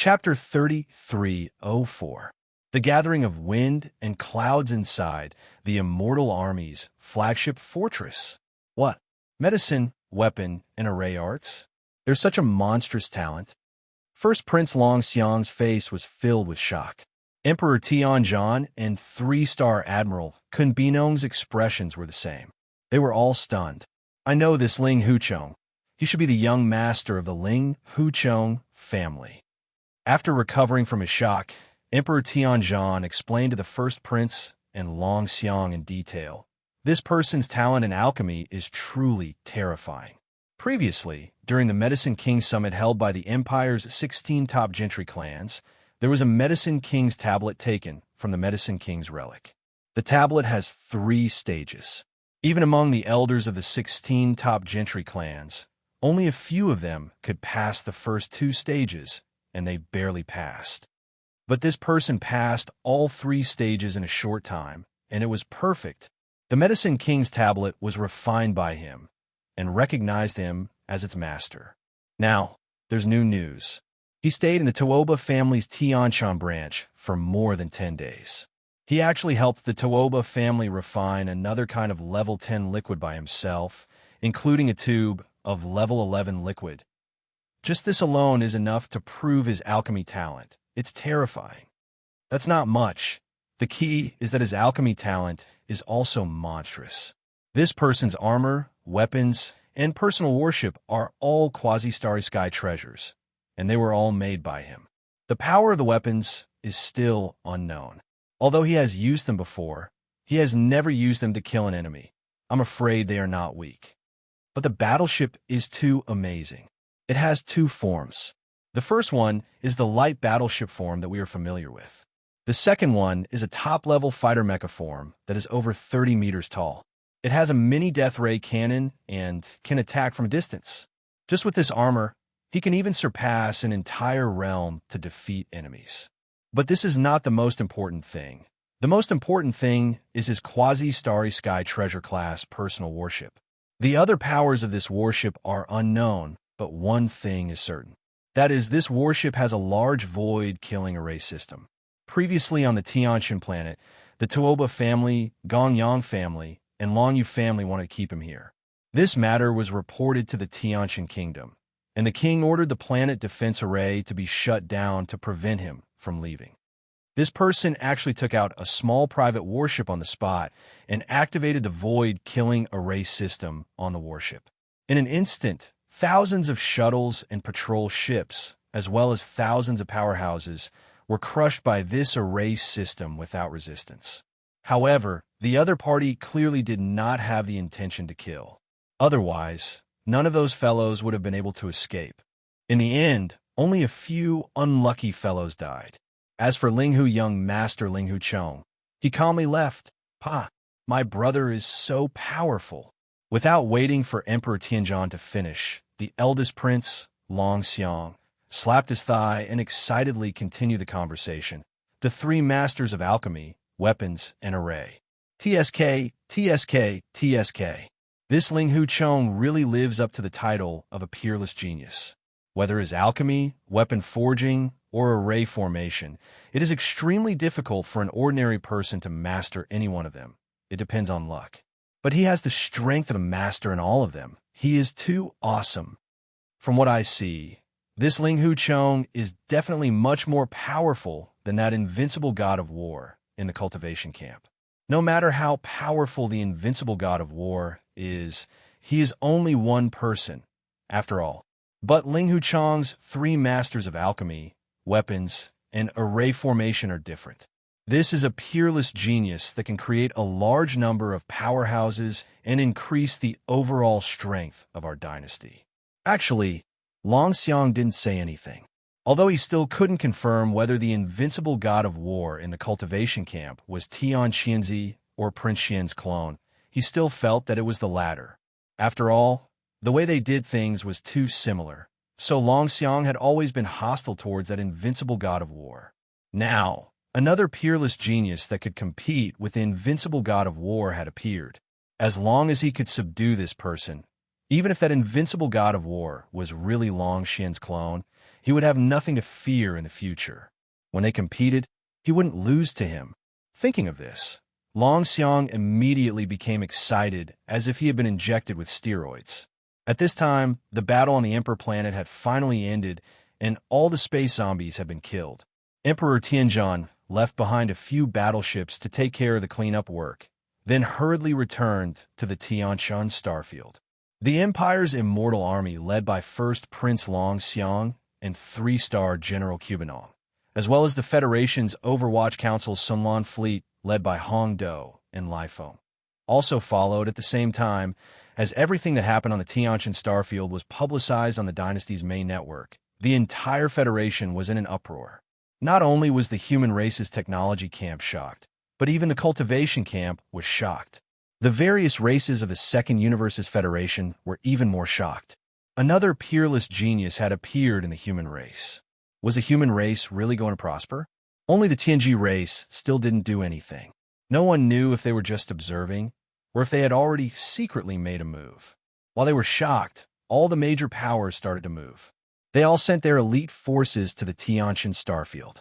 Chapter 3304. The Gathering of Wind and Clouds Inside the Immortal Army's Flagship Fortress. What? Medicine, weapon, and array arts? There's such a monstrous talent. First Prince Xiang's face was filled with shock. Emperor Tianzhan and 3-star Admiral Kun Binong's expressions were the same. They were all stunned. I know this Ling Huchong. He should be the young master of the Ling Huchong family. After recovering from his shock, Emperor Tianzhan explained to the First Prince and Long Xiang in detail. This person's talent in alchemy is truly terrifying. Previously, during the Medicine King Summit held by the Empire's 16 top gentry clans, there was a Medicine King's tablet taken from the Medicine King's relic. The tablet has 3 stages. Even among the elders of the 16 top gentry clans, only a few of them could pass the first 2 stages, and they barely passed. But this person passed all 3 stages in a short time, and it was perfect. The Medicine King's tablet was refined by him, and recognized him as its master. Now, there's new news. He stayed in the Tuoba family's Tianshan branch for more than 10 days. He actually helped the Tuoba family refine another kind of level 10 liquid by himself, including a tube of level 11 liquid. Just this alone is enough to prove his alchemy talent. It's terrifying. That's not much. The key is that his alchemy talent is also monstrous. This person's armor, weapons, and personal worship are all quasi-starry sky treasures, and they were all made by him. The power of the weapons is still unknown. Although he has used them before, he has never used them to kill an enemy. I'm afraid they are not weak. But the battleship is too amazing. It has 2 forms. The first one is the light battleship form that we are familiar with. The second one is a top-level fighter mecha form that is over 30 meters tall. It has a mini death ray cannon and can attack from a distance. Just with this armor, he can even surpass an entire realm to defeat enemies. But this is not the most important thing. The most important thing is his quasi-starry sky treasure class personal worship. The other powers of this worship are unknown, but one thing is certain. That is, this warship has a large void-killing array system. Previously on the Tianshan planet, the Tuoba family, Gongyang family, and Longyu family wanted to keep him here. This matter was reported to the Tianshan kingdom, and the king ordered the planet defense array to be shut down to prevent him from leaving. This person actually took out a small private warship on the spot and activated the void-killing array system on the warship. In an instant, thousands of shuttles and patrol ships, as well as thousands of powerhouses, were crushed by this array system without resistance. However, the other party clearly did not have the intention to kill. Otherwise, none of those fellows would have been able to escape. In the end, only a few unlucky fellows died. As for Linghu young master Linghu Chong, he calmly left. "Pa, my brother is so powerful." Without waiting for Emperor Tianzhan to finish, the eldest prince, Long Xiang, slapped his thigh and excitedly continued the conversation. The 3 masters of alchemy, weapons, and array. TSK, TSK, TSK. This Ling Huchong really lives up to the title of a peerless genius. Whether his alchemy, weapon forging, or array formation, it is extremely difficult for an ordinary person to master any one of them. It depends on luck. But he has the strength of a master in all of them. He is too awesome. From what I see, this Ling Huchong is definitely much more powerful than that invincible god of war in the cultivation camp. No matter how powerful the invincible god of war is, he is only one person, after all. But Ling Huchong's 3 masters of alchemy, weapons, and array formation are different. This is a peerless genius that can create a large number of powerhouses and increase the overall strength of our dynasty. Actually, Long Xiang didn't say anything. Although he still couldn't confirm whether the invincible god of war in the cultivation camp was Tian Xianxia or Prince Xian's clone, he still felt that it was the latter. After all, the way they did things was too similar, so Long Xiang had always been hostile towards that invincible god of war. Now, another peerless genius that could compete with the invincible god of war had appeared. As long as he could subdue this person, even if that invincible god of war was really Long Xian's clone, he would have nothing to fear in the future. When they competed, he wouldn't lose to him. Thinking of this, Long Xiang immediately became excited as if he had been injected with steroids. At this time, the battle on the Emperor planet had finally ended and all the space zombies had been killed. Emperor Tianzhan left behind a few battleships to take care of the cleanup work, then hurriedly returned to the Tianshan starfield. The Empire's immortal army led by First Prince Long Xiang and 3-star General Cubanong, as well as the Federation's Overwatch Council's Sunlan fleet led by Hong Do and Lai Feng, also followed at the same time, as everything that happened on the Tianshan starfield was publicized on the dynasty's main network. The entire Federation was in an uproar. Not only was the human race's technology camp shocked, but even the cultivation camp was shocked. The various races of the Second Universe's Federation were even more shocked. Another peerless genius had appeared in the human race. Was the human race really going to prosper? Only the Tianji race still didn't do anything. No one knew if they were just observing, or if they had already secretly made a move. While they were shocked, all the major powers started to move. They all sent their elite forces to the Tianshan starfield.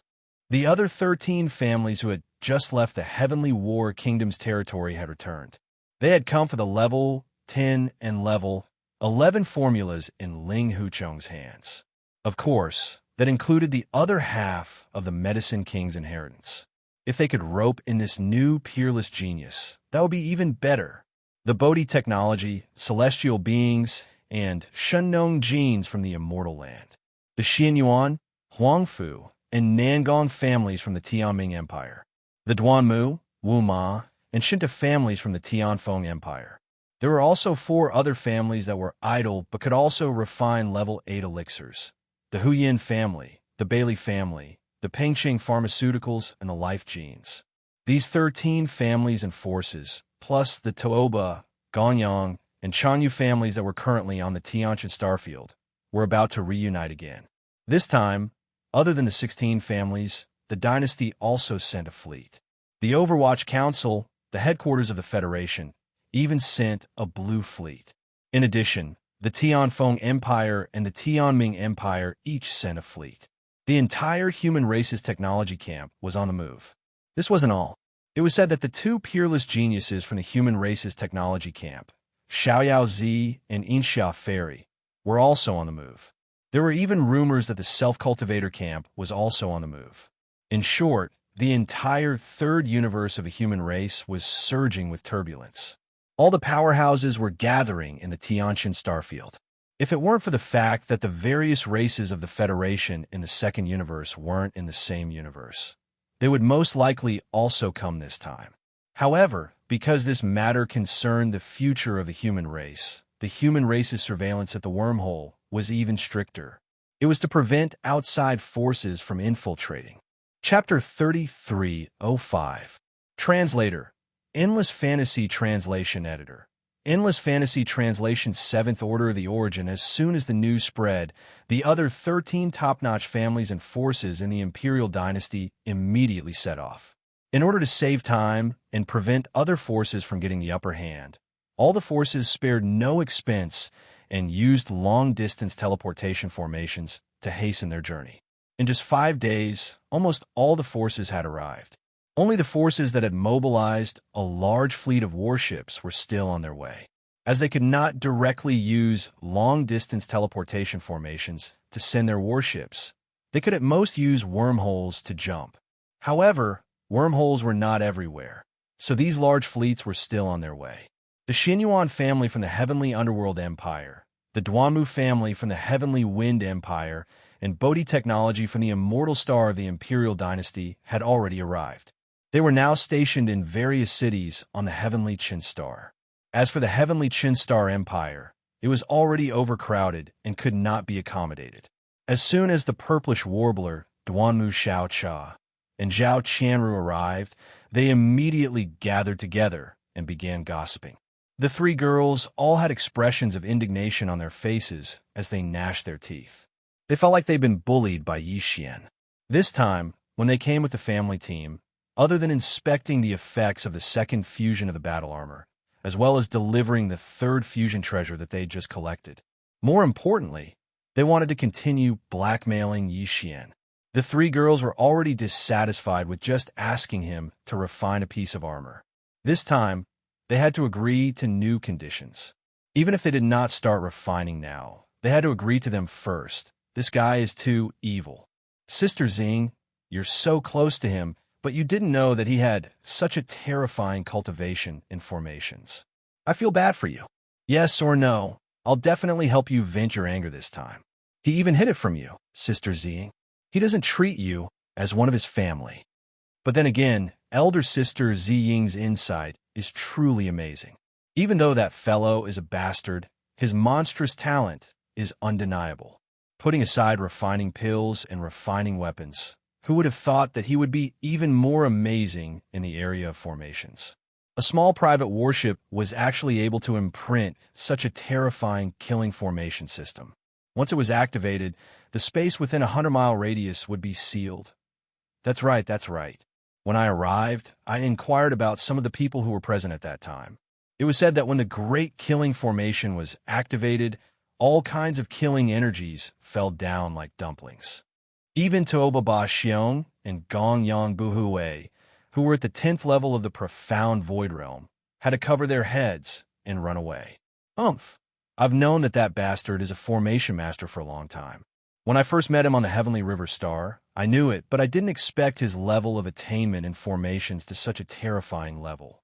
The other 13 families who had just left the Heavenly War Kingdom's territory had returned. They had come for the level 10 and level 11 formulas in Ling Huchong's hands. Of course, that included the other half of the Medicine King's inheritance. If they could rope in this new peerless genius, that would be even better. The Bodhi technology, celestial beings, and Shunnong genes from the immortal land. The Xianyuan, Huangfu, and Nangong families from the Tianming Empire. The Duanmu, Wuma, and Shinta families from the Tianfeng Empire. There were also 4 other families that were idle but could also refine level 8 elixirs. The Huyin family, the Bailey family, the Pengqing Pharmaceuticals, and the Life Genes. These 13 families and forces, plus the Toba, Gonyang, and Chanyu families that were currently on the Tianshan starfield, were about to reunite again. This time, other than the 16 families, the dynasty also sent a fleet. The Overwatch Council, the headquarters of the Federation, even sent a blue fleet. In addition, the Tianfeng Empire and the Tianming Empire each sent a fleet. The entire human race's technology camp was on the move. This wasn't all. It was said that the 2 peerless geniuses from the human race's technology camp, Xiaoyao Zi and Xianxia Fairy, were also on the move. There were even rumors that the self-cultivator camp was also on the move. In short, the entire third universe of the human race was surging with turbulence. All the powerhouses were gathering in the Tianshan starfield. If it weren't for the fact that the various races of the Federation in the second universe weren't in the same universe, they would most likely also come this time. However, because this matter concerned the future of the human race's surveillance at the wormhole was even stricter. It was to prevent outside forces from infiltrating. Chapter 3305. Translator. Endless Fantasy Translation Editor. Endless Fantasy Translation's 7th Order of the Origin. As soon as the news spread, the other 13 top-notch families and forces in the Imperial Dynasty immediately set off. In order to save time and prevent other forces from getting the upper hand, all the forces spared no expense and used long-distance teleportation formations to hasten their journey. In just 5 days, almost all the forces had arrived. Only the forces that had mobilized a large fleet of warships were still on their way. As they could not directly use long-distance teleportation formations to send their warships, they could at most use wormholes to jump. However, wormholes were not everywhere, so these large fleets were still on their way. The Xianyuan family from the Heavenly Underworld Empire, the Duanmu family from the Heavenly Wind Empire, and Bodhi technology from the Immortal Star of the Imperial Dynasty had already arrived. They were now stationed in various cities on the Heavenly Qin Star. As for the Heavenly Qin Star Empire, it was already overcrowded and could not be accommodated. As soon as the purplish warbler, Duanmu Xiaocha, and Zhao Qianru arrived, they immediately gathered together and began gossiping. The 3 girls all had expressions of indignation on their faces as they gnashed their teeth. They felt like they'd been bullied by Yi Xian. This time, when they came with the family team, other than inspecting the effects of the second fusion of the battle armor, as well as delivering the 3rd fusion treasure that they'd just collected. More importantly, They wanted to continue blackmailing Yixian. The three girls were already dissatisfied with just asking him to refine a piece of armor. This time, they had to agree to new conditions. Even if they did not start refining now, they had to agree to them first. This guy is too evil. Sister Xing, you're so close to him, but you didn't know that he had such a terrifying cultivation in formations. I feel bad for you. Yes or no, I'll definitely help you vent your anger this time. He even hid it from you, Sister Xing. He doesn't treat you as one of his family. But then again, elder sister Ziying's insight is truly amazing. Even though that fellow is a bastard, his monstrous talent is undeniable. Putting aside refining pills and refining weapons, who would have thought that he would be even more amazing in the area of formations? A small private warship was actually able to imprint such a terrifying killing formation system. Once it was activated, the space within a 100-mile radius would be sealed. That's right, that's right. When I arrived, I inquired about some of the people who were present at that time. It was said that when the Great Killing Formation was activated, all kinds of killing energies fell down like dumplings. Even Toobaba Xiong and Gongyang Buhui, who were at the 10th level of the profound void realm, had to cover their heads and run away. I've known that bastard is a formation master for a long time. When I first met him on the Heavenly River Star, I knew it, but I didn't expect his level of attainment in formations to such a terrifying level.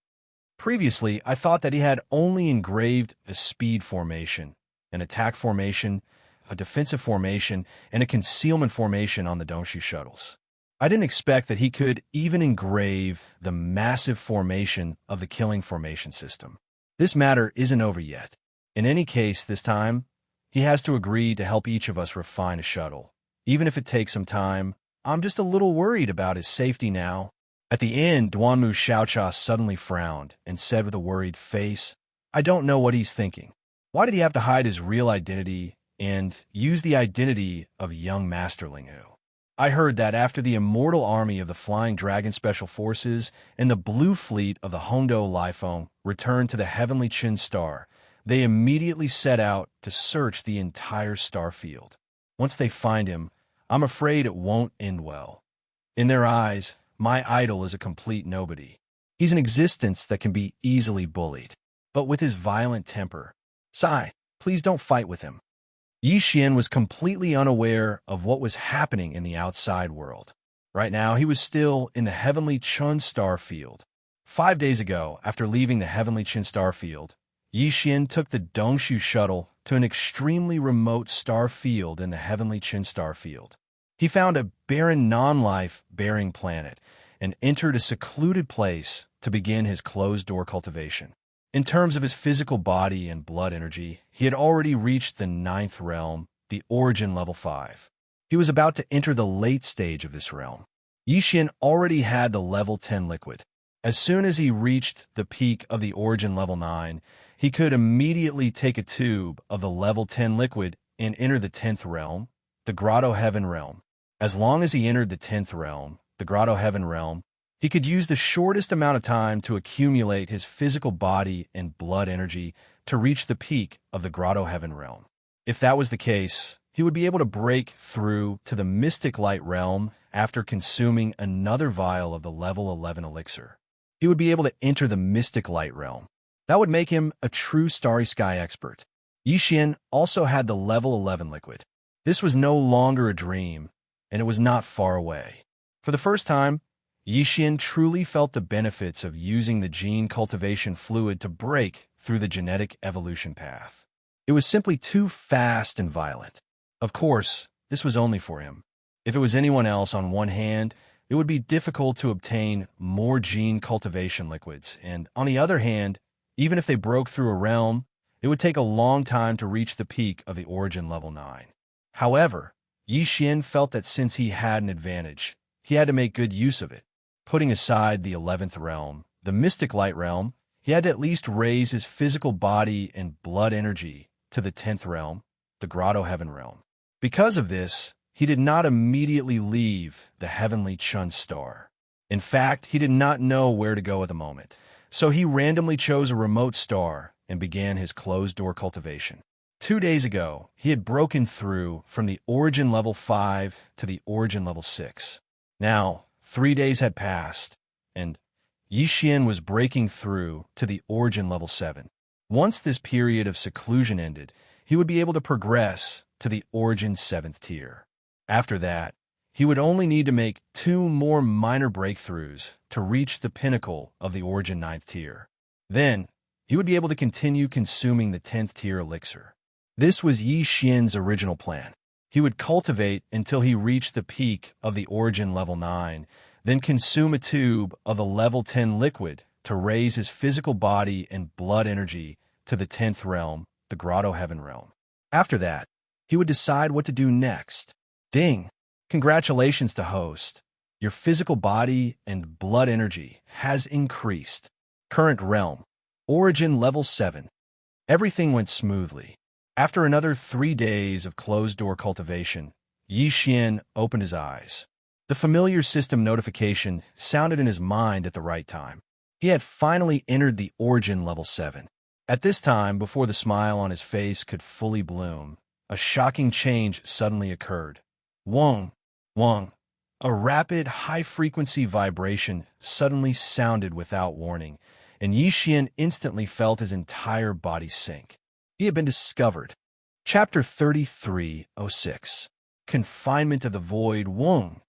Previously, I thought that he had only engraved a speed formation, an attack formation, a defensive formation, and a concealment formation on the Dongshu shuttles. I didn't expect that he could even engrave the massive formation of the killing formation system. This matter isn't over yet. In any case, this time, he has to agree to help each of us refine a shuttle. Even if it takes some time, I'm just a little worried about his safety now. At the end, Duanmu Xiaocha suddenly frowned and said with a worried face, I don't know what he's thinking. Why did he have to hide his real identity and use the identity of young Master Linghu? I heard that after the Immortal Army of the Flying Dragon Special Forces and the Blue Fleet of the Hongdo Lifeng returned to the Heavenly Qin Star, they immediately set out to search the entire star field. Once they find him, I'm afraid it won't end well. In their eyes, my idol is a complete nobody. He's an existence that can be easily bullied. But with his violent temper, Sai, please don't fight with him. Yixian was completely unaware of what was happening in the outside world. Right now, he was still in the Heavenly Qin Star Field. 5 days ago, after leaving the Heavenly Qin Star Field, Yixian took the Dongshu shuttle to an extremely remote star field in the Heavenly Qin Star Field. He found a barren non-life-bearing planet and entered a secluded place to begin his closed-door cultivation. In terms of his physical body and blood energy, he had already reached the 9th realm, the origin level 5. He was about to enter the late stage of this realm. Yixian already had the level 10 liquid. As soon as he reached the peak of the origin level 9, he could immediately take a tube of the level 10 liquid and enter the 10th realm, the Grotto Heaven realm. As long as he entered the 10th realm, the Grotto Heaven realm, he could use the shortest amount of time to accumulate his physical body and blood energy to reach the peak of the Grotto Heaven realm. If that was the case, he would be able to break through to the Mystic Light realm after consuming another vial of the level 11 elixir. He would be able to enter the Mystic Light realm. That would make him a true Starry Sky expert. Yixian also had the level 11 liquid. This was no longer a dream, and it was not far away. For the first time, Yixian truly felt the benefits of using the gene cultivation fluid to break through the genetic evolution path. It was simply too fast and violent. Of course, this was only for him. If it was anyone else, on one hand, it would be difficult to obtain more gene cultivation liquids, and on the other hand, even if they broke through a realm, it would take a long time to reach the peak of the origin level 9. However, Yixian felt that since he had an advantage, he had to make good use of it. Putting aside the 11th realm, the Mystic Light realm, he had to at least raise his physical body and blood energy to the 10th realm, the Grotto Heaven realm. Because of this, he did not immediately leave the Heavenly Qin Star. In fact, he did not know where to go at the moment, so he randomly chose a remote star and began his closed-door cultivation. 2 days ago, he had broken through from the origin level 5 to the origin level 6. Now, 3 days had passed, and Yixian was breaking through to the origin level 7. Once this period of seclusion ended, he would be able to progress to the origin 7th tier. After that, he would only need to make 2 more minor breakthroughs to reach the pinnacle of the origin 9th tier. Then, he would be able to continue consuming the 10th tier elixir. This was Yixian's original plan. He would cultivate until he reached the peak of the origin level 9, then consume a tube of the level 10 liquid to raise his physical body and blood energy to the 10th realm, the Grotto Heaven realm. After that, he would decide what to do next. Ding! Congratulations to host. Your physical body and blood energy has increased. Current realm, origin level 7. Everything went smoothly. After another 3 days of closed-door cultivation, Yixian opened his eyes. The familiar system notification sounded in his mind at the right time. He had finally entered the origin level 7. At this time, before the smile on his face could fully bloom, a shocking change suddenly occurred. Wong, Wong. A rapid, high-frequency vibration suddenly sounded without warning, and Yixian instantly felt his entire body sink. He had been discovered. Chapter 3306. Confinement of the Void. Wong.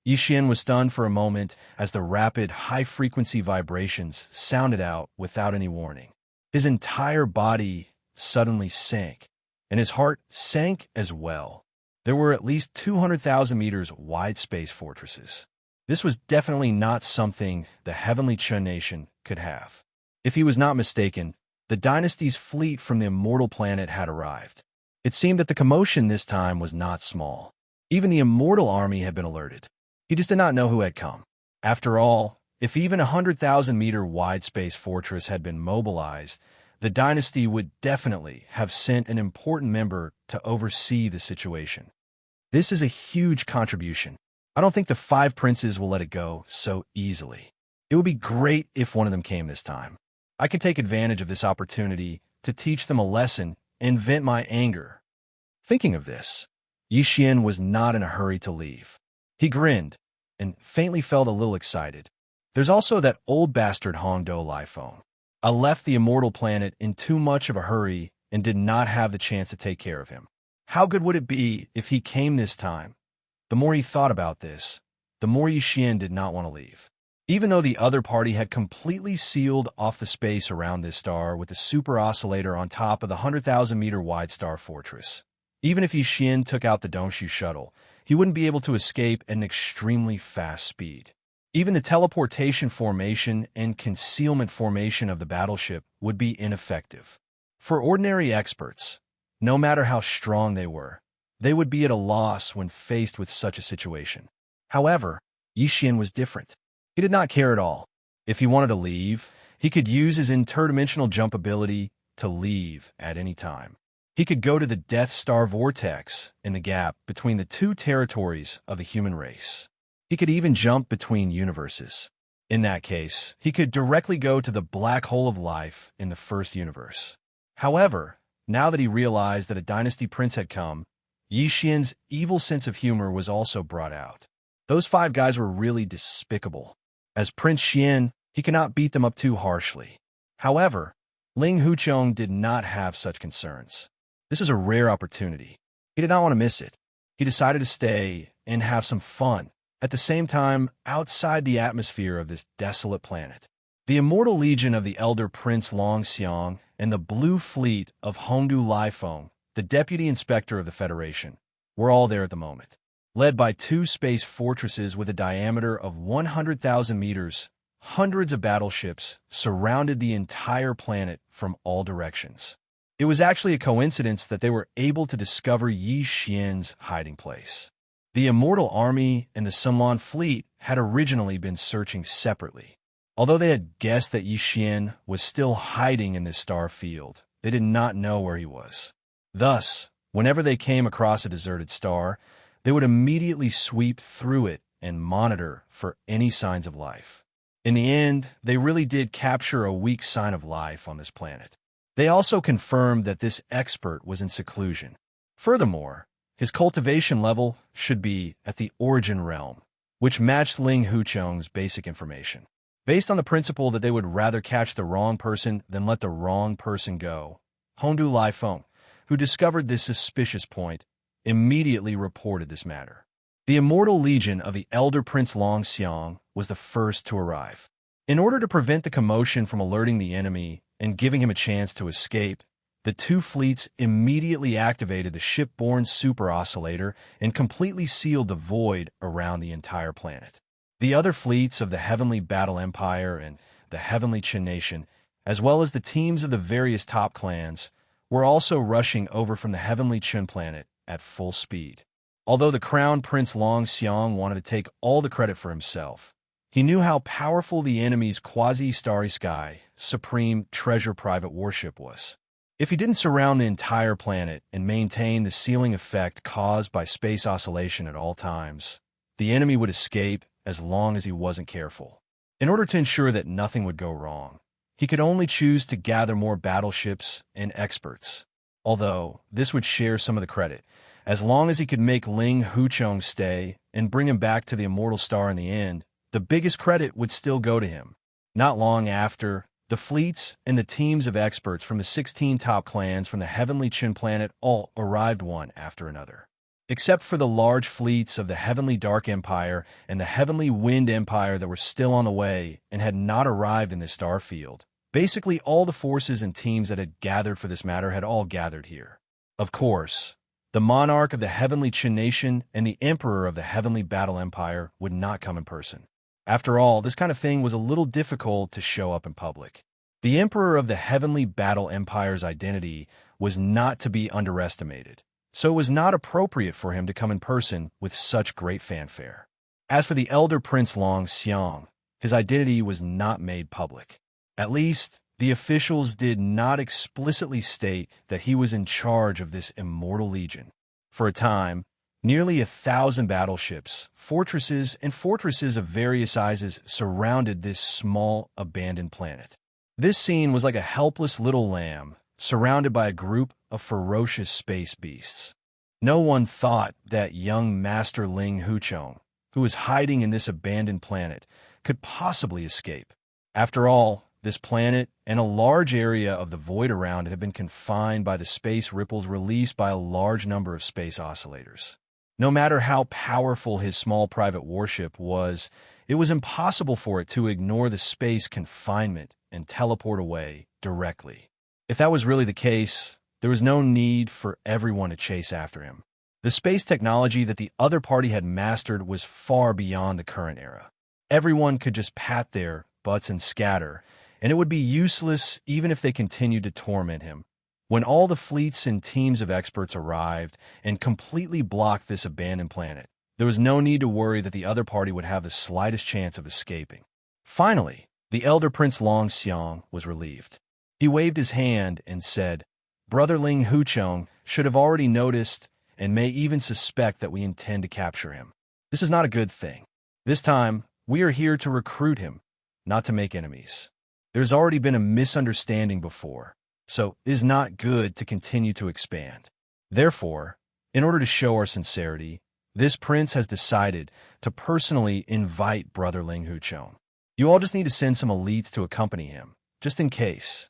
Yixian was stunned for a moment as the rapid, high-frequency vibrations sounded out without any warning. His entire body suddenly sank, and his heart sank as well. There were at least 200,000 meters wide space fortresses. This was definitely not something the Heavenly Chun Nation could have. If he was not mistaken, the dynasty's fleet from the Immortal Planet had arrived. It seemed that the commotion this time was not small. Even the Immortal Army had been alerted. He just did not know who had come. After all, if even a 100,000-meter wide space fortress had been mobilized, the dynasty would definitely have sent an important member to oversee the situation. This is a huge contribution. I don't think the 5 princes will let it go so easily. It would be great if one of them came this time. I can take advantage of this opportunity to teach them a lesson and vent my anger. Thinking of this, Yixian was not in a hurry to leave. He grinned and faintly felt a little excited. There's also that old bastard Hongdo Lifephone. I left the Immortal Planet in too much of a hurry and did not have the chance to take care of him. How good would it be if he came this time? The more he thought about this, the more Yixian did not want to leave. Even though the other party had completely sealed off the space around this star with the super oscillator on top of the 100,000-meter wide star fortress. Even if Yixian took out the Dongshu shuttle, he wouldn't be able to escape at an extremely fast speed. Even the teleportation formation and concealment formation of the battleship would be ineffective. For ordinary experts, no matter how strong they would be at a loss when faced with such a situation. However, Yixian was different. He did not care at all. If he wanted to leave, he could use his interdimensional jump ability to leave at any time. He could go to the Death Star vortex in the gap between the 2 territories of the human race. He could even jump between universes. In that case, he could directly go to the black hole of life in the first universe. However, now that he realized that a dynasty prince had come, Yixian's evil sense of humor was also brought out. Those 5 guys were really despicable. As Prince Xian, he could not beat them up too harshly. However, Ling Huqiong did not have such concerns. This was a rare opportunity. He did not want to miss it. He decided to stay and have some fun, at the same time outside the atmosphere of this desolate planet. The Immortal Legion of the Elder Prince Xiang and the Blue Fleet of Hongdu Lifephone, the Deputy Inspector of the Federation, were all there at the moment. Led by 2 space fortresses with a diameter of 100,000 meters, hundreds of battleships surrounded the entire planet from all directions. It was actually a coincidence that they were able to discover Yixian's hiding place. The Immortal Army and the Sunlan Fleet had originally been searching separately. Although they had guessed that Yixian was still hiding in this star field, they did not know where he was. Thus, whenever they came across a deserted star, they would immediately sweep through it and monitor for any signs of life. In the end, they really did capture a weak sign of life on this planet. They also confirmed that this expert was in seclusion. Furthermore, his cultivation level should be at the origin realm, which matched Ling Hucheng's basic information. Based on the principle that they would rather catch the wrong person than let the wrong person go, Hongdu Laifeng, who discovered this suspicious point, immediately reported this matter. The Immortal Legion of the Elder Prince Xiang was the first to arrive. In order to prevent the commotion from alerting the enemy and giving him a chance to escape, the two fleets immediately activated the shipborne super oscillator and completely sealed the void around the entire planet. The other fleets of the Heavenly Battle Empire and the Heavenly Qin Nation, as well as the teams of the various top clans, were also rushing over from the Heavenly Qin planet at full speed. Although the Crown Prince Xiang wanted to take all the credit for himself, he knew how powerful the enemy's quasi-starry sky, supreme treasure private warship was. If he didn't surround the entire planet and maintain the sealing effect caused by space oscillation at all times, the enemy would escape as long as he wasn't careful. In order to ensure that nothing would go wrong, he could only choose to gather more battleships and experts, although this would share some of the credit, as long as he could make Ling Hucheng stay and bring him back to the Immortal Star in the end. The biggest credit would still go to him. Not long after, the fleets and the teams of experts from the 16 top clans from the Heavenly Qin planet all arrived one after another. Except for the large fleets of the Heavenly Dark Empire and the Heavenly Wind Empire that were still on the way and had not arrived in the star field. Basically, all the forces and teams that had gathered for this matter had all gathered here. Of course, the monarch of the Heavenly Qin Nation and the emperor of the Heavenly Battle Empire would not come in person. After all, this kind of thing was a little difficult to show up in public. The emperor of the Heavenly Battle Empire's identity was not to be underestimated, so it was not appropriate for him to come in person with such great fanfare. As for the elder Prince Xiang, his identity was not made public. At least, the officials did not explicitly state that he was in charge of this Immortal Legion. For a time, nearly 1,000 battleships, fortresses, and fortresses of various sizes surrounded this small, abandoned planet. This scene was like a helpless little lamb, surrounded by a group of ferocious space beasts. No one thought that young Master Ling Hucheng, who was hiding in this abandoned planet, could possibly escape. After all, this planet and a large area of the void around it have been confined by the space ripples released by a large number of space oscillators. No matter how powerful his small private warship was, it was impossible for it to ignore the space confinement and teleport away directly. If that was really the case, there was no need for everyone to chase after him. The space technology that the other party had mastered was far beyond the current era. Everyone could just pat their butts and scatter, and it would be useless even if they continued to torment him. When all the fleets and teams of experts arrived and completely blocked this abandoned planet, there was no need to worry that the other party would have the slightest chance of escaping. Finally, the elder Prince Xiang was relieved. He waved his hand and said, "Brother Ling Hucheng should have already noticed and may even suspect that we intend to capture him. This is not a good thing. This time, we are here to recruit him, not to make enemies. There's already been a misunderstanding before, so it is not good to continue to expand. Therefore, in order to show our sincerity, this prince has decided to personally invite Brother Ling Hucheng. You all just need to send some elites to accompany him, just in case."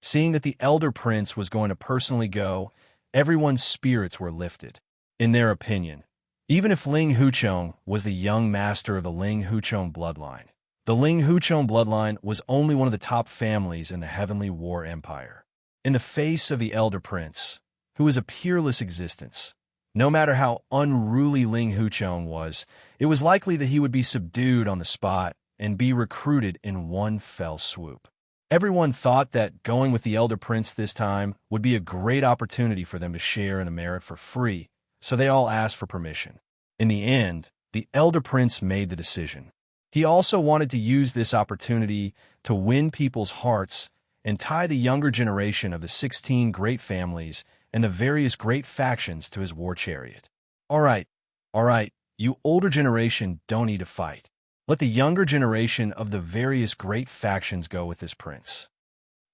Seeing that the elder prince was going to personally go, everyone's spirits were lifted. In their opinion, even if Ling Hucheng was the young master of the Ling Hucheng bloodline, the Ling Hucheng bloodline was only one of the top families in the Heavenly War Empire. In the face of the elder prince, who was a peerless existence, no matter how unruly Ling Hucheng was, it was likely that he would be subdued on the spot and be recruited in one fell swoop. Everyone thought that going with the elder prince this time would be a great opportunity for them to share in the merit for free, so they all asked for permission. In the end, the elder prince made the decision. He also wanted to use this opportunity to win people's hearts and tie the younger generation of the 16 great families and the various great factions to his war chariot. All right, you older generation don't need to fight. Let the younger generation of the various great factions go with this prince.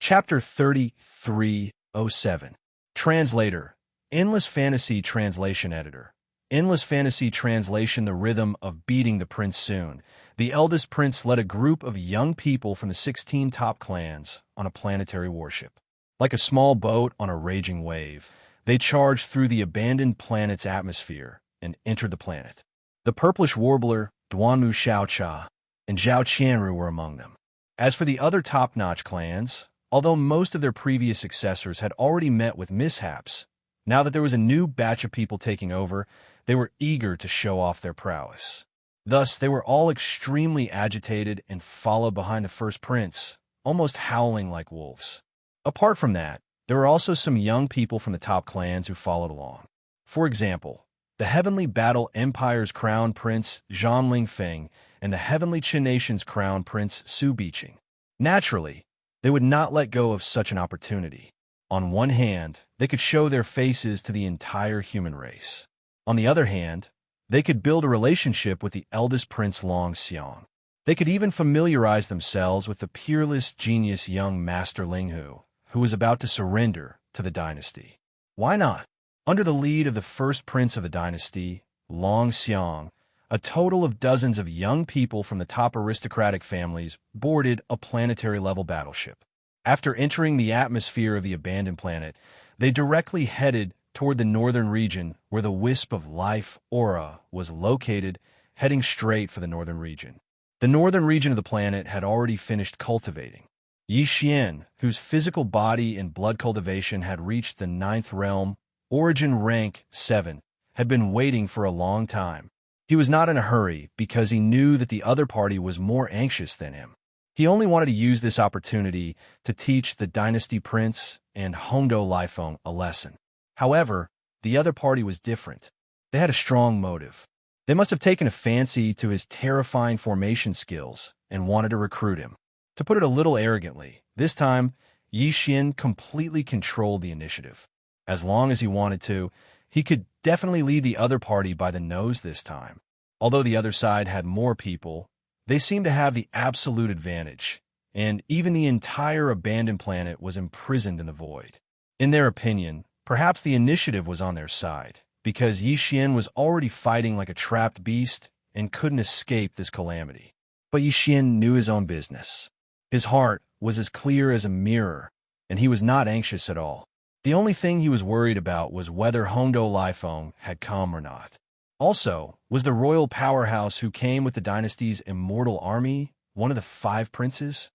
Chapter 3307. Translator. Endless Fantasy Translation Editor. Endless Fantasy Translation. The rhythm of beating the prince soon. The eldest prince led a group of young people from the 16 top clans on a planetary warship. Like a small boat on a raging wave, they charged through the abandoned planet's atmosphere and entered the planet. The purplish warbler, Duanmu Xiaocha, and Zhao Qianru were among them. As for the other top-notch clans, although most of their previous successors had already met with mishaps, now that there was a new batch of people taking over, they were eager to show off their prowess. Thus, they were all extremely agitated and followed behind the first prince, almost howling like wolves. Apart from that, there were also some young people from the top clans who followed along. For example, the Heavenly Battle Empire's crown prince Zhang Lingfeng and the Heavenly Qin Nation's crown prince Su Biqing. Naturally, they would not let go of such an opportunity. On one hand, they could show their faces to the entire human race. On the other hand, they could build a relationship with the eldest prince Long Xiang. They could even familiarize themselves with the peerless genius young Master Linghu, who was about to surrender to the dynasty. Why not? Under the lead of the first prince of the dynasty, Long Xiang, a total of dozens of young people from the top aristocratic families boarded a planetary-level battleship. After entering the atmosphere of the abandoned planet, they directly headed toward the northern region where the wisp of life aura was located, heading straight for the northern region. The northern region of the planet had already finished cultivating. Yi Xian, whose physical body and blood cultivation had reached the 9th realm, origin rank 7, had been waiting for a long time. He was not in a hurry because he knew that the other party was more anxious than him. He only wanted to use this opportunity to teach the dynasty prince and Hongdo Lifeng a lesson. However, the other party was different. They had a strong motive. They must have taken a fancy to his terrifying formation skills and wanted to recruit him. To put it a little arrogantly, this time, Yi Xian completely controlled the initiative. As long as he wanted to, he could definitely lead the other party by the nose this time. Although the other side had more people, they seemed to have the absolute advantage, and even the entire abandoned planet was imprisoned in the void. In their opinion, perhaps the initiative was on their side, because Yi Xian was already fighting like a trapped beast and couldn't escape this calamity. But Yi Xian knew his own business. His heart was as clear as a mirror, and he was not anxious at all. The only thing he was worried about was whether Hongdo Lifeng had come or not. Also, was the royal powerhouse who came with the dynasty's immortal army one of the 5 princes?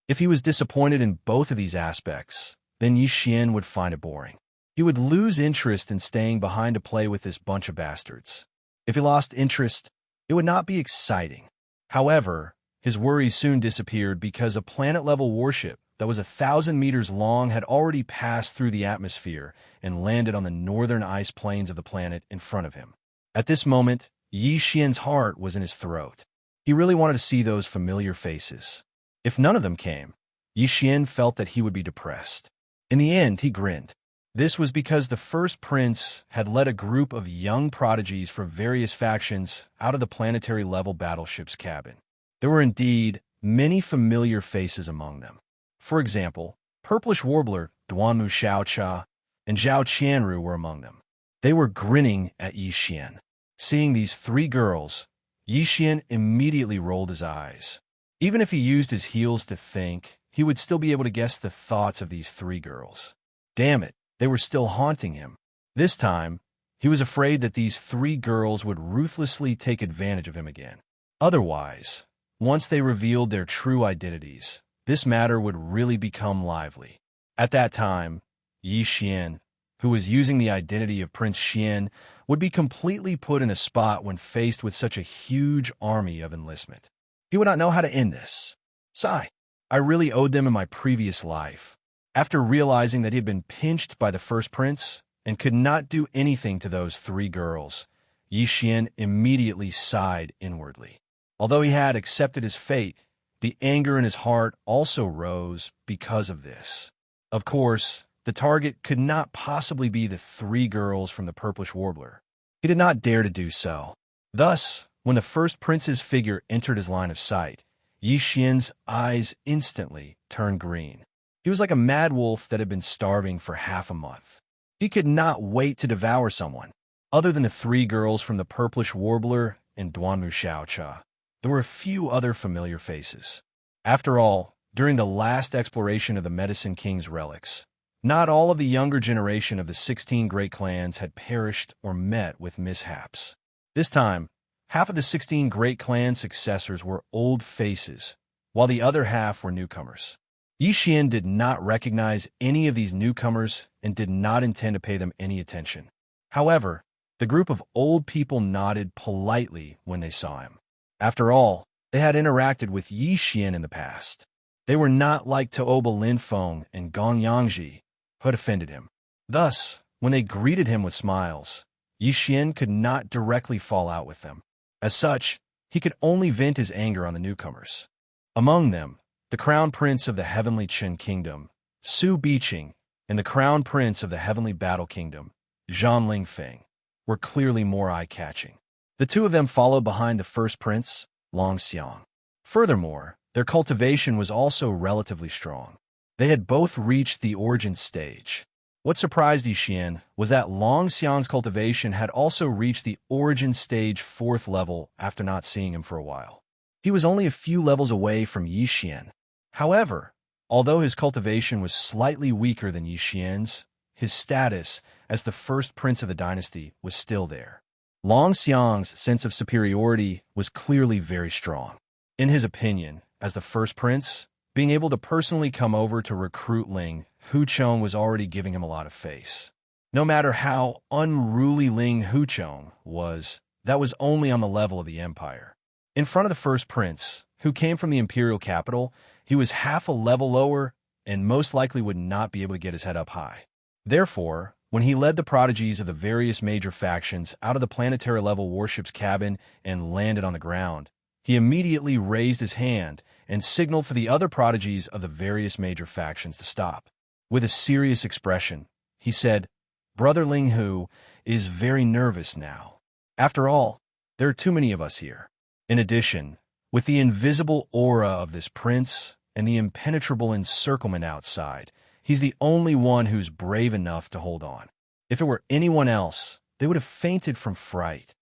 If he was disappointed in both of these aspects, then Yi Xian would find it boring. He would lose interest in staying behind to play with this bunch of bastards. If he lost interest, it would not be exciting. However, his worries soon disappeared because a planet-level warship that was 1,000 meters long had already passed through the atmosphere and landed on the northern ice plains of the planet in front of him. At this moment, Yi Xian's heart was in his throat. He really wanted to see those familiar faces. If none of them came, Yi Xian felt that he would be depressed. In the end, he grinned. This was because the first prince had led a group of young prodigies from various factions out of the planetary-level battleship's cabin. There were indeed many familiar faces among them. For example, Purplish Warbler, Duanmu Xiaocha, and Zhao Qianru were among them. They were grinning at Yi Xian. Seeing these 3 girls, Yi Xian immediately rolled his eyes. Even if he used his heels to think, he would still be able to guess the thoughts of these 3 girls. Damn it, they were still haunting him. This time, he was afraid that these 3 girls would ruthlessly take advantage of him again. Otherwise, once they revealed their true identities, this matter would really become lively. At that time, Yi Xian, who was using the identity of Prince Xian, would be completely put in a spot when faced with such a huge army of enlistment. He would not know how to end this. Sigh, I really owed them in my previous life. After realizing that he had been pinched by the first prince and could not do anything to those 3 girls, Yi Xian immediately sighed inwardly. Although he had accepted his fate, the anger in his heart also rose because of this. Of course, the target could not possibly be the 3 girls from the Purplish Warbler. He did not dare to do so. Thus, when the first prince's figure entered his line of sight, Yi Xian's eyes instantly turned green. He was like a mad wolf that had been starving for half a month. He could not wait to devour someone. Other than the three girls from the Purplish Warbler and Duanmu Xiaocha, there were a few other familiar faces. After all, during the last exploration of the Medicine King's relics, not all of the younger generation of the 16 great clans had perished or met with mishaps. This time, half of the 16 great clan successors were old faces, while the other half were newcomers. Yixian did not recognize any of these newcomers and did not intend to pay them any attention. However, the group of old people nodded politely when they saw him. After all, they had interacted with Yixian in the past. They were not like Tooba Linfeng and Gong Yangji, who had offended him. Thus, when they greeted him with smiles, Yixian could not directly fall out with them. As such, he could only vent his anger on the newcomers. Among them, the Crown Prince of the Heavenly Qin Kingdom, Su Biqing, and the Crown Prince of the Heavenly Battle Kingdom, Zhan Lingfeng, were clearly more eye-catching. The two of them followed behind the first prince, Long Xiang. Furthermore, their cultivation was also relatively strong. They had both reached the origin stage. What surprised Yixian was that Long Xiang's cultivation had also reached the origin stage 4th level after not seeing him for a while. He was only a few levels away from Yixian. However, although his cultivation was slightly weaker than Yixian's, his status as the first prince of the dynasty was still there. Long Xiang's sense of superiority was clearly very strong. In his opinion, as the first prince, being able to personally come over to recruit Ling Huchong was already giving him a lot of face. No matter how unruly Ling Huchong was, that was only on the level of the empire. In front of the first prince, who came from the imperial capital, he was half a level lower and most likely would not be able to get his head up high. Therefore, when he led the prodigies of the various major factions out of the planetary-level warship's cabin and landed on the ground, he immediately raised his hand and signaled for the other prodigies of the various major factions to stop. With a serious expression, he said, "Brother Ling Hu is very nervous now. After all, there are too many of us here. In addition, with the invisible aura of this prince and the impenetrable encirclement outside, he's the only one who's brave enough to hold on. If it were anyone else, they would have fainted from fright.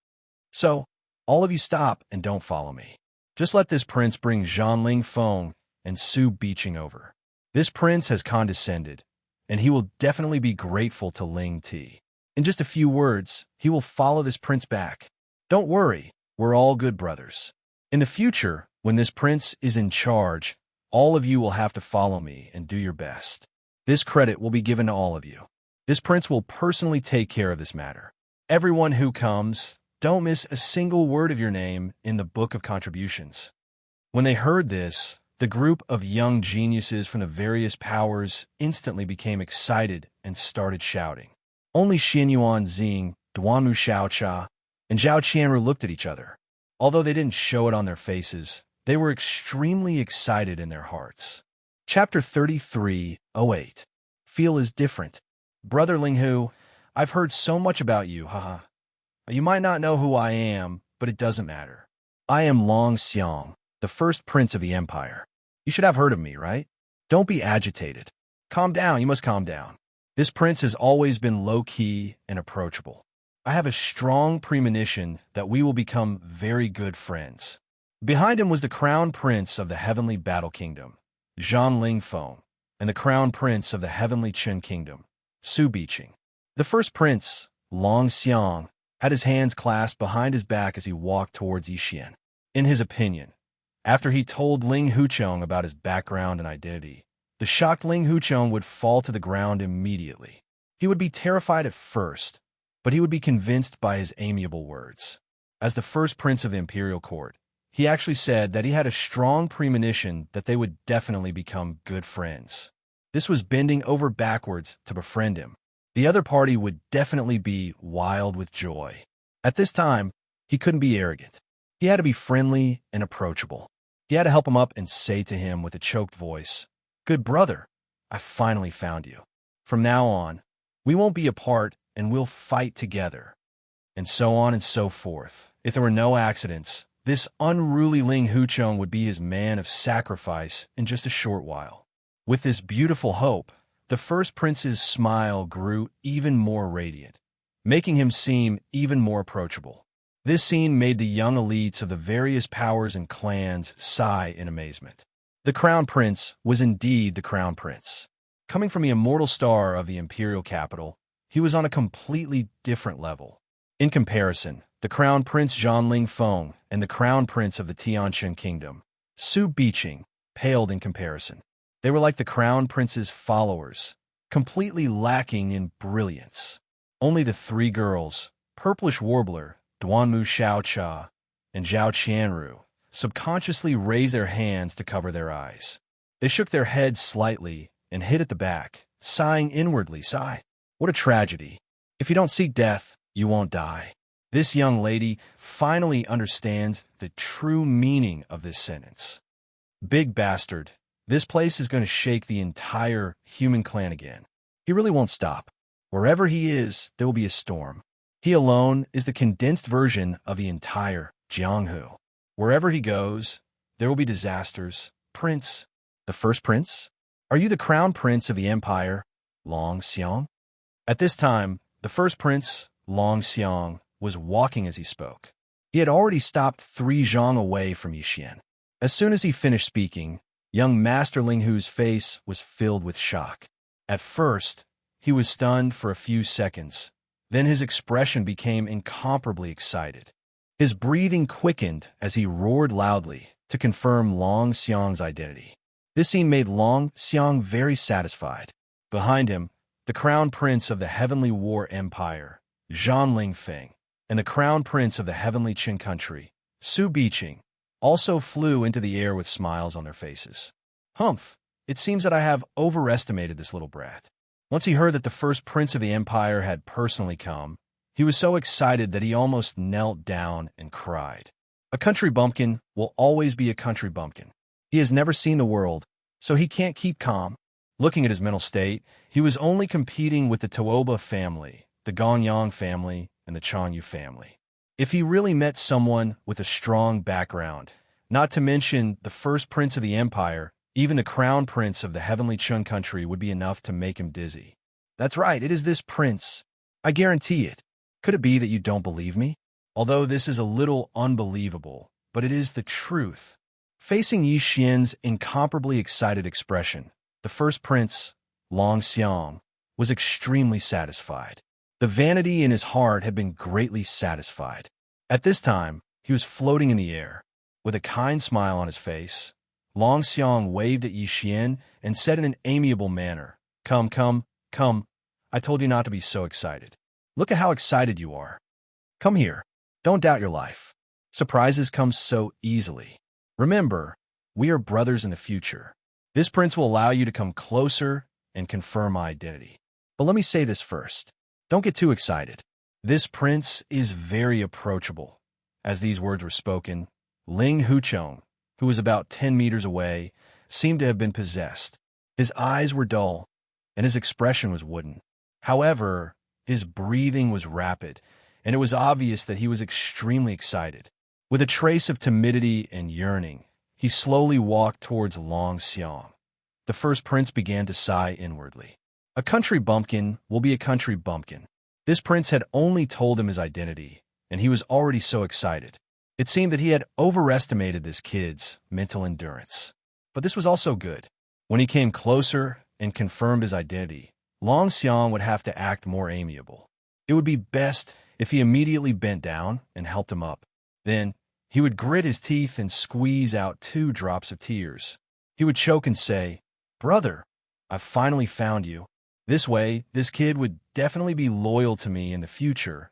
So, all of you stop and don't follow me. Just let this prince bring Zhan Lingfeng and Su Biqing over. This prince has condescended, and he will definitely be grateful to Ling Ti. In just a few words, he will follow this prince back. Don't worry, we're all good brothers. In the future, when this prince is in charge, all of you will have to follow me and do your best. This credit will be given to all of you. This prince will personally take care of this matter. Everyone who comes, don't miss a single word of your name in the book of contributions." When they heard this, the group of young geniuses from the various powers instantly became excited and started shouting. Only Xinyuan Xing, Duanmu Xiaocha, and Zhao Qianru looked at each other. Although they didn't show it on their faces, they were extremely excited in their hearts. Chapter 33:08. Feel is different. Brother Linghu, I've heard so much about you, haha. You might not know who I am, but it doesn't matter. I am Long Xiang, the first prince of the empire. You should have heard of me, right? Don't be agitated. Calm down, you must calm down. This prince has always been low-key and approachable. I have a strong premonition that we will become very good friends. Behind him was the crown prince of the Heavenly Battle Kingdom, Zhan Lingfeng, and the crown prince of the Heavenly Qin Kingdom, Su Biqing. The first prince, Long Xiang, had his hands clasped behind his back as he walked towards Yixian. In his opinion, after he told Ling Huchong about his background and identity, the shocked Ling Huchong would fall to the ground immediately. He would be terrified at first, but he would be convinced by his amiable words. As the first prince of the imperial court, he actually said that he had a strong premonition that they would definitely become good friends. This was bending over backwards to befriend him. The other party would definitely be wild with joy. At this time, he couldn't be arrogant. He had to be friendly and approachable. He had to help him up and say to him with a choked voice, "Good brother, I finally found you. From now on, we won't be apart and we'll fight together." And so on and so forth. If there were no accidents, this unruly Ling Huchong would be his man of sacrifice in just a short while. With this beautiful hope, the first prince's smile grew even more radiant, making him seem even more approachable. This scene made the young elites of the various powers and clans sigh in amazement. The crown prince was indeed the crown prince. Coming from the immortal star of the imperial capital, he was on a completely different level. In comparison, the crown prince Zhanling Feng and the crown prince of the Tianqian kingdom, Su Biqing, paled in comparison. They were like the crown prince's followers, completely lacking in brilliance. Only the three girls, Purplish Warbler, Duanmu Xiaocha, and Zhao Qianru, subconsciously raised their hands to cover their eyes. They shook their heads slightly and hid at the back, sighing inwardly. Sigh. What a tragedy. If you don't seek death, you won't die. This young lady finally understands the true meaning of this sentence. Big bastard. This place is going to shake the entire human clan again. He really won't stop. Wherever he is, there will be a storm. He alone is the condensed version of the entire Jianghu. Wherever he goes, there will be disasters. Prince, the first prince? Are you the crown prince of the empire, Long Xiang? At this time, the first prince, Long Xiang, was walking as he spoke. He had already stopped 3 zhang away from Yixian. As soon as he finished speaking, young Master Ling Hu's face was filled with shock. At first, he was stunned for a few seconds. Then his expression became incomparably excited. His breathing quickened as he roared loudly to confirm Long Xiang's identity. This scene made Long Xiang very satisfied. Behind him, the crown prince of the Heavenly War Empire, Zhanling Feng, and the crown prince of the Heavenly Qin country, Su Biqing, also flew into the air with smiles on their faces. Humph! It seems that I have overestimated this little brat. Once he heard that the first prince of the empire had personally come, he was so excited that he almost knelt down and cried. A country bumpkin will always be a country bumpkin. He has never seen the world, so he can't keep calm. Looking at his mental state, he was only competing with the Tuoba family, the Gonyang family, and the Chanyu family. If he really met someone with a strong background, not to mention the first prince of the empire, even the crown prince of the Heavenly Chun country would be enough to make him dizzy. That's right, it is this prince. I guarantee it. Could it be that you don't believe me? Although this is a little unbelievable, but it is the truth. Facing Yi Xian's incomparably excited expression, the first prince, Long Xiang, was extremely satisfied. The vanity in his heart had been greatly satisfied. At this time, he was floating in the air. With a kind smile on his face, Long Xiang waved at Yi Xian and said in an amiable manner, Come, come, come. I told you not to be so excited. Look at how excited you are. Come here. Don't doubt your life. Surprises come so easily. Remember, we are brothers in the future. This prince will allow you to come closer and confirm my identity. But let me say this first. Don't get too excited. This prince is very approachable. As these words were spoken, Ling Huchong, who was about 10 meters away, seemed to have been possessed. His eyes were dull, and his expression was wooden. However, his breathing was rapid, and it was obvious that he was extremely excited. With a trace of timidity and yearning, he slowly walked towards Long Xiang. The first prince began to sigh inwardly. A country bumpkin will be a country bumpkin. This prince had only told him his identity, and he was already so excited. It seemed that he had overestimated this kid's mental endurance. But this was also good. When he came closer and confirmed his identity, Long Xiang would have to act more amiable. It would be best if he immediately bent down and helped him up. Then, he would grit his teeth and squeeze out 2 drops of tears. He would choke and say, Brother, I've finally found you. This way, this kid would definitely be loyal to me in the future.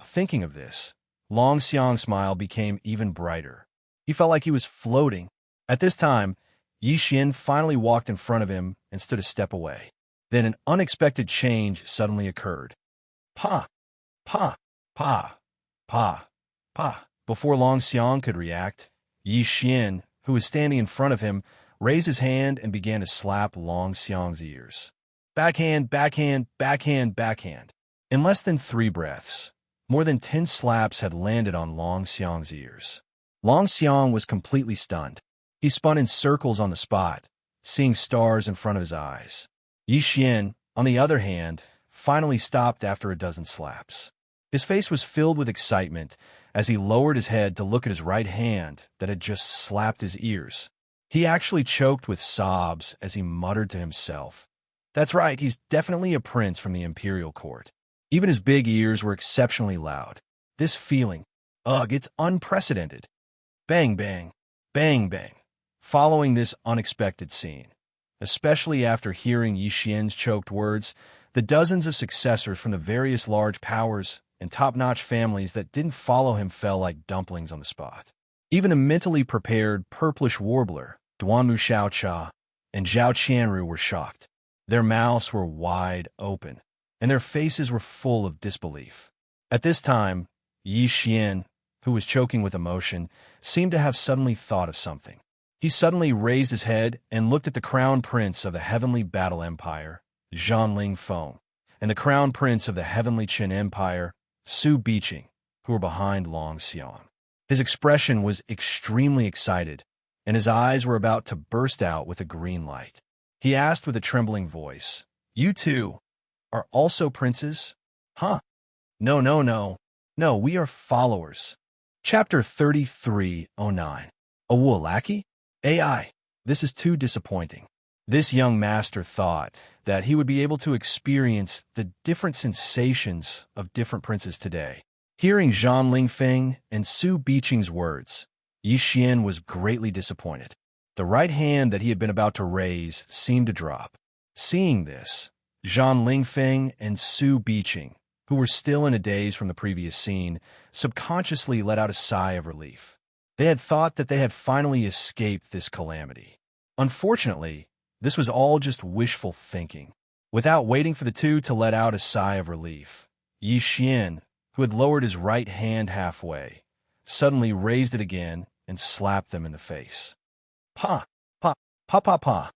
Thinking of this, Long Xiang's smile became even brighter. He felt like he was floating. At this time, Yi Xian finally walked in front of him and stood a step away. Then an unexpected change suddenly occurred. Pa! Pa! Pa! Pa! Pa! Before Long Xiang could react, Yi Xian, who was standing in front of him, raised his hand and began to slap Long Xiang's ears. Backhand, backhand, backhand, backhand. In less than 3 breaths, more than 10 slaps had landed on Long Xiang's ears. Long Xiang was completely stunned. He spun in circles on the spot, seeing stars in front of his eyes. Yi Xian, on the other hand, finally stopped after a dozen slaps. His face was filled with excitement as he lowered his head to look at his right hand that had just slapped his ears. He actually choked with sobs as he muttered to himself, "That's right, he's definitely a prince from the imperial court." Even his big ears were exceptionally loud. This feeling, ugh, it's unprecedented. Bang, bang, bang, bang. Following this unexpected scene, especially after hearing Yi Xian's choked words, the dozens of successors from the various large powers and top-notch families that didn't follow him fell like dumplings on the spot. Even a mentally prepared purplish warbler, Duanmu Xiaocha, and Zhao Qianru were shocked. Their mouths were wide open, and their faces were full of disbelief. At this time, Yi Xian, who was choking with emotion, seemed to have suddenly thought of something. He suddenly raised his head and looked at the crown prince of the Heavenly Battle Empire, Zhanling Feng, and the crown prince of the Heavenly Qin Empire, Su Biqing, who were behind Long Xiang. His expression was extremely excited, and his eyes were about to burst out with a green light. He asked with a trembling voice, "You two are also princes?" "Huh? No, no, no. No, we are followers." Chapter 3309. A Wulaki? AI. This is too disappointing. This young master thought that he would be able to experience the different sensations of different princes today. Hearing Zhan Lingfeng and Su Biqing's words, Yi Xian was greatly disappointed. The right hand that he had been about to raise seemed to drop. Seeing this, Zhan Lingfeng and Su Biqing, who were still in a daze from the previous scene, subconsciously let out a sigh of relief. They had thought that they had finally escaped this calamity. Unfortunately, this was all just wishful thinking. Without waiting for the two to let out a sigh of relief, Yi Xian, who had lowered his right hand halfway, suddenly raised it again and slapped them in the face. Pa, pa, pa, pa, pa.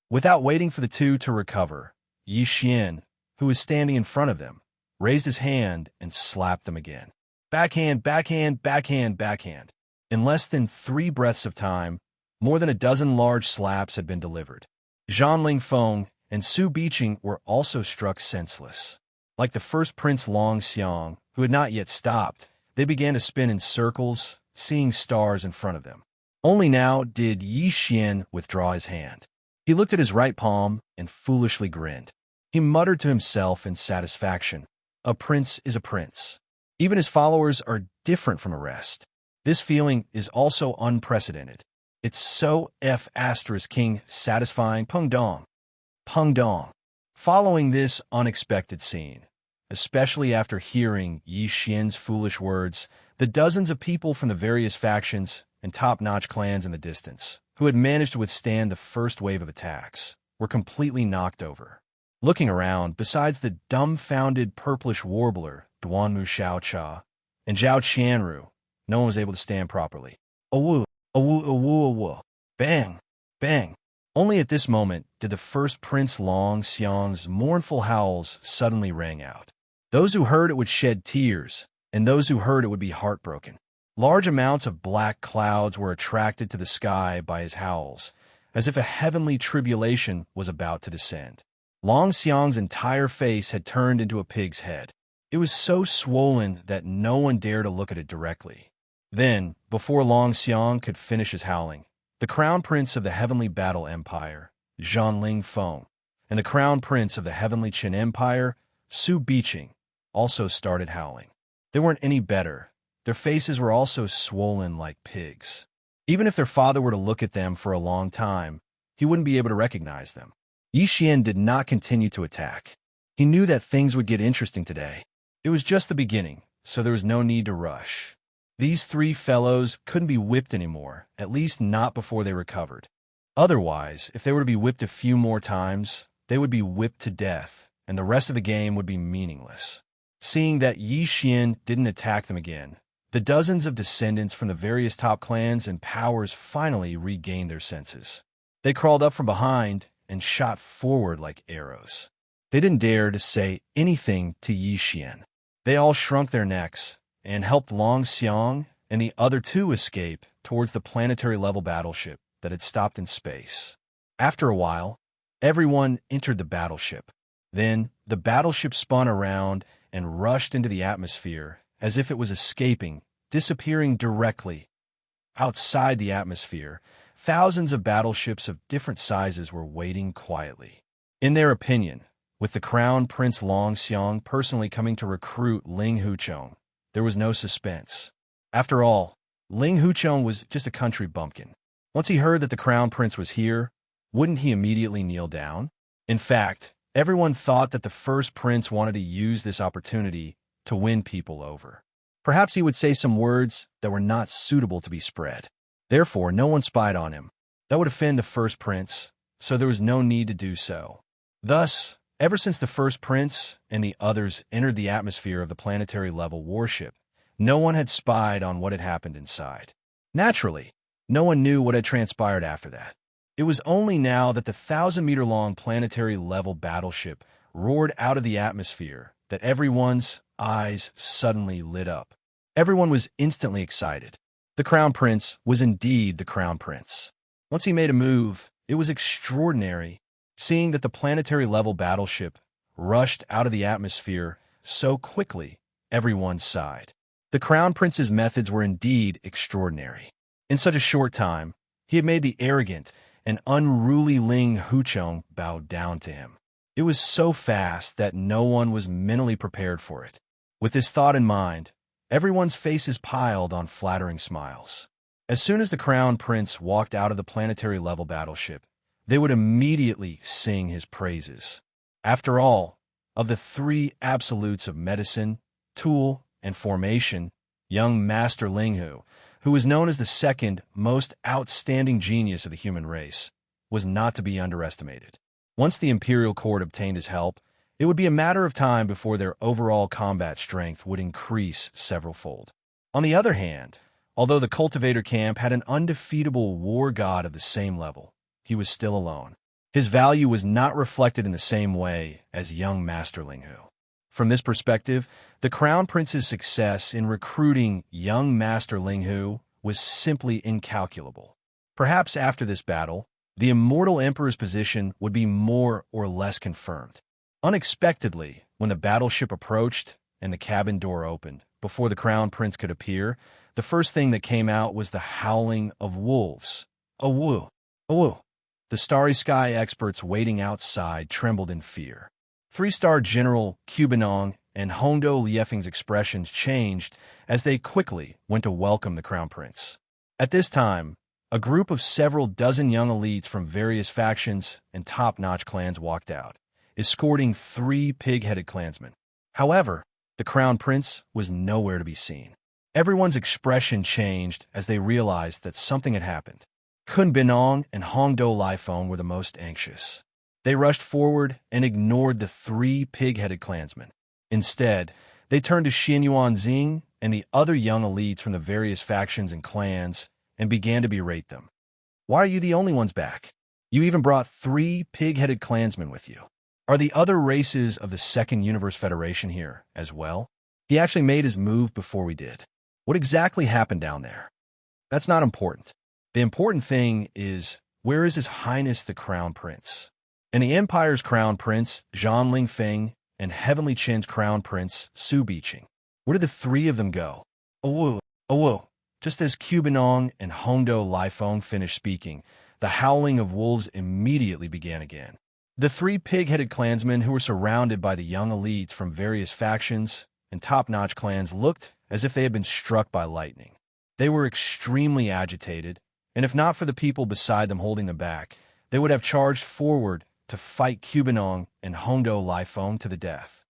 Without waiting for the two to recover, Yi Xian, who was standing in front of them, raised his hand and slapped them again. Backhand, backhand, backhand, backhand. In less than 3 breaths of time, more than a dozen large slaps had been delivered. Zhan Lingfeng and Su Biqing were also struck senseless. Like the first Prince Long Xiang, who had not yet stopped, they began to spin in circles, seeing stars in front of them. Only now did Yi Xian withdraw his hand. He looked at his right palm and foolishly grinned. He muttered to himself in satisfaction, "A prince is a prince. Even his followers are different from the rest. This feeling is also unprecedented. It's so King satisfying. Peng Dong. Peng Dong." Following this unexpected scene, especially after hearing Yi Xian's foolish words, the dozens of people from the various factions and top-notch clans in the distance, who had managed to withstand the first wave of attacks, were completely knocked over. Looking around, besides the dumbfounded purplish warbler, Duanmu Xiaocha, and Zhao Qianru, no one was able to stand properly. Awu, awu, awu, awu. Bang, bang. Only at this moment did the first Prince Long Xiang's mournful howls suddenly ring out. Those who heard it would shed tears, and those who heard it would be heartbroken. Large amounts of black clouds were attracted to the sky by his howls, as if a heavenly tribulation was about to descend. Long Xiang's entire face had turned into a pig's head. It was so swollen that no one dared to look at it directly. Then, before Long Xiang could finish his howling, the Crown Prince of the Heavenly Battle Empire, Zhanling Feng, and the Crown Prince of the Heavenly Qin Empire, Su Biqing, also started howling. They weren't any better. Their faces were also swollen like pigs. Even if their father were to look at them for a long time, he wouldn't be able to recognize them. Yi Xian did not continue to attack. He knew that things would get interesting today. It was just the beginning, so there was no need to rush. These 3 fellows couldn't be whipped anymore, at least not before they recovered. Otherwise, if they were to be whipped a few more times, they would be whipped to death, and the rest of the game would be meaningless. Seeing that Yi Xian didn't attack them again, the dozens of descendants from the various top clans and powers finally regained their senses. They crawled up from behind and shot forward like arrows. They didn't dare to say anything to Yi Xian. They all shrunk their necks and helped Long Xiang and the other 2 escape towards the planetary-level battleship that had stopped in space. After a while, everyone entered the battleship. Then, the battleship spun around and rushed into the atmosphere as if it was escaping, disappearing directly. Outside the atmosphere, thousands of battleships of different sizes were waiting quietly. In their opinion, with the Crown Prince Xiang personally coming to recruit Ling Huchong, there was no suspense. After all, Ling Huchong was just a country bumpkin. Once he heard that the Crown Prince was here, wouldn't he immediately kneel down? In fact, everyone thought that the first prince wanted to use this opportunity to win people over. Perhaps he would say some words that were not suitable to be spread. Therefore, no one spied on him. That would offend the first prince, so there was no need to do so. Thus, ever since the first prince and the others entered the atmosphere of the planetary-level warship, no one had spied on what had happened inside. Naturally, no one knew what had transpired after that. It was only now that the 1,000-meter-long planetary-level battleship roared out of the atmosphere that everyone's eyes suddenly lit up. Everyone was instantly excited. The Crown Prince was indeed the Crown Prince. Once he made a move, it was extraordinary, seeing that the planetary-level battleship rushed out of the atmosphere so quickly, everyone sighed. The Crown Prince's methods were indeed extraordinary. In such a short time, he had made the arrogant and unruly Ling Huchong bow down to him. It was so fast that no one was mentally prepared for it. With this thought in mind, everyone's faces piled on flattering smiles. As soon as the Crown Prince walked out of the planetary-level battleship, they would immediately sing his praises. After all, of the three absolutes of medicine, tool, and formation, young Master Linghu, who was known as the second most outstanding genius of the human race, was not to be underestimated. Once the Imperial Court obtained his help, it would be a matter of time before their overall combat strength would increase several-fold. On the other hand, although the cultivator camp had an undefeatable war god of the same level, he was still alone. His value was not reflected in the same way as young Master Linghu. From this perspective, the Crown Prince's success in recruiting young Master Linghu was simply incalculable. Perhaps after this battle, the Immortal Emperor's position would be more or less confirmed. Unexpectedly, when the battleship approached and the cabin door opened, before the Crown Prince could appear, the first thing that came out was the howling of wolves. Awu! Awu! The Starry Sky experts waiting outside trembled in fear. Three-star General Cubanong and Hongdo Liefeng's expressions changed as they quickly went to welcome the Crown Prince. At this time, a group of several dozen young elites from various factions and top-notch clans walked out, escorting 3 pig-headed clansmen. However, the Crown Prince was nowhere to be seen. Everyone's expression changed as they realized that something had happened. Kun Binong and Hongdo Liefeng were the most anxious. They rushed forward and ignored the 3 pig-headed clansmen. Instead, they turned to Xianyuan Xing and the other young elites from the various factions and clans and began to berate them. Why are you the only ones back? You even brought 3 pig-headed clansmen with you. Are the other races of the Second Universe Federation here as well? He actually made his move before we did. What exactly happened down there? That's not important. The important thing is, where is His Highness the Crown Prince? And the Empire's Crown Prince, Zhang Lingfeng, and Heavenly Qin's Crown Prince, Su Biqing. Where did the 3 of them go? Awu, awu. Just as Cubanong and Hongdo Liefeng finished speaking, the howling of wolves immediately began again. The 3 pig-headed clansmen who were surrounded by the young elites from various factions and top-notch clans looked as if they had been struck by lightning. They were extremely agitated, and if not for the people beside them holding them back, they would have charged forward to fight Cubanong and Hongdo Liefeng to the death.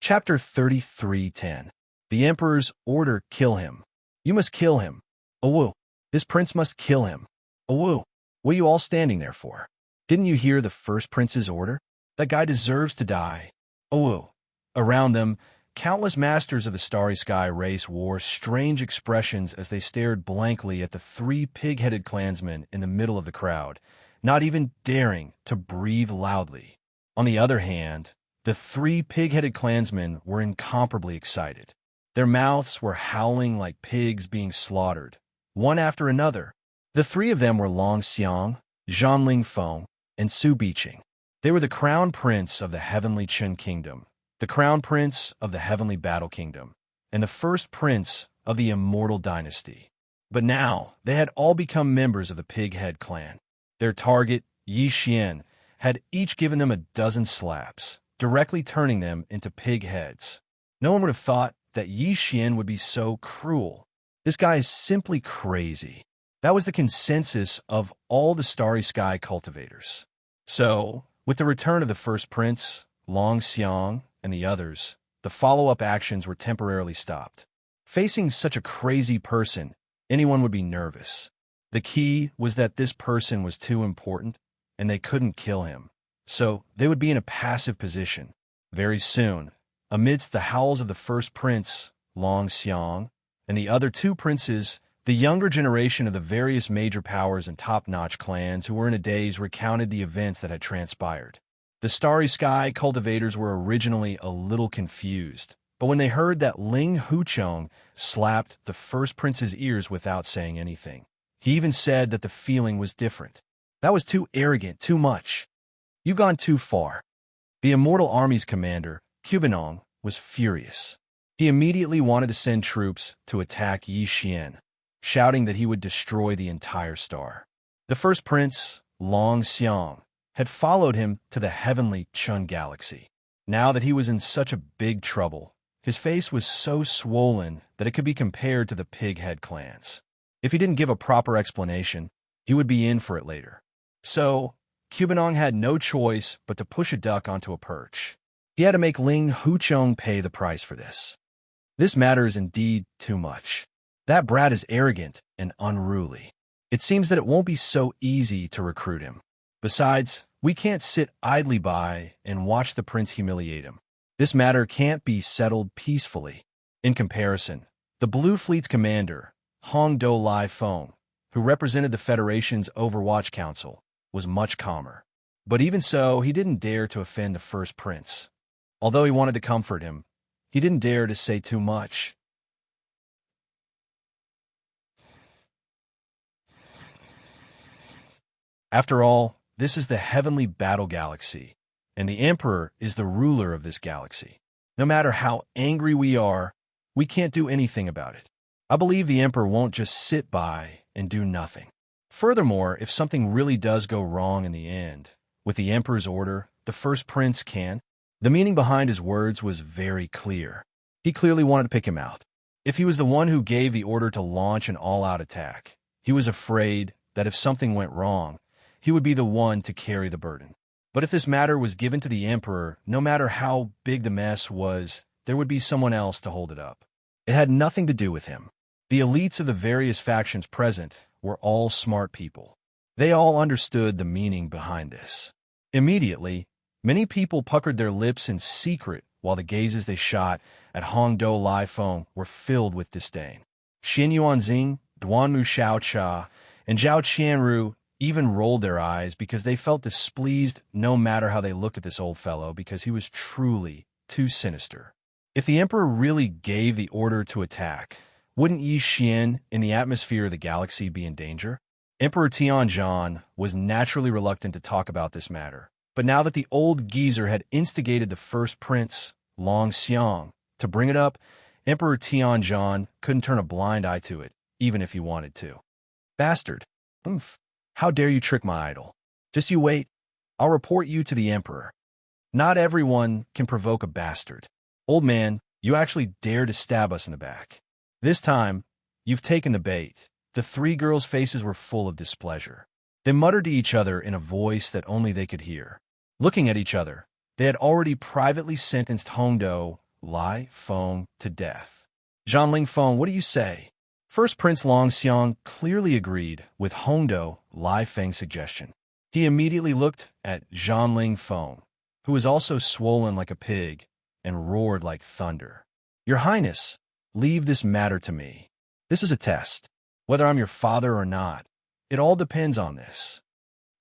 Chapter 33:10. The Emperor's Order. Kill him. You must kill him. Awu. This prince must kill him. Awu. What are you all standing there for? Didn't you hear the first prince's order? That guy deserves to die. Awu. Around them, countless masters of the Starry Sky race wore strange expressions as they stared blankly at the 3 pig-headed clansmen in the middle of the crowd, not even daring to breathe loudly. On the other hand, the 3 pig-headed clansmen were incomparably excited. Their mouths were howling like pigs being slaughtered, one after another. The 3 of them were Long Xiang, Zhang Lingfeng, and Su Biqing. They were the crown prince of the heavenly Qin kingdom, the crown prince of the heavenly battle kingdom, and the first prince of the immortal dynasty. But now, they had all become members of the Pighead clan. Their target, Yi Xian, had each given them a dozen slaps, directly turning them into pig heads. No one would have thought that Yi Xian would be so cruel. This guy is simply crazy. That was the consensus of all the Starry Sky cultivators. So, with the return of the first prince, Long Xiang, and the others, the follow-up actions were temporarily stopped. Facing such a crazy person, anyone would be nervous. The key was that this person was too important, and they couldn't kill him. So, they would be in a passive position. Very soon, amidst the howls of the first prince, Long Xiang, and the other two princes, the younger generation of the various major powers and top-notch clans who were in a daze recounted the events that had transpired. The Starry Sky cultivators were originally a little confused, but when they heard that Ling Huchong slapped the first prince's ears without saying anything, he even said that the feeling was different. That was too arrogant, too much. You've gone too far. The Immortal Army's commander, Cubanong, was furious. He immediately wanted to send troops to attack Yi Xian, shouting that he would destroy the entire star. The first prince, Long Xiang, had followed him to the heavenly Chun galaxy. Now that he was in such a big trouble, his face was so swollen that it could be compared to the Pighead clans. If he didn't give a proper explanation, he would be in for it later. So, Cubanong had no choice but to push a duck onto a perch. He had to make Ling Huchong pay the price for this. This matters indeed too much. That brat is arrogant and unruly. It seems that it won't be so easy to recruit him. Besides, we can't sit idly by and watch the prince humiliate him. This matter can't be settled peacefully. In comparison, the Blue Fleet's commander, Hong Do Lai Feng, who represented the Federation's Overwatch Council, was much calmer. But even so, he didn't dare to offend the first prince. Although he wanted to comfort him, he didn't dare to say too much. After all, this is the heavenly battle galaxy, and the Emperor is the ruler of this galaxy. No matter how angry we are, we can't do anything about it. I believe the Emperor won't just sit by and do nothing. Furthermore, if something really does go wrong in the end, with the Emperor's order, the first prince can. The meaning behind his words was very clear. He clearly wanted to pick him out. If he was the one who gave the order to launch an all-out attack, he was afraid that if something went wrong, he would be the one to carry the burden. But if this matter was given to the Emperor, no matter how big the mess was, there would be someone else to hold it up. It had nothing to do with him. The elites of the various factions present were all smart people. They all understood the meaning behind this. Immediately, many people puckered their lips in secret while the gazes they shot at Hong Do Lai Feng were filled with disdain. Xin Yuanxing, Duanmu Xiaocha, and Zhao Qianru even rolled their eyes because they felt displeased no matter how they looked at this old fellow because he was truly too sinister. If the Emperor really gave the order to attack, wouldn't Yi Xian in the atmosphere of the galaxy be in danger? Emperor Tianzhan was naturally reluctant to talk about this matter, but now that the old geezer had instigated the first prince, Long Xiang, to bring it up, Emperor Tianzhan couldn't turn a blind eye to it, even if he wanted to. Bastard. Oomph. How dare you trick my idol? Just you wait. I'll report you to the Emperor. Not everyone can provoke a bastard. Old man, you actually dare to stab us in the back. This time, you've taken the bait. The three girls' faces were full of displeasure. They muttered to each other in a voice that only they could hear. Looking at each other, they had already privately sentenced Hongdo Lai Feng to death. Zhanling Feng, what do you say? First Prince Long Xiang clearly agreed with Hongdo Lai Feng's suggestion. He immediately looked at Zhanling Feng, who was also swollen like a pig and roared like thunder. Your Highness, leave this matter to me. This is a test. Whether I'm your father or not, it all depends on this.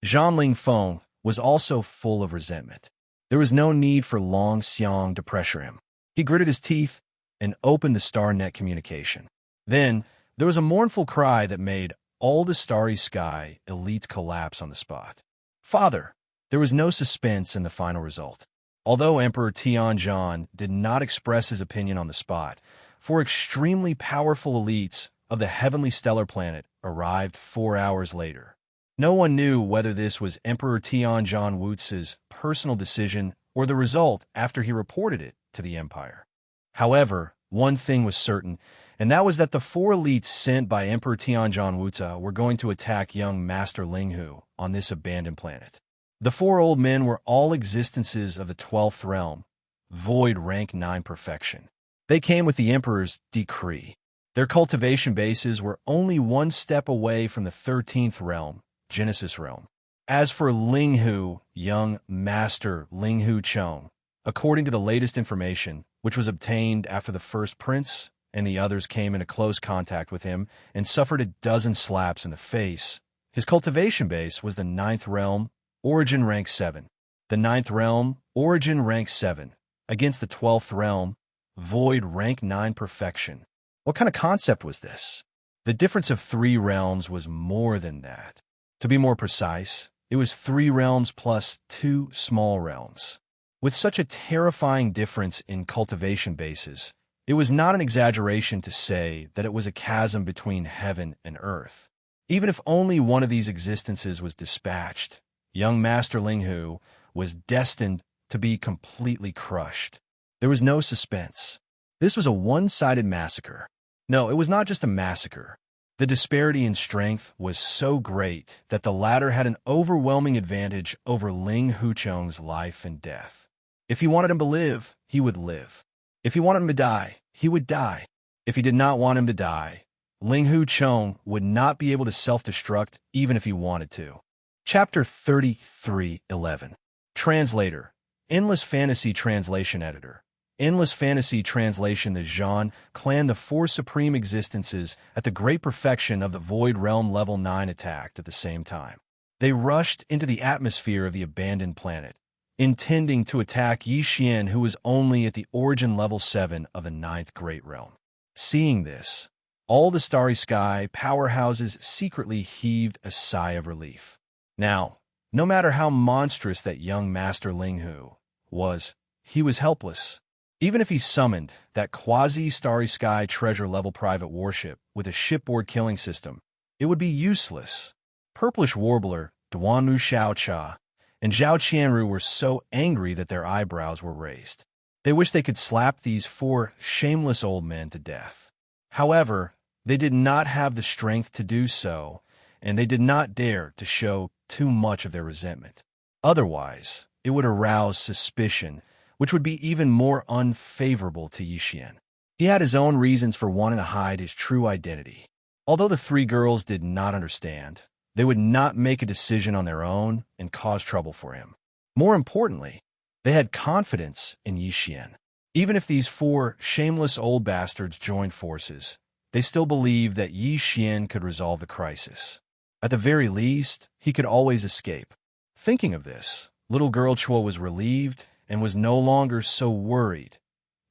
Zhanling Feng was also full of resentment. There was no need for Long Xiang to pressure him. He gritted his teeth and opened the StarNet communication. Then, there was a mournful cry that made all the Starry Sky elites collapse on the spot. Father, There was no suspense in the final result. Although Emperor Tianzhan did not express his opinion on the spot, four extremely powerful elites of the heavenly stellar planet arrived 4 hours later. No one knew whether this was Emperor Tianzhan Wuxia's personal decision or the result after he reported it to the Empire. However, one thing was certain, and that was that the four elites sent by Emperor Tianzhan Wuxia were going to attack young Master Linghu on this abandoned planet. The four old men were all existences of the 12th realm, void rank 9 perfection. They came with the Emperor's decree. Their cultivation bases were only one step away from the 13th realm, Genesis realm. As for Linghu, young Master Linghu Chong, according to the latest information, which was obtained after the first prince and the others came into close contact with him and suffered a dozen slaps in the face, his cultivation base was the 9th realm, origin rank 7. The 9th realm, origin rank 7, against the 12th realm, void rank 9 perfection. What kind of concept was this? The difference of 3 realms was more than that. To be more precise, it was 3 realms plus 2 small realms. With such a terrifying difference in cultivation bases, it was not an exaggeration to say that it was a chasm between heaven and earth. Even if only one of these existences was dispatched, young Master Linghu was destined to be completely crushed. There was no suspense. This was a one-sided massacre. No, it was not just a massacre. The disparity in strength was so great that the latter had an overwhelming advantage over Ling Huchong's life and death. If he wanted him to live, he would live. If he wanted him to die, he would die. If he did not want him to die, Ling Huchong would not be able to self-destruct even if he wanted to. Chapter 33:11. Translator. Endless Fantasy Translation Editor. Endless Fantasy Translation. The Zhan clan, the 4 supreme existences at the great perfection of the Void Realm Level 9 attacked at the same time. They rushed into the atmosphere of the abandoned planet, intending to attack Yixian, who was only at the origin level 7 of the 9th Great Realm. Seeing this, all the Starry Sky powerhouses secretly heaved a sigh of relief. Now, no matter how monstrous that young Master Linghu was, he was helpless. Even if he summoned that quasi-Starry Sky treasure-level private warship with a shipboard killing system, it would be useless. Purplish Warbler, Duanmu Xiaocha, and Zhao Qianru were so angry that their eyebrows were raised. They wished they could slap these 4 shameless old men to death. However, they did not have the strength to do so, and they did not dare to show too much of their resentment. Otherwise, it would arouse suspicion, which would be even more unfavorable to Yixian. He had his own reasons for wanting to hide his true identity. Although the 3 girls did not understand, they would not make a decision on their own and cause trouble for him. More importantly, they had confidence in Yixian. Even if these 4 shameless old bastards joined forces, they still believed that Yixian could resolve the crisis. At the very least, he could always escape. Thinking of this, little girl Chua was relieved and was no longer so worried.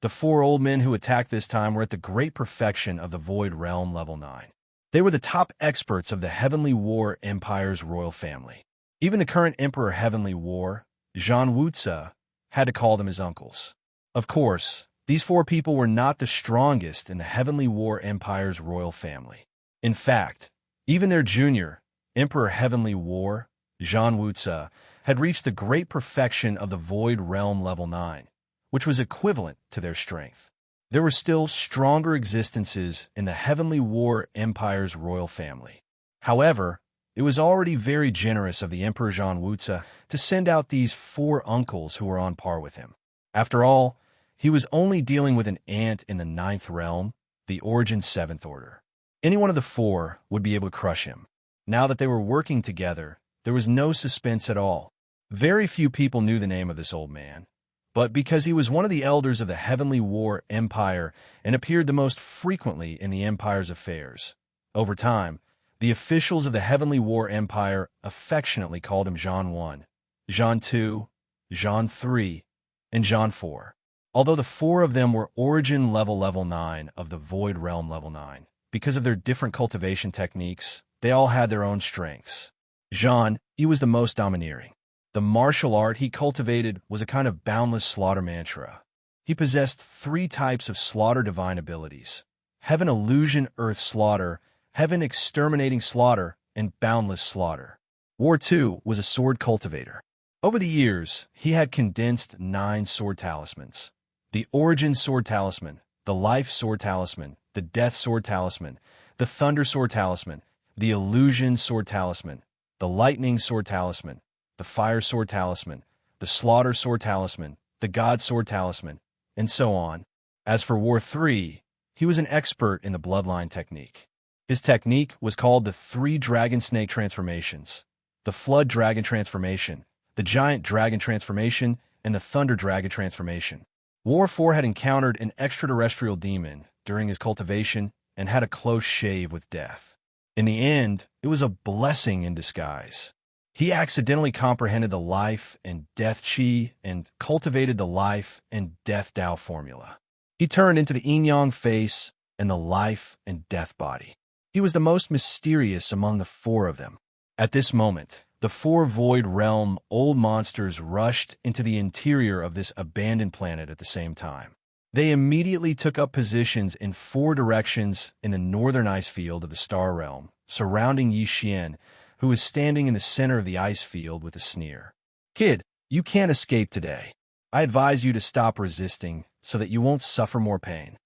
The 4 old men who attacked this time were at the great perfection of the Void Realm Level 9. They were the top experts of the Heavenly War Empire's royal family. Even the current Emperor Heavenly War, Zhan Wuxia, had to call them his uncles. Of course, these 4 people were not the strongest in the Heavenly War Empire's royal family. In fact, even their junior, Emperor Heavenly War, Zhan Wuxia, had reached the great perfection of the Void Realm Level 9, which was equivalent to their strength. There were still stronger existences in the Heavenly War Empire's royal family. However, it was already very generous of the Emperor Zhan Wuxia to send out these 4 uncles who were on par with him. After all, he was only dealing with an ant in the 9th realm, the origin 7th order. Any one of the 4 would be able to crush him. Now that they were working together, there was no suspense at all. Very few people knew the name of this old man, but because he was one of the elders of the Heavenly War Empire and appeared the most frequently in the Empire's affairs, over time, the officials of the Heavenly War Empire affectionately called him Zhan 1, Zhan 2, Zhan 3, and Zhan 4. Although the 4 of them were origin level 9 of the Void Realm Level 9, because of their different cultivation techniques, they all had their own strengths. Zhan, he was the most domineering. The martial art he cultivated was a kind of boundless slaughter mantra. He possessed 3 types of slaughter divine abilities: heaven illusion, earth slaughter, heaven exterminating slaughter, and boundless slaughter. War 2 was a sword cultivator. Over the years, he had condensed 9 sword talismans: the Origin Sword Talisman, the Life Sword Talisman, the Death Sword Talisman, the Thunder Sword Talisman, the Illusion Sword Talisman, the Lightning Sword Talisman, the Fire Sword Talisman, the Slaughter Sword Talisman, the God Sword Talisman, and so on. As for War 3, he was an expert in the bloodline technique. His technique was called the 3 Dragon Snake Transformations: the Flood Dragon Transformation, the Giant Dragon Transformation, and the Thunder Dragon Transformation. War 4 had encountered an extraterrestrial demon during his cultivation and had a close shave with death. In the end, it was a blessing in disguise. He accidentally comprehended the life and death chi and cultivated the life and death Tao formula. He turned into the yin-yang face and the life and death body. He was the most mysterious among the 4 of them. At this moment, the 4 Void Realm old monsters rushed into the interior of this abandoned planet at the same time. They immediately took up positions in 4 directions in the northern ice field of the Star Realm, surrounding Xianxia, who was standing in the center of the ice field with a sneer. "Kid, you can't escape today. I advise you to stop resisting so that you won't suffer more pain.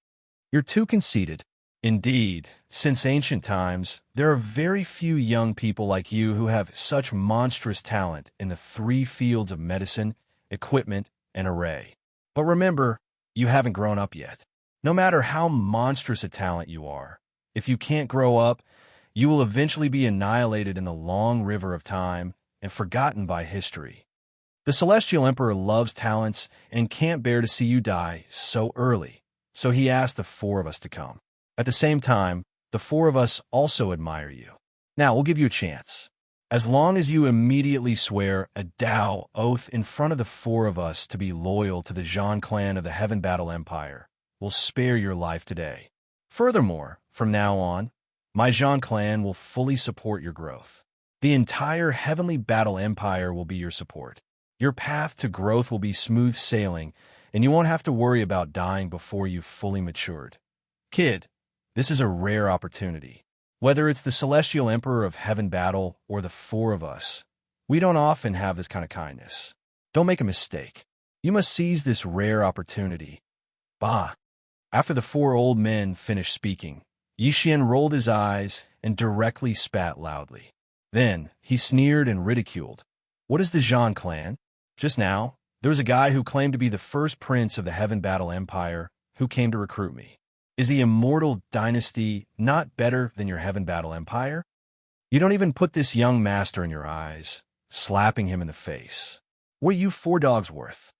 You're too conceited." Indeed, since ancient times, there are very few young people like you who have such monstrous talent in the 3 fields of medicine, equipment, and array. But remember, you haven't grown up yet. No matter how monstrous a talent you are, if you can't grow up, you will eventually be annihilated in the long river of time and forgotten by history. The Celestial Emperor loves talents and can't bear to see you die so early, so he asked the 4 of us to come. At the same time, the 4 of us also admire you. Now, we'll give you a chance. As long as you immediately swear a Tao oath in front of the 4 of us to be loyal to the Zhan clan of the Heaven Battle Empire, we'll spare your life today. Furthermore, from now on, my Zhan clan will fully support your growth. The entire Heavenly Battle Empire will be your support. Your path to growth will be smooth sailing, and you won't have to worry about dying before you've fully matured. Kid, this is a rare opportunity. Whether it's the Celestial Emperor of Heaven Battle or the 4 of us, we don't often have this kind of kindness. Don't make a mistake. You must seize this rare opportunity. Bah! After the 4 old men finished speaking, Xianxia rolled his eyes and directly spat loudly. Then he sneered and ridiculed. "What is the Zhan clan? Just now, there was a guy who claimed to be the first prince of the Heaven Battle Empire who came to recruit me. Is the Immortal Dynasty not better than your Heaven Battle Empire? You don't even put this young master in your eyes," slapping him in the face. "What are you 4 dogs worth?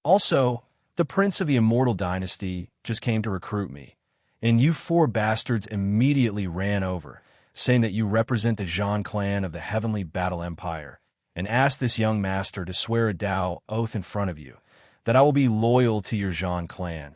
Also, the prince of the Immortal Dynasty just came to recruit me, and you 4 bastards immediately ran over, saying that you represent the Zhan clan of the Heavenly Battle Empire, and asked this young master to swear a Tao oath in front of you, that I will be loyal to your Zhan clan.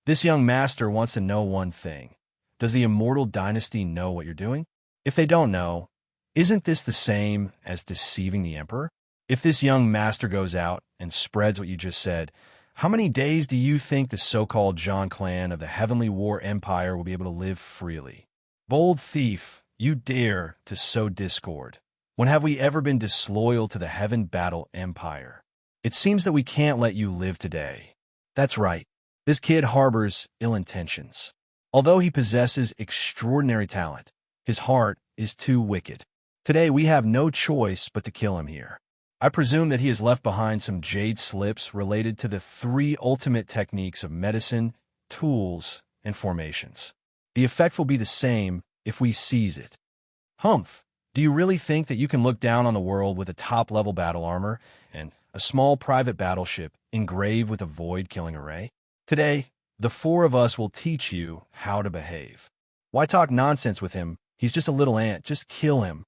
This young master wants to know one thing. Does the Immortal Dynasty know what you're doing? If they don't know, isn't this the same as deceiving the Emperor? If this young master goes out and spreads what you just said, how many days do you think the so-called Zhan clan of the Heavenly War Empire will be able to live freely? Bold thief, you dare to sow discord. When have we ever been disloyal to the Heaven Battle Empire? It seems that we can't let you live today." That's right. This kid harbors ill intentions. Although he possesses extraordinary talent, his heart is too wicked. Today we have no choice but to kill him here. I presume that he has left behind some jade slips related to the 3 ultimate techniques of medicine, tools, and formations. The effect will be the same if we seize it. Humph! Do you really think that you can look down on the world with a top-level battle armor and a small private battleship engraved with a void-killing array? Today, the 4 of us will teach you how to behave. Why talk nonsense with him? He's just a little ant. Just kill him.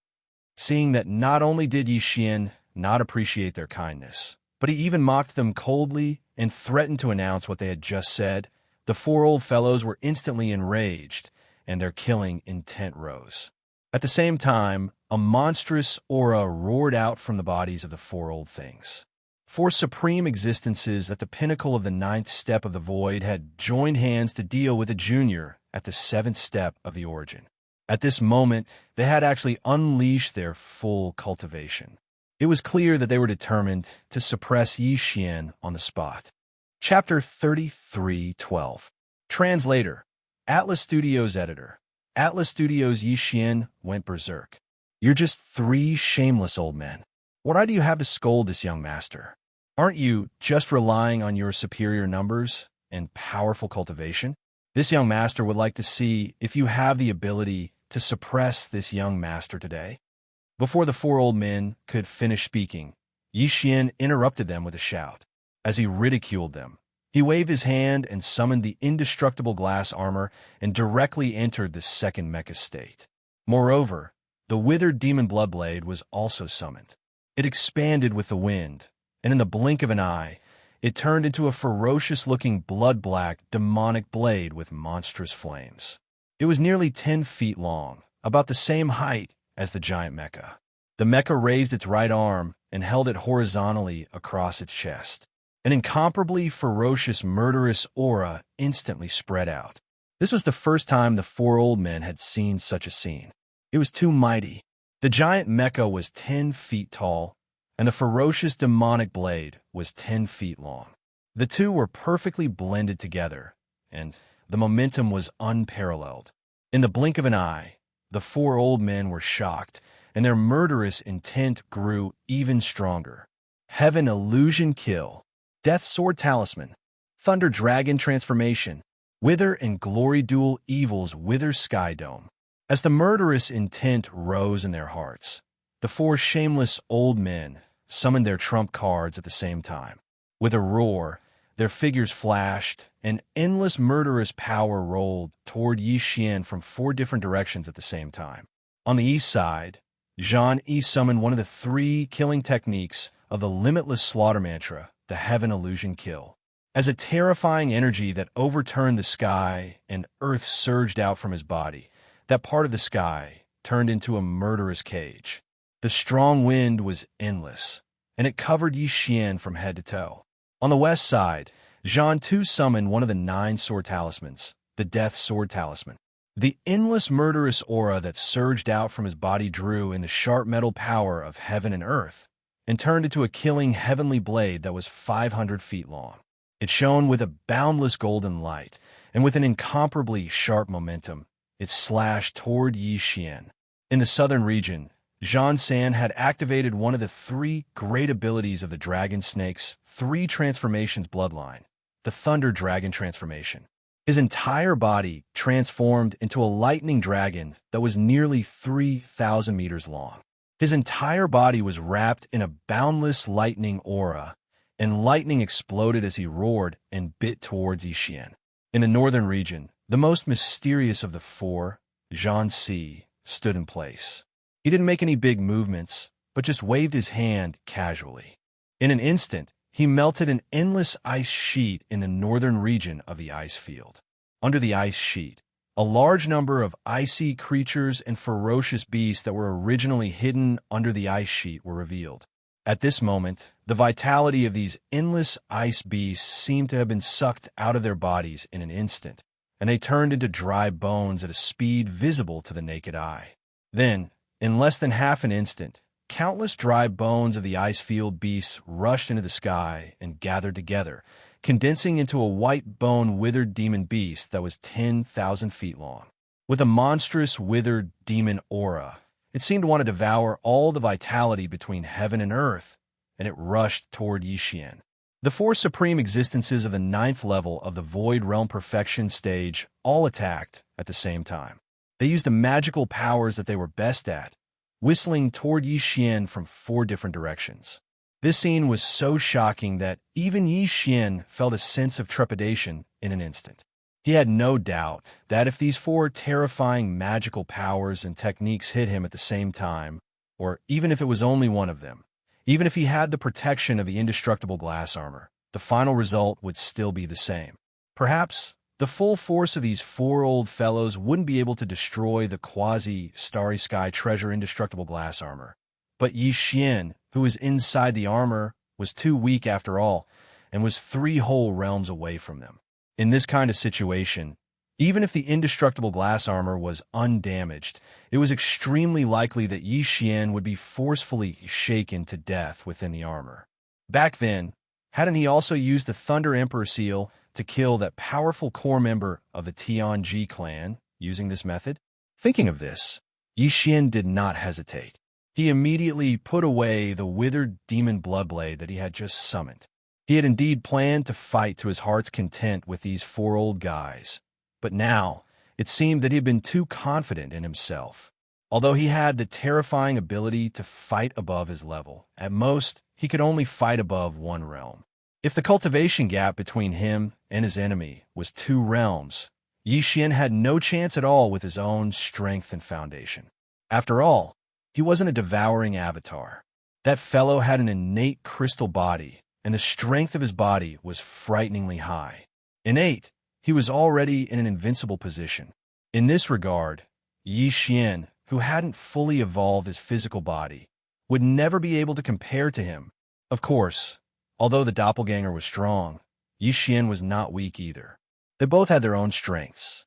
Seeing that not only did Xianxia not appreciate their kindness, but he even mocked them coldly and threatened to announce what they had just said, the 4 old fellows were instantly enraged, and their killing intent rose. At the same time, a monstrous aura roared out from the bodies of the four old things. Four supreme existences at the pinnacle of the ninth step of the void had joined hands to deal with a junior at the seventh step of the origin. At this moment, they had actually unleashed their full cultivation. It was clear that they were determined to suppress Xianxia on the spot. Chapter 33:12. Translator. Atlas Studios editor. Atlas Studios Xianxia went berserk. You're just three shameless old men. What right do you have to scold this young master? Aren't you just relying on your superior numbers and powerful cultivation? This young master would like to see if you have the ability to suppress this young master today. Before the four old men could finish speaking, Xianxia interrupted them with a shout. As he ridiculed them, he waved his hand and summoned the indestructible glass armor and directly entered the second mecha state. Moreover, the withered demon bloodblade was also summoned. It expanded with the wind, and in the blink of an eye, it turned into a ferocious-looking blood-black demonic blade with monstrous flames. It was nearly 10 feet long, about the same height as the giant mecha. The mecha raised its right arm and held it horizontally across its chest. An incomparably ferocious, murderous aura instantly spread out. This was the first time the four old men had seen such a scene. It was too mighty. The giant mecha was 10 feet tall, and the ferocious demonic blade was 10 feet long. The two were perfectly blended together, and the momentum was unparalleled. In the blink of an eye, the four old men were shocked, and their murderous intent grew even stronger. Heaven Illusion Kill, Death Sword Talisman, Thunder Dragon Transformation, Wither and Glory Dual Evils Wither Sky Dome. As the murderous intent rose in their hearts, the four shameless old men summoned their trump cards at the same time. With a roar, their figures flashed, and endless murderous power rolled toward Xianxia from four different directions at the same time. On the east side, Xianxia summoned one of the three killing techniques of the limitless slaughter mantra, the Heaven Illusion Kill. As a terrifying energy that overturned the sky and earth surged out from his body, that part of the sky turned into a murderous cage. The strong wind was endless, and it covered Xianxia from head to toe. On the west side, Zhan too summoned one of the 9 sword talismans, the Death Sword Talisman. The endless murderous aura that surged out from his body drew in the sharp metal power of heaven and earth, and turned into a killing heavenly blade that was 500 feet long. It shone with a boundless golden light, and with an incomparably sharp momentum, it slashed toward Xianxia. In the southern region, Zhan San had activated one of the 3 great abilities of the Dragon Snake's 3 transformations bloodline, the Thunder Dragon Transformation. His entire body transformed into a lightning dragon that was nearly 3,000 meters long. His entire body was wrapped in a boundless lightning aura, and lightning exploded as he roared and bit towards Xianxia. In the northern region, the most mysterious of the 4, Xianxia, stood in place. He didn't make any big movements, but just waved his hand casually. In an instant, he melted an endless ice sheet in the northern region of the ice field. Under the ice sheet, a large number of icy creatures and ferocious beasts that were originally hidden under the ice sheet were revealed. At this moment, the vitality of these endless ice beasts seemed to have been sucked out of their bodies in an instant, and they turned into dry bones at a speed visible to the naked eye. Then, in less than half an instant, countless dry bones of the ice field beasts rushed into the sky and gathered together, condensing into a white bone withered demon beast that was 10,000 feet long. With a monstrous withered demon aura, it seemed to want to devour all the vitality between heaven and earth, and it rushed toward Xianxia. The 4 supreme existences of the 9th level of the Void Realm Perfection stage all attacked at the same time. They used the magical powers that they were best at, whistling toward Xianxia from 4 different directions. This scene was so shocking that even Xianxia felt a sense of trepidation in an instant. He had no doubt that if these 4 terrifying magical powers and techniques hit him at the same time, or even if it was only one of them, even if he had the protection of the indestructible glass armor, the final result would still be the same. Perhaps The full force of these four old fellows wouldn't be able to destroy the quasi-starry sky treasure indestructible glass armor. But Yi Xian, who was inside the armor, was too weak after all, and was 3 whole realms away from them. In this kind of situation, even if the indestructible glass armor was undamaged, it was extremely likely that Yi Xian would be forcefully shaken to death within the armor. Back then, hadn't he also used the Thunder Emperor seal to kill that powerful core member of the Tianji clan using this method? Thinking of this, Yi Xian did not hesitate. He immediately put away the withered demon bloodblade that he had just summoned. He had indeed planned to fight to his heart's content with these 4 old guys. But now, it seemed that he had been too confident in himself. Although he had the terrifying ability to fight above his level, at most, he could only fight above 1 realm. If the cultivation gap between him and his enemy was 2 realms, Yi Xian had no chance at all with his own strength and foundation. After all, he wasn't a devouring avatar. That fellow had an innate crystal body, and the strength of his body was frighteningly high. Innate, he was already in an invincible position. In this regard, Yi Xian, who hadn't fully evolved his physical body, would never be able to compare to him. Of course, although the doppelganger was strong, Yi Xian was not weak either. They both had their own strengths.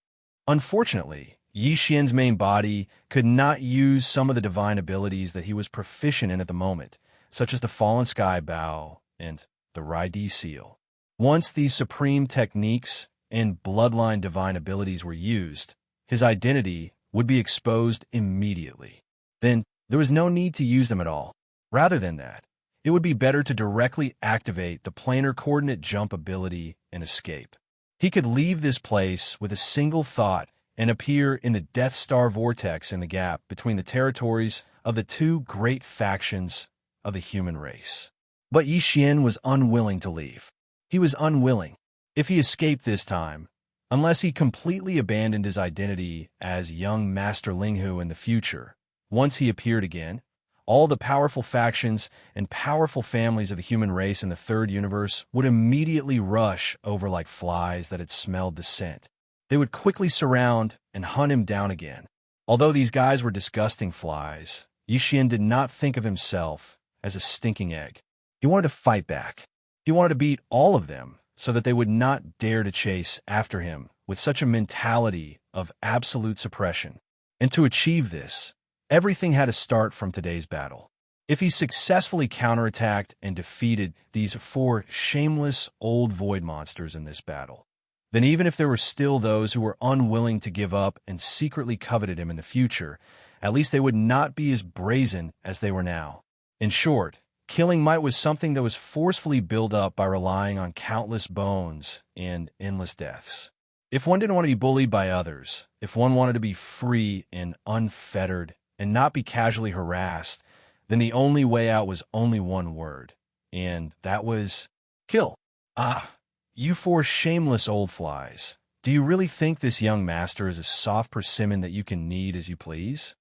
Unfortunately, Yi Xian's main body could not use some of the divine abilities that he was proficient in at the moment, such as the Fallen Sky Bow and the Raidi Seal. Once these supreme techniques and bloodline divine abilities were used, his identity would be exposed immediately. Then, there was no need to use them at all. Rather than that, it would be better to directly activate the planar coordinate jump ability and escape. He could leave this place with a single thought and appear in the Death Star vortex in the gap between the territories of the 2 great factions of the human race. But Yi Xian was unwilling to leave. He was unwilling. If he escaped this time, unless he completely abandoned his identity as young Master Linghu in the future, once he appeared again, all the powerful factions and powerful families of the human race in the 3rd universe would immediately rush over like flies that had smelled the scent. They would quickly surround and hunt him down again. Although these guys were disgusting flies, Yi Xian did not think of himself as a stinking egg. He wanted to fight back. He wanted to beat all of them so that they would not dare to chase after him with such a mentality of absolute suppression. And to achieve this, everything had to start from today's battle. If he successfully counterattacked and defeated these 4 shameless old void monsters in this battle, then even if there were still those who were unwilling to give up and secretly coveted him in the future, at least they would not be as brazen as they were now. In short, killing might was something that was forcefully built up by relying on countless bones and endless deaths. If one didn't want to be bullied by others, if one wanted to be free and unfettered and not be casually harassed, then the only way out was only one word, and that was kill. Ah, you 4 shameless old flies. Do you really think this young master is a soft persimmon that you can knead as you please?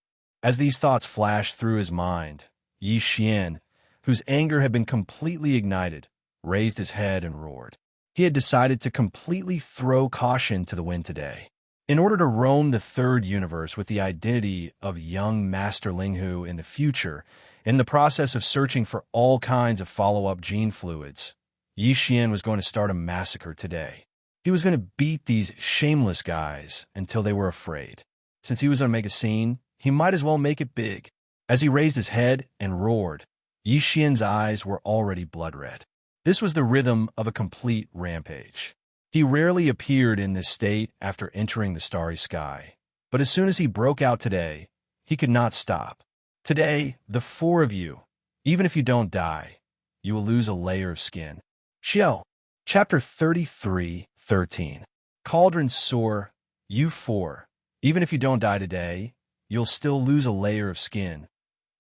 As these thoughts flashed through his mind, Yi Xian, whose anger had been completely ignited, raised his head and roared. He had decided to completely throw caution to the wind today. In order to roam the 3rd universe with the identity of young Master Linghu in the future, in the process of searching for all kinds of follow-up gene fluids, Yi Xian was going to start a massacre today. He was going to beat these shameless guys until they were afraid. Since he was going to make a scene, he might as well make it big. As he raised his head and roared, Yi Xian's eyes were already blood red. This was the rhythm of a complete rampage. He rarely appeared in this state after entering the starry sky, but as soon as he broke out today, he could not stop. Today, the 4 of you, even if you don't die, you will lose a layer of skin. Xiao, Chapter 33:13. Cauldron Soar, you 4, even if you don't die today, you'll still lose a layer of skin.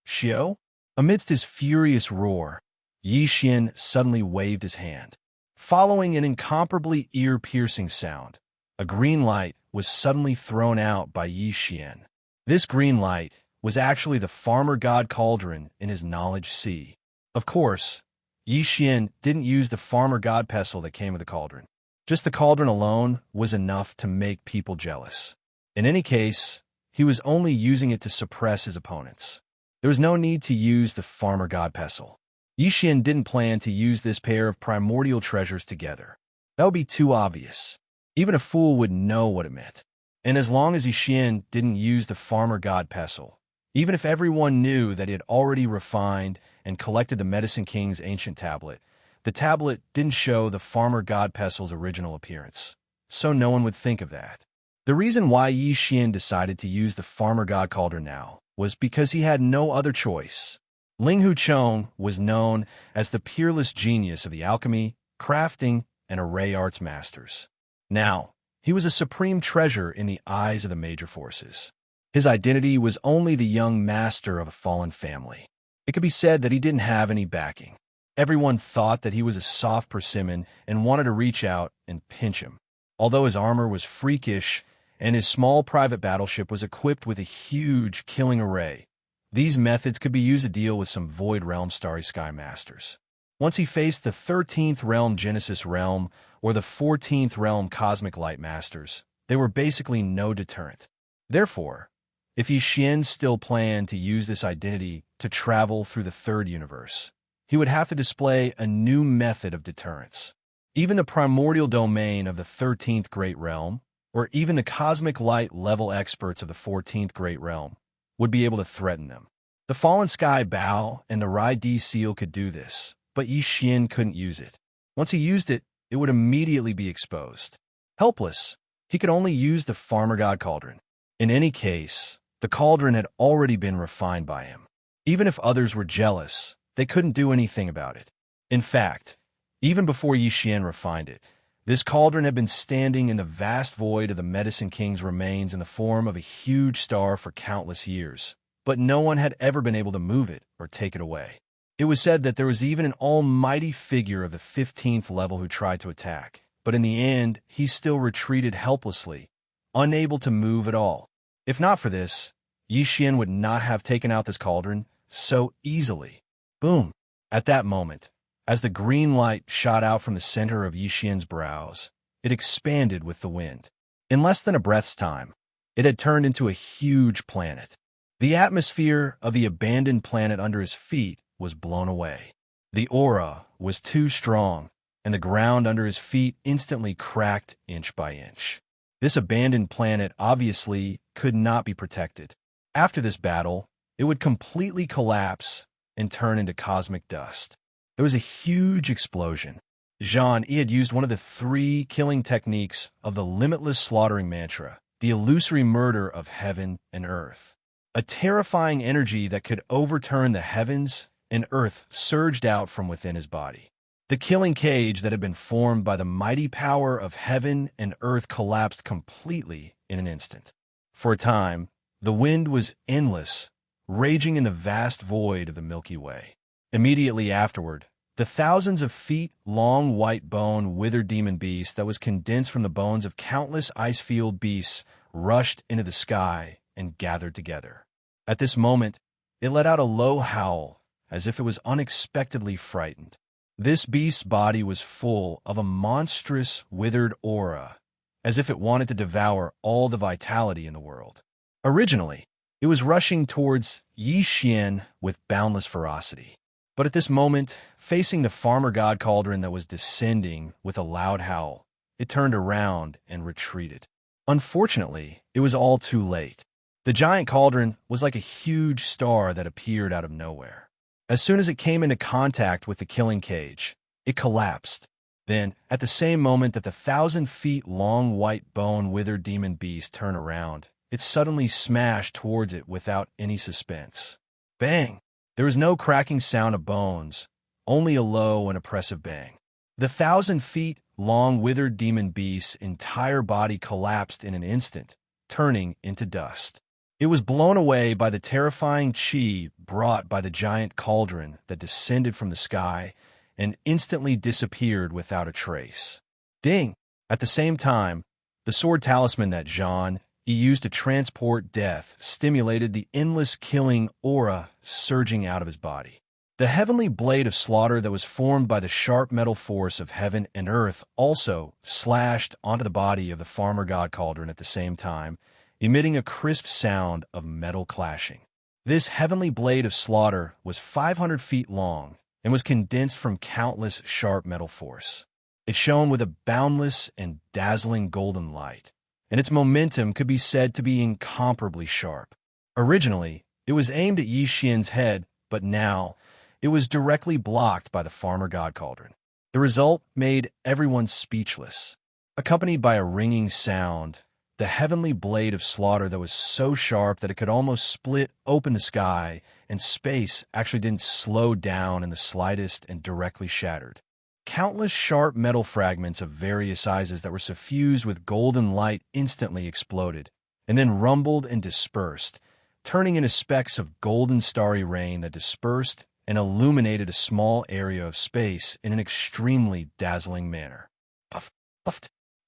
Xiao? Amidst his furious roar, Yi Xian suddenly waved his hand. Following an incomparably ear-piercing sound, a green light was suddenly thrown out by Yi Xian. This green light was actually the farmer god cauldron in his knowledge sea. Of course, Yi Xian didn't use the farmer god pestle that came with the cauldron. Just the cauldron alone was enough to make people jealous. In any case, he was only using it to suppress his opponents. There was no need to use the farmer god pestle. Yixian didn't plan to use this pair of primordial treasures together. That would be too obvious. Even a fool would know what it meant. And as long as Yixian didn't use the farmer god pestle, even if everyone knew that he had already refined and collected the Medicine King's ancient tablet, the tablet didn't show the farmer god pestle's original appearance, so no one would think of that. The reason why Yixian decided to use the farmer god cauldron now was because he had no other choice. Ling Huchong was known as the peerless genius of the alchemy, crafting, and array arts masters. Now, he was a supreme treasure in the eyes of the major forces. His identity was only the young master of a fallen family. It could be said that he didn't have any backing. Everyone thought that he was a soft persimmon and wanted to reach out and pinch him. Although his armor was freakish and his small private battleship was equipped with a huge killing array, these methods could be used to deal with some Void Realm Starry Sky Masters. Once he faced the 13th Realm Genesis Realm or the 14th Realm Cosmic Light Masters, they were basically no deterrent. Therefore, if Yixian still planned to use this identity to travel through the third universe, he would have to display a new method of deterrence. Even the primordial domain of the 13th Great Realm, or even the cosmic light level experts of the 14th Great Realm, would be able to threaten them. The Fallen Sky Bow and the Rai D Seal could do this, but Yixian couldn't use it. Once he used it, it would immediately be exposed. Helpless, he could only use the Farmer God Cauldron. In any case, the cauldron had already been refined by him. Even if others were jealous, they couldn't do anything about it. In fact, even before Yixian refined it, this cauldron had been standing in the vast void of the Medicine King's remains in the form of a huge star for countless years, but no one had ever been able to move it or take it away. It was said that there was even an almighty figure of the 15th level who tried to attack, but in the end, he still retreated helplessly, unable to move at all. If not for this, Yixian would not have taken out this cauldron so easily. Boom! At that moment, as the green light shot out from the center of Yixian's brows, it expanded with the wind. In less than a breath's time, it had turned into a huge planet. The atmosphere of the abandoned planet under his feet was blown away. The aura was too strong, and the ground under his feet instantly cracked inch by inch. This abandoned planet obviously could not be protected. After this battle, it would completely collapse and turn into cosmic dust. There was a huge explosion. Zhang Yi had used one of the 3 killing techniques of the limitless slaughtering mantra, the illusory murder of heaven and earth. A terrifying energy that could overturn the heavens and earth surged out from within his body. The killing cage that had been formed by the mighty power of heaven and earth collapsed completely in an instant. For a time, the wind was endless, raging in the vast void of the Milky Way. Immediately afterward, the thousands of feet-long white-bone withered demon beast that was condensed from the bones of countless ice-field beasts rushed into the sky and gathered together. At this moment, it let out a low howl, as if it was unexpectedly frightened. This beast's body was full of a monstrous, withered aura, as if it wanted to devour all the vitality in the world. Originally, it was rushing towards Yixian with boundless ferocity. But at this moment, facing the farmer god cauldron that was descending with a loud howl, it turned around and retreated. Unfortunately, it was all too late. The giant cauldron was like a huge star that appeared out of nowhere. As soon as it came into contact with the killing cage, it collapsed. Then, at the same moment that the 1,000-feet-long white-bone withered demon beast turned around, it suddenly smashed towards it without any suspense. Bang! There was no cracking sound of bones, only a low and oppressive bang. The 1,000-feet-long withered demon beast's entire body collapsed in an instant, turning into dust. It was blown away by the terrifying chi brought by the giant cauldron that descended from the sky and instantly disappeared without a trace. Ding! At the same time, the sword talisman that Zhang Yi used to transport death stimulated the endless killing aura surging out of his body. The heavenly blade of slaughter that was formed by the sharp metal force of heaven and earth also slashed onto the body of the farmer god cauldron at the same time, emitting a crisp sound of metal clashing. This heavenly blade of slaughter was 500 feet long and was condensed from countless sharp metal force. It shone with a boundless and dazzling golden light, and its momentum could be said to be incomparably sharp. Originally, it was aimed at Yi Xian's head, but now it was directly blocked by the farmer god cauldron. The result made everyone speechless. Accompanied by a ringing sound, the heavenly blade of slaughter that was so sharp that it could almost split open the sky, and space actually didn't slow down in the slightest and directly shattered. Countless sharp metal fragments of various sizes that were suffused with golden light instantly exploded, and then rumbled and dispersed, turning into specks of golden starry rain that dispersed and illuminated a small area of space in an extremely dazzling manner. Puff, puff,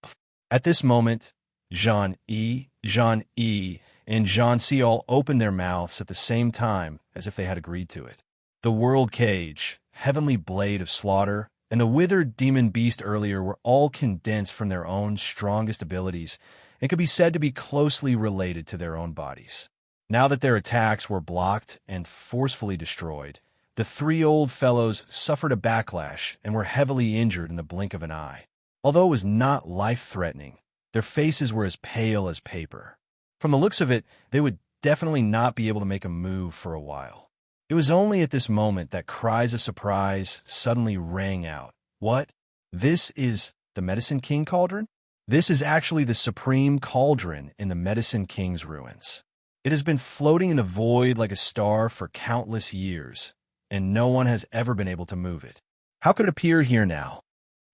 puff. At this moment, Xianxia, and Xianxia all opened their mouths at the same time as if they had agreed to it. The world cage, heavenly blade of slaughter, and the withered demon beast earlier were all condensed from their own strongest abilities and could be said to be closely related to their own bodies. Now that their attacks were blocked and forcefully destroyed, the three old fellows suffered a backlash and were heavily injured in the blink of an eye. Although it was not life-threatening, their faces were as pale as paper. From the looks of it, they would definitely not be able to make a move for a while. It was only at this moment that cries of surprise suddenly rang out. What? This is the Medicine King Cauldron? This is actually the supreme cauldron in the Medicine King's ruins. It has been floating in the void like a star for countless years, and no one has ever been able to move it. How could it appear here now?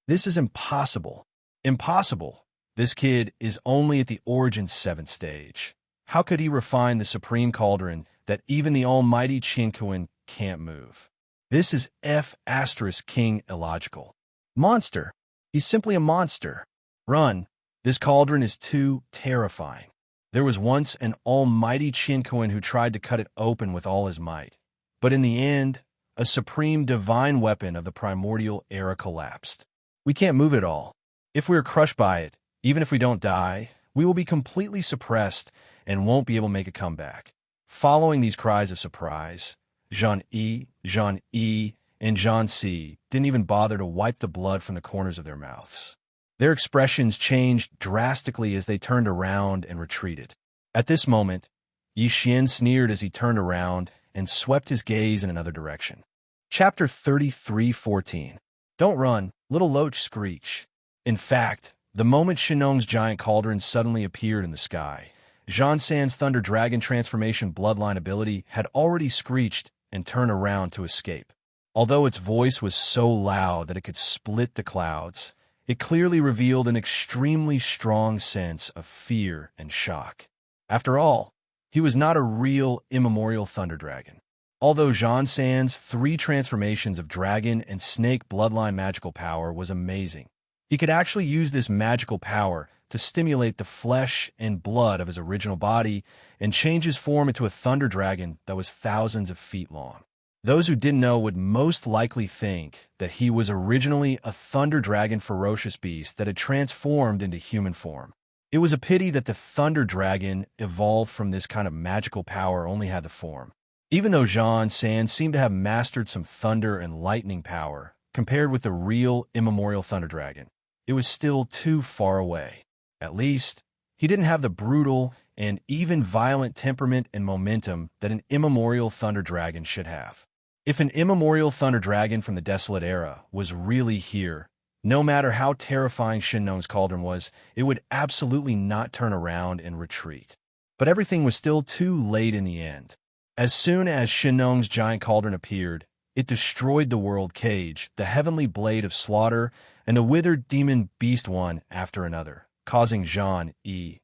This is impossible. Impossible. This kid is only at the Origin 7th stage. How could he refine the supreme cauldron that even the almighty Qianquan can't move? This is King illogical. Monster. He's simply a monster. Run. This cauldron is too terrifying. There was once an almighty Qianquan who tried to cut it open with all his might. But in the end, a supreme divine weapon of the primordial era collapsed. We can't move it all. If we are crushed by it, even if we don't die, we will be completely suppressed and won't be able to make a comeback. Following these cries of surprise, Xianxia, and Xianxia didn't even bother to wipe the blood from the corners of their mouths. Their expressions changed drastically as they turned around and retreated. At this moment, Yi Xian sneered as he turned around and swept his gaze in another direction. Chapter 33:14. Don't run, little loach screech. In fact, the moment Xianong's giant cauldron suddenly appeared in the sky, Xianxia's Thunder Dragon transformation bloodline ability had already screeched and turned around to escape. Although its voice was so loud that it could split the clouds, it clearly revealed an extremely strong sense of fear and shock. After all, he was not a real immemorial Thunder Dragon. Although Xianxia's 3 transformations of dragon and snake bloodline magical power was amazing, he could actually use this magical power to stimulate the flesh and blood of his original body and change his form into a thunder dragon that was thousands of feet long. Those who didn't know would most likely think that he was originally a thunder dragon ferocious beast that had transformed into human form. It was a pity that the thunder dragon evolved from this kind of magical power only had the form. Even though Xianxia seemed to have mastered some thunder and lightning power compared with the real immemorial thunder dragon, it was still too far away. At least, he didn't have the brutal and even violent temperament and momentum that an immemorial thunder dragon should have. If an immemorial thunder dragon from the Desolate Era was really here, no matter how terrifying Xianong's cauldron was, it would absolutely not turn around and retreat. But everything was still too late in the end. As soon as Xianong's giant cauldron appeared, it destroyed the world cage, the heavenly blade of slaughter, and the withered demon beast one after another, causing Xianxia,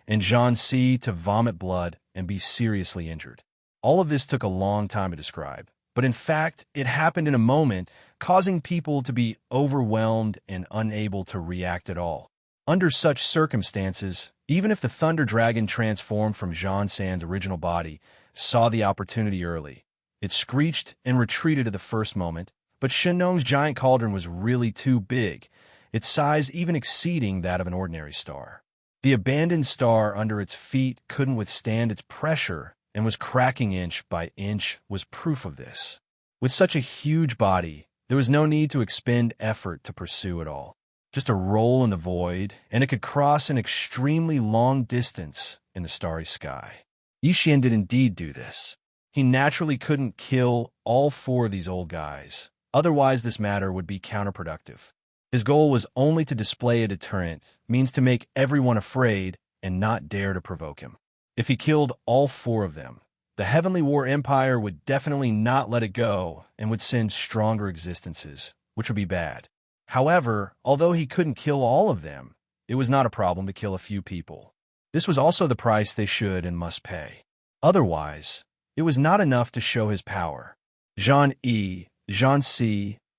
and Xianxia to vomit blood and be seriously injured. All of this took a long time to describe, but in fact, it happened in a moment, causing people to be overwhelmed and unable to react at all. Under such circumstances, even if the Thunder Dragon transformed from Xianxia's original body saw the opportunity early, It screeched and retreated at the first moment, but Shennong's giant cauldron was really too big, its size even exceeding that of an ordinary star. The abandoned star under its feet couldn't withstand its pressure and was cracking inch by inch was proof of this. With such a huge body, there was no need to expend effort to pursue it all. Just a roll in the void, and it could cross an extremely long distance in the starry sky. Yixian did indeed do this. He naturally couldn't kill all four of these old guys, otherwise this matter would be counterproductive. His goal was only to display a deterrent, means to make everyone afraid and not dare to provoke him. If he killed all four of them, the Heavenly War Empire would definitely not let it go and would send stronger existences, which would be bad. However, although he couldn't kill all of them, it was not a problem to kill a few people. This was also the price they should and must pay. Otherwise, it was not enough to show his power. Xianxia,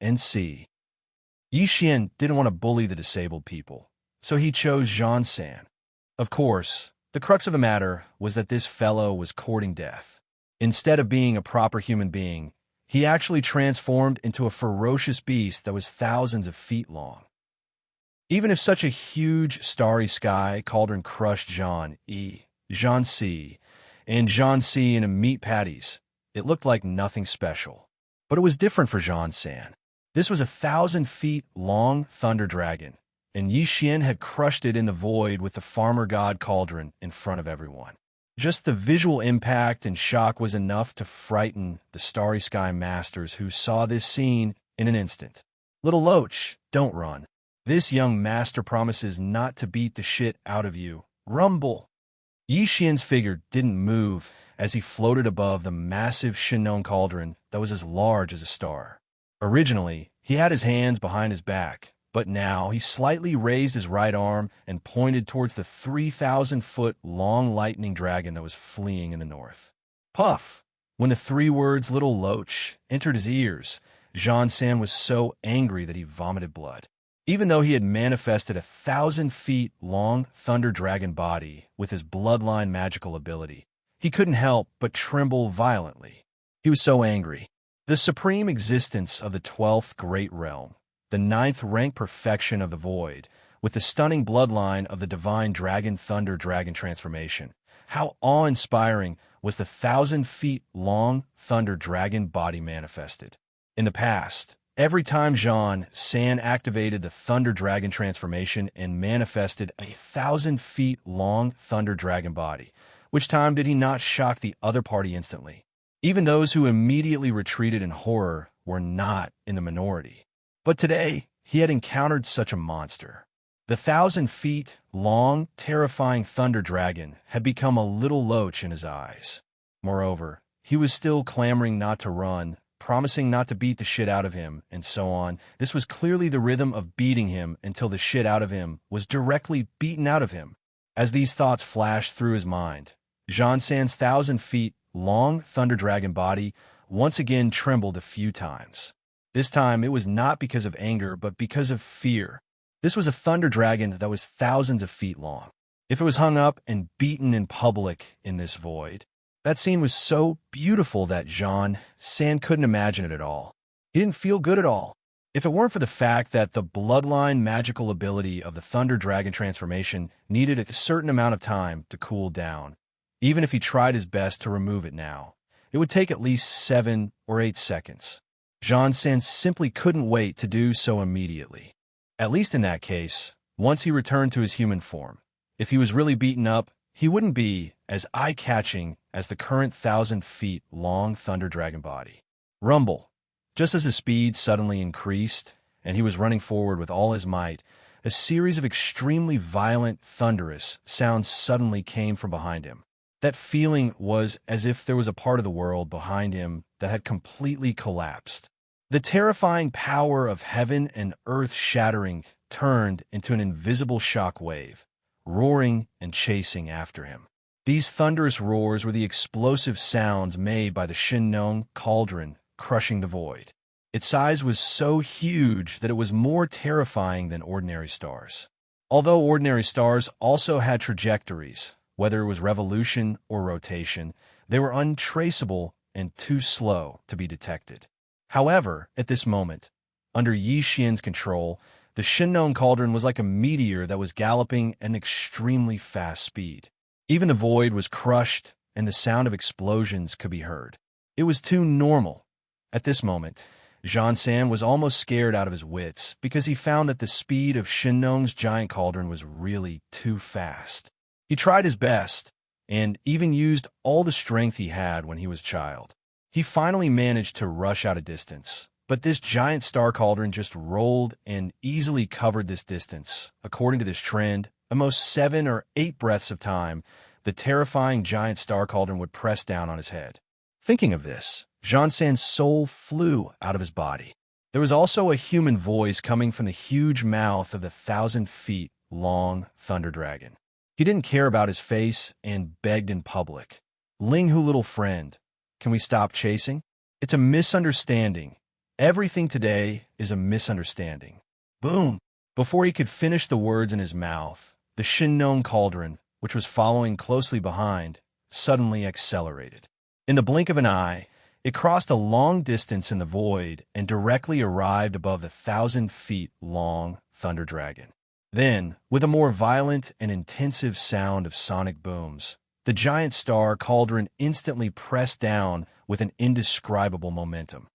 and C. Yixian didn't want to bully the disabled people, so he chose Xianxia. Of course, the crux of the matter was that this fellow was courting death. Instead of being a proper human being, he actually transformed into a ferocious beast that was thousands of feet long. Even if such a huge starry sky cauldron crushed Xianxia, and Xianxia into meat patties, it looked like nothing special. But it was different for Xianxia. This was 1,000 feet long thunder dragon, and Yixian had crushed it in the void with the farmer god cauldron in front of everyone. Just the visual impact and shock was enough to frighten the starry sky masters who saw this scene in an instant. Little Loach, don't run. This young master promises not to beat the shit out of you. Rumble! Yixian's figure didn't move as he floated above the massive Shinnong cauldron that was as large as a star. Originally, he had his hands behind his back, but now he slightly raised his right arm and pointed towards the 3,000-foot-long lightning dragon that was fleeing in the north. Puff! When the three words Little Loach entered his ears, Xianxia was so angry that he vomited blood. Even though he had manifested 1,000-feet-long thunder dragon body with his bloodline magical ability, he couldn't help but tremble violently. He was so angry. The supreme existence of the 12th Great Realm, the 9th-rank perfection of the Void, with the stunning bloodline of the divine dragon thunder dragon transformation. How awe-inspiring was the 1,000-feet-long thunder dragon body manifested. In the past, every time Xianxia activated the thunder dragon transformation and manifested a 1,000-feet-long thunder dragon body, which time did he not shock the other party instantly? Even those who immediately retreated in horror were not in the minority. But today, he had encountered such a monster. The 1,000-feet-long, terrifying thunder dragon had become a little loach in his eyes. Moreover, he was still clamoring not to run, promising not to beat the shit out of him, and so on. This was clearly the rhythm of beating him until the shit out of him was directly beaten out of him. As these thoughts flashed through his mind, Xianxia's 1,000-feet-long thunder dragon body once again trembled a few times. This time, it was not because of anger, but because of fear. This was a thunder dragon that was thousands of feet long. If it was hung up and beaten in public in this void, that scene was so beautiful that Xianxia couldn't imagine it at all. He didn't feel good at all. If it weren't for the fact that the bloodline magical ability of the thunder dragon transformation needed a certain amount of time to cool down, even if he tried his best to remove it now, it would take at least 7 or 8 seconds. Xianxia simply couldn't wait to do so immediately. At least in that case, once he returned to his human form, if he was really beaten up, he wouldn't be as eye-catching as the current 1,000-feet-long thunder dragon body. Rumble. Just as his speed suddenly increased, and he was running forward with all his might, a series of extremely violent, thunderous sounds suddenly came from behind him. That feeling was as if there was a part of the world behind him that had completely collapsed. The terrifying power of heaven and earth shattering turned into an invisible shock wave, roaring and chasing after him. These thunderous roars were the explosive sounds made by the Shinnong cauldron crushing the void. Its size was so huge that it was more terrifying than ordinary stars. Although ordinary stars also had trajectories, whether it was revolution or rotation, they were untraceable and too slow to be detected. However, at this moment, under Yi Xian's control, the Shinnong cauldron was like a meteor that was galloping at an extremely fast speed. Even the void was crushed, and the sound of explosions could be heard. It was too normal. At this moment, Xianxia was almost scared out of his wits because he found that the speed of Shinnong's giant cauldron was really too fast. He tried his best, and even used all the strength he had when he was a child. He finally managed to rush out a distance, but this giant star cauldron just rolled and easily covered this distance. According to this trend, almost 7 or 8 breaths of time, the terrifying giant star cauldron would press down on his head. Thinking of this, Xianxia's soul flew out of his body. There was also a human voice coming from the huge mouth of the 1,000-feet-long thunder dragon. He didn't care about his face and begged in public. "Ling Hu, little friend, can we stop chasing? It's a misunderstanding. Everything today is a misunderstanding." Boom! Before he could finish the words in his mouth, the Shinnong cauldron, which was following closely behind, suddenly accelerated. In the blink of an eye, it crossed a long distance in the void and directly arrived above the 1,000-feet-long thunder dragon. Then, with a more violent and intensive sound of sonic booms, the giant star cauldron instantly pressed down with an indescribable momentum.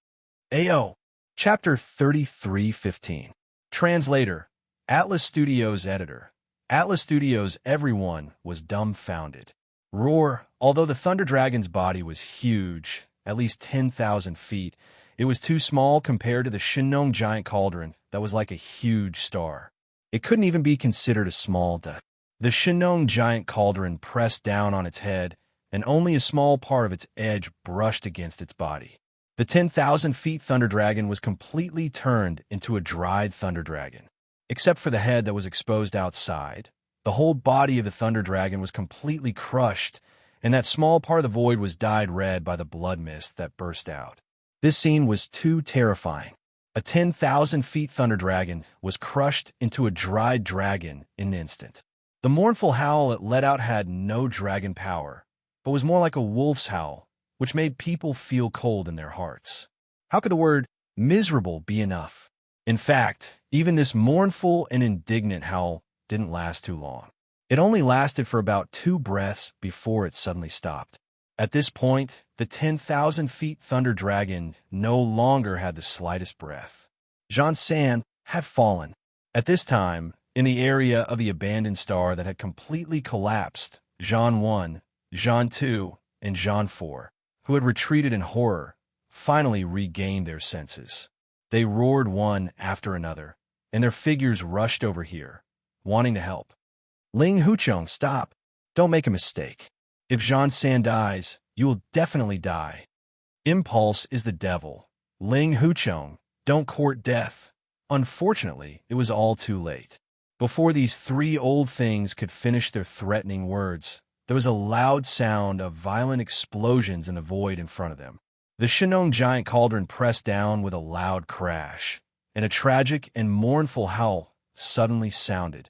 AO. Chapter 33:15. Translator. Atlas Studios Editor. Atlas Studios. Everyone was dumbfounded. Roar. Although the Thunder Dragon's body was huge, at least 10,000 feet, it was too small compared to the Shinnong giant cauldron that was like a huge star. It couldn't even be considered a small duck. The Shinnong giant cauldron pressed down on its head, and only a small part of its edge brushed against its body. The 10,000-feet thunder dragon was completely turned into a dried thunder dragon. Except for the head that was exposed outside, the whole body of the thunder dragon was completely crushed, and that small part of the void was dyed red by the blood mist that burst out. This scene was too terrifying. A 10,000-feet thunder dragon was crushed into a dried dragon in an instant. The mournful howl it let out had no dragon power, but was more like a wolf's howl, which made people feel cold in their hearts. How could the word miserable be enough? In fact, even this mournful and indignant howl didn't last too long. It only lasted for about 2 breaths before it suddenly stopped. At this point, the 10,000-feet thunder dragon no longer had the slightest breath. Xianxia had fallen. At this time, in the area of the abandoned star that had completely collapsed, Xian 1, Xian 2, and Xian 4, who had retreated in horror, finally regained their senses. They roared one after another, and their figures rushed over here, wanting to help. "Ling Huchong, stop. Don't make a mistake. If Xianxia dies, you will definitely die. Impulse is the devil. Ling Huchong, don't court death." Unfortunately, it was all too late. Before these 3 old things could finish their threatening words, there was a loud sound of violent explosions in the void in front of them. The Shinnong giant cauldron pressed down with a loud crash, and a tragic and mournful howl suddenly sounded.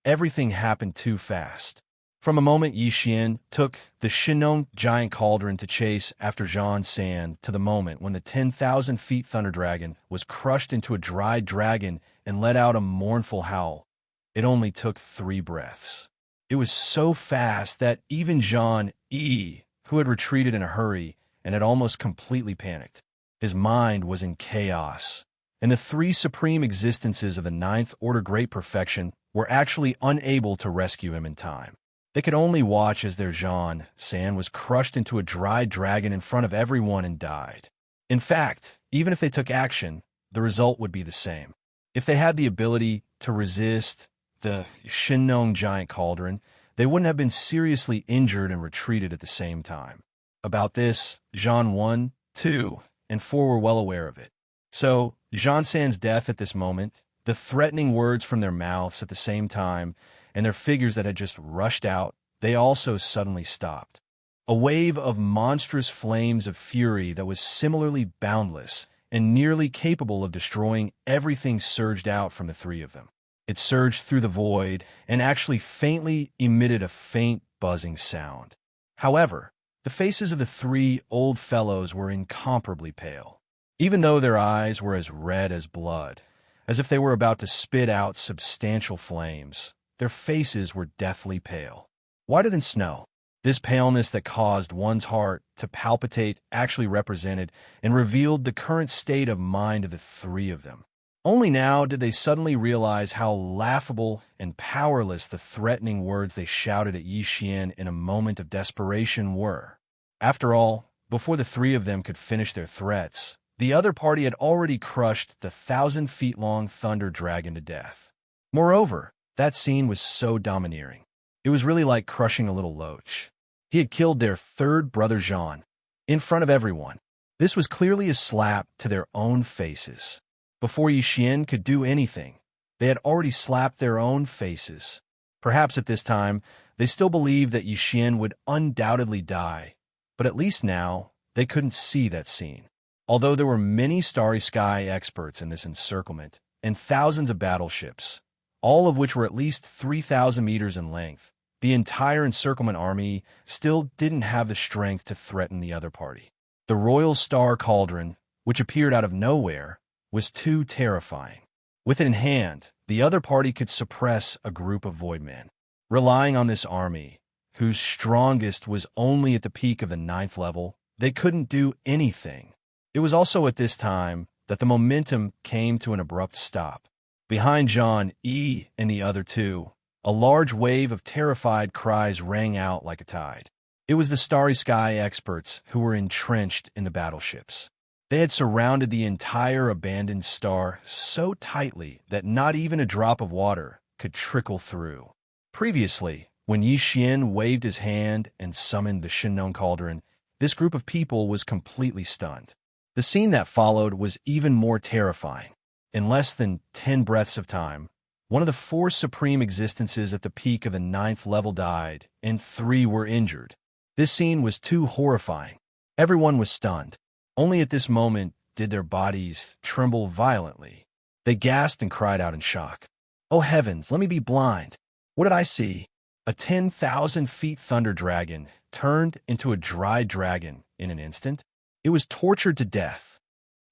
Everything happened too fast. From a moment Yi Xian took the Shinnong giant cauldron to chase after Xianxia to the moment when the 10,000-feet thunder dragon was crushed into a dried dragon and let out a mournful howl, it only took 3 breaths. It was so fast that even Xian Yi, who had retreated in a hurry and had almost completely panicked, his mind was in chaos, and the 3 supreme existences of the 9th Order Great Perfection were actually unable to rescue him in time. They could only watch as their Xianxia was crushed into a dried dragon in front of everyone and died. In fact, even if they took action, the result would be the same. If they had the ability to resist the Shinnong giant cauldron, they wouldn't have been seriously injured and retreated at the same time. About this, Xian 1, 2, and 4 were well aware of it. So, Xianxia's death at this moment, the threatening words from their mouths at the same time, and their figures that had just rushed out, they also suddenly stopped. A wave of monstrous flames of fury that was similarly boundless and nearly capable of destroying everything surged out from the 3 of them. It surged through the void and actually faintly emitted a faint buzzing sound. However, The faces of the three old fellows were incomparably pale, even though their eyes were as red as blood, as if they were about to spit out substantial flames. Their faces were deathly pale, whiter than snow. This paleness that caused one's heart to palpitate actually represented and revealed the current state of mind of the three of them. Only now did they suddenly realize how laughable and powerless the threatening words they shouted at Yi Xian in a moment of desperation were. After all, before the three of them could finish their threats, the other party had already crushed the 1,000-feet-long thunder dragon to death. Moreover, that scene was so domineering. It was really like crushing a little loach. He had killed their third brother Jean, in front of everyone. This was clearly a slap to their own faces. Before Yi Xian could do anything, they had already slapped their own faces. Perhaps at this time, they still believed that Yi Xian would undoubtedly die, but at least now, they couldn't see that scene. Although there were many starry sky experts in this encirclement, and thousands of battleships, all of which were at least 3,000 meters in length, the entire encirclement army still didn't have the strength to threaten the other party. The Royal Star Cauldron, which appeared out of nowhere, was too terrifying. With it in hand, the other party could suppress a group of Voidmen. Relying on this army, whose strongest was only at the peak of the 9th level, they couldn't do anything. It was also at this time that the momentum came to an abrupt stop. Behind John, E, and the other two, a large wave of terrified cries rang out like a tide. It was the Starry Sky experts who were entrenched in the battleships. They had surrounded the entire abandoned star so tightly that not even a drop of water could trickle through. Previously, when Yi Xian waved his hand and summoned the Shinnon Cauldron, this group of people was completely stunned. The scene that followed was even more terrifying. In less than 10 breaths of time, one of the 4 supreme existences at the peak of the 9th level died, and 3 were injured. This scene was too horrifying. Everyone was stunned. Only at this moment did their bodies tremble violently. They gasped and cried out in shock. "Oh heavens, let me be blind. What did I see?" A 10,000-feet thunder dragon turned into a dry dragon in an instant. It was tortured to death.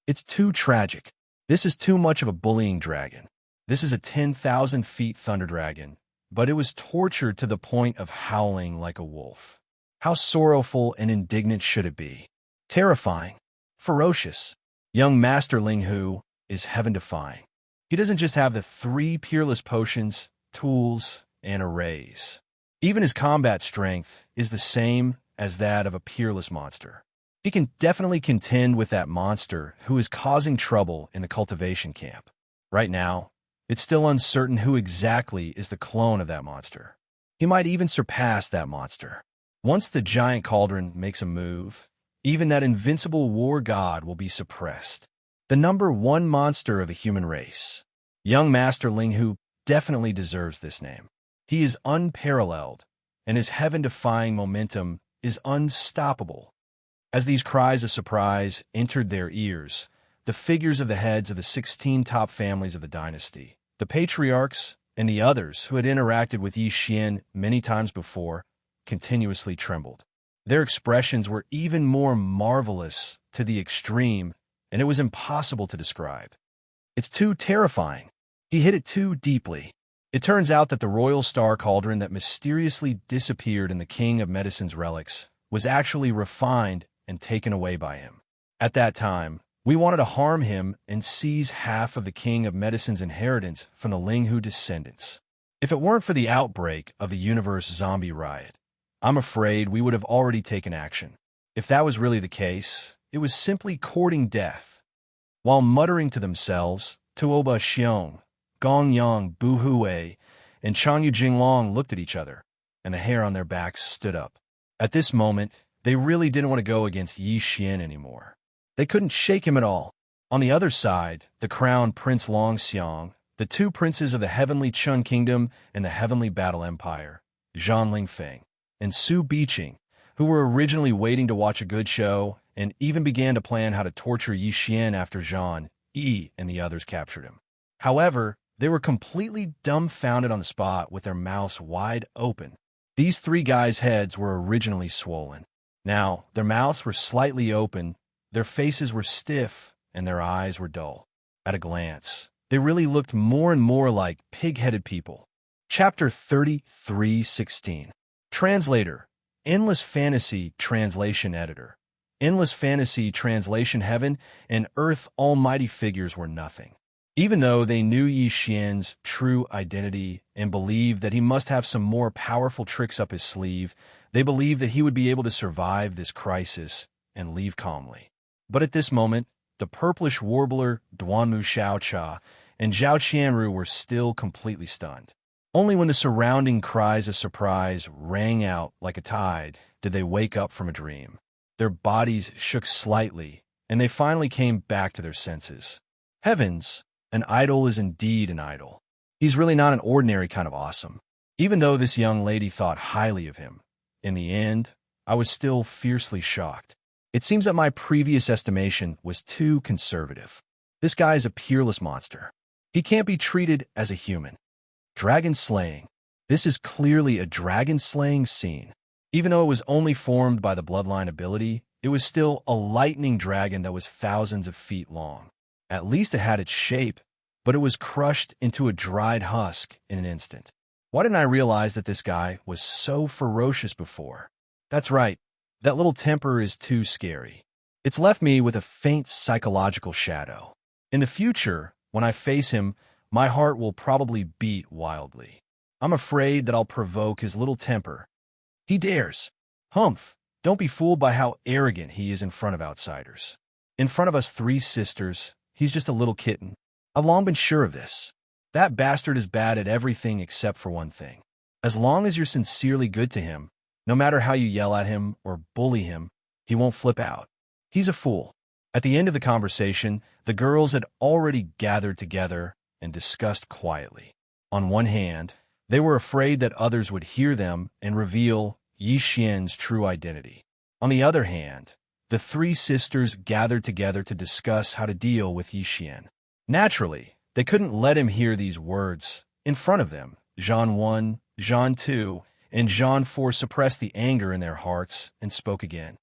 It's too tragic. This is too much of a bullying dragon. This is a 10,000-feet thunder dragon, but it was tortured to the point of howling like a wolf. How sorrowful and indignant should it be? Terrifying. Ferocious. Young Master Ling Hu is heaven-defying. He doesn't just have the 3 peerless potions, tools, and arrays. Even his combat strength is the same as that of a peerless monster. He can definitely contend with that monster who is causing trouble in the cultivation camp. Right now, it's still uncertain who exactly is the clone of that monster. He might even surpass that monster. Once the giant cauldron makes a move, even that invincible war god will be suppressed. The number 1 monster of the human race. Young Master Ling Hu definitely deserves this name. He is unparalleled, and his heaven-defying momentum is unstoppable. As these cries of surprise entered their ears, the figures of the heads of the 16 top families of the dynasty, the patriarchs, and the others who had interacted with Yi Xian many times before, continuously trembled. Their expressions were even more marvelous to the extreme, and it was impossible to describe. It's too terrifying. He hit it too deeply. It turns out that the Royal Star Cauldron that mysteriously disappeared in the King of Medicine's relics was actually refined and taken away by him. At that time, we wanted to harm him and seize half of the King of Medicine's inheritance from the Ling Hu descendants. If it weren't for the outbreak of the universe zombie riot, I'm afraid we would have already taken action. If that was really the case, it was simply courting death. While muttering to themselves, Tuoba Xiong, Gong Yang, Bu Hui, and Changyu Jinglong looked at each other, and the hair on their backs stood up. At this moment, they really didn't want to go against Yi Xian anymore. They couldn't shake him at all. On the other side, the crowned Prince Longxiang, the 2 princes of the Heavenly Chun Kingdom and the Heavenly Battle Empire, Zhan Lingfeng, and Su Biqing, who were originally waiting to watch a good show and even began to plan how to torture Yi Xian after Zhan, Yi, and the others captured him. However, they were completely dumbfounded on the spot with their mouths wide open. These 3 guys' heads were originally swollen. Now, their mouths were slightly open, their faces were stiff, and their eyes were dull. At a glance, they really looked more and more like pig-headed people. Chapter 33:16. Translator, Endless Fantasy Translation Editor. Endless Fantasy Translation. Heaven and earth almighty figures were nothing. Even though they knew Yi Xian's true identity and believed that he must have some more powerful tricks up his sleeve, they believed that he would be able to survive this crisis and leave calmly. But at this moment, the purplish warbler Duanmu Xiaocha and Zhao Qianru were still completely stunned. Only when the surrounding cries of surprise rang out like a tide did they wake up from a dream. Their bodies shook slightly, and they finally came back to their senses. Heavens, an idol is indeed an idol. He's really not an ordinary kind of awesome. Even though this young lady thought highly of him, in the end, I was still fiercely shocked. It seems that my previous estimation was too conservative. This guy is a peerless monster. He can't be treated as a human. Dragon slaying. This is clearly a dragon slaying scene. Even though it was only formed by the bloodline ability, it was still a lightning dragon that was thousands of feet long. At least it had its shape, but it was crushed into a dried husk in an instant. Why didn't I realize that this guy was so ferocious before? That's right, that little temper is too scary. It's left me with a faint psychological shadow. In the future, when I face him, my heart will probably beat wildly. I'm afraid that I'll provoke his little temper. He dares. Humph, don't be fooled by how arrogant he is in front of outsiders. In front of us three sisters, he's just a little kitten. I've long been sure of this. That bastard is bad at everything except for one thing. As long as you're sincerely good to him, no matter how you yell at him or bully him, he won't flip out. He's a fool. At the end of the conversation, the girls had already gathered together and discussed quietly. On one hand, they were afraid that others would hear them and reveal Yi Xian's true identity. On the other hand, the three sisters gathered together to discuss how to deal with Yi Xian. Naturally, they couldn't let him hear these words. In front of them, Zhan 1, Zhan 2, and Zhan 4 suppressed the anger in their hearts and spoke again.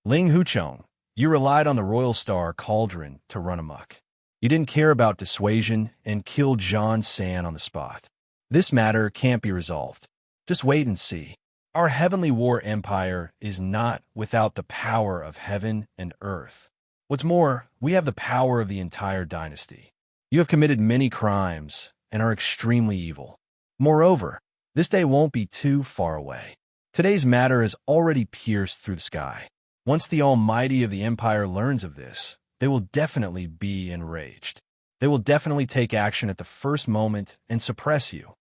Ling Huchong, you relied on the Royal Star Cauldron to run amok. You didn't care about dissuasion and killed Zhan San on the spot. This matter can't be resolved. Just wait and see. Our heavenly war empire is not without the power of heaven and earth. What's more, we have the power of the entire dynasty. You have committed many crimes and are extremely evil. Moreover, this day won't be too far away. Today's matter has already pierced through the sky. Once the Almighty of the Empire learns of this, they will definitely be enraged. They will definitely take action at the first moment and suppress you.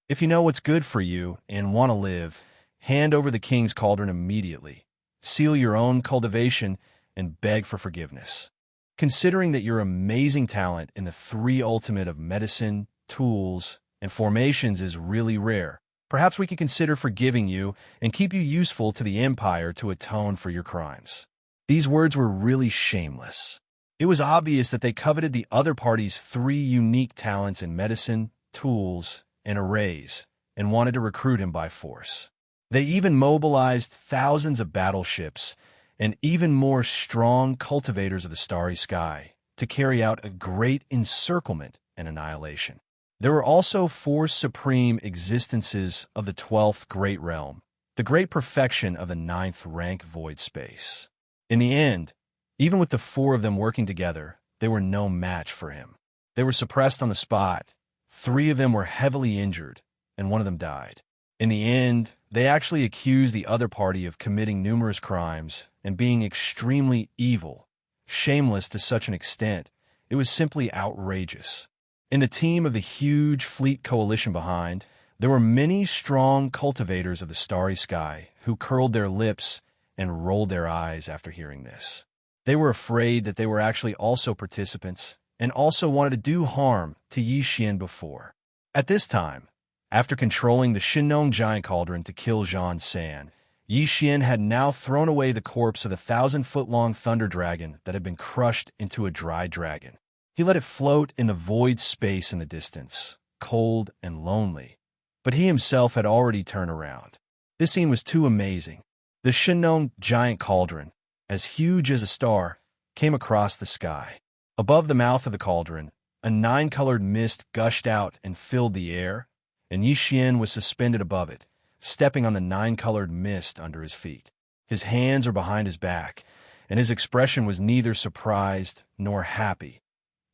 If you know what's good for you and want to live, hand over the King's Cauldron immediately. Seal your own cultivation and beg for forgiveness. Considering that your amazing talent in the three ultimate of medicine, tools, and formations is really rare, perhaps we could consider forgiving you and keep you useful to the Empire to atone for your crimes. These words were really shameless. It was obvious that they coveted the other party's three unique talents in medicine, tools, and arrays, and wanted to recruit him by force. They even mobilized thousands of battleships and even more strong cultivators of the starry sky to carry out a great encirclement and annihilation. There were also four supreme existences of the 12th Great Realm, the great perfection of the 9th rank void space. In the end, even with the four of them working together, they were no match for him. They were suppressed on the spot. Three of them were heavily injured, and one of them died. In the end, they actually accused the other party of committing numerous crimes and being extremely evil, shameless to such an extent, it was simply outrageous. In the team of the huge fleet coalition behind, there were many strong cultivators of the starry sky who curled their lips and rolled their eyes after hearing this. They were afraid that they were actually also participants and also wanted to do harm to Yi Xian before. At this time, after controlling the Shinnong giant cauldron to kill Zhan San, Yi Xian had now thrown away the corpse of the 1,000-foot-long thunder dragon that had been crushed into a dry dragon. He let it float in the void space in the distance, cold and lonely. But he himself had already turned around. This scene was too amazing. The Shinnon giant cauldron, as huge as a star, came across the sky. Above the mouth of the cauldron, a nine-colored mist gushed out and filled the air, and Yixian was suspended above it, stepping on the nine-colored mist under his feet. His hands were behind his back, and his expression was neither surprised nor happy.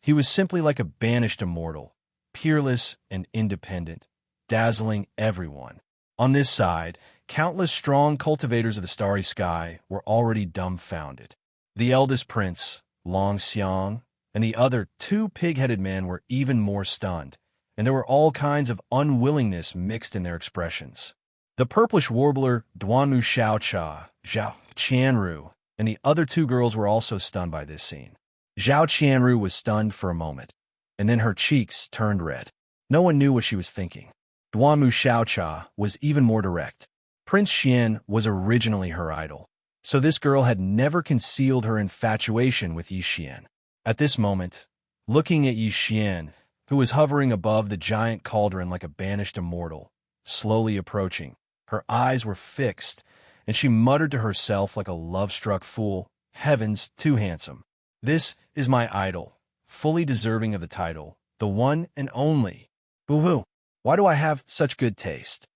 He was simply like a banished immortal, peerless and independent, dazzling everyone. On this side, countless strong cultivators of the starry sky were already dumbfounded. The eldest prince, Long Xiang, and the other two pig-headed men were even more stunned, and there were all kinds of unwillingness mixed in their expressions. The purplish warbler Duanmu Xiaocha, Zhao Qianru, and the other two girls were also stunned by this scene. Zhao Qianru was stunned for a moment, and then her cheeks turned red. No one knew what she was thinking. Duanmu Xiaocha was even more direct. Prince Xian was originally her idol, so this girl had never concealed her infatuation with Yixian. At this moment, looking at Yixian, who was hovering above the giant cauldron like a banished immortal, slowly approaching, her eyes were fixed, and she muttered to herself like a love-struck fool, "Heavens, too handsome. This is my idol, fully deserving of the title, the one and only. Boo-hoo, why do I have such good taste?"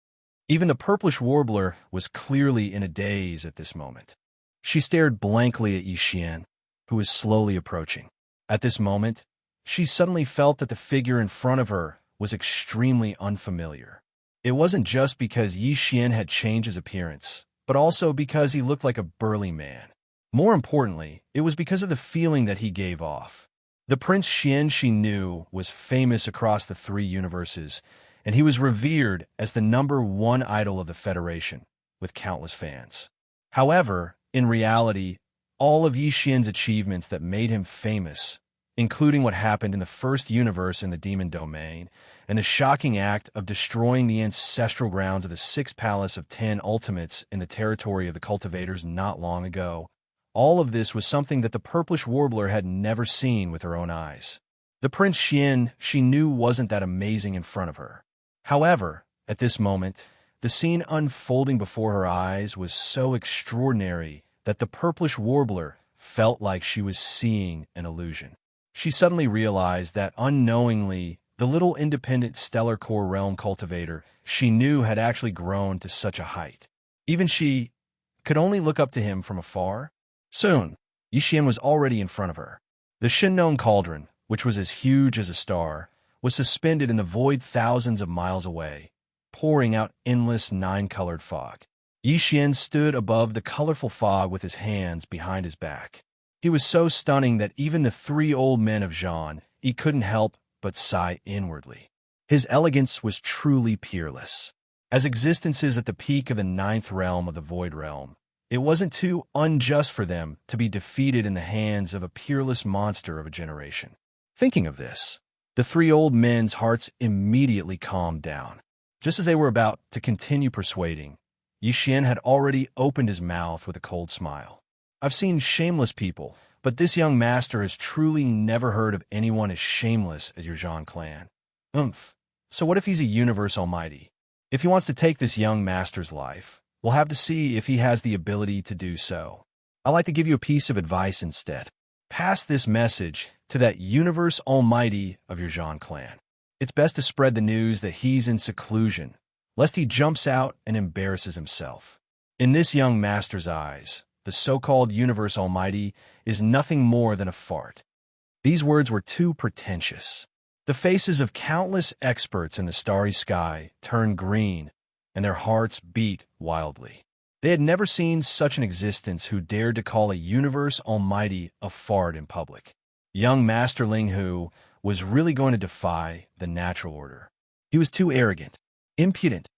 Even the purplish warbler was clearly in a daze at this moment. She stared blankly at Yixian, who was slowly approaching. At this moment, she suddenly felt that the figure in front of her was extremely unfamiliar. It wasn't just because Yixian had changed his appearance, but also because he looked like a burly man. More importantly, it was because of the feeling that he gave off. The Prince Xian she knew was famous across the three universes, and he was revered as the #1 idol of the Federation, with countless fans. However, in reality, all of Yixian's achievements that made him famous, including what happened in the first universe in the Demon Domain, and the shocking act of destroying the ancestral grounds of the Sixth Palace of 10 Ultimates in the territory of the cultivators not long ago, all of this was something that the purplish warbler had never seen with her own eyes. The Prince Xian she knew wasn't that amazing in front of her. However, at this moment, the scene unfolding before her eyes was so extraordinary that the purplish warbler felt like she was seeing an illusion. She suddenly realized that unknowingly, the little independent stellar core realm cultivator she knew had actually grown to such a height. Even she could only look up to him from afar. Soon, Yixian was already in front of her. The Shinnon cauldron, which was as huge as a star, was suspended in the void thousands of miles away, pouring out endless nine-colored fog. Yixian stood above the colorful fog with his hands behind his back. He was so stunning that even the three old men of Zhan, he couldn't help but sigh inwardly. His elegance was truly peerless. As existences at the peak of the 9th realm of the Void Realm, it wasn't too unjust for them to be defeated in the hands of a peerless monster of a generation. Thinking of this, the three old men's hearts immediately calmed down. Just as they were about to continue persuading, Yixian had already opened his mouth with a cold smile. "I've seen shameless people, but this young master has truly never heard of anyone as shameless as your Zhan clan. So what if he's a universe almighty? If he wants to take this young master's life, we'll have to see if he has the ability to do so. I'd like to give you a piece of advice instead. Pass this message to that universe almighty of your Zhan clan. It's best to spread the news that he's in seclusion, lest he jumps out and embarrasses himself." In this young master's eyes, the so-called universe almighty is nothing more than a fart. These words were too pretentious. The faces of countless experts in the starry sky turned green, and their hearts beat wildly. They had never seen such an existence who dared to call a universe almighty a fart in public. Young Master Ling Hu was really going to defy the natural order. He was too arrogant, impudent.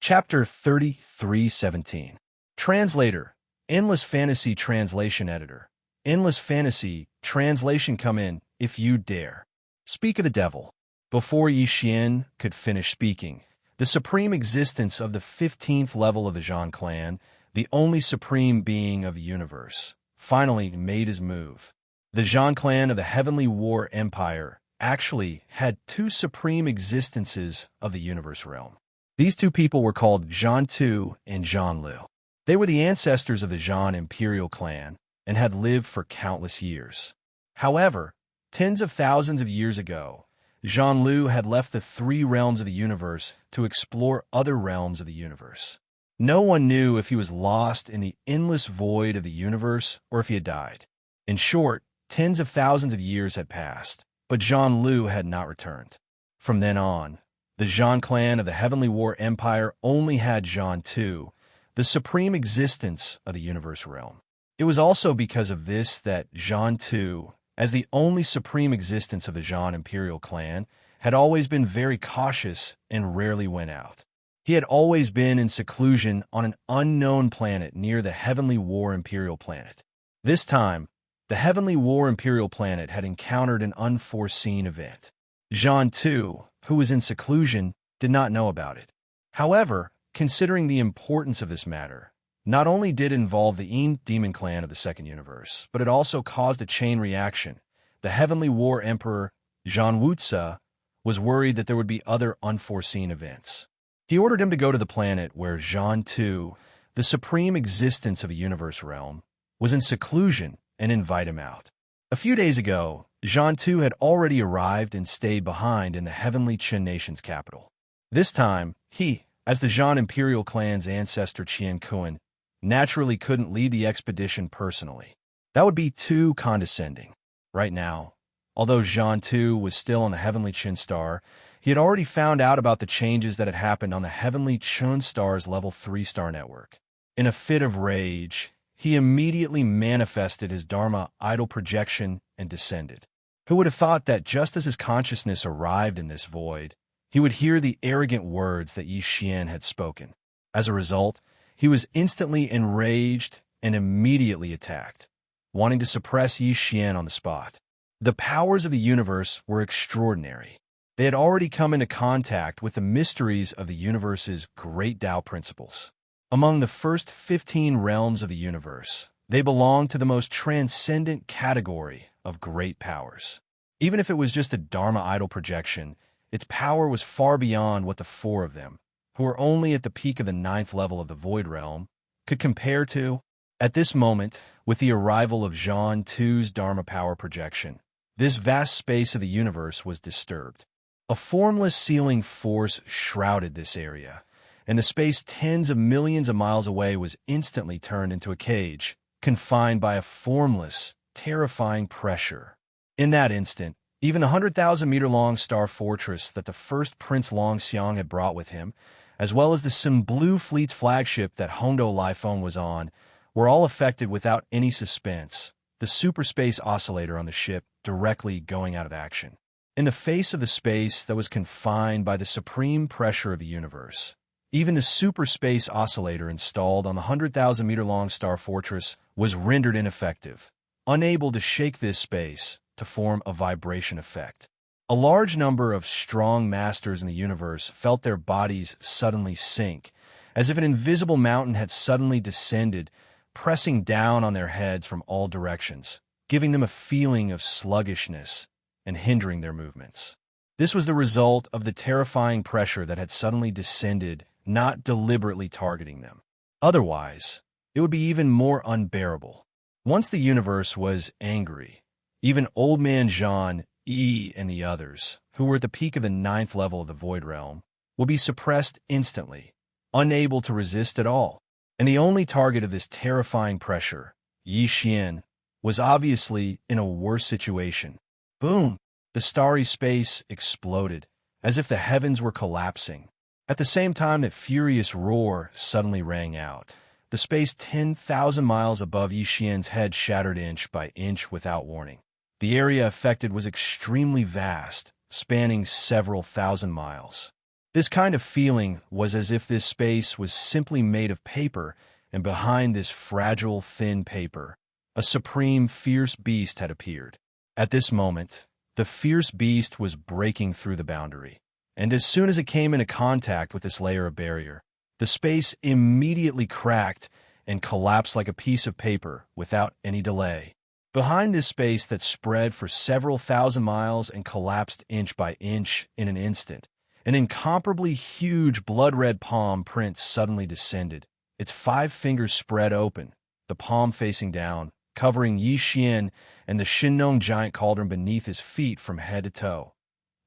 Chapter 33:17. Translator, Endless Fantasy Translation Editor. Endless Fantasy Translation, come in, if you dare. Speak of the devil. Before Yixian could finish speaking, the supreme existence of the 15th level of the Zhan clan, the only supreme being of the universe, finally made his move. The Zhan clan of the Heavenly War Empire actually had two supreme existences of the universe realm. These two people were called Zhan Tu and Zhan Lu. They were the ancestors of the Zhan imperial clan and had lived for countless years. However, tens of thousands of years ago, Zhan Lu had left the three realms of the universe to explore other realms of the universe. No one knew if he was lost in the endless void of the universe or if he had died. In short, tens of thousands of years had passed, but Zhan Lu had not returned. From then on, the Zhan clan of the Heavenly War Empire only had Zhan Tu, the supreme existence of the universe realm. It was also because of this that Zhan Tu, as the only supreme existence of the Zhan imperial clan, had always been very cautious and rarely went out. He had always been in seclusion on an unknown planet near the Heavenly War Imperial planet. This time, the Heavenly War Imperial planet had encountered an unforeseen event. Zhan Tu, who was in seclusion, did not know about it. However, considering the importance of this matter, not only did it involve the Demon clan of the Second Universe, but it also caused a chain reaction. The Heavenly War Emperor, Zhan Wuxia, was worried that there would be other unforeseen events. He ordered him to go to the planet where Zhan Tu, the supreme existence of a universe realm, was in seclusion and invite him out. A few days ago, Zhan Tu had already arrived and stayed behind in the Heavenly Qin nation's capital. This time, he, as the Zhan imperial clan's ancestor Xianxia, naturally couldn't lead the expedition personally. That would be too condescending. Right now, although Zhan Tu was still on the Heavenly Qin star, he had already found out about the changes that had happened on the Heavenly Qin star's level 3-star network. In a fit of rage, he immediately manifested his Dharma idol projection and descended. Who would have thought that just as his consciousness arrived in this void, he would hear the arrogant words that Yi Xian had spoken. As a result, he was instantly enraged and immediately attacked, wanting to suppress Yi Xian on the spot. The powers of the universe were extraordinary. They had already come into contact with the mysteries of the universe's great Tao principles. Among the first 15 realms of the universe, they belonged to the most transcendent category of great powers. Even if it was just a Dharma idol projection, its power was far beyond what the four of them, who were only at the peak of the 9th level of the Void Realm, could compare to. At this moment, with the arrival of Zhan Tu's Dharma power projection, this vast space of the universe was disturbed. A formless sealing force shrouded this area, and the space tens of millions of miles away was instantly turned into a cage, confined by a formless, terrifying pressure. In that instant, even the 100,000-meter-long star fortress that the first Prince Longxiang had brought with him, as well as the Sim Blue Fleet's flagship that Hondo Lifone was on, were all affected without any suspense, the superspace oscillator on the ship directly going out of action. In the face of the space that was confined by the supreme pressure of the universe, even the superspace oscillator installed on the 100,000-meter-long star fortress was rendered ineffective, unable to shake this space to form a vibration effect. A large number of strong masters in the universe felt their bodies suddenly sink, as if an invisible mountain had suddenly descended, pressing down on their heads from all directions, giving them a feeling of sluggishness and hindering their movements. This was the result of the terrifying pressure that had suddenly descended, not deliberately targeting them. Otherwise, it would be even more unbearable. Once the universe was angry, even Old Man Zhan, Yi, and the others, who were at the peak of the 9th level of the Void Realm, would be suppressed instantly, unable to resist at all. And the only target of this terrifying pressure, Yi Xian, was obviously in a worse situation. Boom! The starry space exploded, as if the heavens were collapsing. At the same time that furious roar suddenly rang out, the space 10,000 miles above Yi Xian's head shattered inch by inch without warning. The area affected was extremely vast, spanning several thousand miles. This kind of feeling was as if this space was simply made of paper, and behind this fragile, thin paper, a supreme, fierce beast had appeared. At this moment, the fierce beast was breaking through the boundary, and as soon as it came into contact with this layer of barrier, the space immediately cracked and collapsed like a piece of paper without any delay. Behind this space that spread for several thousand miles and collapsed inch by inch in an instant, an incomparably huge blood-red palm print suddenly descended, its 5 fingers spread open, the palm facing down, covering Yi Xian and the Shinnong giant cauldron beneath his feet from head to toe.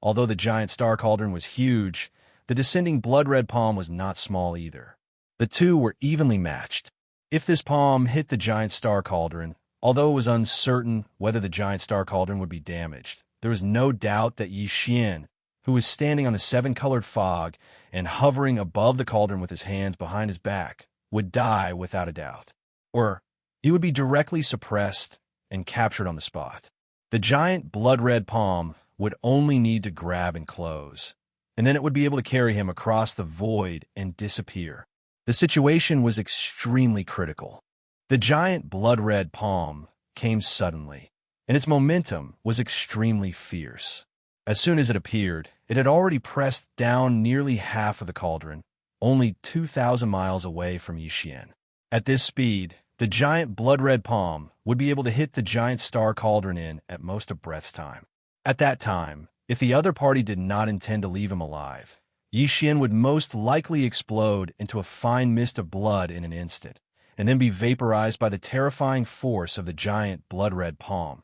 Although the giant star cauldron was huge, the descending blood-red palm was not small either. The two were evenly matched. If this palm hit the giant star cauldron, although it was uncertain whether the giant star cauldron would be damaged, there was no doubt that Yi Xian, who was standing on the 7-colored fog and hovering above the cauldron with his hands behind his back, would die without a doubt. Or he would be directly suppressed and captured on the spot. The giant blood-red palm would only need to grab and close, and then it would be able to carry him across the void and disappear. The situation was extremely critical. The giant blood-red palm came suddenly, and its momentum was extremely fierce. As soon as it appeared, it had already pressed down nearly half of the cauldron, only 2,000 miles away from Yi Xian. At this speed, the giant blood-red palm would be able to hit the giant star cauldron in at most a breath's time. At that time, if the other party did not intend to leave him alive, Yi Xian would most likely explode into a fine mist of blood in an instant, and then be vaporized by the terrifying force of the giant blood-red palm,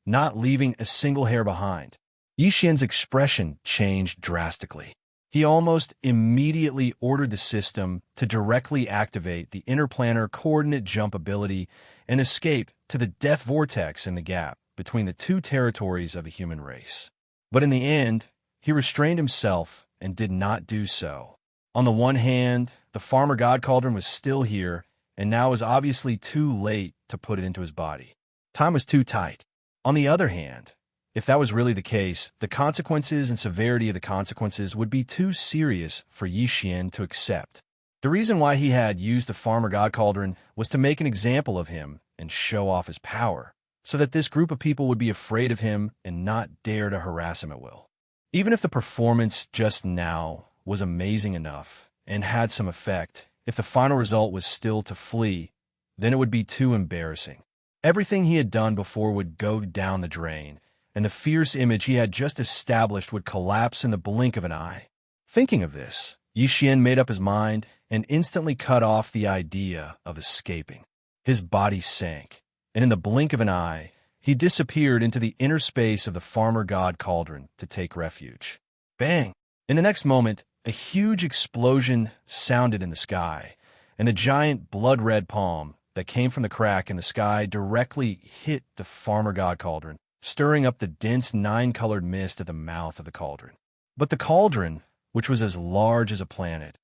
not leaving a single hair behind. Yi Xian's expression changed drastically. He almost immediately ordered the system to directly activate the interplanar coordinate jump ability and escape to the death vortex in the gap between the two territories of the human race. But in the end, he restrained himself and did not do so. On the one hand, the farmer god cauldron was still here, and now was obviously too late to put it into his body. Time was too tight. On the other hand, if that was really the case, the consequences and severity of the consequences would be too serious for Yi Xian to accept. The reason why he had used the farmer god cauldron was to make an example of him and show off his power, so that this group of people would be afraid of him and not dare to harass him at will. Even if the performance just now was amazing enough and had some effect, if the final result was still to flee, then it would be too embarrassing. Everything he had done before would go down the drain, and the fierce image he had just established would collapse in the blink of an eye. Thinking of this, Yi Xian made up his mind and instantly cut off the idea of escaping. His body sank, and in the blink of an eye, he disappeared into the inner space of the farmer god cauldron to take refuge. Bang! In the next moment, a huge explosion sounded in the sky, and a giant blood-red palm that came from the crack in the sky directly hit the farmer god cauldron, stirring up the dense 9-colored mist at the mouth of the cauldron. But the cauldron, which was as large as a planet,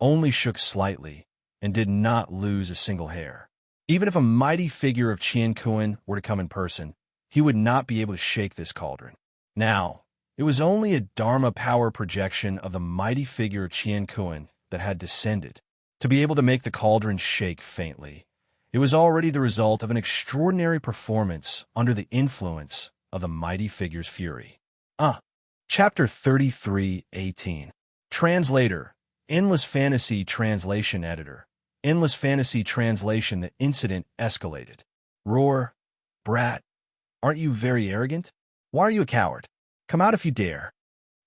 only shook slightly and did not lose a single hair. Even if a mighty figure of Qian Kuan were to come in person, he would not be able to shake this cauldron. Now, it was only a Dharma power projection of the mighty figure of Qian Kuan that had descended to be able to make the cauldron shake faintly. It was already the result of an extraordinary performance under the influence of the mighty figure's fury. Chapter 33:18. Translator, Endless Fantasy Translation Editor. Endless Fantasy Translation. The incident escalated. Roar, brat, aren't you very arrogant? Why are you a coward? Come out if you dare.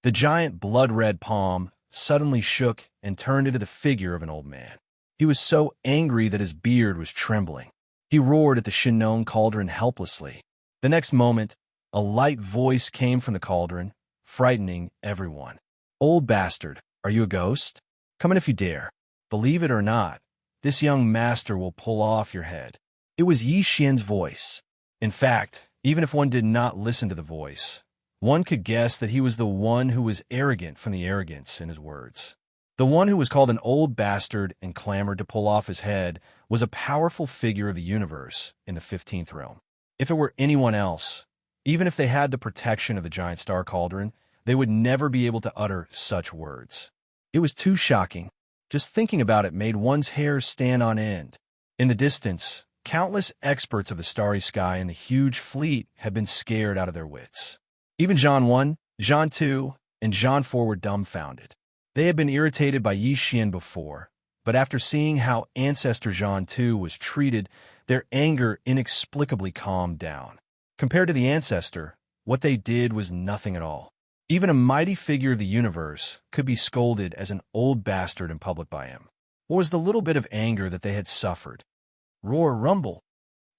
The giant blood-red palm suddenly shook and turned into the figure of an old man. He was so angry that his beard was trembling. He roared at the Shinnong cauldron helplessly. The next moment, a light voice came from the cauldron, frightening everyone. Old bastard, are you a ghost? Come in if you dare. Believe it or not, this young master will pull off your head. It was Yi Xian's voice. In fact, even if one did not listen to the voice, one could guess that he was the one who was arrogant from the arrogance in his words. The one who was called an old bastard and clamored to pull off his head was a powerful figure of the universe in the 15th realm. If it were anyone else, even if they had the protection of the giant star cauldron, they would never be able to utter such words. It was too shocking. Just thinking about it made one's hair stand on end. In the distance, countless experts of the starry sky and the huge fleet had been scared out of their wits. Even Zhan 1, Zhan 2, and Zhan 4 were dumbfounded. They had been irritated by Yi Xian before, but after seeing how Ancestor Zhan 2 was treated, their anger inexplicably calmed down. Compared to the Ancestor, what they did was nothing at all. Even a mighty figure of the universe could be scolded as an old bastard in public by him. Or was the little bit of anger that they had suffered? Roar, rumble,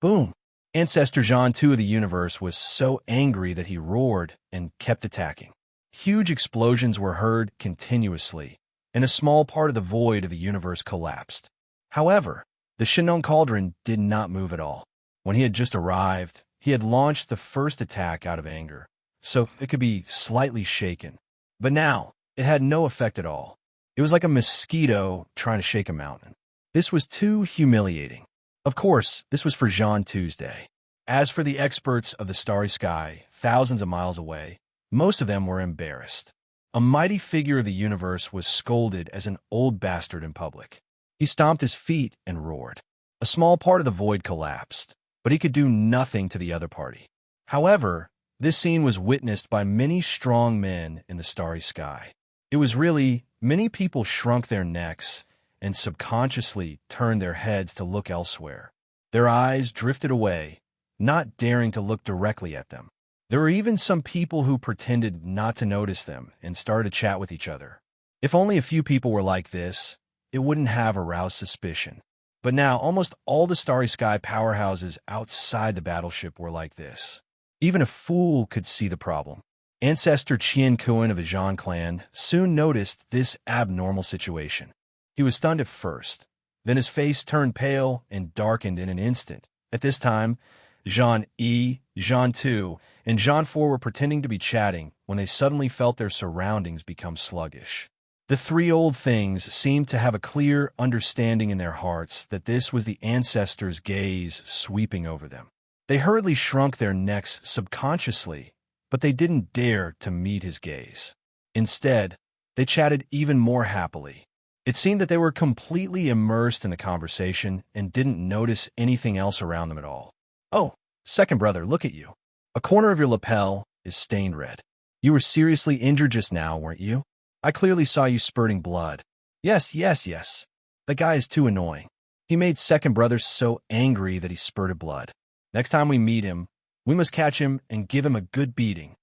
boom. Ancestor Zhan 2 of the universe was so angry that he roared and kept attacking. Huge explosions were heard continuously, and a small part of the void of the universe collapsed. However, the Shinong Cauldron did not move at all. When he had just arrived, he had launched the first attack out of anger, so it could be slightly shaken. But now, it had no effect at all. It was like a mosquito trying to shake a mountain. This was too humiliating. Of course, this was for Zhan Tuesday. As for the experts of the starry sky, thousands of miles away, most of them were embarrassed. A mighty figure of the universe was scolded as an old bastard in public. He stomped his feet and roared. A small part of the void collapsed, but he could do nothing to the other party. However, this scene was witnessed by many strong men in the starry sky. It was really, many people shrunk their necks and subconsciously turned their heads to look elsewhere. Their eyes drifted away, not daring to look directly at them. There were even some people who pretended not to notice them and started to chat with each other. If only a few people were like this, it wouldn't have aroused suspicion. But now, almost all the starry sky powerhouses outside the battleship were like this. Even a fool could see the problem. Ancestor Qian Kuan of the Zhan clan soon noticed this abnormal situation. He was stunned at first. Then his face turned pale and darkened in an instant. At this time, Zhan E, Zhan 2, and Zhan 4 were pretending to be chatting when they suddenly felt their surroundings become sluggish. The three old things seemed to have a clear understanding in their hearts that this was the ancestor's gaze sweeping over them. They hurriedly shrunk their necks subconsciously, but they didn't dare to meet his gaze. Instead, they chatted even more happily. It seemed that they were completely immersed in the conversation and didn't notice anything else around them at all. Oh, second brother, look at you. A corner of your lapel is stained red. You were seriously injured just now, weren't you? I clearly saw you spurting blood. Yes. That guy is too annoying. He made second brother so angry that he spurted blood. Next time we meet him, we must catch him and give him a good beating.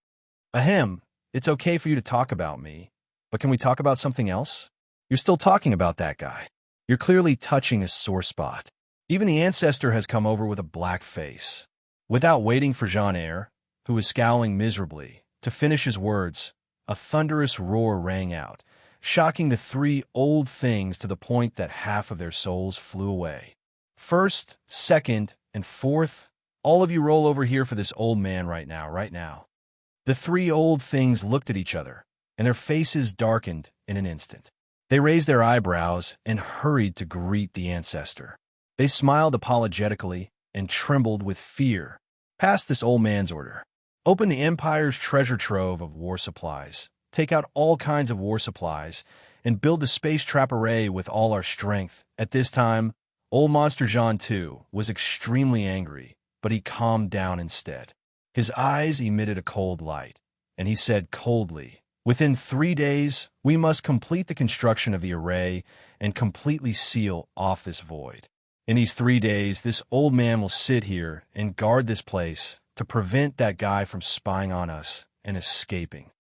Ahem, it's okay for you to talk about me, but can we talk about something else? You're still talking about that guy. You're clearly touching a sore spot. Even the ancestor has come over with a black face. Without waiting for Zhan, who was scowling miserably, to finish his words, a thunderous roar rang out, shocking the three old things to the point that half of their souls flew away. First, second, and fourth, all of you roll over here for this old man right now. The three old things looked at each other, and their faces darkened in an instant. They raised their eyebrows and hurried to greet the ancestor. They smiled apologetically and trembled with fear. Pass this old man's order. Open the Empire's treasure trove of war supplies, take out all kinds of war supplies, and build the space trap array with all our strength. At this time, old Monster Zhan 2 was extremely angry, but he calmed down instead. His eyes emitted a cold light, and he said coldly, "Within 3 days, we must complete the construction of the array and completely seal off this void. In these 3 days, this old man will sit here and guard this place to prevent that guy from spying on us and escaping.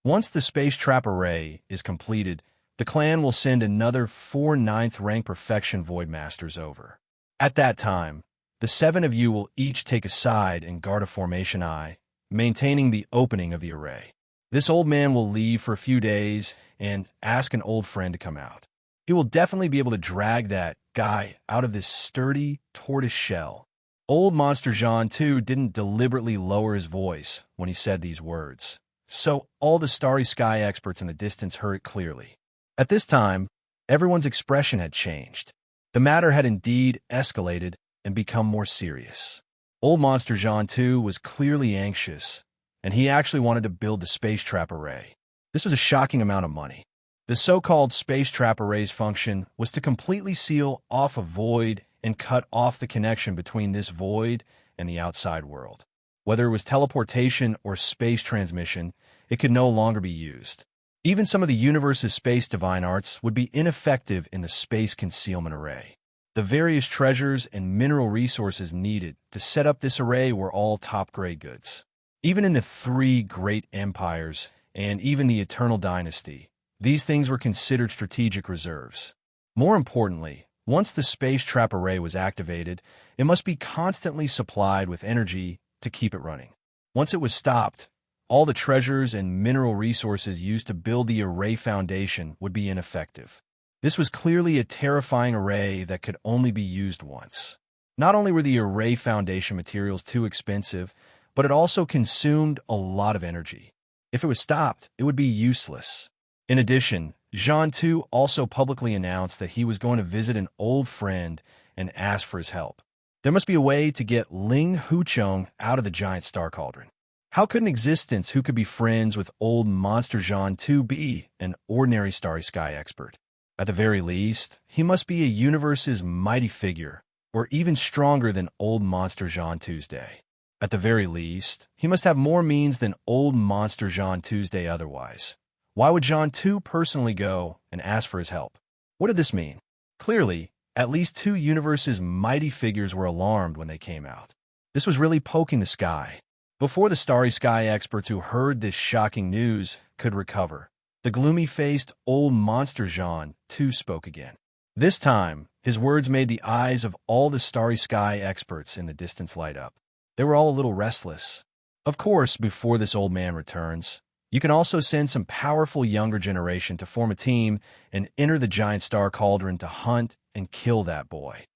Once the space trap array is completed, the clan will send another 4 9th rank perfection void masters over. At that time, the 7 of you will each take a side and guard a formation eye, maintaining the opening of the array. This old man will leave for a few days and ask an old friend to come out. He will definitely be able to drag that guy out of this sturdy tortoise shell." Old Monster Zhan 2 didn't deliberately lower his voice when he said these words, so all the starry sky experts in the distance heard it clearly. At this time, everyone's expression had changed. The matter had indeed escalated and become more serious. Old Monster Zhan 2 was clearly anxious, and he actually wanted to build the space trap array. This was a shocking amount of money. The so-called space trap array's function was to completely seal off a void and cut off the connection between this void and the outside world. Whether it was teleportation or space transmission, it could no longer be used. Even some of the universe's space divine arts would be ineffective in the space concealment array. The various treasures and mineral resources needed to set up this array were all top-grade goods. Even in the 3 great empires and even the Eternal Dynasty, these things were considered strategic reserves. More importantly, once the space trap array was activated, it must be constantly supplied with energy to keep it running. Once it was stopped, all the treasures and mineral resources used to build the array foundation would be ineffective. This was clearly a terrifying array that could only be used once. Not only were the array foundation materials too expensive, but it also consumed a lot of energy. If it was stopped, it would be useless. In addition, Xianxia also publicly announced that he was going to visit an old friend and ask for his help. There must be a way to get Ling Hucheng out of the giant star cauldron. How could an existence who could be friends with old monster Xianxia be an ordinary starry sky expert? At the very least, he must be a universe's mighty figure, or even stronger than old monster Xianxia's day. At the very least, he must have more means than old monster Xianxia's day otherwise. Why would Xianxia personally go and ask for his help? What did this mean? Clearly, at least two universes' mighty figures were alarmed when they came out. This was really poking the sky. Before the starry sky experts who heard this shocking news could recover, the gloomy-faced old monster Xianxia spoke again. This time, his words made the eyes of all the starry sky experts in the distance light up. They were all a little restless. Of course, before this old man returns, you can also send some powerful younger generation to form a team and enter the giant star cauldron to hunt and kill that boy.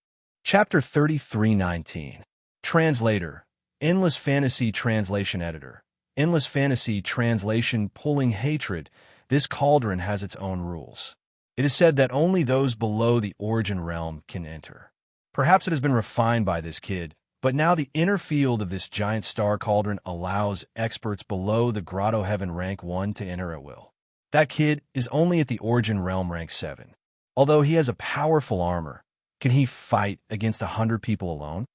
Chapter 33:19. Translator. Endless Fantasy Translation Editor. Endless Fantasy Translation Pulling Hatred. This cauldron has its own rules. It is said that only those below the origin realm can enter. Perhaps it has been refined by this kid, but now the inner field of this giant star cauldron allows experts below the Grotto Heaven rank 1 to enter at will. That kid is only at the origin realm rank 7. Although he has a powerful armor, can he fight against 100 people alone?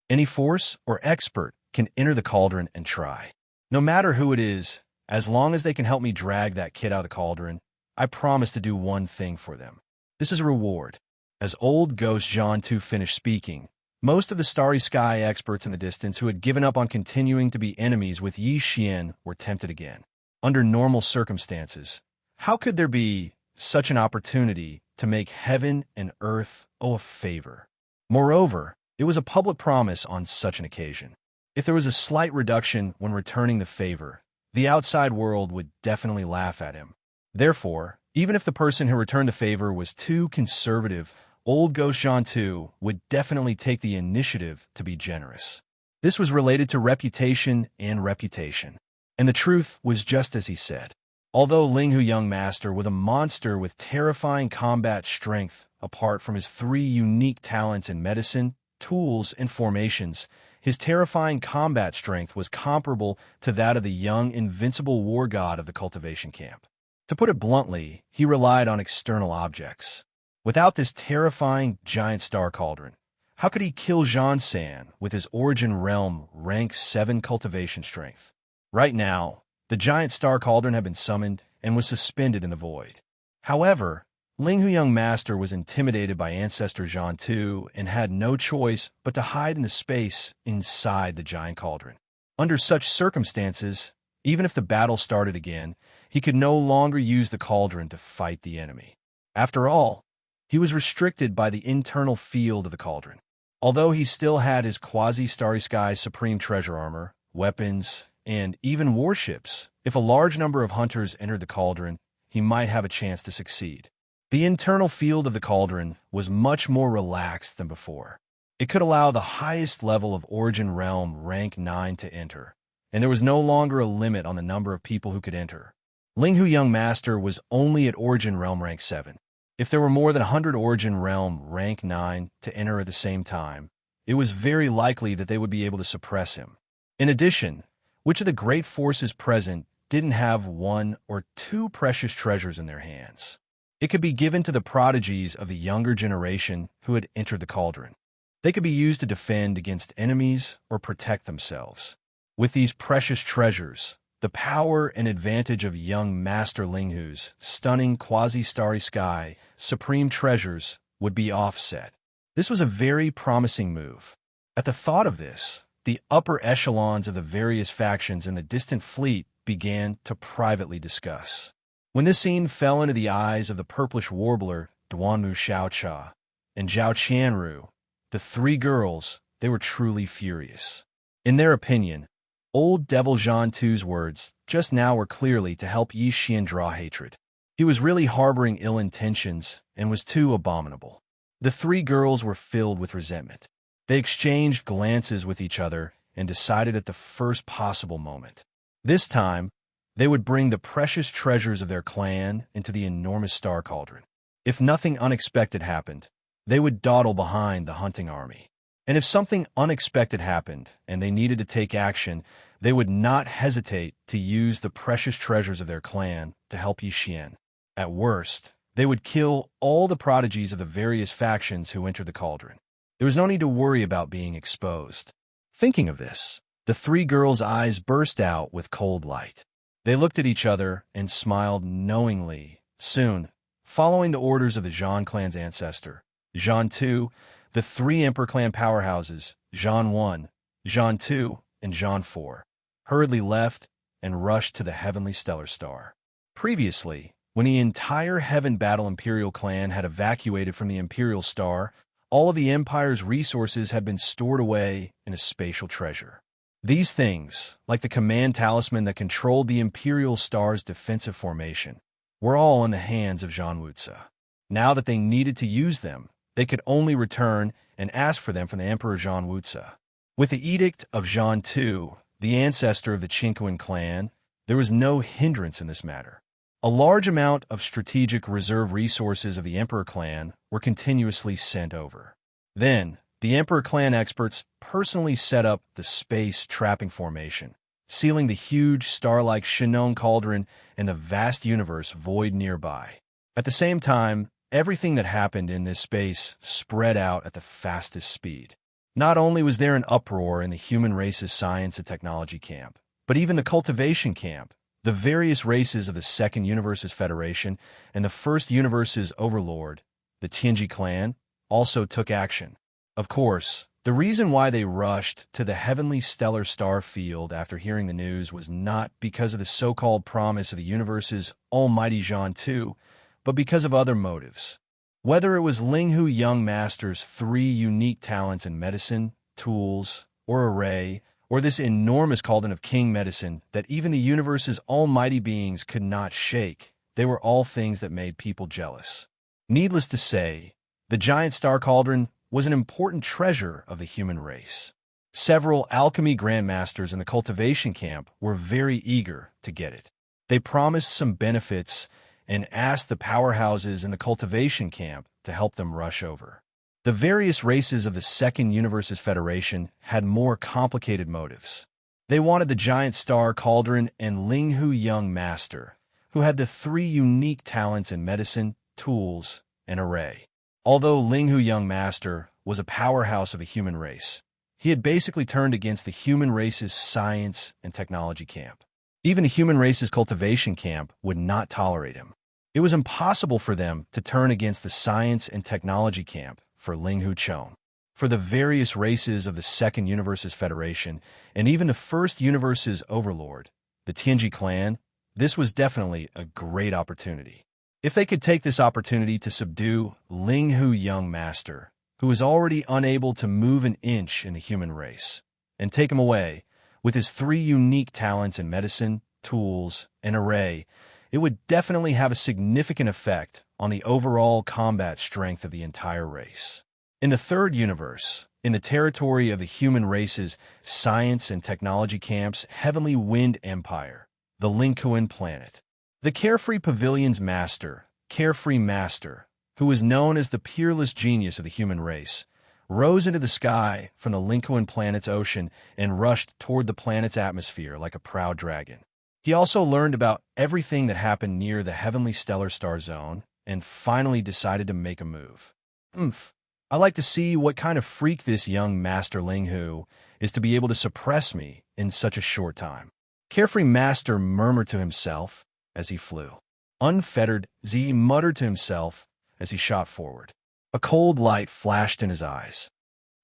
Any force or expert can enter the cauldron and try. No matter who it is, as long as they can help me drag that kid out of the cauldron, I promise to do one thing for them. This is a reward. As old Ghost Xianxia finished speaking, most of the starry sky experts in the distance who had given up on continuing to be enemies with Yi Xian were tempted again. Under normal circumstances, how could there be such an opportunity to make heaven and earth owe a favor? Moreover, it was a public promise on such an occasion. If there was a slight reduction when returning the favor, the outside world would definitely laugh at him. Therefore, even if the person who returned the favor was too conservative, old Ghost Xianxia would definitely take the initiative to be generous. This was related to reputation and reputation. And the truth was just as he said. Although Ling Hu Young Master was a monster with terrifying combat strength, apart from his 3 unique talents in medicine, tools, and formations, his terrifying combat strength was comparable to that of the young, invincible war god of the cultivation camp. To put it bluntly, he relied on external objects. Without this terrifying giant star cauldron, how could he kill Xianxia with his origin realm rank 7 cultivation strength? Right now, the giant star cauldron had been summoned and was suspended in the void. However, Ling Hu Young Master was intimidated by Ancestor Xianxia and had no choice but to hide in the space inside the giant cauldron. Under such circumstances, even if the battle started again, he could no longer use the cauldron to fight the enemy. After all, he was restricted by the internal field of the cauldron. Although he still had his quasi-starry sky supreme treasure armor, weapons, and even warships, if a large number of hunters entered the cauldron, he might have a chance to succeed. The internal field of the cauldron was much more relaxed than before. It could allow the highest level of origin realm rank 9 to enter, and there was no longer a limit on the number of people who could enter. Ling Hu Young Master was only at origin realm rank 7. If there were more than 100 origin realm rank 9 to enter at the same time, it was very likely that they would be able to suppress him. In addition, which of the great forces present didn't have 1 or 2 precious treasures in their hands? It could be given to the prodigies of the younger generation who had entered the cauldron. They could be used to defend against enemies or protect themselves. With these precious treasures, the power and advantage of young Master Ling Hu's stunning quasi-starry sky supreme treasures would be offset. This was a very promising move. At the thought of this, the upper echelons of the various factions in the distant fleet began to privately discuss. When this scene fell into the eyes of the purplish warbler, Duanmu Xiaocha, and Zhao Qianru, the three girls, they were truly furious. In their opinion, old Devil Zhan Tu's words just now were clearly to help Yi Xian draw hatred. He was really harboring ill intentions and was too abominable. The three girls were filled with resentment. They exchanged glances with each other and decided at the first possible moment. This time, they would bring the precious treasures of their clan into the enormous star cauldron. If nothing unexpected happened, they would dawdle behind the hunting army. And if something unexpected happened and they needed to take action, they would not hesitate to use the precious treasures of their clan to help Yi Xian. At worst, they would kill all the prodigies of the various factions who entered the cauldron. There was no need to worry about being exposed. Thinking of this, the three girls' eyes burst out with cold light. They looked at each other and smiled knowingly. Soon, following the orders of the Zhan clan's ancestor, Zhan Tu, the three Emperor clan powerhouses, Zhan 1, Zhan 2, and Zhan 4, hurriedly left and rushed to the heavenly stellar star. Previously, when the entire Heaven Battle Imperial clan had evacuated from the Imperial Star, all of the Empire's resources had been stored away in a spatial treasure. These things, like the command talisman that controlled the Imperial Star's defensive formation, were all in the hands of Zhan Wuxia. Now that they needed to use them, they could only return and ask for them from the Emperor Zhan Wuxia. With the edict of Zhan Tu, the ancestor of the Qinquan clan, there was no hindrance in this matter. A large amount of strategic reserve resources of the Emperor clan were continuously sent over. Then, the Emperor clan experts personally set up the space trapping formation, sealing the huge star-like Shinon cauldron and the vast universe void nearby. At the same time, everything that happened in this space spread out at the fastest speed. Not only was there an uproar in the human race's science and technology camp, but even the cultivation camp, the various races of the Second Universe's Federation, and the First Universe's Overlord, the Tianji clan, also took action. Of course, the reason why they rushed to the heavenly stellar star field after hearing the news was not because of the so-called promise of the universe's almighty Zhan Tu, but because of other motives. Whether it was Linghu Young Master's three unique talents in medicine, tools, or array, or this enormous cauldron of king medicine that even the universe's almighty beings could not shake, they were all things that made people jealous. Needless to say, the giant star cauldron was an important treasure of the human race. Several alchemy grandmasters in the cultivation camp were very eager to get it. They promised some benefits and asked the powerhouses in the cultivation camp to help them rush over. The various races of the Second Universe's Federation had more complicated motives. They wanted the giant star cauldron and Linghu Young Master, who had the three unique talents in medicine, tools, and array. Although Linghu Young Master was a powerhouse of the human race, he had basically turned against the human race's science and technology camp. Even the human race's cultivation camp would not tolerate him. It was impossible for them to turn against the science and technology camp for Linghu Chong. For the various races of the Second Universe's Federation, and even the First Universe's Overlord, the Tianji clan, this was definitely a great opportunity. If they could take this opportunity to subdue Linghu Young Master, who was already unable to move an inch in the human race, and take him away, with his three unique talents in medicine, tools, and array, it would definitely have a significant effect on the overall combat strength of the entire race. In the third universe, in the territory of the human race's science and technology camp's Heavenly Wind Empire, the Linkuan planet, the Carefree Pavilion's master, Carefree Master, who was known as the peerless genius of the human race, rose into the sky from the Linkuan planet's ocean and rushed toward the planet's atmosphere like a proud dragon. He also learned about everything that happened near the heavenly stellar star zone and finally decided to make a move. I like to see what kind of freak this young Master Linghu is to be able to suppress me in such a short time. Carefree Master murmured to himself as he flew. Unfettered, Z muttered to himself as he shot forward. A cold light flashed in his eyes.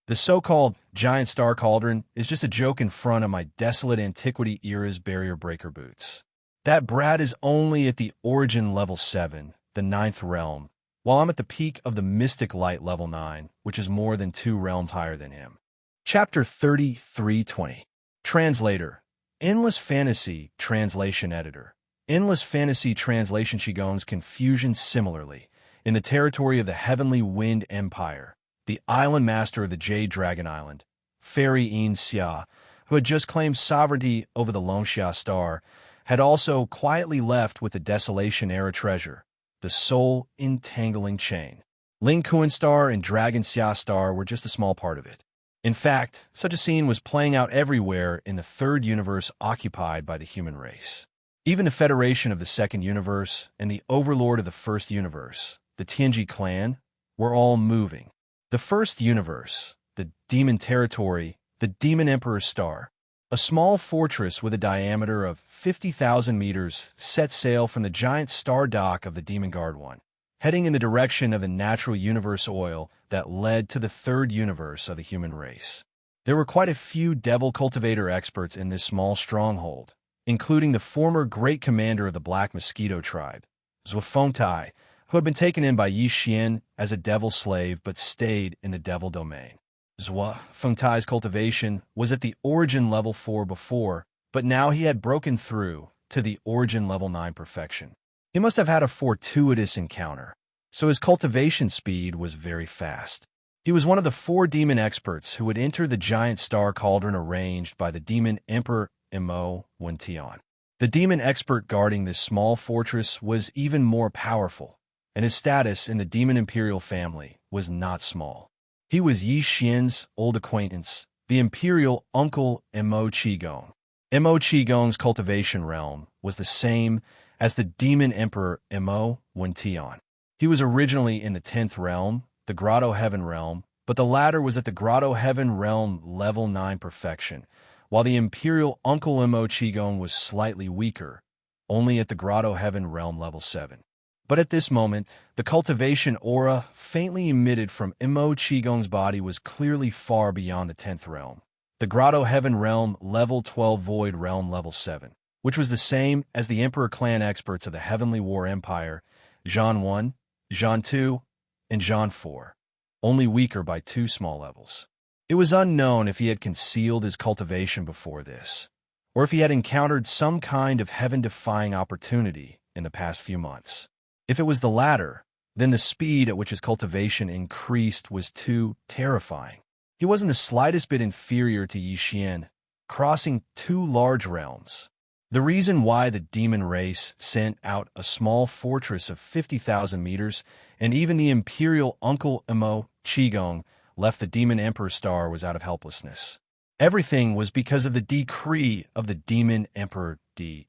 The so-called giant star cauldron is just a joke in front of my desolate antiquity era's barrier breaker boots. That brat is only at the origin level 7, the 9th realm, while I'm at the peak of the mystic light level 9, which is more than 2 realms higher than him. Chapter 33:20. Translator. Endless Fantasy Translation Editor. Endless Fantasy Translation Qigong's confusion similarly. In the territory of the Heavenly Wind Empire, the island master of the Jade Dragon Island, Fairy Xianxia, who had just claimed sovereignty over the Xianxia star, had also quietly left with the Desolation-era treasure, the soul entangling chain. Ling Kuan star and Dragon Xia star were just a small part of it. In fact, such a scene was playing out everywhere in the third universe occupied by the human race. Even the Federation of the Second Universe and the Overlord of the First Universe, the Tianji clan, were all moving. The First Universe, the Demon Territory, the Demon Emperor's Star, a small fortress with a diameter of 50,000 meters, set sail from the giant star dock of the Demon Guard 1, heading in the direction of the natural universe oil that led to the third universe of the human race. There were quite a few devil cultivator experts in this small stronghold, including the former great commander of the Black Mosquito tribe, Zhuofengtai, who had been taken in by Yi Xian as a devil slave but stayed in the devil domain. Zhuofengtai's cultivation was at the origin level 4 before, but now he had broken through to the origin level 9 perfection. He must have had a fortuitous encounter, so his cultivation speed was very fast. He was one of the 4 demon experts who would enter the giant star cauldron arranged by the demon emperor Wuxia. The demon expert guarding this small fortress was even more powerful, and his status in the demon imperial family was not small. He was Yi Xian's old acquaintance, the imperial uncle Mo Qigong. Mo Qigong's cultivation realm was the same as the demon emperor Mo Wuxia. He was originally in the 10th realm, the Grotto Heaven realm, but the latter was at the Grotto Heaven realm level 9 perfection, while the imperial uncle Mo Qigong was slightly weaker, only at the Grotto Heaven realm level 7. But at this moment, the cultivation aura faintly emitted from Mo Qigong's body was clearly far beyond the 10th realm, the Grotto Heaven realm level 12 void realm level 7, which was the same as the Emperor clan experts of the Heavenly War Empire, Zhan 1, Zhan 2, and Zhan 4, only weaker by 2 small levels. It was unknown if he had concealed his cultivation before this, or if he had encountered some kind of heaven-defying opportunity in the past few months. If it was the latter, then the speed at which his cultivation increased was too terrifying. He wasn't the slightest bit inferior to Yi Xian, crossing 2 large realms. The reason why the demon race sent out a small fortress of 50,000 meters and even the imperial uncle Mo Qigong left the demon emperor star was out of helplessness. Everything was because of the decree of the demon emperor De.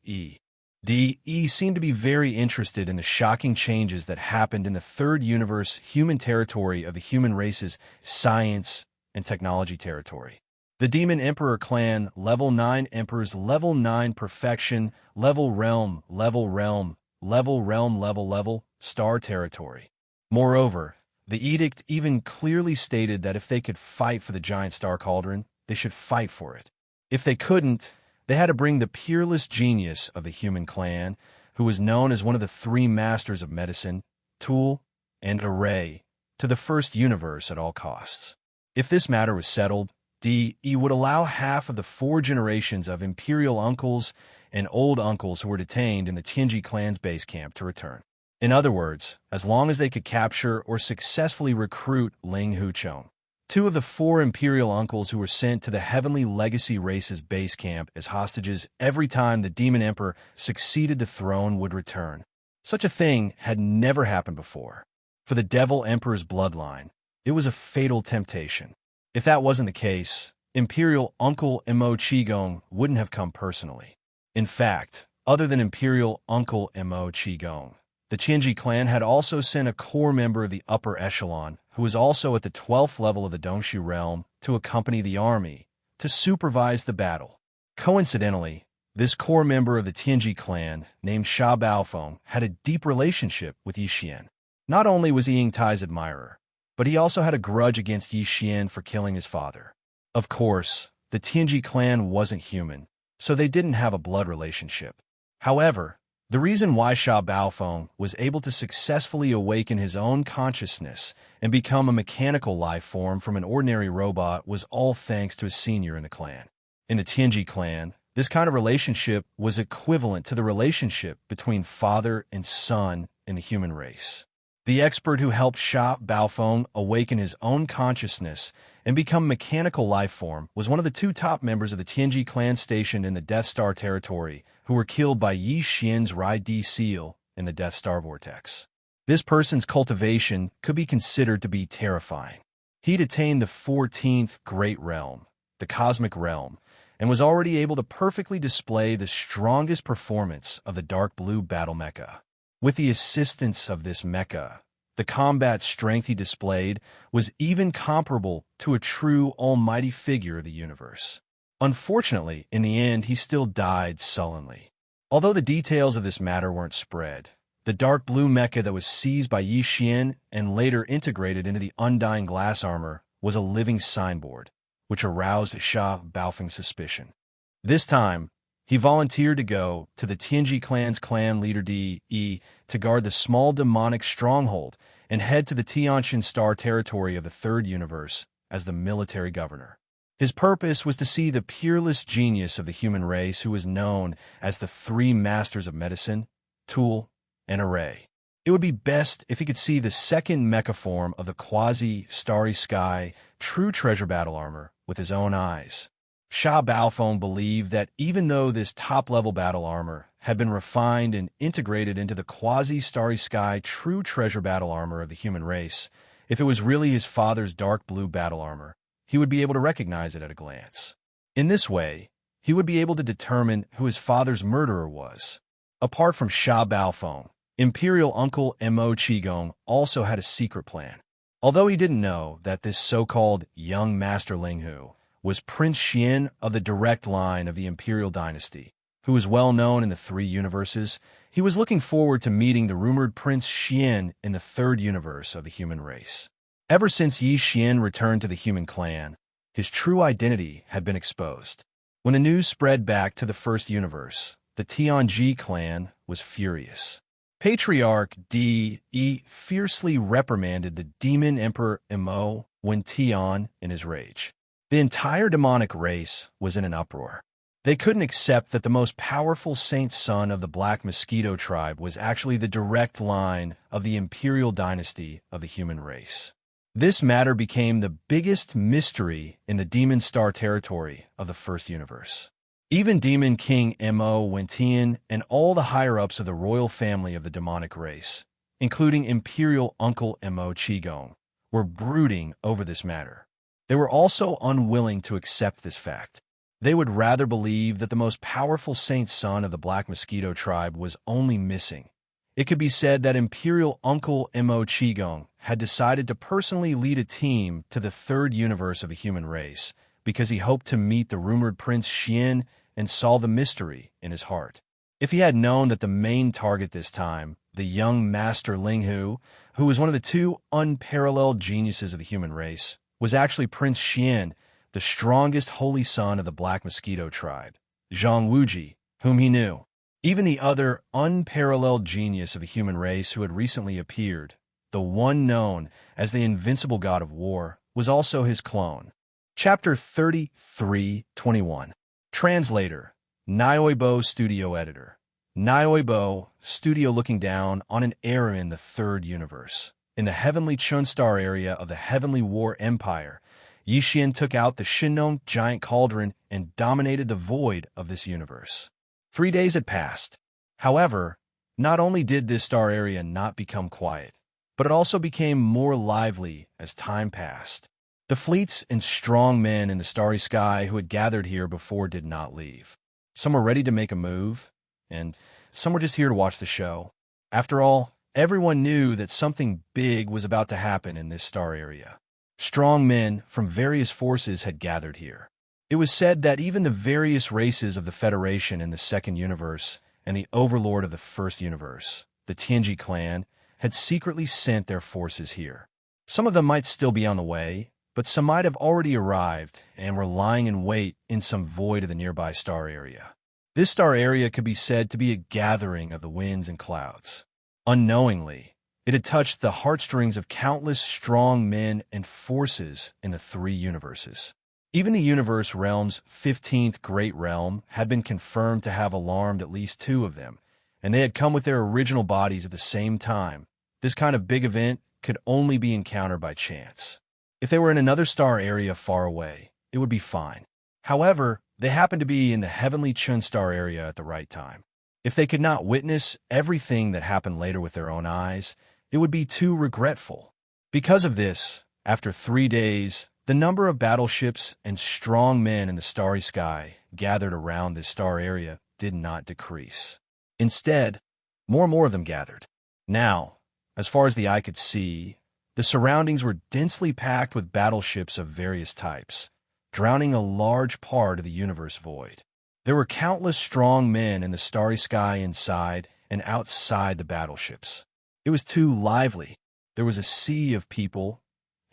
De seemed to be very interested in the shocking changes that happened in the third universe human territory of the human race's science and technology territory. The Demon Emperor clan, level 9 emperors, level 9 perfection, level realm, level realm, level realm, level, star territory. Moreover, the edict even clearly stated that if they could fight for the giant star cauldron, they should fight for it. If they couldn't, they had to bring the peerless genius of the human clan, who was known as one of the 3 masters of medicine, tool, and array, to the first universe at all costs. If this matter was settled, De would allow half of the 4 generations of imperial uncles and old uncles who were detained in the Tianji clan's base camp to return. In other words, as long as they could capture or successfully recruit Ling Huchong. 2 of the 4 imperial uncles who were sent to the Heavenly Legacy Race's base camp as hostages every time the Demon Emperor succeeded the throne would return. Such a thing had never happened before. For the Devil Emperor's bloodline, it was a fatal temptation. If that wasn't the case, Imperial Uncle Mo Qigong wouldn't have come personally. In fact, other than Imperial Uncle Mo Qigong, the Tianji clan had also sent a core member of the upper echelon, who was also at the 12th level of the Dongshu realm, to accompany the army, to supervise the battle. Coincidentally, this core member of the Tianji clan, named Sha Baofeng, had a deep relationship with Yi Xian. Not only was he Ying Tai's admirer, but he also had a grudge against Yi Xian for killing his father. Of course, the Tianji clan wasn't human, so they didn't have a blood relationship. However, The reason why Sha Baofeng was able to successfully awaken his own consciousness and become a mechanical life form from an ordinary robot was all thanks to a senior in the clan. In the Tianji clan, this kind of relationship was equivalent to the relationship between father and son in the human race. The expert who helped Sha Baofeng awaken his own consciousness and become a mechanical life form was one of the two top members of the Tianji clan stationed in the Death Star territory who were killed by Yi Xian's Rai D seal in the Death Star vortex. This person's cultivation could be considered to be terrifying. He'd attained the 14th Great Realm, the Cosmic Realm, and was already able to perfectly display the strongest performance of the Dark Blue Battle Mecha. With the assistance of this mecha, the combat strength he displayed was even comparable to a true almighty figure of the universe. Unfortunately, in the end, he still died sullenly. Although the details of this matter weren't spread, the dark blue mecha that was seized by Yi Xian and later integrated into the undying glass armor was a living signboard, which aroused Sha Baofeng's suspicion. This time, he volunteered to go to the Tianji clan's clan leader D.E. to guard the small demonic stronghold and head to the Tianxian Star territory of the Third Universe as the military governor. His purpose was to see the peerless genius of the human race who was known as the three masters of medicine, tool, and array. It would be best if he could see the second mecha form of the quasi-starry sky true treasure battle armor with his own eyes. Sha Baofeng believed that even though this top-level battle armor had been refined and integrated into the quasi-starry sky true treasure battle armor of the human race, if it was really his father's dark blue battle armor, he would be able to recognize it at a glance. In this way, he would be able to determine who his father's murderer was. Apart from Sha Baofeng, Imperial Uncle Mo Qigong also had a secret plan. Although he didn't know that this so-called young Master Linghu was Prince Xian of the direct line of the Imperial dynasty, who was well known in the three universes, he was looking forward to meeting the rumored Prince Xian in the third universe of the human race. Ever since Yi Xian returned to the human clan, his true identity had been exposed. When the news spread back to the first universe, the Tianji clan was furious. Patriarch D.E. fiercely reprimanded the demon emperor Mo when Tian in his rage. The entire demonic race was in an uproar. They couldn't accept that the most powerful saint son of the Black Mosquito tribe was actually the direct line of the imperial dynasty of the human race. This matter became the biggest mystery in the Demon Star territory of the first universe. Even Demon King Mo Wentian and all the higher-ups of the royal family of the demonic race, including Imperial Uncle Mo Qigong, were brooding over this matter. They were also unwilling to accept this fact. They would rather believe that the most powerful saint son of the Black Mosquito tribe was only missing. It could be said that Imperial Uncle Mo Qigong had decided to personally lead a team to the third universe of the human race because he hoped to meet the rumored Prince Xian and solve the mystery in his heart. If he had known that the main target this time, the young Master Linghu, who was one of the two unparalleled geniuses of the human race, was actually Prince Xian, the strongest holy son of the Black Mosquito tribe, Zhang Wuji, whom he knew. Even the other unparalleled genius of the human race who had recently appeared, the one known as the Invincible God of War, was also his clone. Chapter 33:21. Translator, Nioibo Studio Editor. Nioibo Studio looking down on an era in the third universe. In the heavenly Chunstar area of the Heavenly War Empire, Yi Xian took out the Shinong giant cauldron and dominated the void of this universe. 3 days had passed. However, not only did this star area not become quiet, but it also became more lively as time passed. The fleets and strong men in the starry sky who had gathered here before did not leave. Some were ready to make a move, and some were just here to watch the show. After all, everyone knew that something big was about to happen in this star area. Strong men from various forces had gathered here. It was said that even the various races of the Federation in the second universe and the overlord of the first universe, the Tianji clan, had secretly sent their forces here. Some of them might still be on the way, but some might have already arrived and were lying in wait in some void of the nearby star area. This star area could be said to be a gathering of the winds and clouds. Unknowingly, it had touched the heartstrings of countless strong men and forces in the three universes. Even the universe realm's 15th great realm had been confirmed to have alarmed at least two of them, and they had come with their original bodies at the same time. This kind of big event could only be encountered by chance. If they were in another star area far away, it would be fine. However, they happened to be in the heavenly Chun star area at the right time. If they could not witness everything that happened later with their own eyes, it would be too regretful. Because of this, after 3 days, the number of battleships and strong men in the starry sky gathered around this star area did not decrease. Instead, more and more of them gathered. Now, as far as the eye could see, the surroundings were densely packed with battleships of various types, drowning a large part of the universe void. There were countless strong men in the starry sky inside and outside the battleships. It was too lively. There was a sea of people,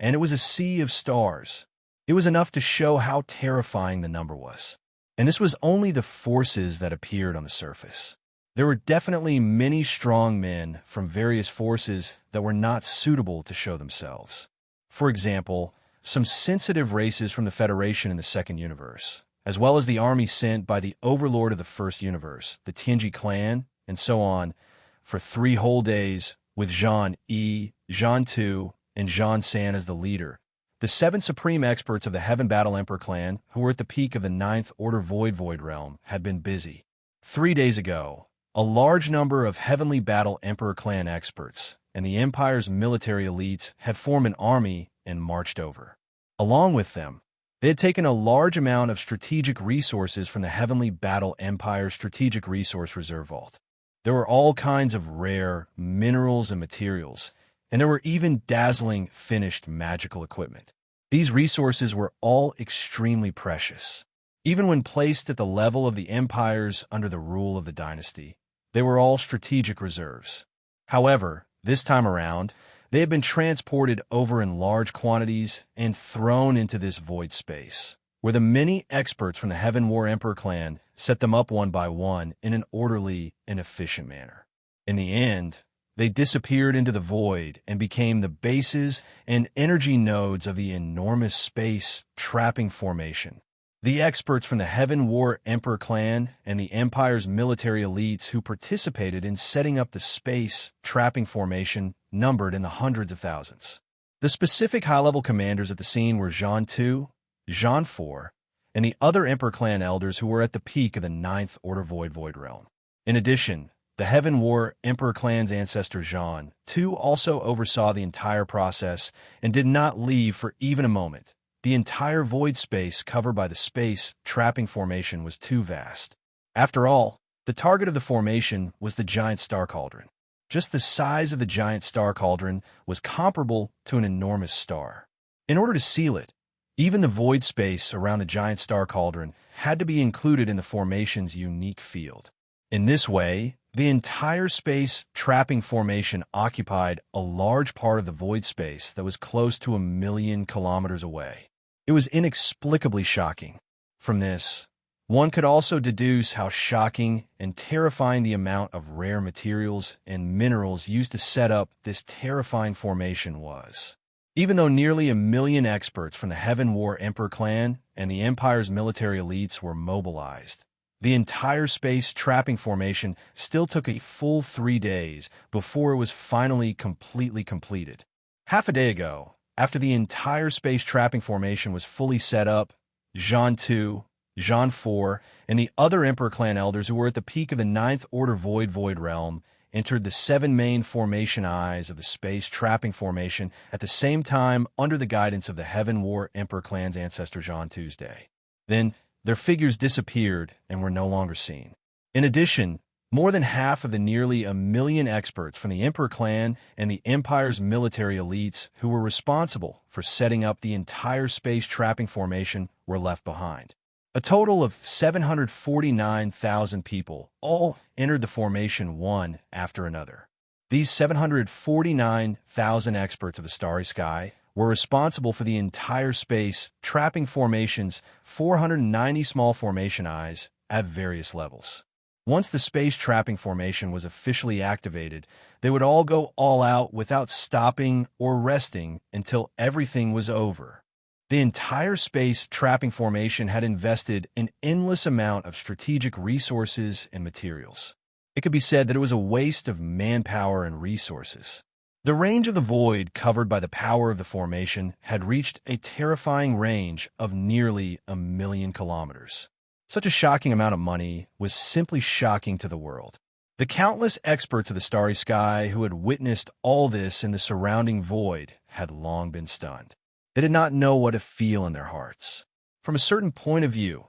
and it was a sea of stars. It was enough to show how terrifying the number was. And this was only the forces that appeared on the surface. There were definitely many strong men from various forces that were not suitable to show themselves. For example, some sensitive races from the Federation in the second universe, as well as the army sent by the overlord of the first universe, the Tianji clan, and so on, for 3 whole days, with Zhan Yi, Zhan Tu, and Zhan San as the leader. The 7 supreme experts of the Heaven Battle Emperor clan, who were at the peak of the 9th Order Void realm, had been busy. 3 days ago, a large number of Heavenly Battle Emperor clan experts and the Empire's military elites had formed an army and marched over. Along with them, they had taken a large amount of strategic resources from the Heavenly Battle Empire's Strategic Resource Reserve Vault. There were all kinds of rare minerals and materials, and there were even dazzling finished magical equipment. These resources were all extremely precious. Even when placed at the level of the empires under the rule of the dynasty, they were all strategic reserves. However, this time around, they had been transported over in large quantities and thrown into this void space, where the many experts from the Heaven War Emperor clan set them up one by one in an orderly and efficient manner. In the end, they disappeared into the void and became the bases and energy nodes of the enormous space trapping formation. The experts from the Heaven War Emperor clan and the Empire's military elites who participated in setting up the space trapping formation numbered in the hundreds of thousands. The specific high-level commanders at the scene were Zhan Tu, Zhan 4, and the other Emperor clan elders who were at the peak of the 9th Order Void realm. In addition, the Heaven War Emperor clan's ancestor Zhan Tu also oversaw the entire process and did not leave for even a moment. The entire void space covered by the space trapping formation was too vast. After all, the target of the formation was the giant star cauldron. Just the size of the giant star cauldron was comparable to an enormous star. In order to seal it, even the void space around the giant star cauldron had to be included in the formation's unique field. In this way, the entire space trapping formation occupied a large part of the void space that was close to 1 million kilometers away. It was inexplicably shocking. From this, one could also deduce how shocking and terrifying the amount of rare materials and minerals used to set up this terrifying formation was. Even though nearly 1 million experts from the Heaven War Emperor clan and the Empire's military elites were mobilized, the entire space trapping formation still took a full 3 days before it was finally completely completed. Half a day ago, after the entire space trapping formation was fully set up, Zhan Tu, Zhan 4, and the other Emperor clan elders who were at the peak of the 9th Order Void realm entered the 7 main formation eyes of the space trapping formation at the same time under the guidance of the Heaven War Emperor clan's ancestor Zhan Tuesday. Then, their figures disappeared and were no longer seen. In addition, more than half of the nearly 1 million experts from the Emperor clan and the Empire's military elites who were responsible for setting up the entire space trapping formation were left behind. A total of 749,000 people all entered the formation one after another. These 749,000 experts of the starry sky were responsible for the entire space trapping formation's 490 small formation eyes at various levels. Once the space trapping formation was officially activated, they would all go all out without stopping or resting until everything was over. The entire space trapping formation had invested an endless amount of strategic resources and materials. It could be said that it was a waste of manpower and resources. The range of the void covered by the power of the formation had reached a terrifying range of nearly 1,000,000 kilometers. Such a shocking amount of money was simply shocking to the world. The countless experts of the starry sky who had witnessed all this in the surrounding void had long been stunned. They did not know what to feel in their hearts. From a certain point of view,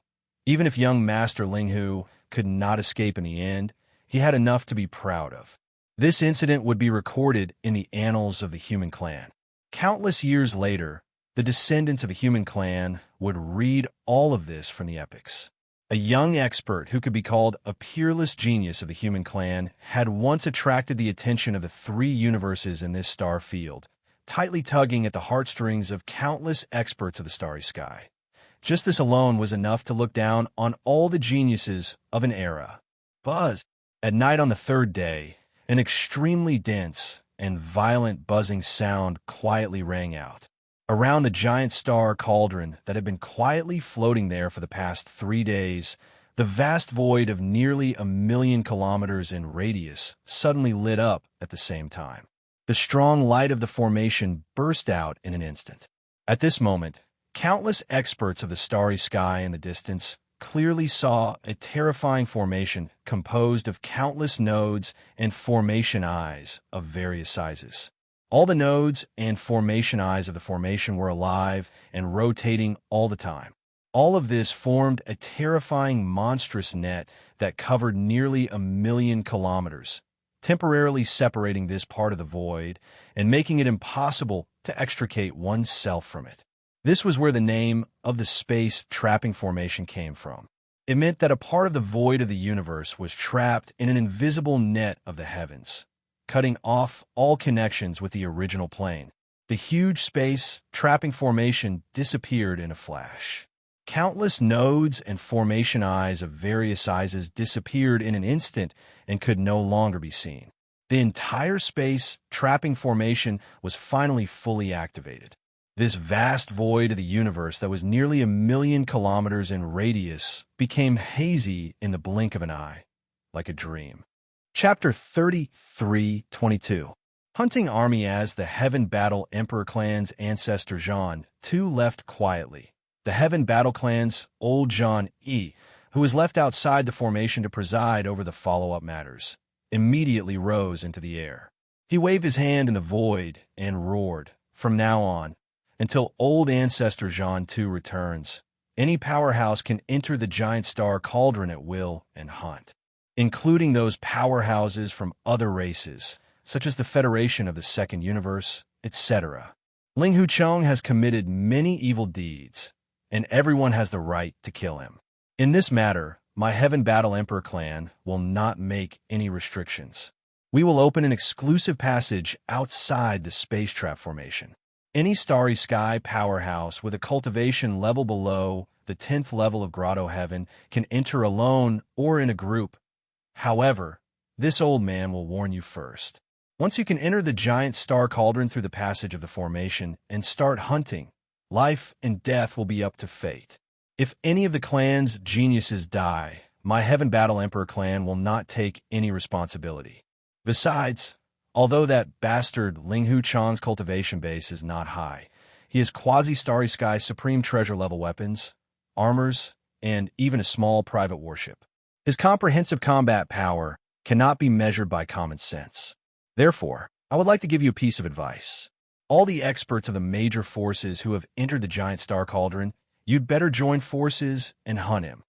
even if young Master Linghu could not escape in the end, he had enough to be proud of. This incident would be recorded in the annals of the human clan. Countless years later, the descendants of the human clan would read all of this from the epics. A young expert who could be called a peerless genius of the human clan had once attracted the attention of the three universes in this star field, tightly tugging at the heartstrings of countless experts of the starry sky. Just this alone was enough to look down on all the geniuses of an era. Buzz. At night on the third day, an extremely dense and violent buzzing sound quietly rang out. Around the giant star cauldron that had been quietly floating there for the past 3 days, the vast void of nearly 1,000,000 kilometers in radius suddenly lit up at the same time. The strong light of the formation burst out in an instant. At this moment, countless experts of the starry sky in the distance clearly saw a terrifying formation composed of countless nodes and formation eyes of various sizes. All the nodes and formation eyes of the formation were alive and rotating all the time. All of this formed a terrifying monstrous net that covered nearly 1,000,000 kilometers, temporarily separating this part of the void and making it impossible to extricate oneself from it. This was where the name of the space trapping formation came from. It meant that a part of the void of the universe was trapped in an invisible net of the heavens, cutting off all connections with the original plane. The huge space trapping formation disappeared in a flash. Countless nodes and formation eyes of various sizes disappeared in an instant and could no longer be seen. The entire space trapping formation was finally fully activated. This vast void of the universe that was nearly 1,000,000 kilometers in radius became hazy in the blink of an eye, like a dream. Chapter 33:22. Hunting army. As the Heaven Battle Emperor clan's ancestor Zhan too left quietly. The Heaven Battle clan's old Zhan E, who was left outside the formation to preside over the follow-up matters, immediately rose into the air. He waved his hand in the void and roared, "From now on, until old ancestor Zhan II returns, any powerhouse can enter the giant star cauldron at will and hunt, including those powerhouses from other races, such as the Federation of the Second Universe, etc. Linghu Chong has committed many evil deeds, and everyone has the right to kill him. In this matter, my Heaven Battle Emperor clan will not make any restrictions. We will open an exclusive passage outside the space trap formation. Any starry sky powerhouse with a cultivation level below the 10th level of Grotto Heaven can enter alone or in a group. However, this old man will warn you first. Once you can enter the giant star cauldron through the passage of the formation and start hunting, life and death will be up to fate. If any of the clan's geniuses die, my Heaven Battle Emperor clan will not take any responsibility. Besides, although that bastard Linghu Chang's cultivation base is not high, he has quasi-starry sky supreme treasure level weapons, armors, and even a small private warship. His comprehensive combat power cannot be measured by common sense. Therefore, I would like to give you a piece of advice. All the experts of the major forces who have entered the giant star cauldron, you'd better join forces and hunt him.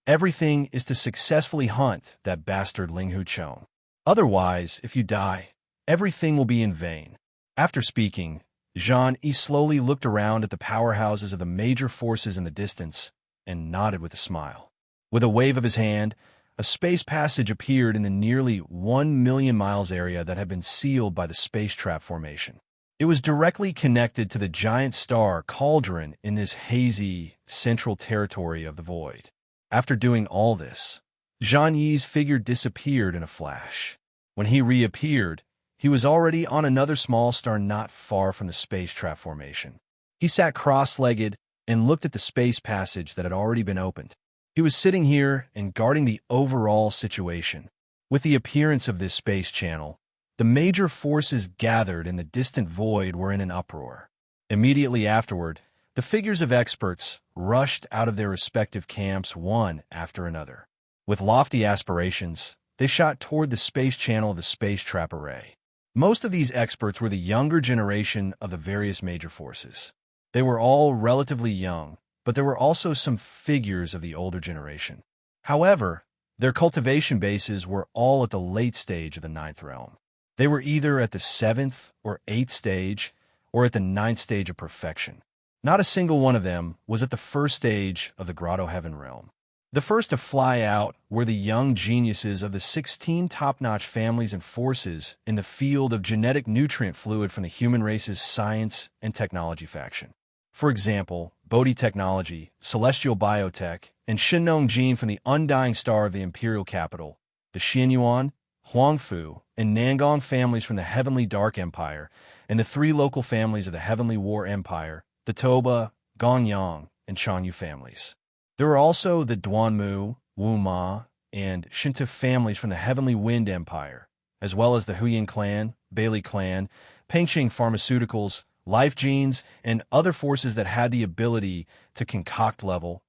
Everything is to successfully hunt that bastard Linghu Chong. Otherwise, if you die, everything will be in vain." After speaking, Zhan E slowly looked around at the powerhouses of the major forces in the distance and nodded with a smile. With a wave of his hand, a space passage appeared in the nearly 1,000,000 miles area that had been sealed by the space trap formation. It was directly connected to the giant star cauldron in this hazy, central territory of the void. After doing all this, Zhang Yi's figure disappeared in a flash. When he reappeared, he was already on another small star not far from the space trap formation. He sat cross-legged and looked at the space passage that had already been opened. He was sitting here and guarding the overall situation. With the appearance of this space channel, the major forces gathered in the distant void were in an uproar. Immediately afterward, the figures of experts rushed out of their respective camps one after another. With lofty aspirations, they shot toward the space channel of the space trap array. Most of these experts were the younger generation of the various major forces. They were all relatively young, but there were also some figures of the older generation. However, their cultivation bases were all at the late stage of the ninth realm. They were either at the 7th or 8th stage, or at the 9th stage of perfection. Not a single one of them was at the first stage of the Grotto Heaven realm. The first to fly out were the young geniuses of the 16 top-notch families and forces in the field of genetic nutrient fluid from the human race's science and technology faction. For example, Bodhi Technology, Celestial Biotech, and Shinong Jin from the Undying Star of the Imperial Capital, the Xianyuan, Huangfu, and Nangong families from the Heavenly Dark Empire, and the 3 local families of the Heavenly War Empire, the Toba, Gongyang, and Chanyu families. There were also the Duanmu, Wuma, and Shinta families from the Heavenly Wind Empire, as well as the Huyin clan, Bailey clan, Pengqing Pharmaceuticals, Life Genes, and other forces that had the ability to concoct level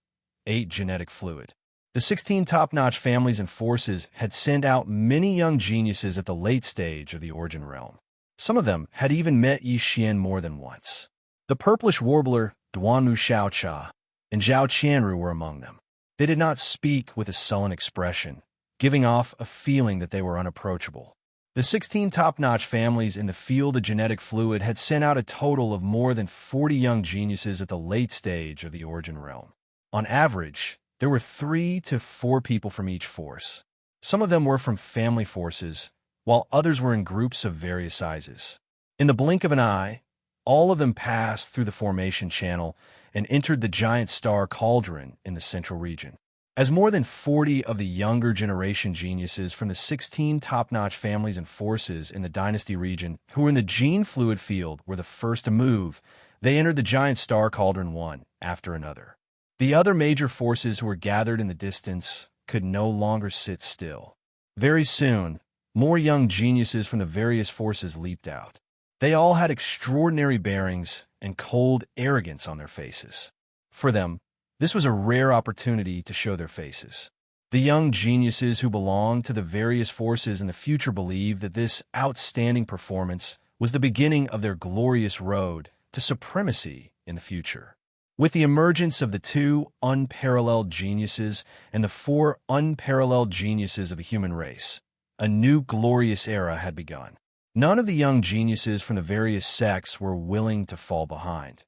8 genetic fluid. The 16 top-notch families and forces had sent out many young geniuses at the late stage of the Origin Realm. Some of them had even met Yi Xian more than once. The purplish warbler Duanmu Xiaocha and Zhao Qianru were among them. They did not speak with a sullen expression, giving off a feeling that they were unapproachable. The 16 top-notch families in the field of genetic fluid had sent out a total of more than 40 young geniuses at the late stage of the Origin Realm. On average, there were 3 to 4 people from each force. Some of them were from family forces, while others were in groups of various sizes. In the blink of an eye, all of them passed through the formation channel and entered the giant star cauldron in the central region. As more than 40 of the younger generation geniuses from the 16 top-notch families and forces in the Dynasty region who were in the gene fluid field were the first to move, they entered the giant star cauldron one after another. The other major forces who were gathered in the distance could no longer sit still. Very soon, more young geniuses from the various forces leaped out. They all had extraordinary bearings and cold arrogance on their faces. For them, this was a rare opportunity to show their faces. The young geniuses who belonged to the various forces in the future believed that this outstanding performance was the beginning of their glorious road to supremacy in the future. With the emergence of the 2 unparalleled geniuses and the 4 unparalleled geniuses of the human race, a new glorious era had begun. None of the young geniuses from the various sects were willing to fall behind.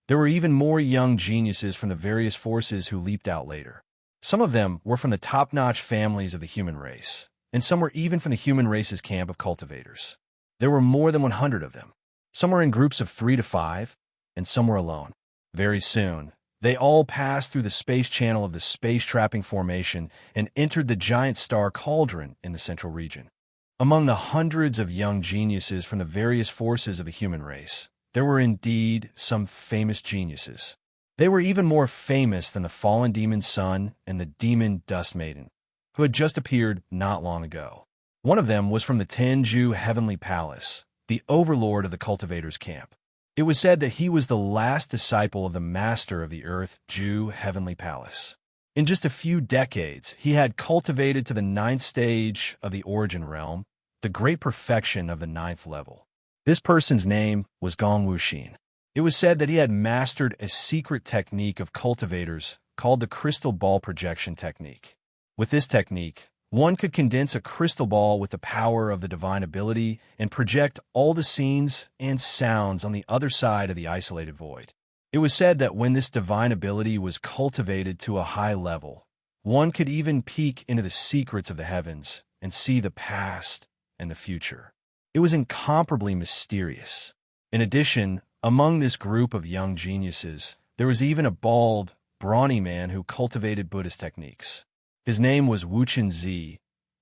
There were even more young geniuses from the various forces who leaped out later. Some of them were from the top-notch families of the human race, and some were even from the human race's camp of cultivators. There were more than 100 of them. Some were in groups of 3 to 5, and some were alone. Very soon, they all passed through the space channel of the space trapping formation and entered the giant star cauldron in the central region. Among the hundreds of young geniuses from the various forces of the human race, there were indeed some famous geniuses. They were even more famous than the fallen demon Sun and the demon Dust Maiden, who had just appeared not long ago. One of them was from the Tenju Heavenly Palace, the overlord of the cultivators' camp. It was said that he was the last disciple of the master of the Earth Ju Heavenly Palace. In just a few decades, he had cultivated to the 9th stage of the Origin Realm, the great perfection of the 9th level. This person's name was Gong Wuxin. It was said that he had mastered a secret technique of cultivators called the crystal ball projection technique. With this technique, one could condense a crystal ball with the power of the divine ability and project all the scenes and sounds on the other side of the isolated void. It was said that when this divine ability was cultivated to a high level, one could even peek into the secrets of the heavens and see the past and the future. It was incomparably mysterious. In addition, among this group of young geniuses, there was even a bald, brawny man who cultivated Buddhist techniques. His name was Wuxia,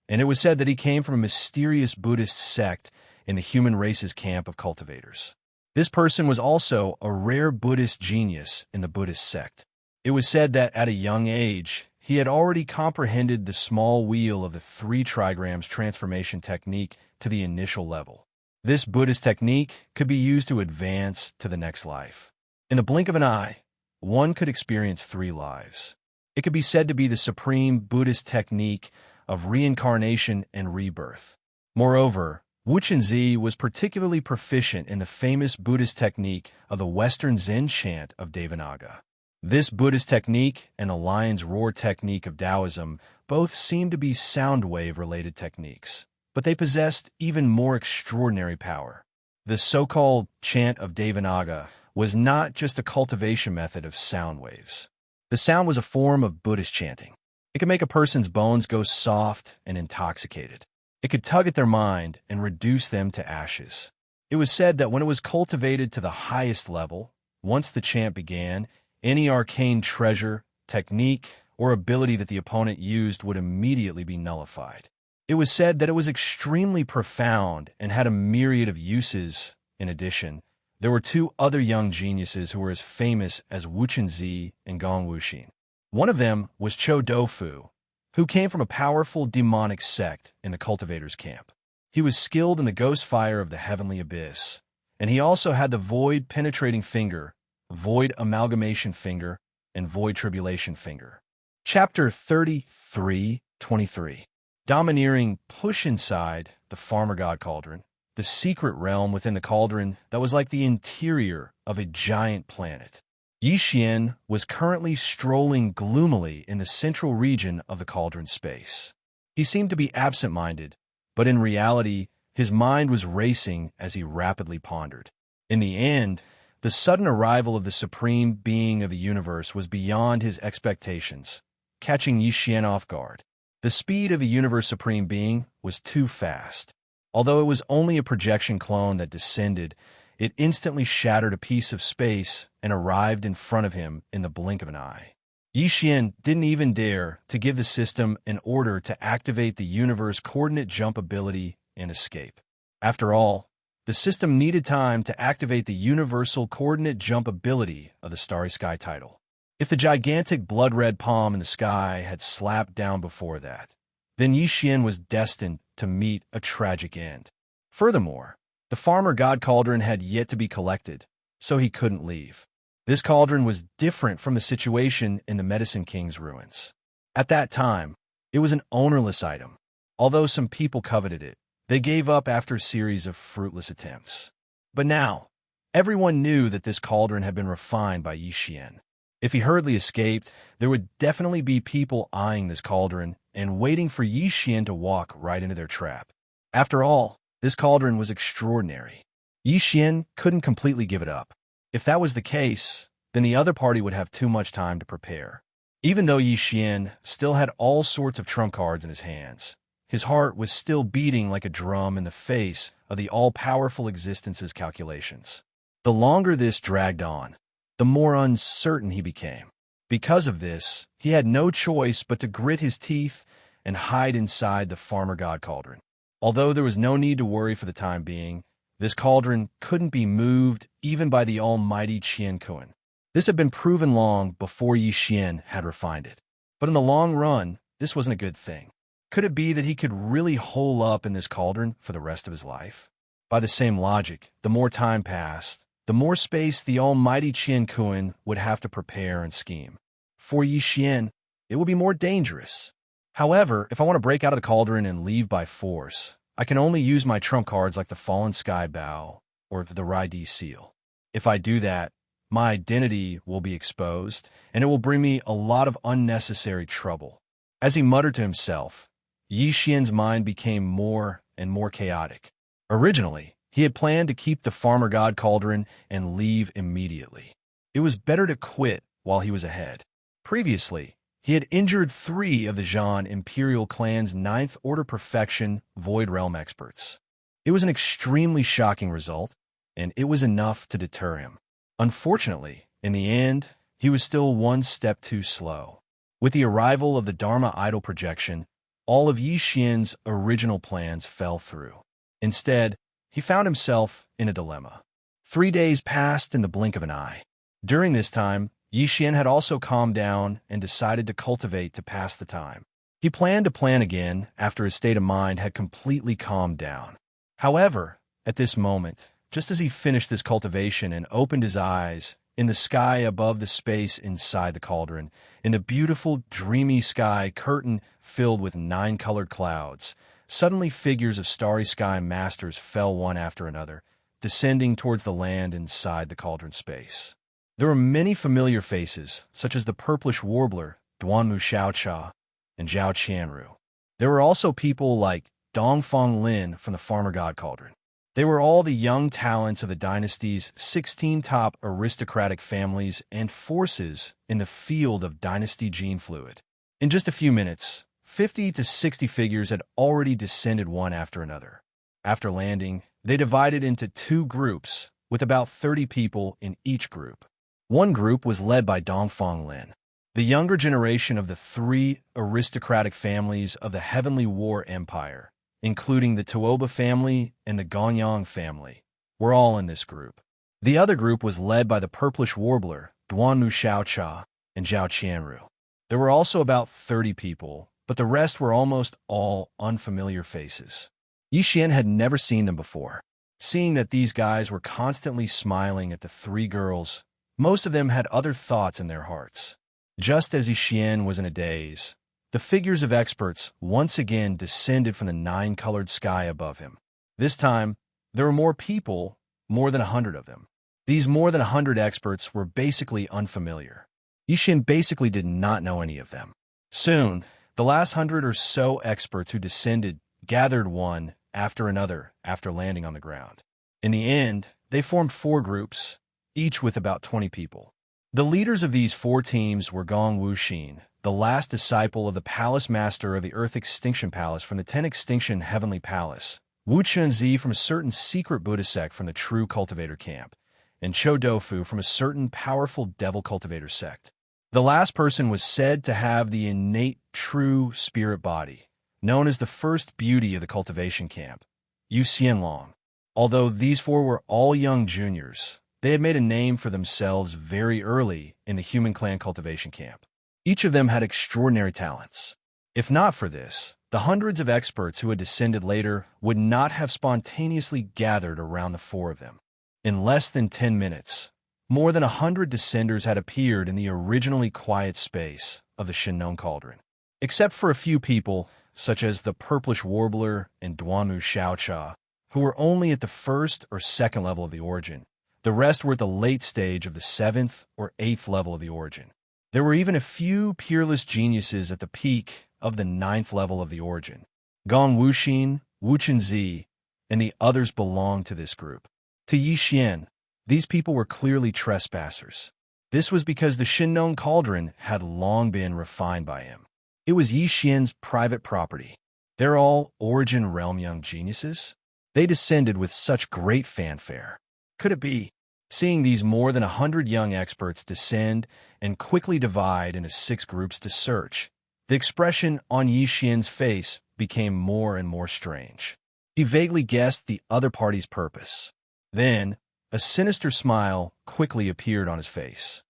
and it was said that he came from a mysterious Buddhist sect in the human race's camp of cultivators. This person was also a rare Buddhist genius in the Buddhist sect. It was said that at a young age, he had already comprehended the small wheel of the 3 trigrams transformation technique to the initial level. This Buddhist technique could be used to advance to the next life. In the blink of an eye, one could experience 3 lives. It could be said to be the supreme Buddhist technique of reincarnation and rebirth. Moreover, Wuxia was particularly proficient in the famous Buddhist technique of the Western Zen chant of Devourer. This Buddhist technique and the lion's roar technique of Taoism both seem to be sound wave-related techniques, but they possessed even more extraordinary power. The so-called chant of Devourer was not just a cultivation method of sound waves. The sound was a form of Buddhist chanting. It could make a person's bones go soft and intoxicated. It could tug at their mind and reduce them to ashes. It was said that when it was cultivated to the highest level, once the chant began, any arcane treasure, technique, or ability that the opponent used would immediately be nullified. It was said that it was extremely profound and had a myriad of uses. In addition, there were 2 other young geniuses who were as famous as Wuxia and Gong Wuxin. One of them was Cho Dofu, who came from a powerful demonic sect in the cultivators' camp. He was skilled in the ghost fire of the heavenly abyss, and he also had the void penetrating finger, void amalgamation finger, and void tribulation finger. Chapter 33:23. Domineering push inside the farmer god cauldron, the secret realm within the cauldron that was like the interior of a giant planet. Xianxia was currently strolling gloomily in the central region of the cauldron space. He seemed to be absent-minded, but in reality, his mind was racing as he rapidly pondered. In the end, the sudden arrival of the supreme being of the universe was beyond his expectations, catching Xianxia off guard. The speed of the universe supreme being was too fast. Although it was only a projection clone that descended, it instantly shattered a piece of space and arrived in front of him in the blink of an eye. Xianxia didn't even dare to give the system an order to activate the universe coordinate jump ability and escape. After all, the system needed time to activate the universal coordinate jump ability of the Starry Sky title. If the gigantic blood-red palm in the sky had slapped down before that, then Xianxia was destined to meet a tragic end. Furthermore, the farmer god cauldron had yet to be collected, so he couldn't leave. This cauldron was different from the situation in the Medicine King's ruins. At that time, it was an ownerless item. Although some people coveted it, they gave up after a series of fruitless attempts. But now, everyone knew that this cauldron had been refined by Xianxia. If he hurriedly escaped, there would definitely be people eyeing this cauldron and waiting for Xianxia to walk right into their trap. After all, this cauldron was extraordinary. Xianxia couldn't completely give it up. If that was the case, then the other party would have too much time to prepare. Even though Xianxia still had all sorts of trump cards in his hands, his heart was still beating like a drum in the face of the all-powerful existence's calculations. The longer this dragged on, the more uncertain he became. Because of this, he had no choice but to grit his teeth and hide inside the farmer god cauldron. Although there was no need to worry for the time being, this cauldron couldn't be moved even by the almighty Qian Kun. This had been proven long before Xianxia had refined it. But in the long run, this wasn't a good thing. Could it be that he could really hole up in this cauldron for the rest of his life? By the same logic, the more time passed, the more space the almighty Qian Kun would have to prepare and scheme. For Xianxia, it would be more dangerous. However, if I want to break out of the cauldron and leave by force, I can only use my trump cards like the Fallen Sky Bow or the Raidi Seal. If I do that, my identity will be exposed, and it will bring me a lot of unnecessary trouble. As he muttered to himself, Xianxia's mind became more and more chaotic. Originally, he had planned to keep the farmer god cauldron and leave immediately. It was better to quit while he was ahead. Previously, he had injured 3 of the Zhan Imperial clan's 9th Order Perfection Void Realm experts. It was an extremely shocking result, and it was enough to deter him. Unfortunately, in the end, he was still one step too slow. With the arrival of the Dharma idol projection, all of Yi Xian's original plans fell through. Instead, he found himself in a dilemma. 3 days passed in the blink of an eye. During this time, Yi Xian had also calmed down and decided to cultivate to pass the time. He planned to plan again after his state of mind had completely calmed down. However, at this moment, just as he finished this cultivation and opened his eyes, in the sky above the space inside the cauldron, in the beautiful, dreamy sky curtain filled with 9-colored clouds, suddenly figures of starry sky masters fell one after another, descending towards the land inside the cauldron space. There were many familiar faces, such as the purplish warbler, Duanmu Xiaocha, and Zhao Qianru. There were also people like Dongfang Lin from the Farmer God Cauldron. They were all the young talents of the dynasty's 16 top aristocratic families and forces in the field of dynasty gene fluid. In just a few minutes, 50 to 60 figures had already descended one after another. After landing, they divided into 2 groups, with about 30 people in each group. One group was led by Dongfang Lin. The younger generation of the 3 aristocratic families of the Heavenly War Empire, including the Tuoba family and the Gonyang family, were all in this group. The other group was led by the purplish warbler, Duanmu Xiaocha, and Zhao Qianru. There were also about 30 people, but the rest were almost all unfamiliar faces. Yi Xian had never seen them before. Seeing that these guys were constantly smiling at the 3 girls, most of them had other thoughts in their hearts. Just as Yi Xian was in a daze, the figures of experts once again descended from the 9-colored sky above him. This time, there were more people, more than 100 of them. These more than 100 experts were basically unfamiliar. Yi Xian basically did not know any of them. Soon, the last 100 or so experts who descended gathered one after another after landing on the ground. In the end, they formed 4 groups, each with about 20 people. The leaders of these 4 teams were Gong Wuxin, the last disciple of the Palace Master of the Earth Extinction Palace from the 10 Extinction Heavenly Palace, Wu Chunzi from a certain secret Buddha sect from the True Cultivator Camp, and Cho Dofu from a certain powerful Devil Cultivator sect. The last person was said to have the innate true spirit body, known as the first beauty of the cultivation camp, Yu Xianlong. Although these 4 were all young juniors, they had made a name for themselves very early in the human clan cultivation camp. Each of them had extraordinary talents. If not for this, the hundreds of experts who had descended later would not have spontaneously gathered around the 4 of them. In less than 10 minutes, more than 100 descenders had appeared in the originally quiet space of the Shinnon Cauldron. Except for a few people, such as the purplish warbler and Duanmu Xiaocha, who were only at the 1st or 2nd level of the origin, the rest were at the late stage of the 7th or 8th level of the origin. There were even a few peerless geniuses at the peak of the 9th level of the origin. Gong Wuxin, Wu Chunzi, and the others belonged to this group. To Yi Xian, these people were clearly trespassers. This was because the Shinnon Cauldron had long been refined by him. It was Yi Xian's private property. They're all Origin Realm young geniuses. They descended with such great fanfare. Could it be? Seeing these more than 100 young experts descend and quickly divide into 6 groups to search, the expression on Yi Xian's face became more and more strange. He vaguely guessed the other party's purpose. Then, a sinister smile quickly appeared on his face.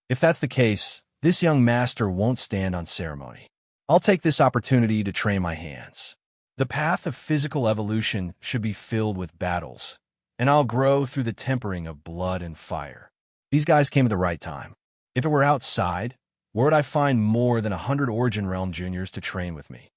If that's the case, this young master won't stand on ceremony. I'll take this opportunity to train my hands. The path of physical evolution should be filled with battles, and I'll grow through the tempering of blood and fire. These guys came at the right time. If it were outside, where would I find more than 100 Origin Realm juniors to train with me?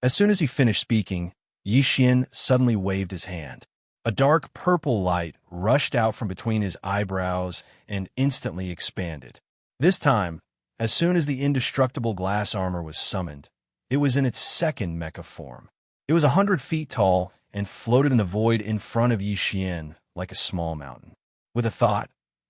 As soon as he finished speaking, Yi Xian suddenly waved his hand. A dark purple light rushed out from between his eyebrows and instantly expanded. This time, as soon as the indestructible glass armor was summoned, it was in its 2nd mecha form. It was 100 feet tall and floated in the void in front of Yi Xian like a small mountain. With a thought,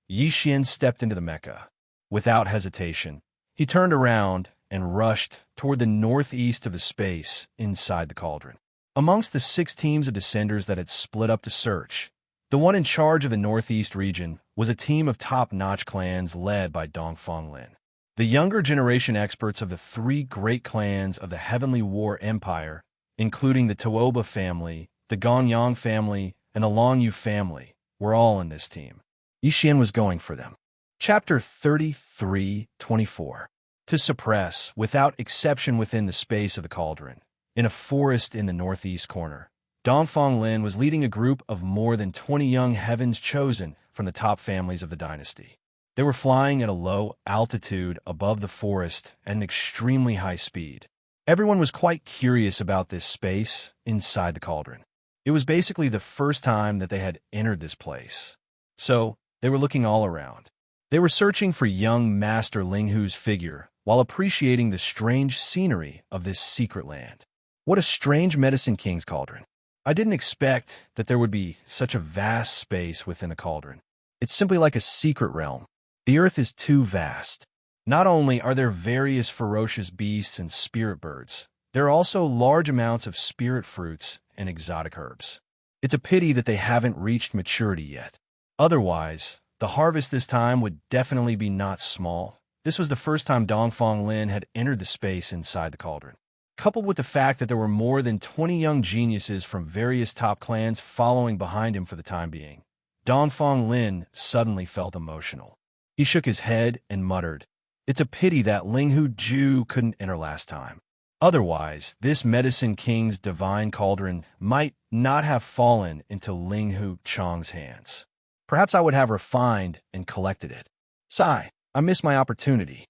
Yi Xian stepped into the mecha. Without hesitation, he turned around and rushed toward the northeast of the space inside the cauldron. Amongst the 6 teams of descenders that had split up to search, the one in charge of the northeast region was a team of top-notch clans led by Dongfang Lin. The younger generation experts of the three great clans of the Heavenly War Empire, including the Tuoba family, the Gongyang family, and the Longyu family, were all in this team. Yixian was going for them. Chapter 33:24. To suppress, without exception within the space of the cauldron, in a forest in the northeast corner, Dongfang Lin was leading a group of more than 20 young heavens chosen from the top families of the dynasty. They were flying at a low altitude above the forest at an extremely high speed. Everyone was quite curious about this space inside the cauldron. It was basically the first time that they had entered this place. So, they were looking all around. They were searching for young Master Linghu's figure while appreciating the strange scenery of this secret land. What a strange Medicine King's cauldron. I didn't expect that there would be such a vast space within the cauldron. It's simply like a secret realm. The earth is too vast. Not only are there various ferocious beasts and spirit birds, there are also large amounts of spirit fruits and exotic herbs. It's a pity that they haven't reached maturity yet. Otherwise, the harvest this time would definitely be not small. This was the first time Dongfang Lin had entered the space inside the cauldron. Coupled with the fact that there were more than 20 young geniuses from various top clans following behind him for the time being, Dongfang Lin suddenly felt emotional. He shook his head and muttered, "It's a pity that Linghu Ju couldn't enter last time. Otherwise, this Medicine King's divine cauldron might not have fallen into Linghu Chang's hands. Perhaps I would have refined and collected it. Sigh, I missed my opportunity.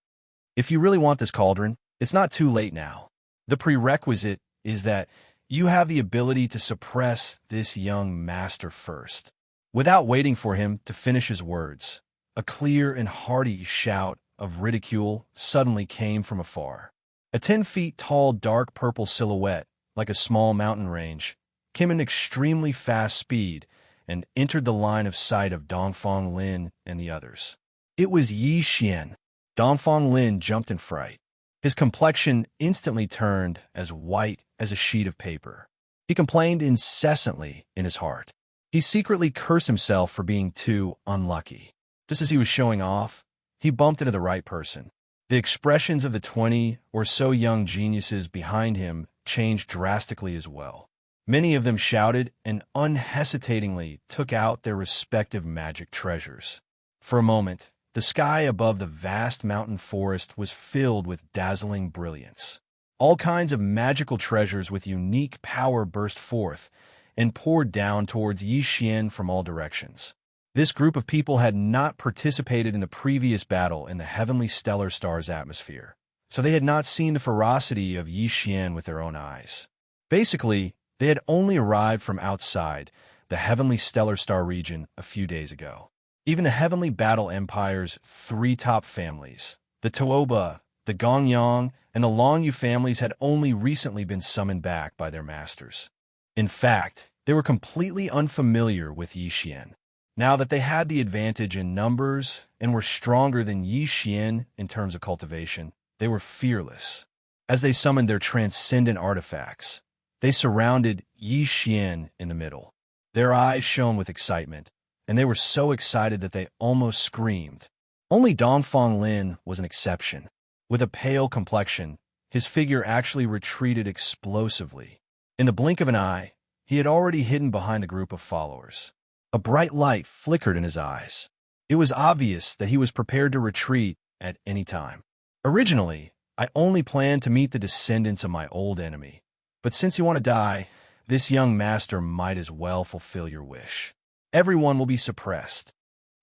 If you really want this cauldron, it's not too late now. The prerequisite is that you have the ability to suppress this young master first." Without waiting for him to finish his words, a clear and hearty shout of ridicule suddenly came from afar. A 10-feet-tall dark purple silhouette, like a small mountain range, came in extremely fast speed and entered the line of sight of Dongfang Lin and the others. It was Yixian. Dongfang Lin jumped in fright. His complexion instantly turned as white as a sheet of paper. He complained incessantly in his heart. He secretly cursed himself for being too unlucky. Just as he was showing off, he bumped into the right person. The expressions of the 20 or so young geniuses behind him changed drastically as well. Many of them shouted and unhesitatingly took out their respective magic treasures. For a moment, the sky above the vast mountain forest was filled with dazzling brilliance. All kinds of magical treasures with unique power burst forth and poured down towards Yixian from all directions. This group of people had not participated in the previous battle in the heavenly stellar star's atmosphere, so they had not seen the ferocity of Yixian with their own eyes. Basically, they had only arrived from outside the heavenly stellar star region a few days ago. Even the heavenly battle empire's three top families, the Tuoba, the Gongyang, and the Longyu families, had only recently been summoned back by their masters. In fact, they were completely unfamiliar with Yixian. Now that they had the advantage in numbers and were stronger than Yixian in terms of cultivation, they were fearless. As they summoned their transcendent artifacts, they surrounded Yixian in the middle. Their eyes shone with excitement, and they were so excited that they almost screamed. Only Dongfang Lin was an exception. With a pale complexion, his figure actually retreated explosively. In the blink of an eye, he had already hidden behind a group of followers. A bright light flickered in his eyes. It was obvious that he was prepared to retreat at any time. Originally, I only planned to meet the descendants of my old enemy, but since you want to die, this young master might as well fulfill your wish. Everyone will be suppressed.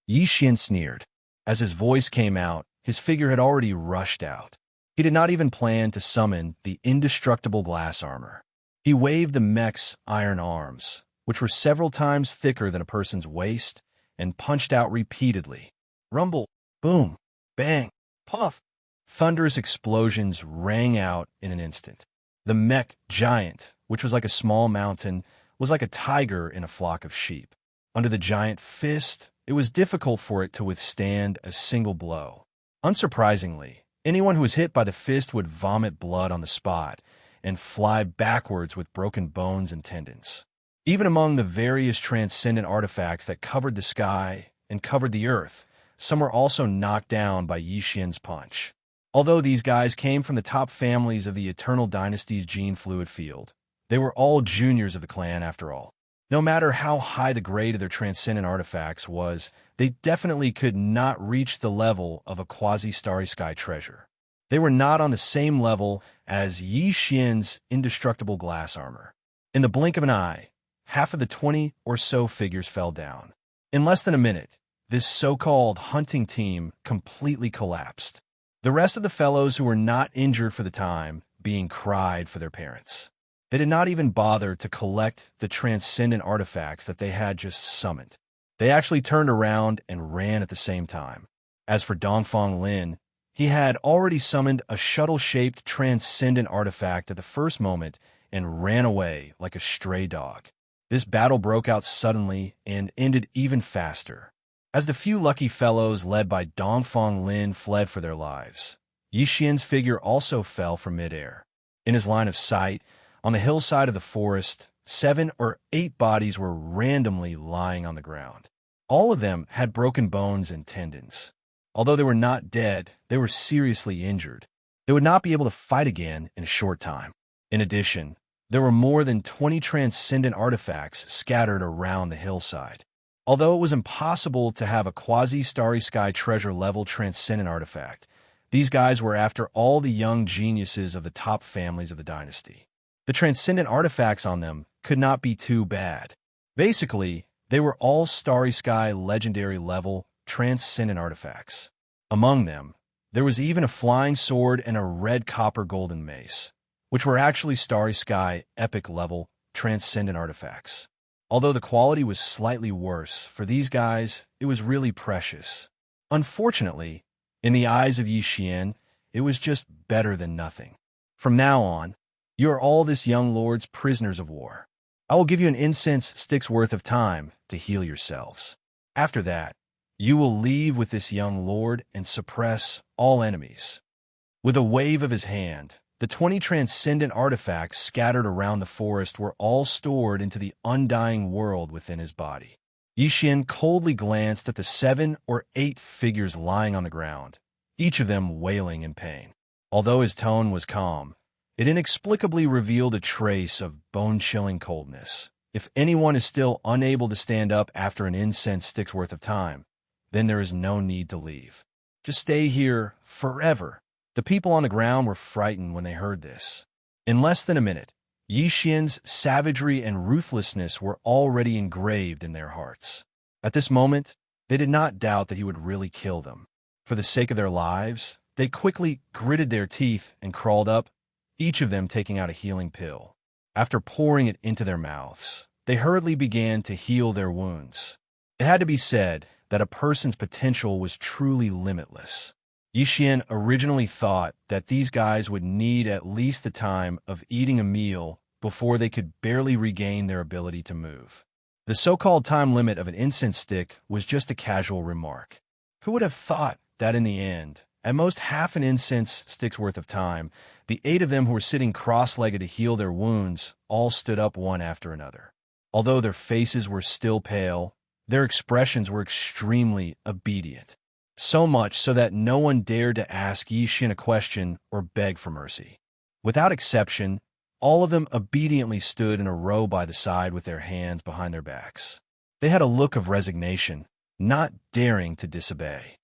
Yixian sneered. As his voice came out, his figure had already rushed out. He did not even plan to summon the indestructible glass armor. He waved the mech's iron arms, which were several times thicker than a person's waist, and punched out repeatedly. Rumble, boom, bang, puff. Thunderous explosions rang out in an instant. The mech giant, which was like a small mountain, was like a tiger in a flock of sheep. Under the giant fist, it was difficult for it to withstand a single blow. Unsurprisingly, anyone who was hit by the fist would vomit blood on the spot and fly backwards with broken bones and tendons. Even among the various transcendent artifacts that covered the sky and covered the earth. Some were also knocked down by Yi Xian's punch. Although these guys came from the top families of the Eternal Dynasty's gene fluid field, they were all juniors of the clan after all. No matter how high the grade of their transcendent artifacts was, they definitely could not reach the level of a quasi-starry sky treasure. They were not on the same level as Yi Xian's indestructible glass armor. In the blink of an eye, half of the 20 or so figures fell down. In less than a minute, this so-called hunting team completely collapsed. The rest of the fellows who were not injured for the time being cried for their parents. They did not even bother to collect the transcendent artifacts that they had just summoned. They actually turned around and ran at the same time. As for Dongfang Lin, he had already summoned a shuttle-shaped transcendent artifact at the first moment and ran away like a stray dog. This battle broke out suddenly and ended even faster. As the few lucky fellows led by Dongfang Lin fled for their lives, Yi Xian's figure also fell from midair. In his line of sight, on the hillside of the forest, 7 or 8 bodies were randomly lying on the ground. All of them had broken bones and tendons. Although they were not dead, they were seriously injured. They would not be able to fight again in a short time. In addition, there were more than 20 transcendent artifacts scattered around the hillside. Although it was impossible to have a quasi-starry sky treasure-level transcendent artifact, these guys were after all the young geniuses of the top families of the dynasty. The transcendent artifacts on them could not be too bad. Basically, they were all starry sky legendary-level transcendent artifacts. Among them, there was even a flying sword and a red copper golden mace, which were actually starry sky epic-level transcendent artifacts. Although the quality was slightly worse, for these guys, it was really precious. Unfortunately, in the eyes of Yi Xian, it was just better than nothing. From now on, you are all this young lord's prisoners of war. I will give you an incense stick's worth of time to heal yourselves. After that, you will leave with this young lord and suppress all enemies. With a wave of his hand, the 20 transcendent artifacts scattered around the forest were all stored into the undying world within his body. Yi Xian coldly glanced at the 7 or 8 figures lying on the ground, each of them wailing in pain. Although his tone was calm, it inexplicably revealed a trace of bone-chilling coldness. If anyone is still unable to stand up after an incense stick's worth of time, then there is no need to leave. Just stay here forever. The people on the ground were frightened when they heard this. In less than a minute, Yi Xian's savagery and ruthlessness were already engraved in their hearts. At this moment, they did not doubt that he would really kill them. For the sake of their lives, they quickly gritted their teeth and crawled up, each of them taking out a healing pill. After pouring it into their mouths, they hurriedly began to heal their wounds. It had to be said that a person's potential was truly limitless. Yi Xian originally thought that these guys would need at least the time of eating a meal before they could barely regain their ability to move. The so-called time limit of an incense stick was just a casual remark. Who would have thought that in the end, at most half an incense stick's worth of time, the 8 of them who were sitting cross-legged to heal their wounds all stood up one after another. Although their faces were still pale, their expressions were extremely obedient. So much so that no one dared to ask Yi Xian a question or beg for mercy. Without exception, all of them obediently stood in a row by the side with their hands behind their backs. They had a look of resignation, not daring to disobey.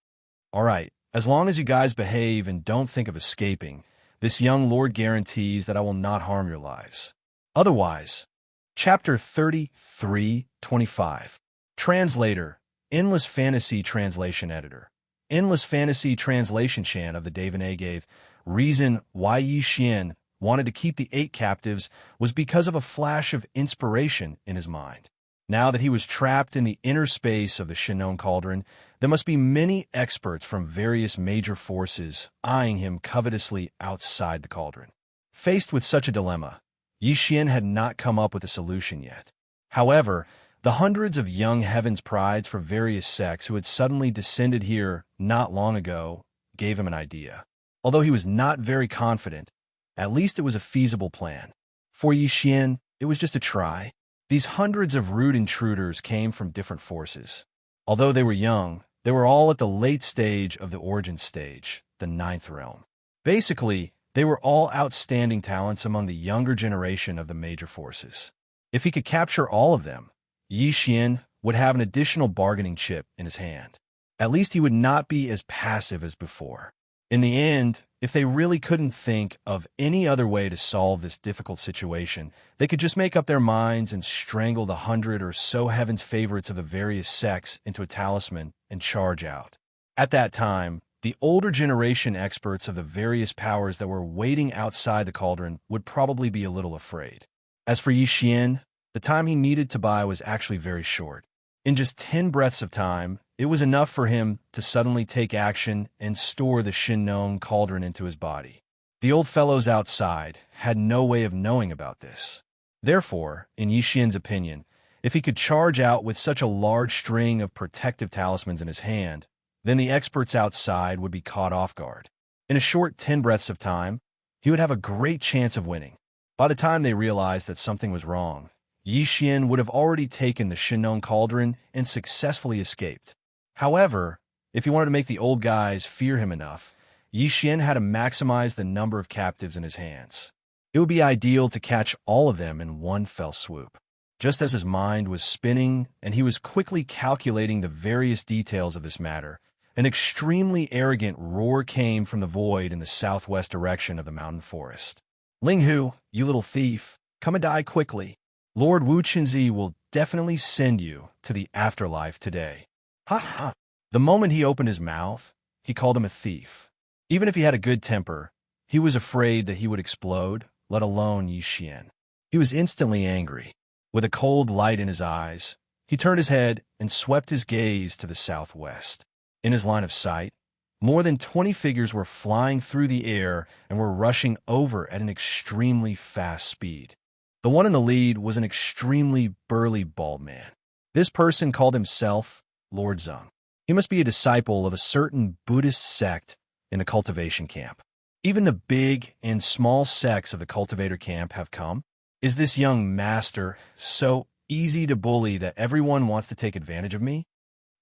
All right, as long as you guys behave and don't think of escaping, this young lord guarantees that I will not harm your lives. Otherwise, Chapter 33:25. Translator, Endless Fantasy Translation Editor. Endless Fantasy Translation Chan of the Devourer gave reason why Yi Xian wanted to keep the 8 captives was because of a flash of inspiration in his mind. Now that he was trapped in the inner space of the Shinon Cauldron, there must be many experts from various major forces eyeing him covetously outside the cauldron. Faced with such a dilemma, Yi Xian had not come up with a solution yet. However, the hundreds of young heavens prides for various sects who had suddenly descended here not long ago gave him an idea. Although he was not very confident, at least it was a feasible plan. For Yi Xian, it was just a try. These hundreds of rude intruders came from different forces. Although they were young, they were all at the late stage of the origin stage, the ninth realm. Basically, they were all outstanding talents among the younger generation of the major forces. If he could capture all of them, Yi Xian would have an additional bargaining chip in his hand. At least he would not be as passive as before. In the end, if they really couldn't think of any other way to solve this difficult situation, they could just make up their minds and strangle the 100 or so heaven's favorites of the various sects into a talisman and charge out. At that time, the older generation experts of the various powers that were waiting outside the cauldron would probably be a little afraid. As for Yi Xian, the time he needed to buy was actually very short. In just 10 breaths of time, it was enough for him to suddenly take action and store the Shin cauldron into his body. The old fellows outside had no way of knowing about this. Therefore, in Yi Xian's opinion, if he could charge out with such a large string of protective talismans in his hand, then the experts outside would be caught off guard. In a short 10 breaths of time, he would have a great chance of winning. By the time they realized that something was wrong, Yi Xian would have already taken the Shin cauldron and successfully escaped. However, if he wanted to make the old guys fear him enough, Yi Xian had to maximize the number of captives in his hands. It would be ideal to catch all of them in one fell swoop. Just as his mind was spinning and he was quickly calculating the various details of this matter, an extremely arrogant roar came from the void in the southwest direction of the mountain forest. "Ling Hu, you little thief, come and die quickly. Lord Wu Qinzi will definitely send you to the afterlife today." Ha ha! The moment he opened his mouth, he called him a thief. Even if he had a good temper, he was afraid that he would explode, let alone Yi Xian. He was instantly angry. With a cold light in his eyes, he turned his head and swept his gaze to the southwest. In his line of sight, more than 20 figures were flying through the air and were rushing over at an extremely fast speed. The one in the lead was an extremely burly bald man. This person called himself Lord Zeng. He must be a disciple of a certain Buddhist sect in the Cultivation camp. Even the big and small sects of the Cultivator camp have come. Is this young master so easy to bully that everyone wants to take advantage of me?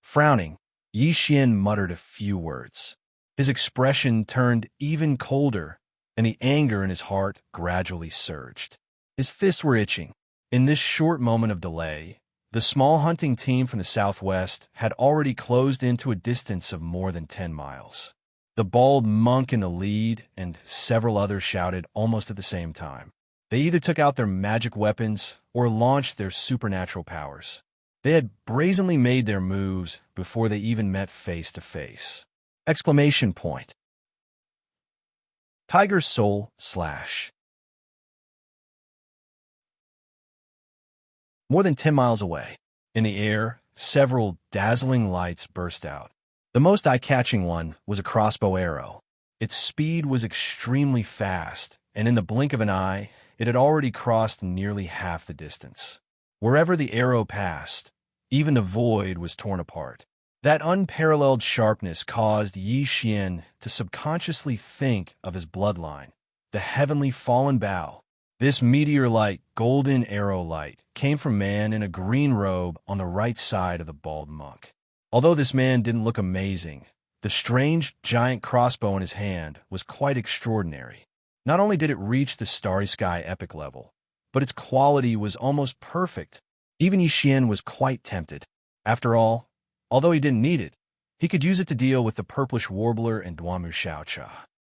Frowning, Yi Xian muttered a few words. His expression turned even colder, and the anger in his heart gradually surged. His fists were itching. In this short moment of delay, the small hunting team from the southwest had already closed into a distance of more than 10 miles. The bald monk in the lead and several others shouted almost at the same time. They either took out their magic weapons or launched their supernatural powers. They had brazenly made their moves before they even met face to face. Exclamation point. Tiger Soul / More than 10 miles away, in the air, several dazzling lights burst out. The most eye-catching one was a crossbow arrow. Its speed was extremely fast, and in the blink of an eye, it had already crossed nearly half the distance. Wherever the arrow passed, even the void was torn apart. That unparalleled sharpness caused Yi Xian to subconsciously think of his bloodline, the heavenly fallen bow. This meteor-like golden arrow light came from a man in a green robe on the right side of the bald monk. Although this man didn't look amazing, the strange giant crossbow in his hand was quite extraordinary. Not only did it reach the starry sky epic level, but its quality was almost perfect. Even Yi Xian was quite tempted. After all, although he didn't need it, he could use it to deal with the purplish warbler and Duamu Xiaocha.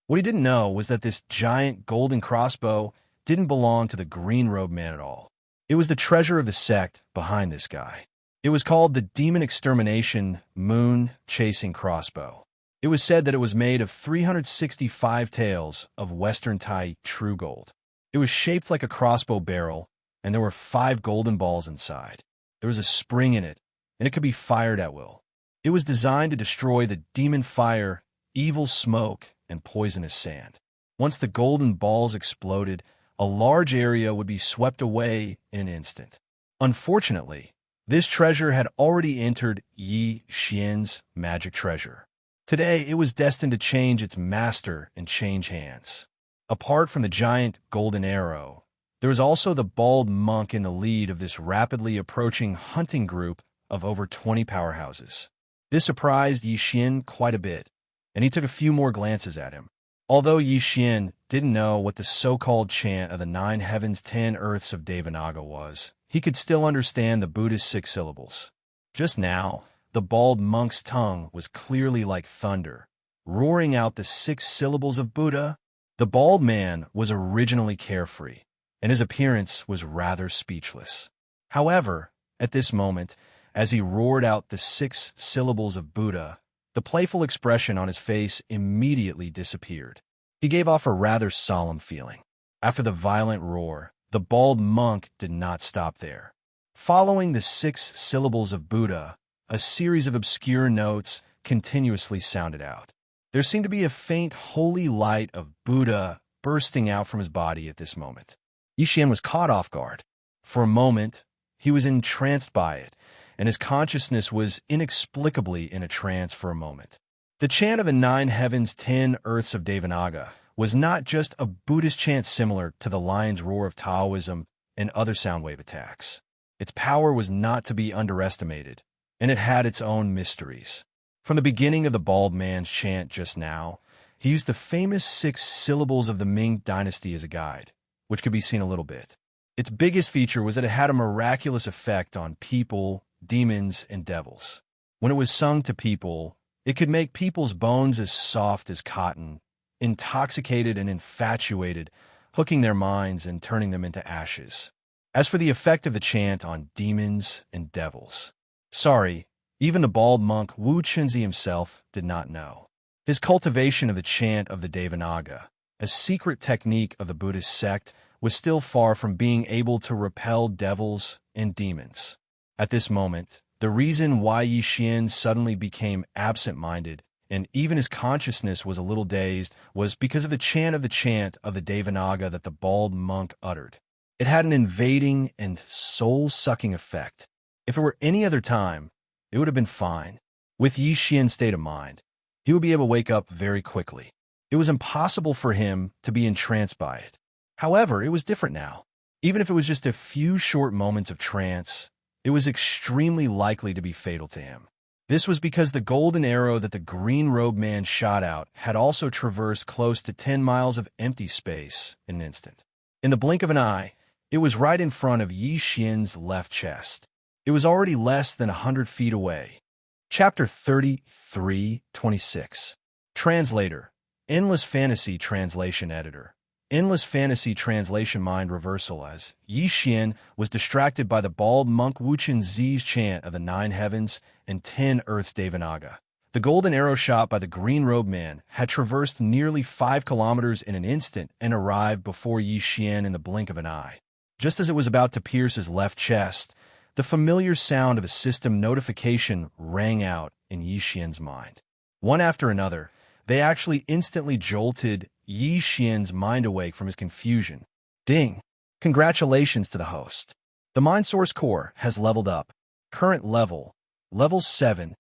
What he didn't know was that this giant golden crossbow didn't belong to the green-robed man at all. It was the treasure of the sect behind this guy. It was called the Demon Extermination Moon-Chasing Crossbow. It was said that it was made of 365 taels of Western Tai true gold. It was shaped like a crossbow barrel, and there were 5 golden balls inside. There was a spring in it, and it could be fired at will. It was designed to destroy the demon fire, evil smoke, and poisonous sand. Once the golden balls exploded, a large area would be swept away in an instant. Unfortunately, this treasure had already entered Yi Xian's magic treasure. Today, it was destined to change its master and change hands. Apart from the giant golden arrow, there was also the bald monk in the lead of this rapidly approaching hunting group of over 20 powerhouses. This surprised Yixian quite a bit, and he took a few more glances at him. Although Yixian didn't know what the so-called chant of the 9 heavens 10 earths of Devanaga was, he could still understand the Buddhist 6 syllables. Just now, the bald monk's tongue was clearly like thunder, roaring out the 6 syllables of Buddha. The bald man was originally carefree, and his appearance was rather speechless. However, at this moment, as he roared out the 6 syllables of Buddha, the playful expression on his face immediately disappeared. He gave off a rather solemn feeling. After the violent roar, the bald monk did not stop there. Following the 6 syllables of Buddha, a series of obscure notes continuously sounded out. There seemed to be a faint holy light of Buddha bursting out from his body at this moment. Yixian was caught off guard. For a moment, he was entranced by it, and his consciousness was inexplicably in a trance for a moment. The chant of the 9 heavens 10 earths of Devanaga was not just a Buddhist chant similar to the lion's roar of Taoism and other sound wave attacks. Its power was not to be underestimated, and it had its own mysteries. From the beginning of the bald man's chant just now, he used the famous 6 syllables of the Ming dynasty as a guide, which could be seen a little bit. Its biggest feature was that it had a miraculous effect on people, demons, and devils. When it was sung to people, it could make people's bones as soft as cotton, intoxicated and infatuated, hooking their minds and turning them into ashes. As for the effect of the chant on demons and devils, sorry, even the bald monk Wuxia himself did not know. His cultivation of the chant of the Devanaga, a secret technique of the Buddhist sect, was still far from being able to repel devils and demons. At this moment, the reason why Yixian suddenly became absent-minded and even his consciousness was a little dazed was because of the chant of the Devanaga that the bald monk uttered. It had an invading and soul-sucking effect. If it were any other time, it would have been fine. With Yixian's state of mind, he would be able to wake up very quickly. It was impossible for him to be entranced by it. However, it was different now. Even if it was just a few short moments of trance, it was extremely likely to be fatal to him. This was because the golden arrow that the green-robed man shot out had also traversed close to 10 miles of empty space in an instant. In the blink of an eye, it was right in front of Yixian's left chest. It was already less than 100 feet away. Chapter 33:26. Translator. Endless Fantasy Translation Editor. Endless Fantasy Translation Mind Reversal. As Yixian was distracted by the bald monk Wuxia's chant of the 9 heavens and 10 earths Devanaga. The golden arrow shot by the green-robed man had traversed nearly 5 kilometers in an instant and arrived before Yixian in the blink of an eye. Just as it was about to pierce his left chest, the familiar sound of a system notification rang out in Yixian's mind. One after another, they actually instantly jolted Yixian's mind awake from his confusion. Ding! Congratulations to the host. The Mind Source Core has leveled up. Current level, level 7.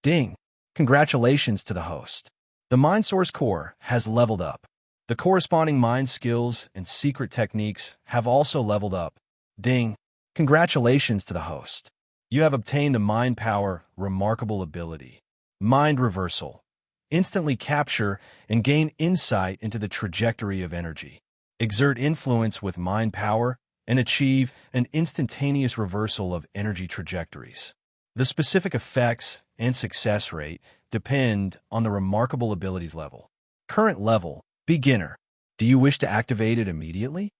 Ding! Congratulations to the host. The Mind Source Core has leveled up. The corresponding mind skills and secret techniques have also leveled up. Ding! Congratulations to the host. You have obtained the Mind Power Remarkable Ability. Mind Reversal. Instantly capture and gain insight into the trajectory of energy. Exert influence with mind power and achieve an instantaneous reversal of energy trajectories. The specific effects and success rate depend on the remarkable abilities level. Current level, beginner. Do you wish to activate it immediately?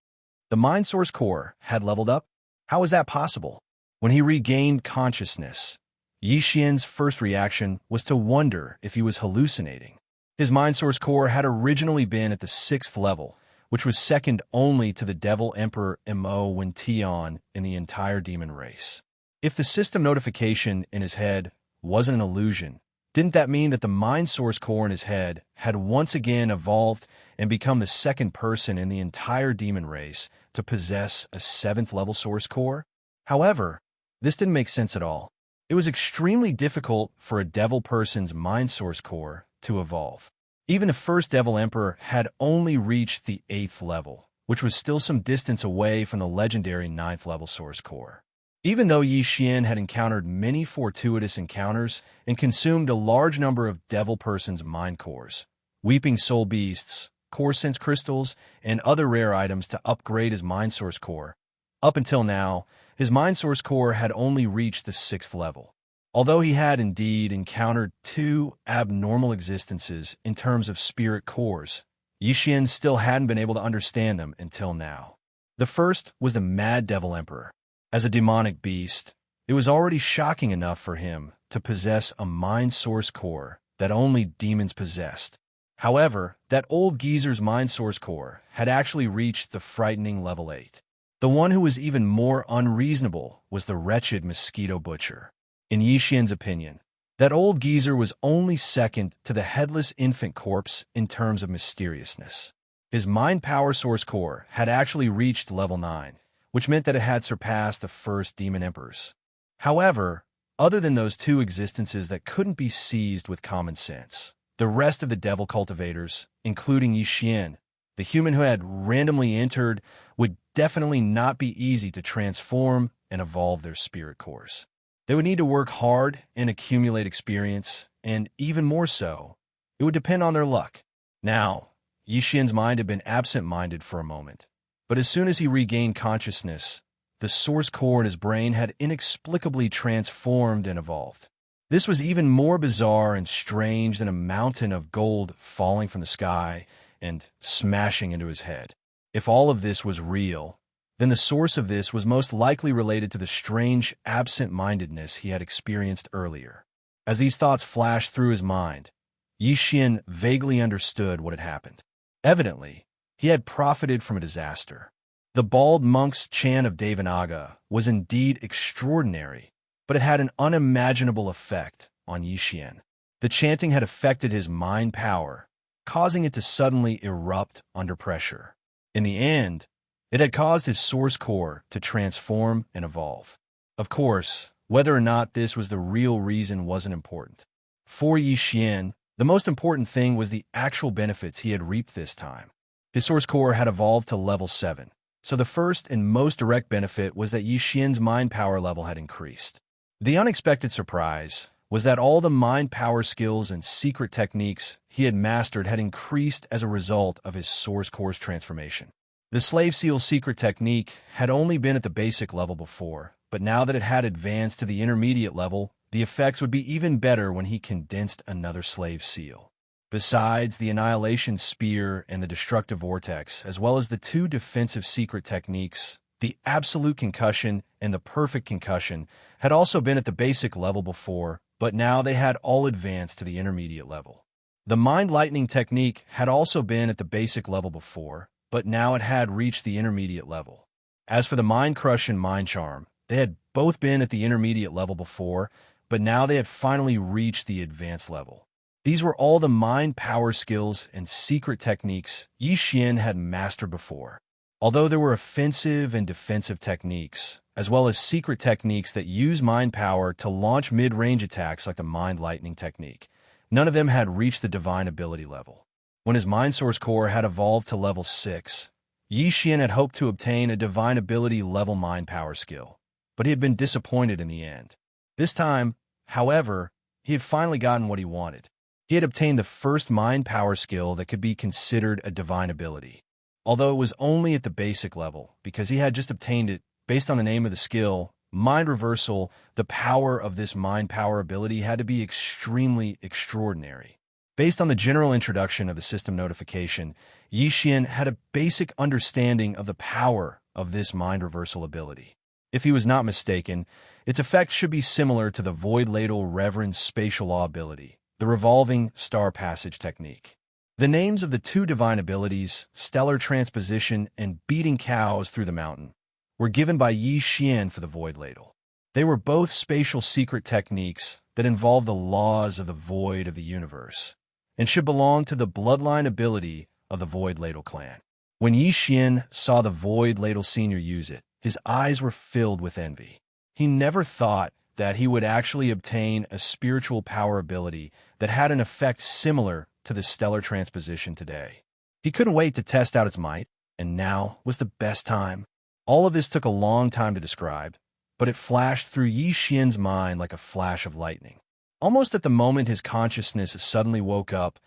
The Mind Source Core had leveled up. How is that possible? When he regained consciousness, Yixian's first reaction was to wonder if he was hallucinating. His Mind Source Core had originally been at the 6th level, which was second only to the Devil Emperor Mo Wen Tian in the entire demon race. If the system notification in his head wasn't an illusion, didn't that mean that the Mind Source Core in his head had once again evolved and become the second person in the entire demon race to possess a 7th level Source Core? However, this didn't make sense at all. It was extremely difficult for a devil person's Mind Source Core to evolve. Even the first Devil Emperor had only reached the 8th level, which was still some distance away from the legendary 9th level Source Core. Even though Yi Xian had encountered many fortuitous encounters and consumed a large number of Devil Person's mind cores, Weeping Soul Beasts, Core Sense Crystals, and other rare items to upgrade his Mind Source Core, up until now, his Mind Source Core had only reached the 6th level. Although he had indeed encountered 2 abnormal existences in terms of spirit cores, Yi Xian still hadn't been able to understand them until now. The first was the Mad Devil Emperor. As a demonic beast, it was already shocking enough for him to possess a mind source core that only demons possessed. However, that old geezer's mind source core had actually reached the frightening level 8. The one who was even more unreasonable was the wretched Mosquito Butcher. In Yi Xian's opinion, that old geezer was only second to the headless infant corpse in terms of mysteriousness. His mind power source core had actually reached level 9, which meant that it had surpassed the first demon emperors. However, other than those 2 existences that couldn't be seized with common sense, the rest of the devil cultivators, including Yi Xian, the human who had randomly entered, would definitely not be easy to transform and evolve their spirit cores. They would need to work hard and accumulate experience, and even more so, it would depend on their luck. Now, Yi Xian's mind had been absent-minded for a moment, but as soon as he regained consciousness, the source core in his brain had inexplicably transformed and evolved. This was even more bizarre and strange than a mountain of gold falling from the sky and smashing into his head. If all of this was real, then the source of this was most likely related to the strange absent-mindedness he had experienced earlier. As these thoughts flashed through his mind, Yi Xian vaguely understood what had happened. Evidently, he had profited from a disaster. The bald monk's chant of Devourer was indeed extraordinary, but it had an unimaginable effect on Yi Xian. The chanting had affected his mind power, causing it to suddenly erupt under pressure. In the end, it had caused his source core to transform and evolve. Of course, whether or not this was the real reason wasn't important. For Yi Xian, the most important thing was the actual benefits he had reaped this time. His source core had evolved to level 7, so the first and most direct benefit was that Yi Xian's mind power level had increased. The unexpected surprise was that all the mind power skills and secret techniques he had mastered had increased as a result of his source core's transformation. The Slave Seal secret technique had only been at the basic level before, but now that it had advanced to the intermediate level, the effects would be even better when he condensed another Slave Seal. Besides the Annihilation Spear and the Destructive Vortex, as well as the 2 defensive secret techniques, the Absolute Concussion and the Perfect Concussion had also been at the basic level before, but now they had all advanced to the intermediate level. The Mind Lightning technique had also been at the basic level before, but now it had reached the intermediate level. As for the Mind Crush and Mind Charm, they had both been at the intermediate level before, but now they had finally reached the advanced level. These were all the mind power skills and secret techniques Yi Xian had mastered before. Although there were offensive and defensive techniques, as well as secret techniques that use mind power to launch mid-range attacks like the Mind Lightning technique, none of them had reached the divine ability level. When his mind source core had evolved to level 6, Yi Xian had hoped to obtain a divine ability level mind power skill, but he had been disappointed in the end. This time, however, he had finally gotten what he wanted. He had obtained the first mind power skill that could be considered a divine ability. Although it was only at the basic level, because he had just obtained it based on the name of the skill, Mind Reversal, the power of this mind power ability had to be extremely extraordinary. Based on the general introduction of the system notification, Yi Xian had a basic understanding of the power of this mind reversal ability. If he was not mistaken, its effect should be similar to the Void Ladle Reverend Spatial Law ability, the Revolving Star Passage technique. The names of the 2 divine abilities, Stellar Transposition and Beating Cows Through the Mountain, were given by Yi Xian for the Void Ladle. They were both spatial secret techniques that involve the laws of the void of the universe, and should belong to the bloodline ability of the Void Ladle clan. When Yi Xian saw the Void Ladle Senior use it, his eyes were filled with envy. He never thought that he would actually obtain a spiritual power ability that had an effect similar to the Stellar Transposition today. He couldn't wait to test out its might, and now was the best time. All of this took a long time to describe, but it flashed through Yi Xian's mind like a flash of lightning. Almost at the moment his consciousness suddenly woke up,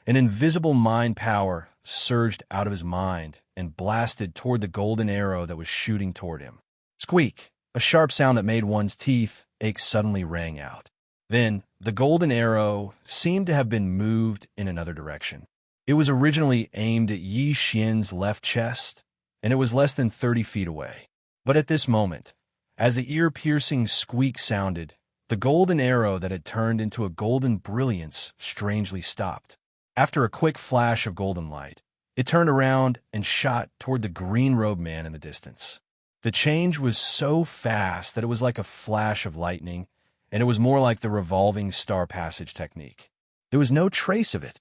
an invisible mind power surged out of his mind and blasted toward the golden arrow that was shooting toward him. Squeak! A sharp sound that made one's teeth ache suddenly rang out. Then, the golden arrow seemed to have been moved in another direction. It was originally aimed at Yi Xian's left chest, and it was less than 30 feet away. But at this moment, as the ear-piercing squeak sounded, the golden arrow that had turned into a golden brilliance strangely stopped. After a quick flash of golden light, it turned around and shot toward the green-robed man in the distance. The change was so fast that it was like a flash of lightning, and it was more like the revolving star passage technique. There was no trace of it.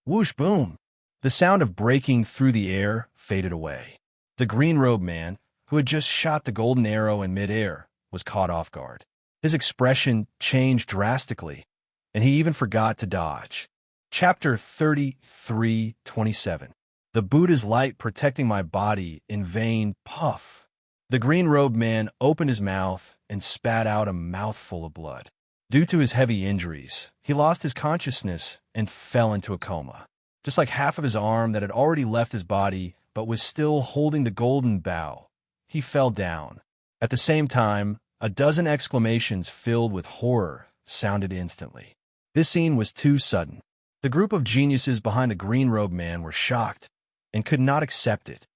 Whoosh, boom! The sound of breaking through the air faded away. The green-robed man, who had just shot the golden arrow in midair, was caught off guard. His expression changed drastically, and he even forgot to dodge. Chapter 33:27. The Buddha's light protecting my body in vain. Puff. The green-robed man opened his mouth and spat out a mouthful of blood. Due to his heavy injuries, he lost his consciousness and fell into a coma. Just like half of his arm that had already left his body but was still holding the golden bough, he fell down. At the same time, a dozen exclamations filled with horror sounded instantly. This scene was too sudden. The group of geniuses behind the green-robed man were shocked and could not accept it.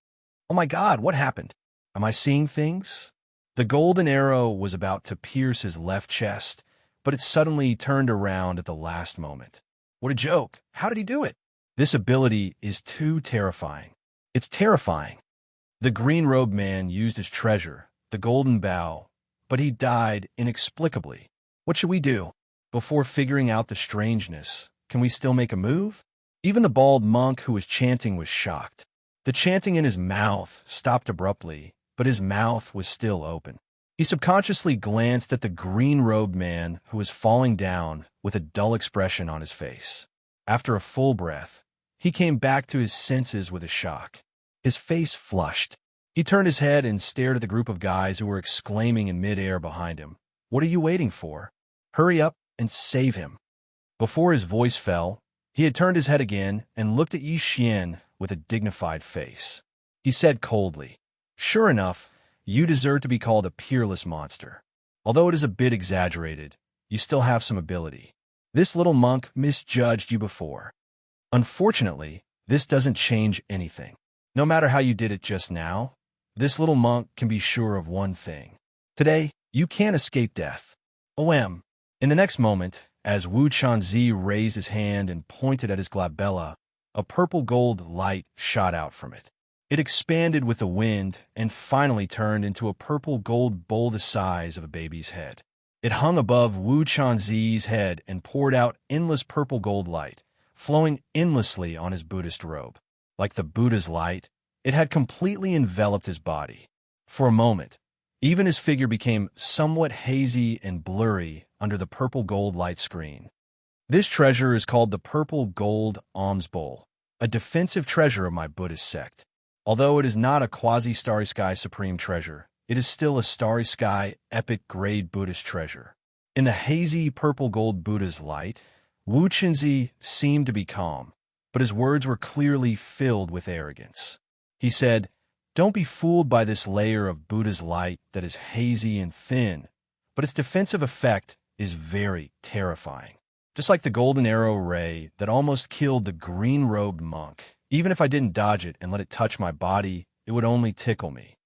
Oh my God, what happened? Am I seeing things? The golden arrow was about to pierce his left chest, but it suddenly turned around at the last moment. What a joke. How did he do it? This ability is too terrifying. It's terrifying. The green-robed man used his treasure, the golden bough, but he died inexplicably. What should we do? Before figuring out the strangeness, can we still make a move? Even the bald monk who was chanting was shocked. The chanting in his mouth stopped abruptly, but his mouth was still open. He subconsciously glanced at the green-robed man who was falling down with a dull expression on his face. After a full breath, he came back to his senses with a shock. His face flushed. He turned his head and stared at the group of guys who were exclaiming in midair behind him. What are you waiting for? Hurry up and save him. Before his voice fell, he had turned his head again and looked at Yi Xian with a dignified face. He said coldly, "Sure enough, you deserve to be called a peerless monster. Although it is a bit exaggerated, you still have some ability. This little monk misjudged you before. Unfortunately, this doesn't change anything. No matter how you did it just now, this little monk can be sure of one thing. Today, you can't escape death. OM." In the next moment, as Wu Chanzi raised his hand and pointed at his glabella, a purple-gold light shot out from it. It expanded with the wind and finally turned into a purple-gold bowl the size of a baby's head. It hung above Wu Chanzi's head and poured out endless purple-gold light, flowing endlessly on his Buddhist robe. Like the Buddha's light, it had completely enveloped his body. For a moment, even his figure became somewhat hazy and blurry under the purple-gold light screen. This treasure is called the Purple-Gold Alms Bowl, a defensive treasure of my Buddhist sect. Although it is not a quasi-Starry Sky Supreme treasure, it is still a Starry Sky epic-grade Buddhist treasure. In the hazy purple-gold Buddha's light, Wu Chenzi seemed to be calm, but his words were clearly filled with arrogance. He said, "Don't be fooled by this layer of Buddha's light that is hazy and thin, but its defensive effect is very terrifying. Just like the golden arrow ray that almost killed the green-robed monk. Even if I didn't dodge it and let it touch my body, it would only tickle me.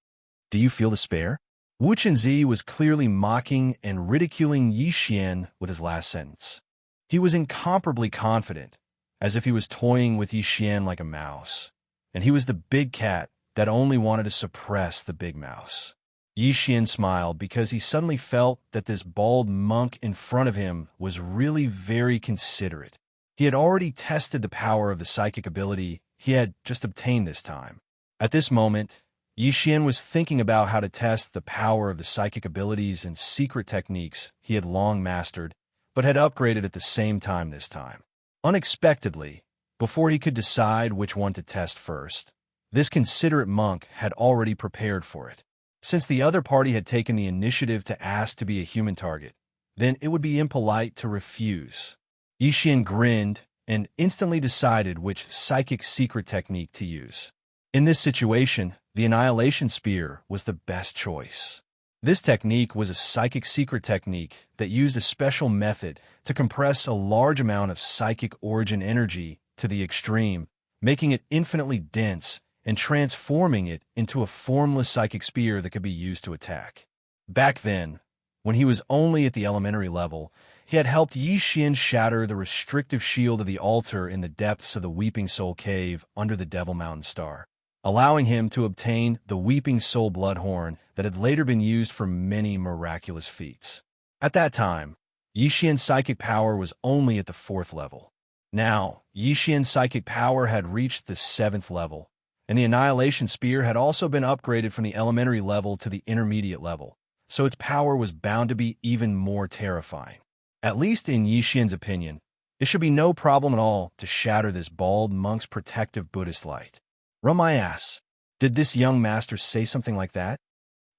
Do you feel despair?" Wu Chenzi was clearly mocking and ridiculing Yi Xian with his last sentence. He was incomparably confident, as if he was toying with Yi Xian like a mouse, and he was the big cat that only wanted to suppress the big mouse. Yi Xian smiled because he suddenly felt that this bald monk in front of him was really very considerate. He had already tested the power of the psychic ability he had just obtained this time. At this moment, Yi Xian was thinking about how to test the power of the psychic abilities and secret techniques he had long mastered, but had upgraded at the same time this time. Unexpectedly, before he could decide which one to test first, this considerate monk had already prepared for it. Since the other party had taken the initiative to ask to be a human target, then it would be impolite to refuse. Yixian grinned and instantly decided which psychic secret technique to use. In this situation, the Annihilation Spear was the best choice. This technique was a psychic secret technique that used a special method to compress a large amount of psychic origin energy to the extreme, making it infinitely dense and transforming it into a formless psychic spear that could be used to attack. Back then, when he was only at the elementary level, he had helped Yixian shatter the restrictive shield of the altar in the depths of the Weeping Soul Cave under the Devil Mountain Star, allowing him to obtain the Weeping Soul Bloodhorn that had later been used for many miraculous feats. At that time, Yixian's psychic power was only at the 4th level. Now, Yixian's psychic power had reached the 7th level, and the Annihilation Spear had also been upgraded from the elementary level to the intermediate level, so its power was bound to be even more terrifying. At least in Yixian's opinion, it should be no problem at all to shatter this bald monk's protective Buddhist light. Run my ass. Did this young master say something like that?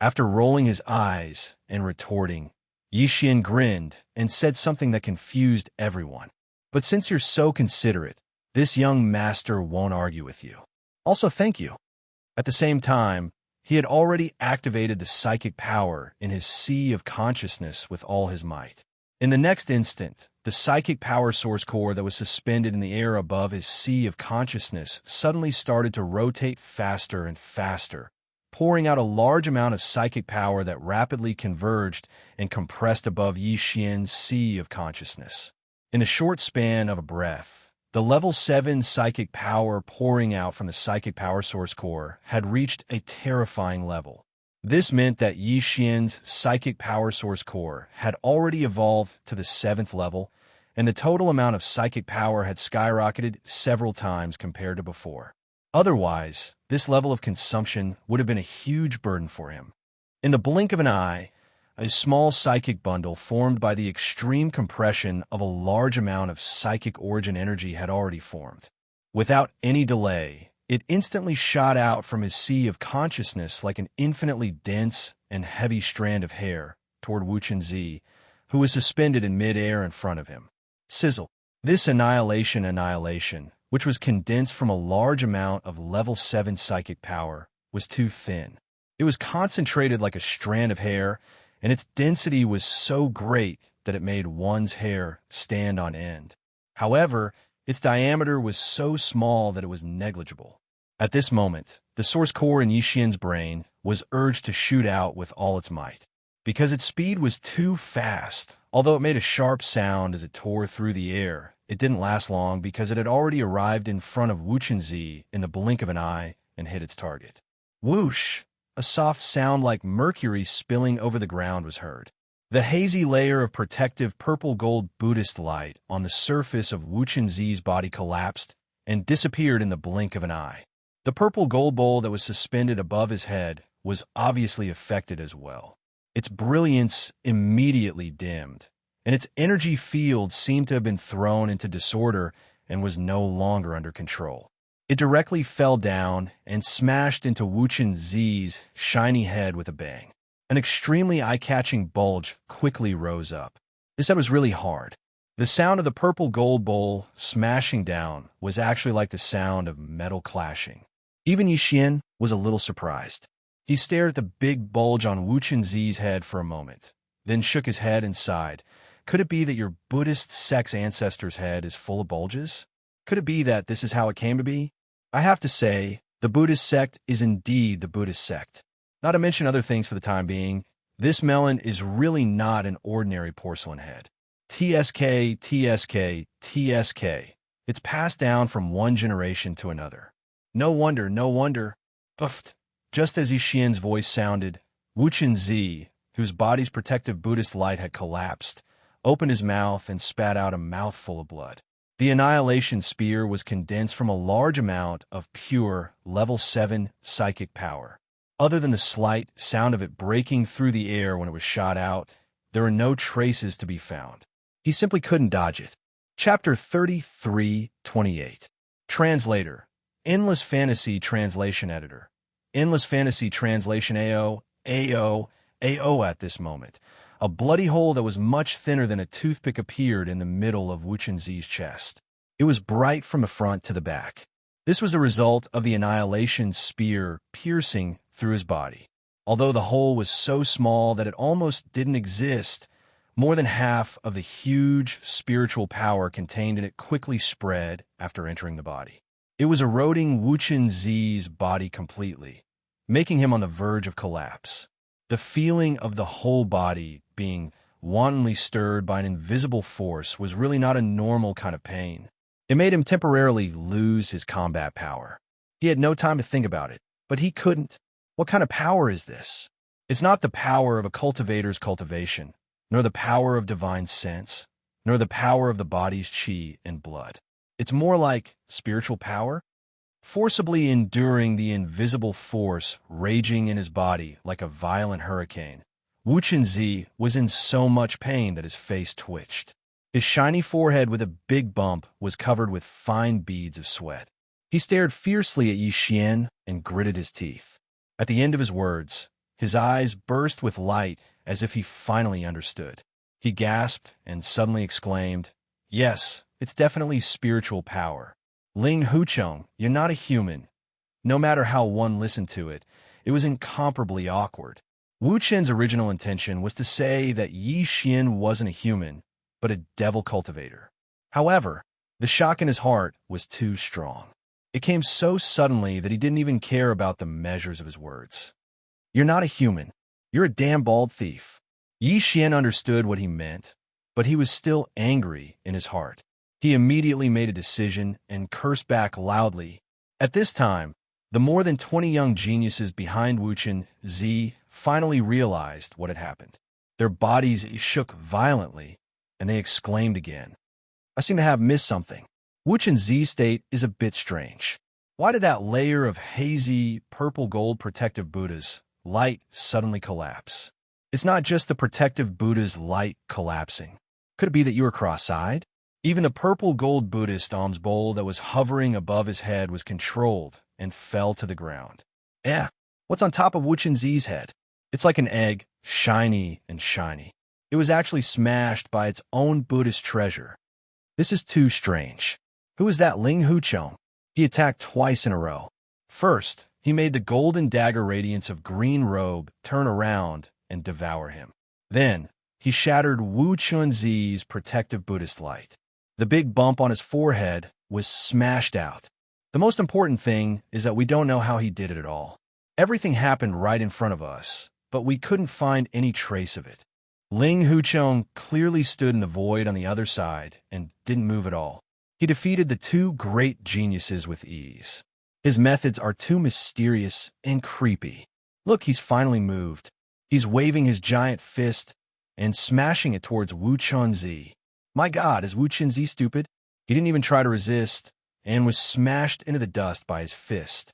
After rolling his eyes and retorting, Yixian grinned and said something that confused everyone. But since you're so considerate, this young master won't argue with you. Also, thank you. At the same time, he had already activated the psychic power in his sea of consciousness with all his might. In the next instant, the psychic power source core that was suspended in the air above his sea of consciousness suddenly started to rotate faster and faster, pouring out a large amount of psychic power that rapidly converged and compressed above Yixian's sea of consciousness. In a short span of a breath, the level 7 psychic power pouring out from the psychic power source core had reached a terrifying level. This meant that Yixian's psychic power source core had already evolved to the 7th level, and the total amount of psychic power had skyrocketed several times compared to before. Otherwise, this level of consumption would have been a huge burden for him. In the blink of an eye, a small psychic bundle formed by the extreme compression of a large amount of psychic origin energy had already formed. Without any delay, it instantly shot out from his sea of consciousness like an infinitely dense and heavy strand of hair toward Wuxia, who was suspended in mid-air in front of him. Sizzle. This annihilation, which was condensed from a large amount of level 7 psychic power, was too thin. It was concentrated like a strand of hair, and its density was so great that it made one's hair stand on end. However, its diameter was so small that it was negligible. At this moment, the source core in Yixian's brain was urged to shoot out with all its might. Because its speed was too fast, although it made a sharp sound as it tore through the air, it didn't last long because it had already arrived in front of Wuxia in the blink of an eye and hit its target. Whoosh! A soft sound like mercury spilling over the ground was heard. The hazy layer of protective purple-gold Buddhist light on the surface of Wuxia's body collapsed and disappeared in the blink of an eye. The purple gold bowl that was suspended above his head was obviously affected as well. Its brilliance immediately dimmed, and its energy field seemed to have been thrown into disorder and was no longer under control. It directly fell down and smashed into Wuxia's shiny head with a bang. An extremely eye-catching bulge quickly rose up. This head was really hard. The sound of the purple gold bowl smashing down was actually like the sound of metal clashing. Even Yixian was a little surprised. He stared at the big bulge on Wuxia's head for a moment, then shook his head and sighed. Could it be that your Buddhist sect's ancestor's head is full of bulges? Could it be that this is how it came to be? I have to say, the Buddhist sect is indeed the Buddhist sect. Not to mention other things for the time being, this melon is really not an ordinary porcelain head. TSK, TSK, TSK. It's passed down from one generation to another. No wonder, no wonder. Buffed. Just as Yixian's voice sounded, Wuxia, whose body's protective Buddhist light had collapsed, opened his mouth and spat out a mouthful of blood. The Annihilation Spear was condensed from a large amount of pure, level 7 psychic power. Other than the slight sound of it breaking through the air when it was shot out, there were no traces to be found. He simply couldn't dodge it. Chapter 33:28. Translator. Endless Fantasy Translation Editor. Endless Fantasy Translation AO. AO at this moment. A bloody hole that was much thinner than a toothpick appeared in the middle of Wu Chenzi's chest. It was bright from the front to the back. This was a result of the annihilation spear piercing through his body. Although the hole was so small that it almost didn't exist, more than half of the huge spiritual power contained in it quickly spread after entering the body. It was eroding Wu Chenzi's body completely, making him on the verge of collapse. The feeling of the whole body being wantonly stirred by an invisible force was really not a normal kind of pain. It made him temporarily lose his combat power. He had no time to think about it, but he couldn't. What kind of power is this? It's not the power of a cultivator's cultivation, nor the power of divine sense, nor the power of the body's qi and blood. It's more like spiritual power, forcibly enduring the invisible force raging in his body like a violent hurricane. Wu Chenzi was in so much pain that his face twitched. His shiny forehead with a big bump was covered with fine beads of sweat. He stared fiercely at Yixian and gritted his teeth. At the end of his words, his eyes burst with light as if he finally understood. He gasped and suddenly exclaimed, "Yes, it's definitely spiritual power. Ling Hucheng, you're not a human." No matter how one listened to it, it was incomparably awkward. Wu Chen's original intention was to say that Yi Xian wasn't a human, but a devil cultivator. However, the shock in his heart was too strong. It came so suddenly that he didn't even care about the measures of his words. "You're not a human. You're a damn bald thief." Yi Xian understood what he meant, but he was still angry in his heart. He immediately made a decision and cursed back loudly. At this time, the more than 20 young geniuses behind Wu Chenzi finally realized what had happened. Their bodies shook violently, and they exclaimed again. "I seem to have missed something. Wu Chenzi's state is a bit strange. Why did that layer of hazy, purple-gold protective Buddha's light suddenly collapse? It's not just the protective Buddha's light collapsing. Could it be that you were cross-eyed? Even the purple-gold Buddhist alms bowl that was hovering above his head was controlled and fell to the ground. What's on top of Wu Chenzi's head? It's like an egg, shiny and shiny. It was actually smashed by its own Buddhist treasure. This is too strange. Who is that Ling Hucheng? He attacked twice in a row. First, he made the golden dagger radiance of green robe turn around and devour him. Then, he shattered Wu Chenzi's protective Buddhist light. The big bump on his forehead was smashed out. The most important thing is that we don't know how he did it at all. Everything happened right in front of us, but we couldn't find any trace of it. Ling Hucheng clearly stood in the void on the other side and didn't move at all. He defeated the two great geniuses with ease. His methods are too mysterious and creepy. Look, he's finally moved. He's waving his giant fist and smashing it towards Wu Chenzi. My God, is Wu Chenzi stupid? He didn't even try to resist and was smashed into the dust by his fist.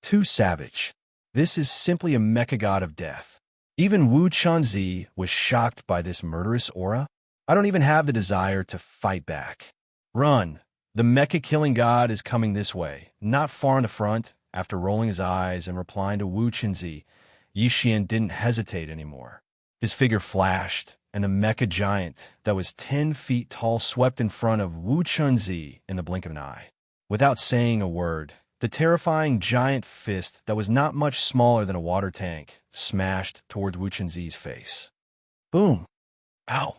Too savage. This is simply a mecha god of death. Even Wu Chenzi was shocked by this murderous aura. I don't even have the desire to fight back. Run. The mecha-killing god is coming this way. Not far in the front, after rolling his eyes and replying to Wu Chenzi, Yixian didn't hesitate anymore. His figure flashed, and the mecha giant that was 10 feet tall swept in front of Wu Chenzi in the blink of an eye. Without saying a word, the terrifying giant fist that was not much smaller than a water tank smashed towards Wu Chenzi's face. Boom! Ow!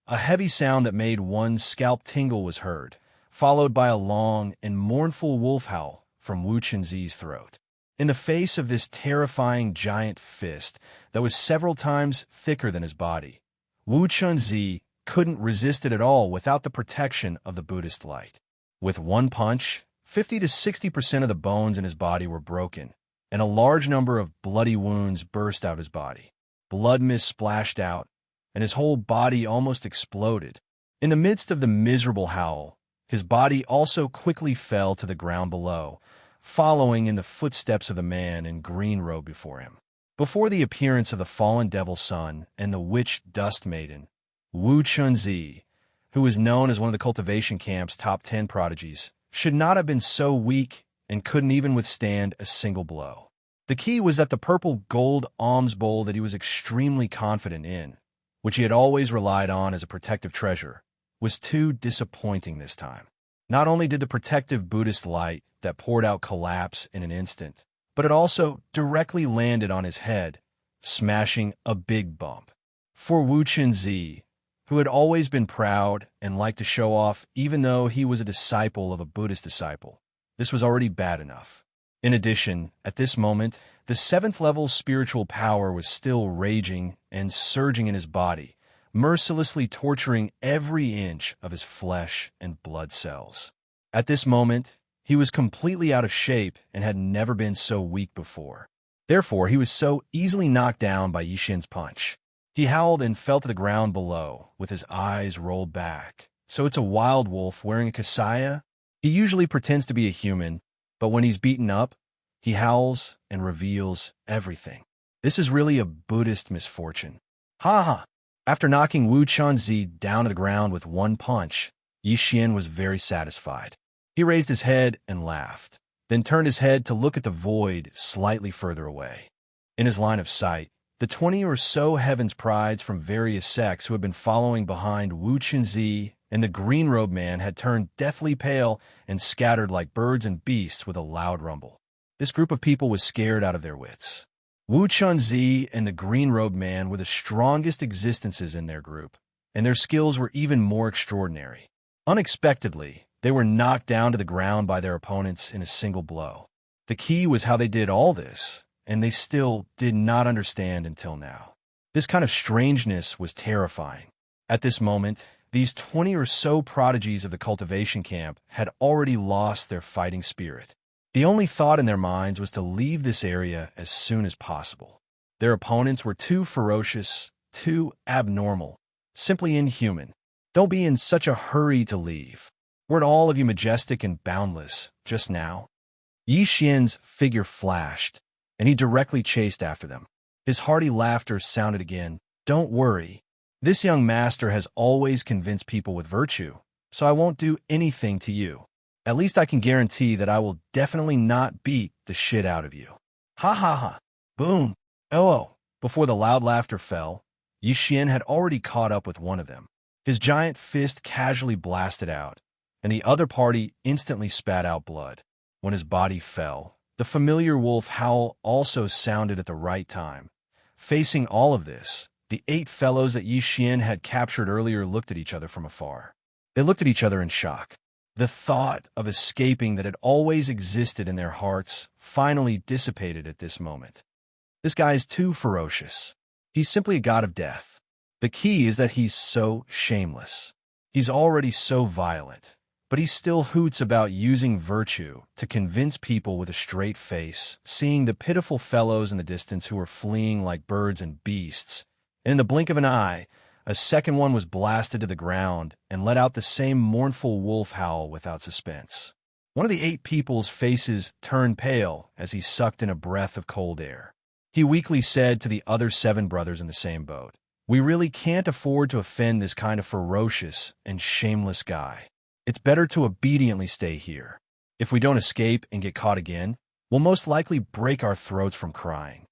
A heavy sound that made one's scalp tingle was heard, followed by a long and mournful wolf howl from Wu Chenzi's throat. In the face of this terrifying giant fist that was several times thicker than his body, Wu Chenzi couldn't resist it at all without the protection of the Buddhist light. With one punch, 50 to 60% of the bones in his body were broken, and a large number of bloody wounds burst out his body. Blood mist splashed out, and his whole body almost exploded. In the midst of the miserable howl, his body also quickly fell to the ground below, following in the footsteps of the man in green robe before him. Before the appearance of the fallen devil son and the witch dust maiden, Wu Chenzi, who was known as one of the cultivation camp's top 10 prodigies, should not have been so weak and couldn't even withstand a single blow. The key was that the purple gold alms bowl that he was extremely confident in, which he had always relied on as a protective treasure, was too disappointing this time. Not only did the protective Buddhist light that poured out collapse in an instant, but it also directly landed on his head, smashing a big bump. For Wuxia, who had always been proud and liked to show off even though he was a disciple of a Buddhist disciple, this was already bad enough. In addition, at this moment, the 7th level spiritual power was still raging and surging in his body, mercilessly torturing every inch of his flesh and blood cells. At this moment, he was completely out of shape and had never been so weak before. Therefore, he was so easily knocked down by Yixian's punch. He howled and fell to the ground below, with his eyes rolled back. So it's a wild wolf wearing a kasaya? He usually pretends to be a human, but when he's beaten up, he howls and reveals everything. This is really a Buddhist misfortune. Ha ha! After knocking Wuxia down to the ground with one punch, Yixian was very satisfied. He raised his head and laughed, then turned his head to look at the void slightly further away. In his line of sight, the 20 or so Heaven's Prides from various sects who had been following behind Wuxia and the green-robed man had turned deathly pale and scattered like birds and beasts with a loud rumble. This group of people was scared out of their wits. Wuxia and the green-robed man were the strongest existences in their group, and their skills were even more extraordinary. Unexpectedly, they were knocked down to the ground by their opponents in a single blow. The key was how they did all this, and they still did not understand until now. This kind of strangeness was terrifying. At this moment, these 20 or so prodigies of the cultivation camp had already lost their fighting spirit. The only thought in their minds was to leave this area as soon as possible. Their opponents were too ferocious, too abnormal, simply inhuman. Don't be in such a hurry to leave. Weren't all of you majestic and boundless just now? Yixian's figure flashed, and he directly chased after them. His hearty laughter sounded again. Don't worry. This young master has always convinced people with virtue, so I won't do anything to you. At least I can guarantee that I will definitely not beat the shit out of you. Ha ha ha. Boom. Oh. Before the loud laughter fell, Yixian had already caught up with one of them. His giant fist casually blasted out, and the other party instantly spat out blood. When his body fell, the familiar wolf howl also sounded at the right time. Facing all of this, the 8 fellows that Yixian had captured earlier looked at each other from afar. They looked at each other in shock. The thought of escaping that had always existed in their hearts finally dissipated at this moment. This guy is too ferocious. He's simply a god of death. The key is that he's so shameless. He's already so violent, but he still hoots about using virtue to convince people with a straight face, seeing the pitiful fellows in the distance who were fleeing like birds and beasts. And in the blink of an eye, a second one was blasted to the ground and let out the same mournful wolf howl without suspense. One of the 8 people's faces turned pale as he sucked in a breath of cold air. He weakly said to the other 7 brothers in the same boat, "We really can't afford to offend this kind of ferocious and shameless guy. It's better to obediently stay here. If we don't escape and get caught again, we'll most likely break our throats from crying."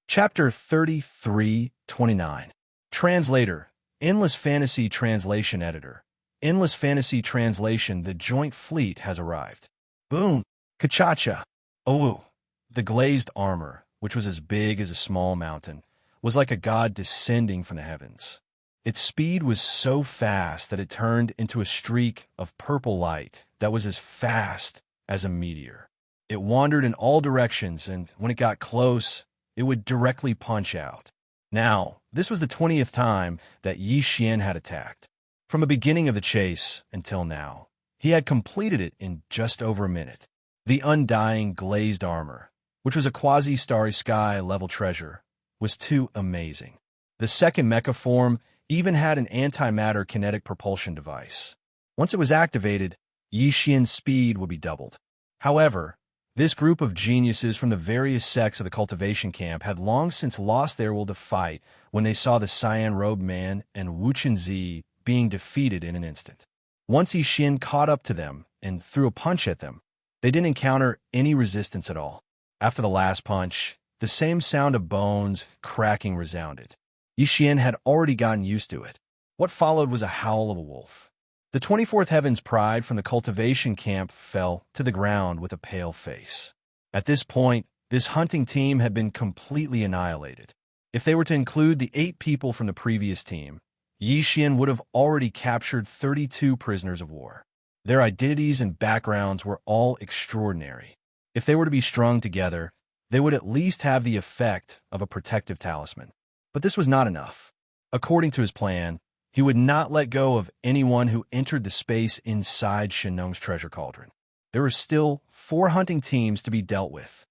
Chapter 33-29. Translator, Endless Fantasy Translation Editor. Endless Fantasy Translation. The joint fleet has arrived. Boom! Kachacha! Oh! The glazed armor, which was as big as a small mountain, was like a god descending from the heavens. Its speed was so fast that it turned into a streak of purple light that was as fast as a meteor. It wandered in all directions, and when it got close, it would directly punch out. Now, this was the 20th time that Yixian had attacked. From the beginning of the chase until now, he had completed it in just over a minute. The undying glazed armor, which was a quasi-starry sky level treasure, was too amazing. The second mecha form even had an antimatter kinetic propulsion device. Once it was activated, Yixian's speed would be doubled. However, this group of geniuses from the various sects of the cultivation camp had long since lost their will to fight when they saw the cyan-robed man and Wuxia being defeated in an instant. Once Yixian caught up to them and threw a punch at them, they didn't encounter any resistance at all. After the last punch, the same sound of bones cracking resounded. Xian had already gotten used to it. What followed was a howl of a wolf. The 24th Heaven's pride from the cultivation camp fell to the ground with a pale face. At this point, this hunting team had been completely annihilated. If they were to include the 8 people from the previous team, Xian would have already captured 32 prisoners of war. Their identities and backgrounds were all extraordinary. If they were to be strung together, they would at least have the effect of a protective talisman. But this was not enough. According to his plan, he would not let go of anyone who entered the space inside Shenong's treasure cauldron. There were still 4 hunting teams to be dealt with.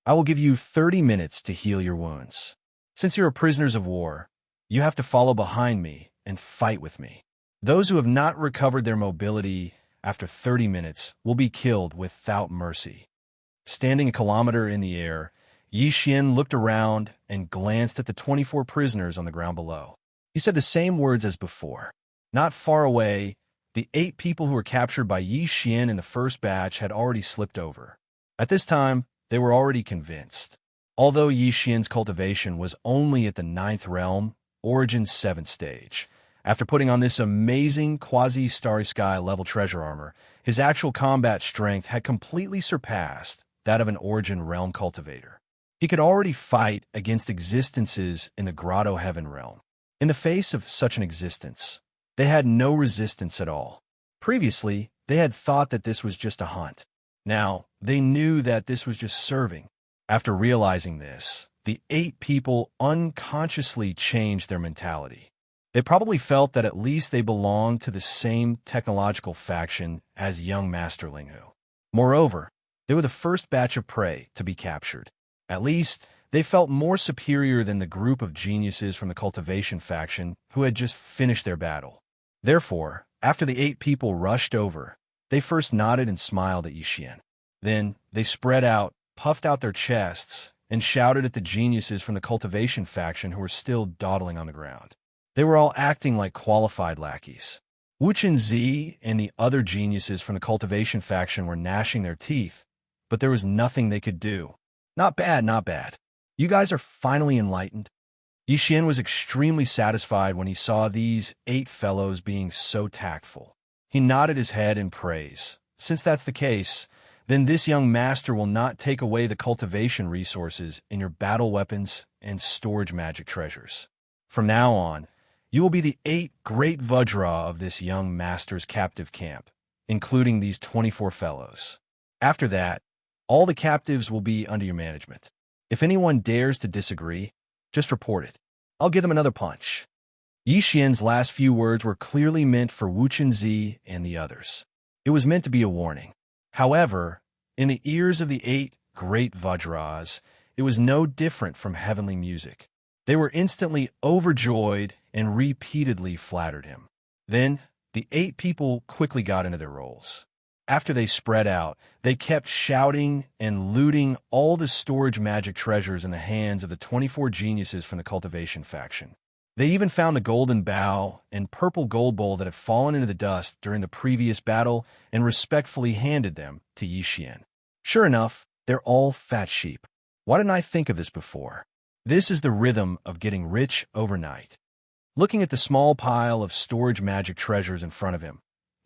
I will give you 30 minutes to heal your wounds. Since you are prisoners of war, you have to follow behind me and fight with me. Those who have not recovered their mobility after 30 minutes will be killed without mercy. Standing a kilometer in the air, Xian looked around and glanced at the 24 prisoners on the ground below. He said the same words as before. Not far away, the 8 people who were captured by Xian in the first batch had already slipped over. At this time, they were already convinced. Although Xian's cultivation was only at the 9th realm, Origin's 7th stage, after putting on this amazing quasi-starry sky level treasure armor, his actual combat strength had completely surpassed that of an Origin realm cultivator. He could already fight against existences in the Grotto Heaven realm. In the face of such an existence, they had no resistance at all. Previously, they had thought that this was just a hunt. Now, they knew that this was just serving. After realizing this, the 8 people unconsciously changed their mentality. They probably felt that at least they belonged to the same technological faction as young Master Linghu. Moreover, they were the first batch of prey to be captured. At least, they felt more superior than the group of geniuses from the Cultivation faction who had just finished their battle. Therefore, after the 8 people rushed over, they first nodded and smiled at Xian. Then, they spread out, puffed out their chests, and shouted at the geniuses from the Cultivation faction who were still dawdling on the ground. They were all acting like qualified lackeys. Wuxia and the other geniuses from the Cultivation faction were gnashing their teeth, but there was nothing they could do. Not bad, not bad. You guys are finally enlightened. Xian was extremely satisfied when he saw these 8 fellows being so tactful. He nodded his head in praise. Since that's the case, then this young master will not take away the cultivation resources in your battle weapons and storage magic treasures. From now on, you will be the 8 great Vajra of this young master's captive camp, including these 24 fellows. After that, all the captives will be under your management. If anyone dares to disagree, just report it. I'll give them another punch. Xian's last few words were clearly meant for Wuxia and the others. It was meant to be a warning. However, in the ears of the 8 great Vajras, it was no different from heavenly music. They were instantly overjoyed and repeatedly flattered him. Then, the 8 people quickly got into their roles. After they spread out, they kept shouting and looting all the storage magic treasures in the hands of the 24 geniuses from the Cultivation faction. They even found the golden bow and purple gold bowl that had fallen into the dust during the previous battle and respectfully handed them to Xian. Sure enough, they're all fat sheep. Why didn't I think of this before? This is the rhythm of getting rich overnight. Looking at the small pile of storage magic treasures in front of him,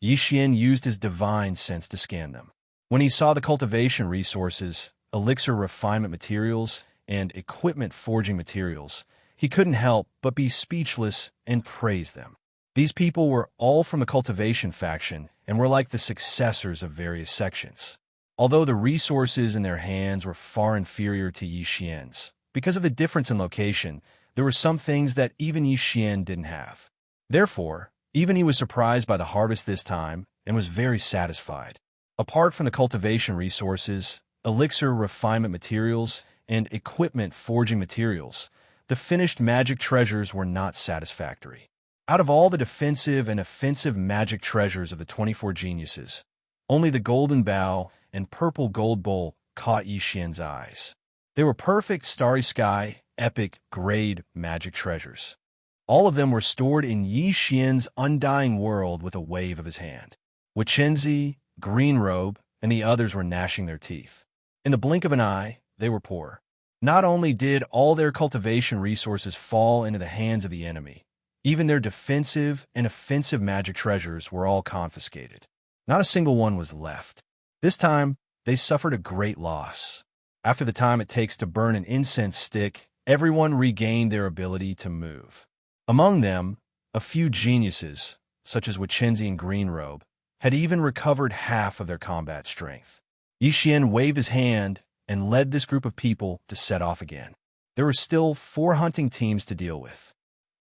Xian used his divine sense to scan them. When he saw the cultivation resources, elixir refinement materials, and equipment forging materials, he couldn't help but be speechless and praise them. These people were all from the Cultivation faction and were like the successors of various sections. Although the resources in their hands were far inferior to Xian's, because of the difference in location, there were some things that even Xian didn't have. Therefore, even he was surprised by the harvest this time and was very satisfied. Apart from the cultivation resources, elixir refinement materials, and equipment forging materials, the finished magic treasures were not satisfactory. Out of all the defensive and offensive magic treasures of the 24 geniuses, only the golden bow and purple gold bowl caught Xian's eyes. They were perfect starry sky, epic grade magic treasures. All of them were stored in Xian's undying world with a wave of his hand. Wuxia, Green Robe, and the others were gnashing their teeth. In the blink of an eye, they were poor. Not only did all their cultivation resources fall into the hands of the enemy, even their defensive and offensive magic treasures were all confiscated. Not a single one was left. This time, they suffered a great loss. After the time it takes to burn an incense stick, everyone regained their ability to move. Among them, a few geniuses, such as Wuxia and Greenrobe, had even recovered half of their combat strength. Yixian waved his hand and led this group of people to set off again. There were still 4 hunting teams to deal with.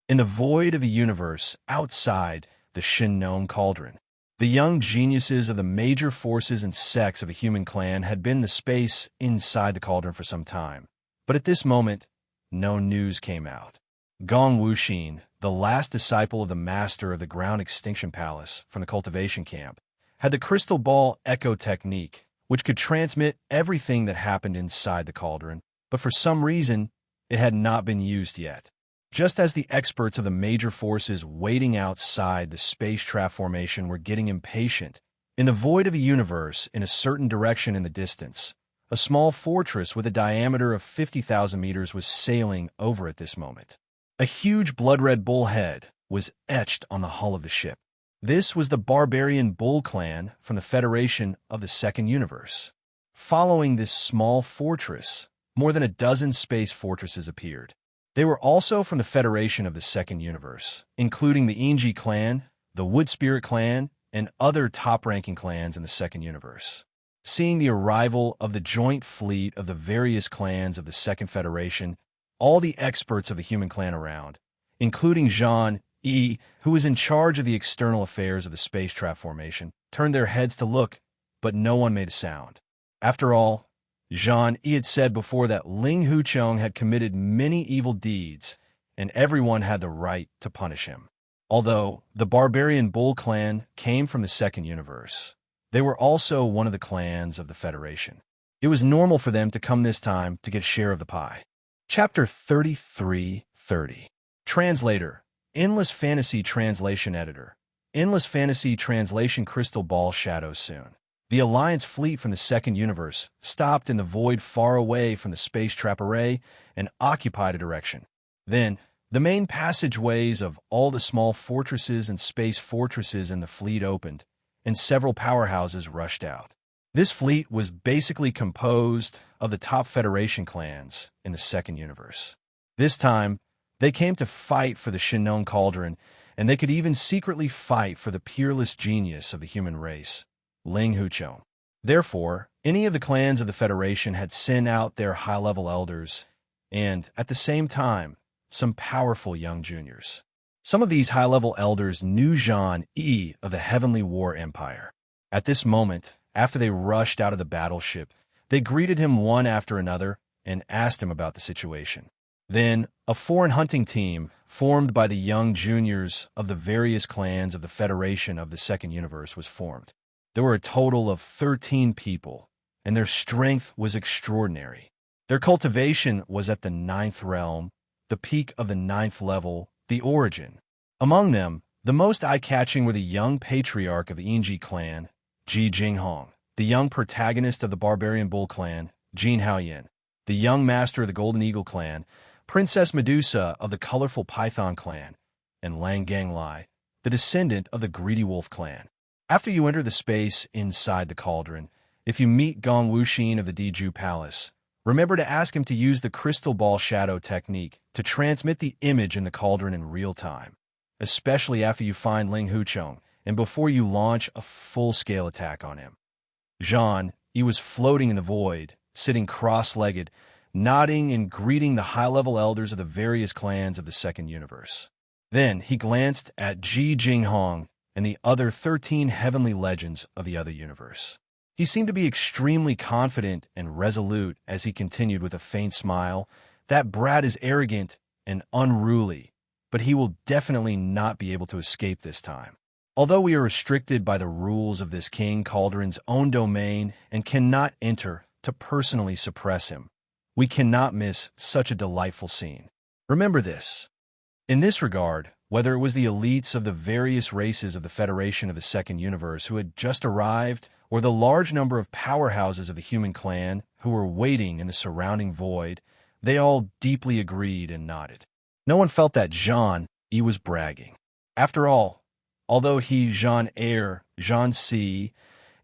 In the void of the universe outside the Xianxia cauldron, the young geniuses of the major forces and sects of a human clan had been in the space inside the cauldron for some time. But at this moment, no news came out. Gong Wuxia, the last disciple of the master of the Ground Extinction Palace from the Cultivation Camp, had the crystal ball echo technique, which could transmit everything that happened inside the cauldron, but for some reason, it had not been used yet. Just as the experts of the major forces waiting outside the space trap formation were getting impatient, in the void of the universe, in a certain direction in the distance, a small fortress with a diameter of 50,000 meters was sailing over at this moment. A huge blood-red bull head was etched on the hull of the ship. This was the barbarian bull clan from the Federation of the Second Universe. Following this small fortress, more than a dozen space fortresses appeared. They were also from the Federation of the Second Universe, including the Inji clan, the Wood Spirit clan, and other top-ranking clans in the Second Universe. Seeing the arrival of the joint fleet of the various clans of the Second Federation, all the experts of the human clan around, including Xianxia, who was in charge of the external affairs of the space trap formation, turned their heads to look, but no one made a sound. After all, Xianxia had said before that Ling Hucheng had committed many evil deeds, and everyone had the right to punish him. Although the barbarian bull clan came from the Second Universe, they were also one of the clans of the Federation. It was normal for them to come this time to get a share of the pie. Chapter 33:30. Translator, Endless Fantasy Translation Editor. Endless Fantasy Translation Crystal Ball Shadow soon. The Alliance fleet from the Second Universe stopped in the void far away from the space trap array and occupied a direction. Then, the main passageways of all the small fortresses and space fortresses in the fleet opened, and several powerhouses rushed out. This fleet was basically composed of the top Federation clans in the Second Universe. This time, they came to fight for the Xianxia Cauldron, and they could even secretly fight for the peerless genius of the human race, Ling Hucheng. Therefore, any of the clans of the Federation had sent out their high-level elders, and, at the same time, some powerful young juniors. Some of these high-level elders knew Xianxia of the Heavenly War Empire. At this moment, after they rushed out of the battleship, they greeted him one after another and asked him about the situation. Then, a foreign hunting team, formed by the young juniors of the various clans of the Federation of the Second Universe, was formed. There were a total of 13 people, and their strength was extraordinary. Their cultivation was at the 9th realm, the peak of the 9th level, the origin. Among them, the most eye-catching were the young patriarch of the Inji clan, Ji Jinghong, the young protagonist of the barbarian bull clan, Jin Haoyan, the young master of the Golden Eagle clan, Princess Medusa of the colorful Python clan, and Lang Ganglai, the descendant of the Greedy Wolf clan. After you enter the space inside the cauldron, if you meet Gong Wuxia of the Diju Palace, remember to ask him to use the crystal ball shadow technique to transmit the image in the cauldron in real time, especially after you find Ling Hucheng and before you launch a full-scale attack on him. He was floating in the void, sitting cross-legged, nodding and greeting the high-level elders of the various clans of the Second Universe. Then he glanced at Ji Jinghong and the other 13 heavenly legends of the other universe. He seemed to be extremely confident and resolute as he continued with a faint smile. That brat is arrogant and unruly, but he will definitely not be able to escape this time. Although we are restricted by the rules of this King Cauldron's own domain and cannot enter to personally suppress him, we cannot miss such a delightful scene. Remember this. In this regard, whether it was the elites of the various races of the Federation of the Second Universe who had just arrived, or the large number of powerhouses of the human clan who were waiting in the surrounding void, they all deeply agreed and nodded. No one felt that he was bragging. After all, although he, Xianxia,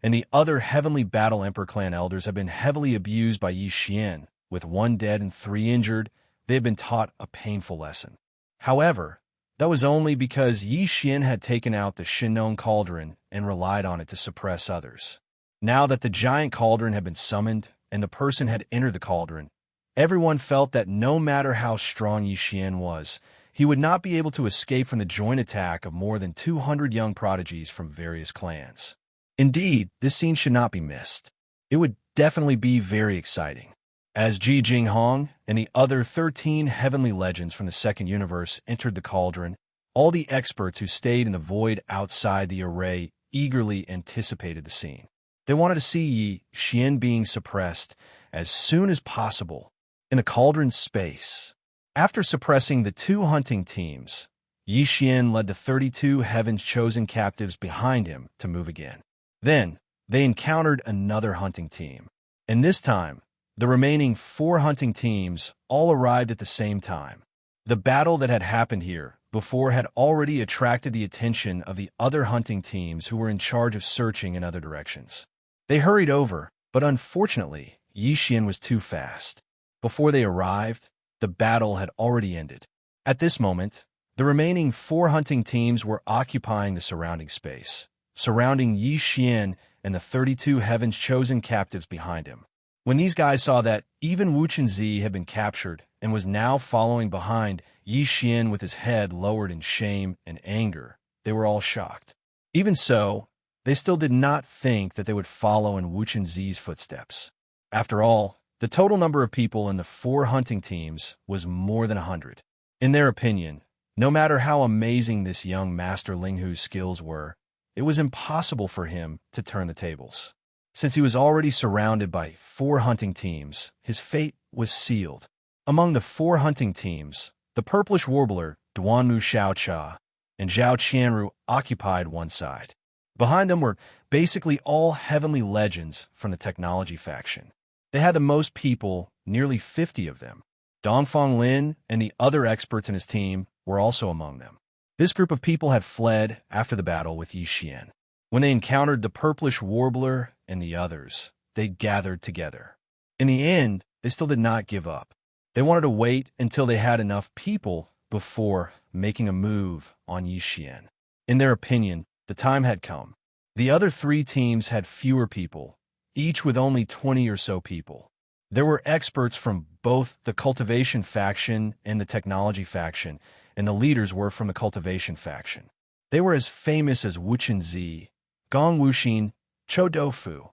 and the other Heavenly Battle Emperor clan elders have been heavily abused by Xian, with 1 dead and 3 injured, they had been taught a painful lesson. However, that was only because Xian had taken out the Shinnong cauldron and relied on it to suppress others. Now that the giant cauldron had been summoned and the person had entered the cauldron, everyone felt that no matter how strong Xian was, he would not be able to escape from the joint attack of more than 200 young prodigies from various clans. Indeed, this scene should not be missed. It would definitely be very exciting. As Ji Jinghong and the other 13 heavenly legends from the second universe entered the cauldron, all the experts who stayed in the void outside the array eagerly anticipated the scene. They wanted to see Xian being suppressed as soon as possible in a cauldron space. After suppressing the 2 hunting teams, Xian led the 32 heaven's chosen captives behind him to move again. Then, they encountered another hunting team, and this time, the remaining 4 hunting teams all arrived at the same time. The battle that had happened here before had already attracted the attention of the other hunting teams who were in charge of searching in other directions. They hurried over, but unfortunately, Xian was too fast. Before they arrived, the battle had already ended. At this moment, the remaining 4 hunting teams were occupying the surrounding space, surrounding Xian and the 32 heaven's chosen captives behind him. When these guys saw that even Wuxia had been captured and was now following behind Xian with his head lowered in shame and anger, they were all shocked. Even so, they still did not think that they would follow in Wuxia's footsteps. After all, the total number of people in the 4 hunting teams was more than 100. In their opinion, no matter how amazing this young Master Linghu's skills were, it was impossible for him to turn the tables. Since he was already surrounded by 4 hunting teams, his fate was sealed. Among the 4 hunting teams, the purplish warbler Duanmu Xiaocha and Zhao Qianru occupied one side. Behind them were basically all heavenly legends from the technology faction. They had the most people, nearly 50 of them. Dongfang Lin and the other experts in his team were also among them. This group of people had fled after the battle with Xian. When they encountered the purplish warbler and the others, they gathered together. In the end, they still did not give up. They wanted to wait until they had enough people before making a move on Xian. In their opinion, the time had come. The other 3 teams had fewer people, each with only 20 or so people. There were experts from both the Cultivation faction and the Technology faction, and the leaders were from the Cultivation faction. They were as famous as Wu Qinzi, Gong Wuxin, Chou Doufu,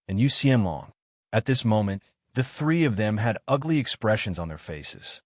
and Yu Xianlong. At this moment, the 3 of them had ugly expressions on their faces.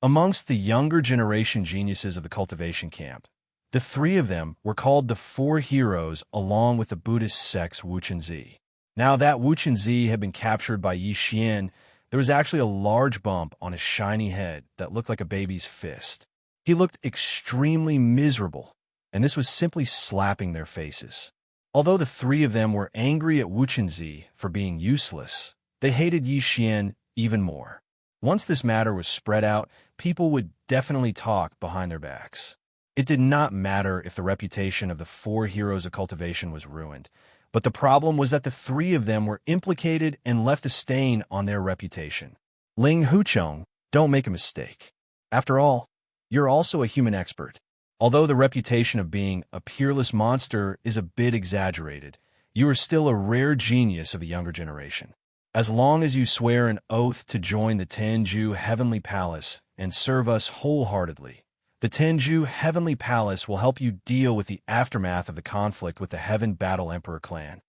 Amongst the younger generation geniuses of the Cultivation camp, the 3 of them were called the 4 heroes along with the Buddhist sect's Wu Qinzi. Now that Wu Qinzi had been captured by Xian, there was actually a large bump on his shiny head that looked like a baby's fist. He looked extremely miserable, and this was simply slapping their faces. Although the 3 of them were angry at Wu Qinzi for being useless, they hated Xian even more. Once this matter was spread out, people would definitely talk behind their backs. It did not matter if the reputation of the 4 heroes of cultivation was ruined, but the problem was that the 3 of them were implicated and left a stain on their reputation. Ling Huchong, don't make a mistake. After all, you're also a human expert. Although the reputation of being a peerless monster is a bit exaggerated, you are still a rare genius of a younger generation. As long as you swear an oath to join the Tenju Heavenly Palace and serve us wholeheartedly, the Tenju Heavenly Palace will help you deal with the aftermath of the conflict with the Heaven Battle Emperor clan.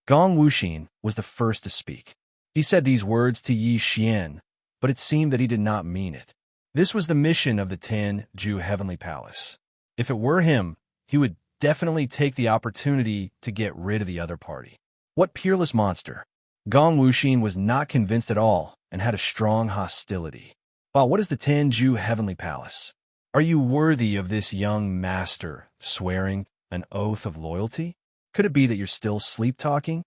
Gong Wuxin was the first to speak. He said these words to Xian, but it seemed that he did not mean it. This was the mission of the Tenju Heavenly Palace. If it were him, he would definitely take the opportunity to get rid of the other party. What peerless monster! Gong Wuxin was not convinced at all and had a strong hostility. Wow, what is the Tenju Heavenly Palace? Are you worthy of this young master swearing an oath of loyalty? Could it be that you're still sleep-talking?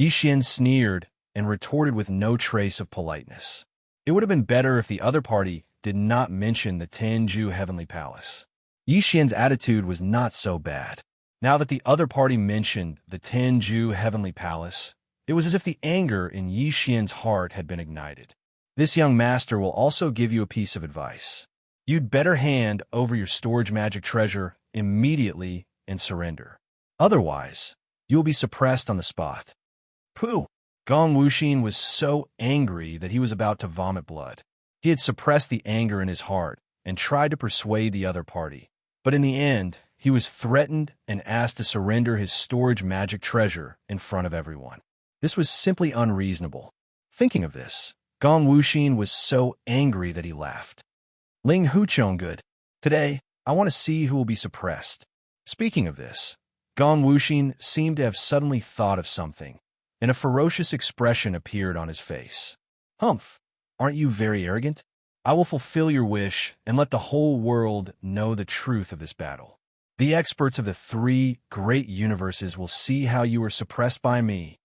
Xian sneered and retorted with no trace of politeness. It would have been better if the other party did not mention the Tenju Heavenly Palace. Xian's attitude was not so bad. Now that the other party mentioned the Tenju Heavenly Palace, it was as if the anger in Xian's heart had been ignited. This young master will also give you a piece of advice. You'd better hand over your storage magic treasure immediately and surrender. Otherwise, you'll be suppressed on the spot. Pooh! Gong Wuxin was so angry that he was about to vomit blood. He had suppressed the anger in his heart and tried to persuade the other party. But in the end, he was threatened and asked to surrender his storage magic treasure in front of everyone. This was simply unreasonable. Thinking of this, Gong Wuxin was so angry that he laughed. Ling Huchong good. Today, I want to see who will be suppressed. Speaking of this, Gong Wuxin seemed to have suddenly thought of something, and a ferocious expression appeared on his face. Humph! Aren't you very arrogant? I will fulfill your wish and let the whole world know the truth of this battle. The experts of the 3 great universes will see how you were suppressed by me.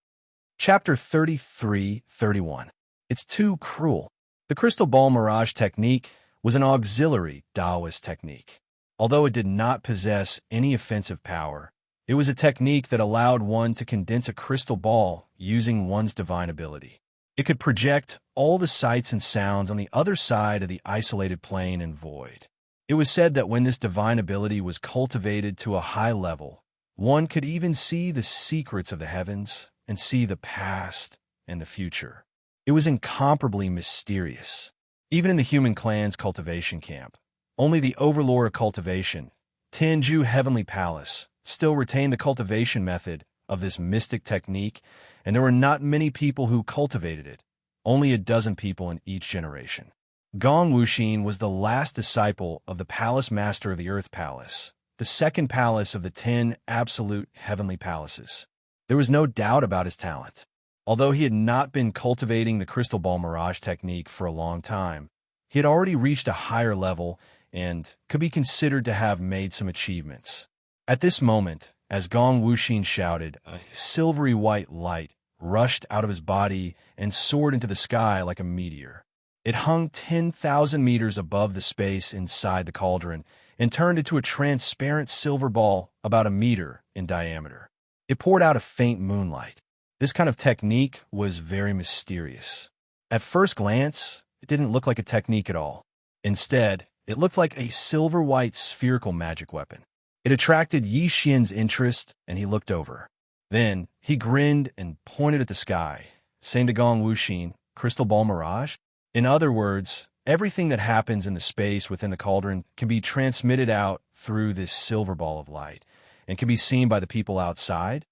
Chapter 33-31. It's too cruel. The crystal ball mirage technique was an auxiliary Taoist technique. Although it did not possess any offensive power, it was a technique that allowed one to condense a crystal ball using one's divine ability. It could project all the sights and sounds on the other side of the isolated plane and void. It was said that when this divine ability was cultivated to a high level, one could even see the secrets of the heavens and see the past and the future. It was incomparably mysterious. Even in the human clan's cultivation camp, only the overlord of cultivation, Tenju Heavenly Palace, still retained the cultivation method of this mystic technique, and there were not many people who cultivated it, only a dozen people in each generation. Gong Wuxin was the last disciple of the Palace Master of the Earth Palace, the second palace of the 10 absolute heavenly palaces. There was no doubt about his talent. Although he had not been cultivating the crystal ball mirage technique for a long time, he had already reached a higher level and could be considered to have made some achievements. At this moment, as Gong Wuxin shouted, a silvery white light rushed out of his body and soared into the sky like a meteor. It hung 10,000 meters above the space inside the cauldron and turned into a transparent silver ball about a meter in diameter. It poured out a faint moonlight. This kind of technique was very mysterious. At first glance, it didn't look like a technique at all. Instead, it looked like a silver-white spherical magic weapon. It attracted Xian's interest, and he looked over. Then, he grinned and pointed at the sky, saying to Gong Wuxin, "Crystal ball mirage?" In other words, everything that happens in the space within the cauldron can be transmitted out through this silver ball of light, and can be seen by the people outside.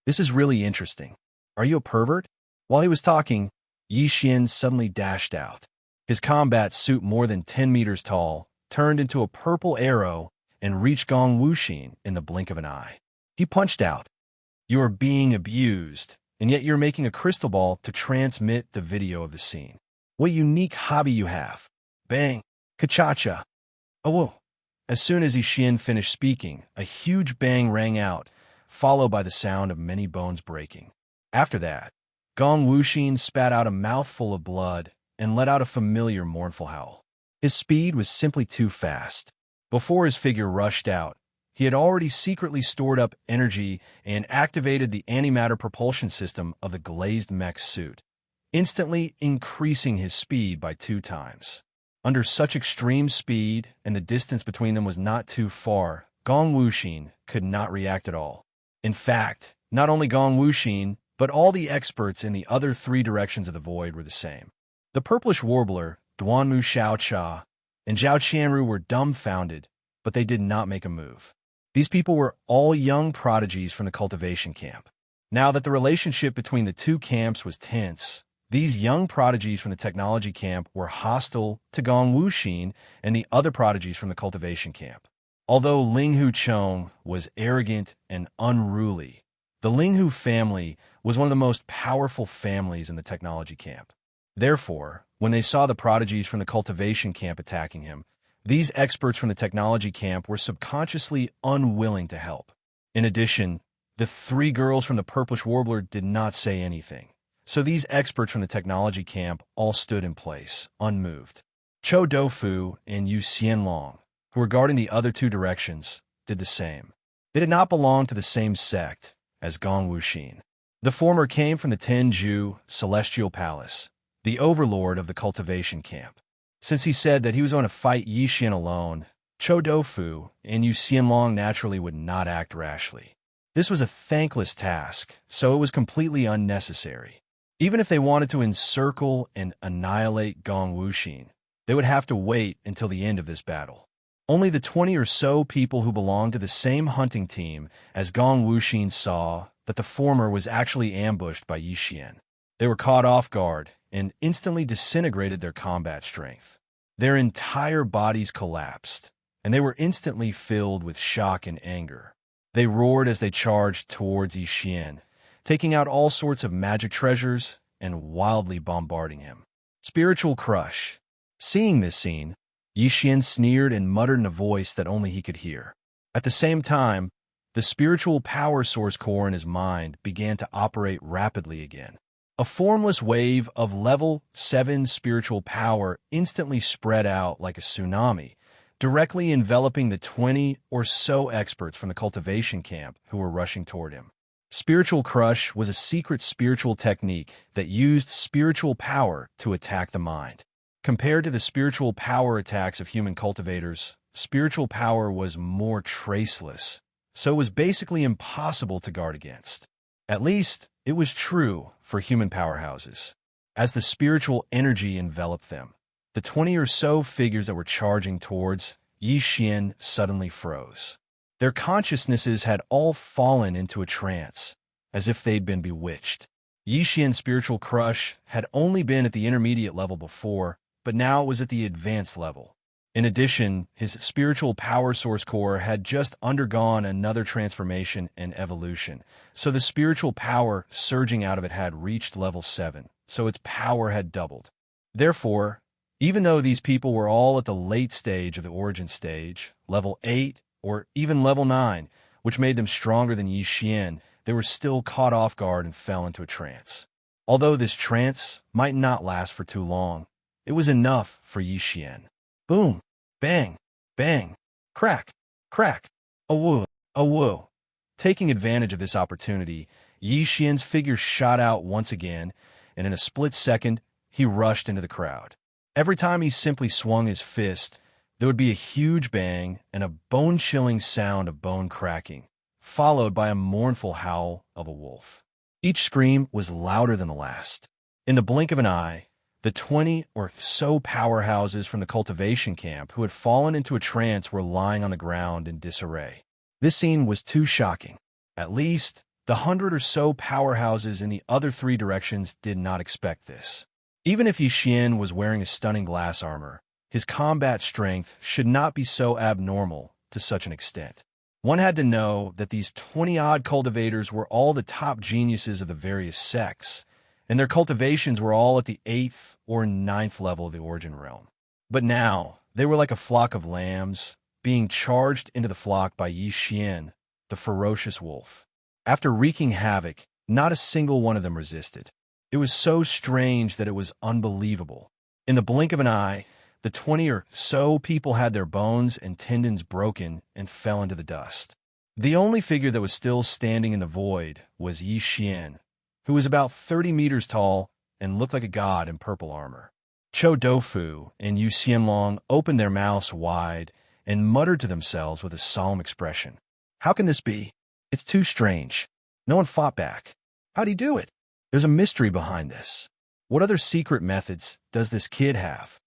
This is really interesting. Are you a pervert? While he was talking, Xian suddenly dashed out. His combat suit, more than 10 meters tall, turned into a purple arrow and reached Gong Wuxin in the blink of an eye. He punched out. "You are being abused, and yet you're making a crystal ball to transmit the video of the scene. What unique hobby you have." Bang! Ka-cha-cha! Oh, whoa! As soon as Xian finished speaking, a huge bang rang out, followed by the sound of many bones breaking. After that, Gong Wuxin spat out a mouthful of blood and let out a familiar mournful howl. His speed was simply too fast. Before his figure rushed out, he had already secretly stored up energy and activated the antimatter propulsion system of the glazed mech suit, instantly increasing his speed by 2 times. Under such extreme speed, and the distance between them was not too far, Gong Wuxin could not react at all. In fact, not only Gong Wuxin, but all the experts in the other 3 directions of the void were the same. The purplish warbler, Duanmu Xiaocha, and Zhao Qianru were dumbfounded, but they did not make a move. These people were all young prodigies from the cultivation camp. Now that the relationship between the 2 camps was tense, these young prodigies from the technology camp were hostile to Gong Wuxin and the other prodigies from the cultivation camp. Although Linghu Chong was arrogant and unruly, the Linghu family was one of the most powerful families in the technology camp. Therefore, when they saw the prodigies from the cultivation camp attacking him, these experts from the technology camp were subconsciously unwilling to help. In addition, The three girls from the Purplish Warbler did not say anything, so these experts from the technology camp all stood in place, unmoved. Chou Doufu and Yu Xianlong, who were guarding the other two directions, did the same. They did not belong to the same sect as Gong Wuxin. The former came from the Tenju Celestial Palace, the overlord of the Cultivation camp. Since he said that he was going to fight Yi Xian alone, Chou Doufu and Yu Xianlong naturally would not act rashly. This was a thankless task, so it was completely unnecessary. Even if they wanted to encircle and annihilate Gong Wuxin, they would have to wait until the end of this battle. Only the 20 or so people who belonged to the same hunting team as Gong Wuxin saw that the former was actually ambushed by Yi Xian. They were caught off guard and instantly disintegrated their combat strength. Their entire bodies collapsed, and they were instantly filled with shock and anger. They roared as they charged towards Yi Xian, taking out all sorts of magic treasures and wildly bombarding him. Spiritual crush. Seeing this scene, Yi Xian sneered and muttered in a voice that only he could hear. At the same time, the spiritual power source core in his mind began to operate rapidly again. A formless wave of level 7 spiritual power instantly spread out like a tsunami, directly enveloping the 20 or so experts from the cultivation camp who were rushing toward him. Spiritual crush was a secret spiritual technique that used spiritual power to attack the mind. Compared to the spiritual power attacks of human cultivators, spiritual power was more traceless, so it was basically impossible to guard against. At least, it was true for human powerhouses. As the spiritual energy enveloped them, the 20 or so figures that were charging towards Yi Xian suddenly froze. Their consciousnesses had all fallen into a trance, as if they'd been bewitched. Yi Xian's spiritual crush had only been at the intermediate level before, but now it was at the advanced level. In addition, his spiritual power source core had just undergone another transformation and evolution, so the spiritual power surging out of it had reached level 7, so its power had doubled. Therefore, even though these people were all at the late stage of the origin stage, level 8 or even level 9, which made them stronger than Yi Xian, they were still caught off guard and fell into a trance. Although this trance might not last for too long, it was enough for Yi Xian. Boom! Bang! Bang! Crack! Crack! A-woo! A-woo! Taking advantage of this opportunity, Yi Xian's figure shot out once again, and in a split second, he rushed into the crowd. Every time he simply swung his fist, there would be a huge bang and a bone-chilling sound of bone cracking, followed by a mournful howl of a wolf. Each scream was louder than the last. In the blink of an eye, the 20 or so powerhouses from the cultivation camp who had fallen into a trance were lying on the ground in disarray. This scene was too shocking. At least, the 100 or so powerhouses in the other three directions did not expect this. Even if Yi Xian was wearing a stunning glass armor, his combat strength should not be so abnormal to such an extent. One had to know that these 20-odd cultivators were all the top geniuses of the various sects, and their cultivations were all at the 8th or 9th level of the origin realm. But now, they were like a flock of lambs, being charged into the flock by Yi Xian, the ferocious wolf. After wreaking havoc, not a single one of them resisted. It was so strange that it was unbelievable. In the blink of an eye, the 20 or so people had their bones and tendons broken and fell into the dust. The only figure that was still standing in the void was Yi Xian, who was about 30 meters tall and looked like a god in purple armor. Chou Doufu and Yu Xianlong opened their mouths wide and muttered to themselves with a solemn expression. How can this be? It's too strange. No one fought back. How'd he do it? There's a mystery behind this. What other secret methods does this kid have?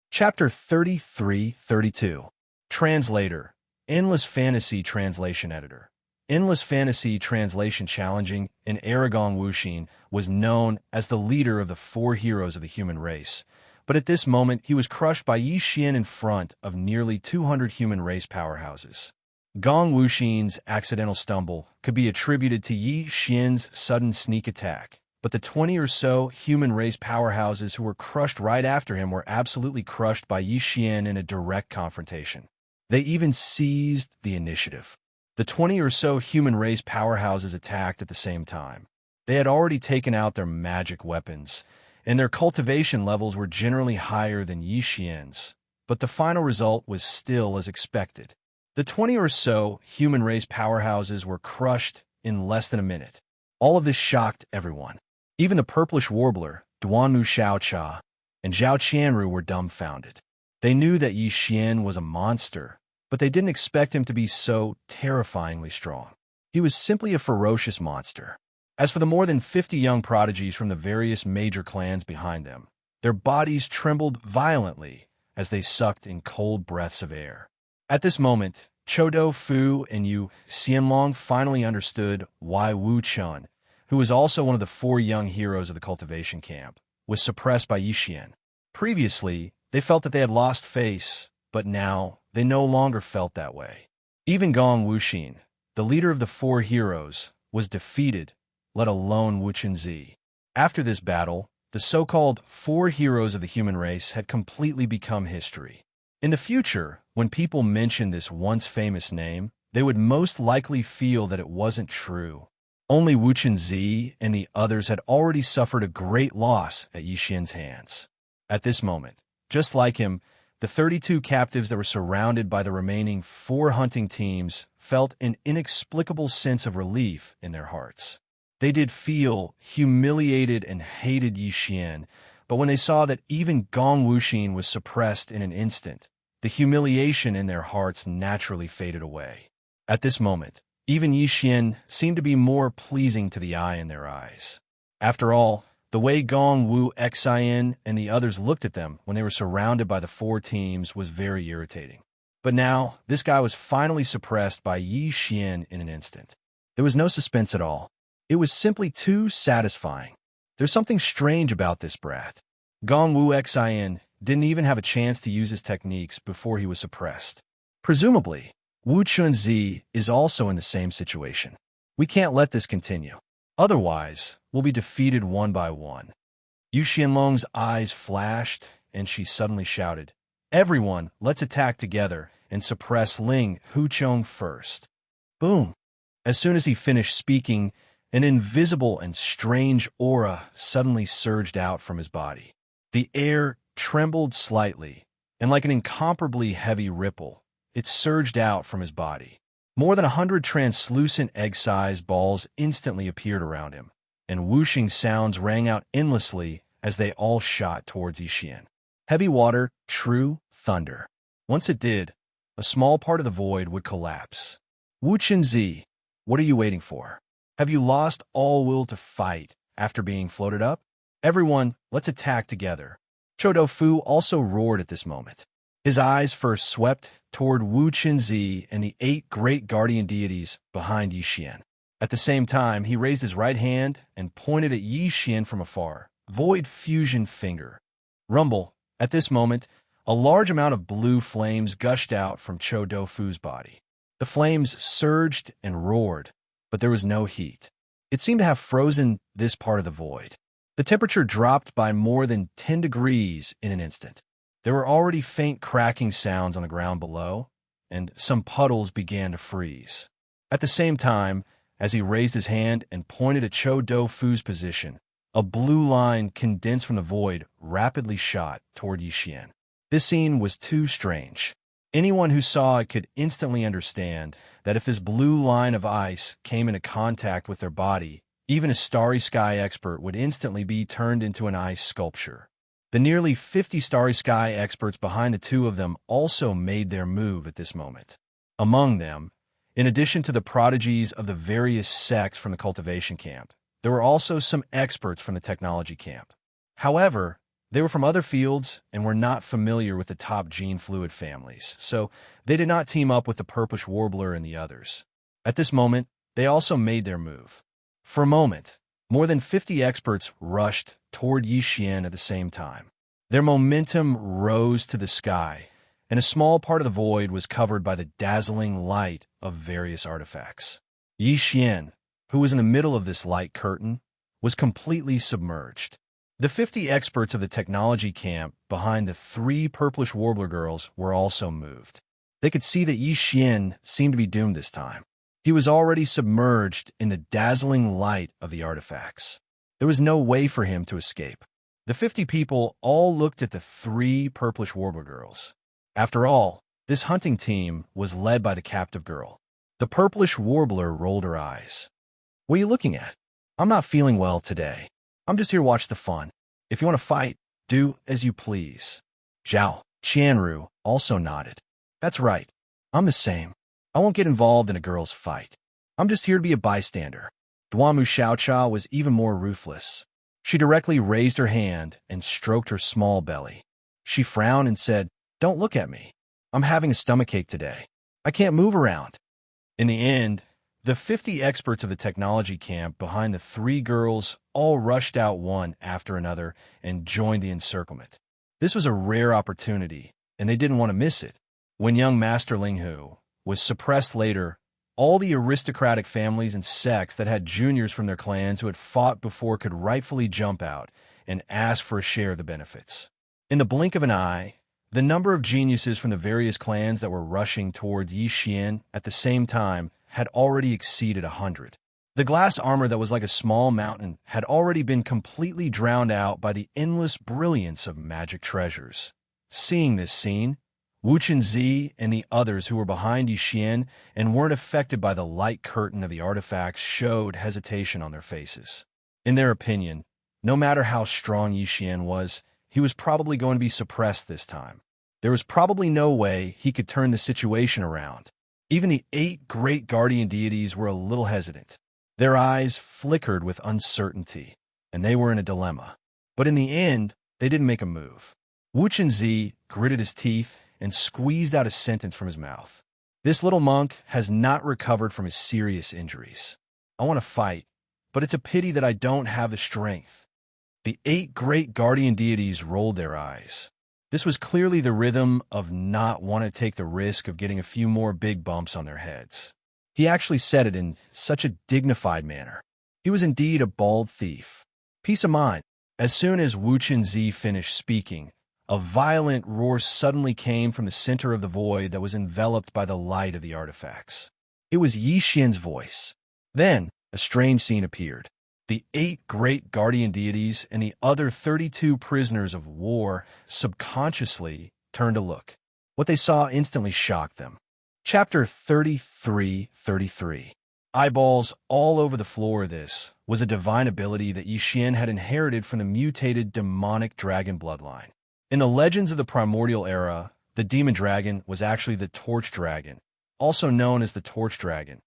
Chapter 33-32. Translator. Endless Fantasy Translation Editor. Endless Fantasy Translation Challenging in Aragon Wuxin was known as the leader of the four heroes of the human race, but at this moment he was crushed by Yi Xian in front of nearly 200 human race powerhouses. Gong Wuxin's accidental stumble could be attributed to Yi Xian's sudden sneak attack, but the 20 or so human race powerhouses who were crushed right after him were absolutely crushed by Yi Xian in a direct confrontation. They even seized the initiative. The 20 or so human race powerhouses attacked at the same time. They had already taken out their magic weapons, and their cultivation levels were generally higher than Xianxia's, but the final result was still as expected. The 20 or so human race powerhouses were crushed in less than a minute. All of this shocked everyone. Even the purplish warbler, Duanmu Xiaocha, and Zhao Qianru were dumbfounded. They knew that Yi Xian was a monster, but they didn't expect him to be so terrifyingly strong. He was simply a ferocious monster. As for the more than 50 young prodigies from the various major clans behind them, their bodies trembled violently as they sucked in cold breaths of air. At this moment, Chodo Fu and Yu Xianlong finally understood why Wu Chun, who was also one of the 4 young heroes of the cultivation camp, was suppressed by Yi Xian. Previously, they felt that they had lost face, but now they no longer felt that way. Even Gong Wuxin, the leader of the 4 heroes, was defeated, let alone Wu Chunzi. After this battle, the so-called 4 heroes of the human race had completely become history. In the future, when people mentioned this once famous name, they would most likely feel that it wasn't true. Only Wu Chunzi and the others had already suffered a great loss at Yi Xian's hands. At this moment, just like him, the 32 captives that were surrounded by the remaining 4 hunting teams felt an inexplicable sense of relief in their hearts. They did feel humiliated and hated Yi Xian, but when they saw that even Gong Wuxin was suppressed in an instant, the humiliation in their hearts naturally faded away. At this moment, even Yi Xian seemed to be more pleasing to the eye in their eyes. After all, the way Gong Wu Xian and the others looked at them when they were surrounded by the 4 teams was very irritating. But now, this guy was finally suppressed by Yi Xian in an instant. There was no suspense at all. It was simply too satisfying. There's something strange about this brat. Gong Wu Xian didn't even have a chance to use his techniques before he was suppressed. Presumably, Wu Chunzi is also in the same situation. We can't let this continue. Otherwise, we'll be defeated one by one. Yu Xianlong's eyes flashed, and she suddenly shouted, "Everyone, let's attack together and suppress Ling Huchong first." Boom! As soon as he finished speaking, an invisible and strange aura suddenly surged out from his body. The air trembled slightly, and like an incomparably heavy ripple, it surged out from his body. More than 100 translucent egg-sized balls instantly appeared around him, and whooshing sounds rang out endlessly as they all shot towards Yi Xian. Heavy water, true thunder. Once it did, a small part of the void would collapse. Wu Chunzi, what are you waiting for? Have you lost all will to fight after being floated up? Everyone, let's attack together. Chodo Fu also roared at this moment. His eyes first swept toward Wu Chunzi and the 8 great guardian deities behind Yi Xian. At the same time, he raised his right hand and pointed at Yi Xian from afar. Void fusion finger. Rumble. At this moment, a large amount of blue flames gushed out from Chodo Fu's body. The flames surged and roared, but there was no heat. It seemed to have frozen this part of the void. The temperature dropped by more than 10 degrees in an instant. There were already faint cracking sounds on the ground below, and some puddles began to freeze. At the same time, as he raised his hand and pointed at Chodo Fu's position, a blue line condensed from the void rapidly shot toward Yi Xian. This scene was too strange. Anyone who saw it could instantly understand that if this blue line of ice came into contact with their body, even a starry sky expert would instantly be turned into an ice sculpture. The nearly 50 starry sky experts behind the 2 of them also made their move at this moment. Among them, in addition to the prodigies of the various sects from the cultivation camp, there were also some experts from the technology camp. However, they were from other fields and were not familiar with the top gene fluid families, so they did not team up with the purplish warbler and the others. At this moment, they also made their move. For a moment, more than 50 experts rushed toward Yi Xian at the same time. Their momentum rose to the sky, and a small part of the void was covered by the dazzling light of various artifacts. Yi Xian, who was in the middle of this light curtain, was completely submerged. The 50 experts of the technology camp behind the 3 purplish warbler girls were also moved. They could see that Yi Xian seemed to be doomed this time. He was already submerged in the dazzling light of the artifacts. There was no way for him to escape. The 50 people all looked at the 3 purplish warbler girls. After all, this hunting team was led by the captive girl. The purplish warbler rolled her eyes. "What are you looking at? I'm not feeling well today. I'm just here to watch the fun. If you want to fight, do as you please." Zhao Qianru also nodded. "That's right. I'm the same. I won't get involved in a girl's fight. I'm just here to be a bystander." Duamu Xiaocha was even more ruthless. She directly raised her hand and stroked her small belly. She frowned and said, "Don't look at me. I'm having a stomachache today. I can't move around." In the end, the 50 experts of the technology camp behind the 3 girls all rushed out one after another and joined the encirclement. This was a rare opportunity, and they didn't want to miss it. When young Master Linghu was suppressed later, all the aristocratic families and sects that had juniors from their clans who had fought before could rightfully jump out and ask for a share of the benefits. In the blink of an eye, the number of geniuses from the various clans that were rushing towards Yixian at the same time had already exceeded 100. The glass armor that was like a small mountain had already been completely drowned out by the endless brilliance of magic treasures. Seeing this scene, Wu Chenzi and the others who were behind Yixian and weren't affected by the light curtain of the artifacts showed hesitation on their faces. In their opinion, no matter how strong Yixian was, he was probably going to be suppressed this time. There was probably no way he could turn the situation around. Even the 8 great guardian deities were a little hesitant. Their eyes flickered with uncertainty, and they were in a dilemma. But in the end, they didn't make a move. Wu Chenzi gritted his teeth and squeezed out a sentence from his mouth. "This little monk has not recovered from his serious injuries. I want to fight, but it's a pity that I don't have the strength." The 8 great guardian deities rolled their eyes. This was clearly the rhythm of not wanting to take the risk of getting a few more big bumps on their heads. He actually said it in such a dignified manner. He was indeed a bald thief. Peace of mind. As soon as Wu Chenzi finished speaking, a violent roar suddenly came from the center of the void that was enveloped by the light of the artifacts. It was Yixian's voice. Then, a strange scene appeared. The 8 great guardian deities and the other 32 prisoners of war subconsciously turned to look. What they saw instantly shocked them. Chapter 33:33. Eyeballs all over the floor. This was a divine ability that Yixian had inherited from the mutated demonic dragon bloodline. In the legends of the primordial era, the demon dragon was actually the torch dragon, also known as the torch dragon,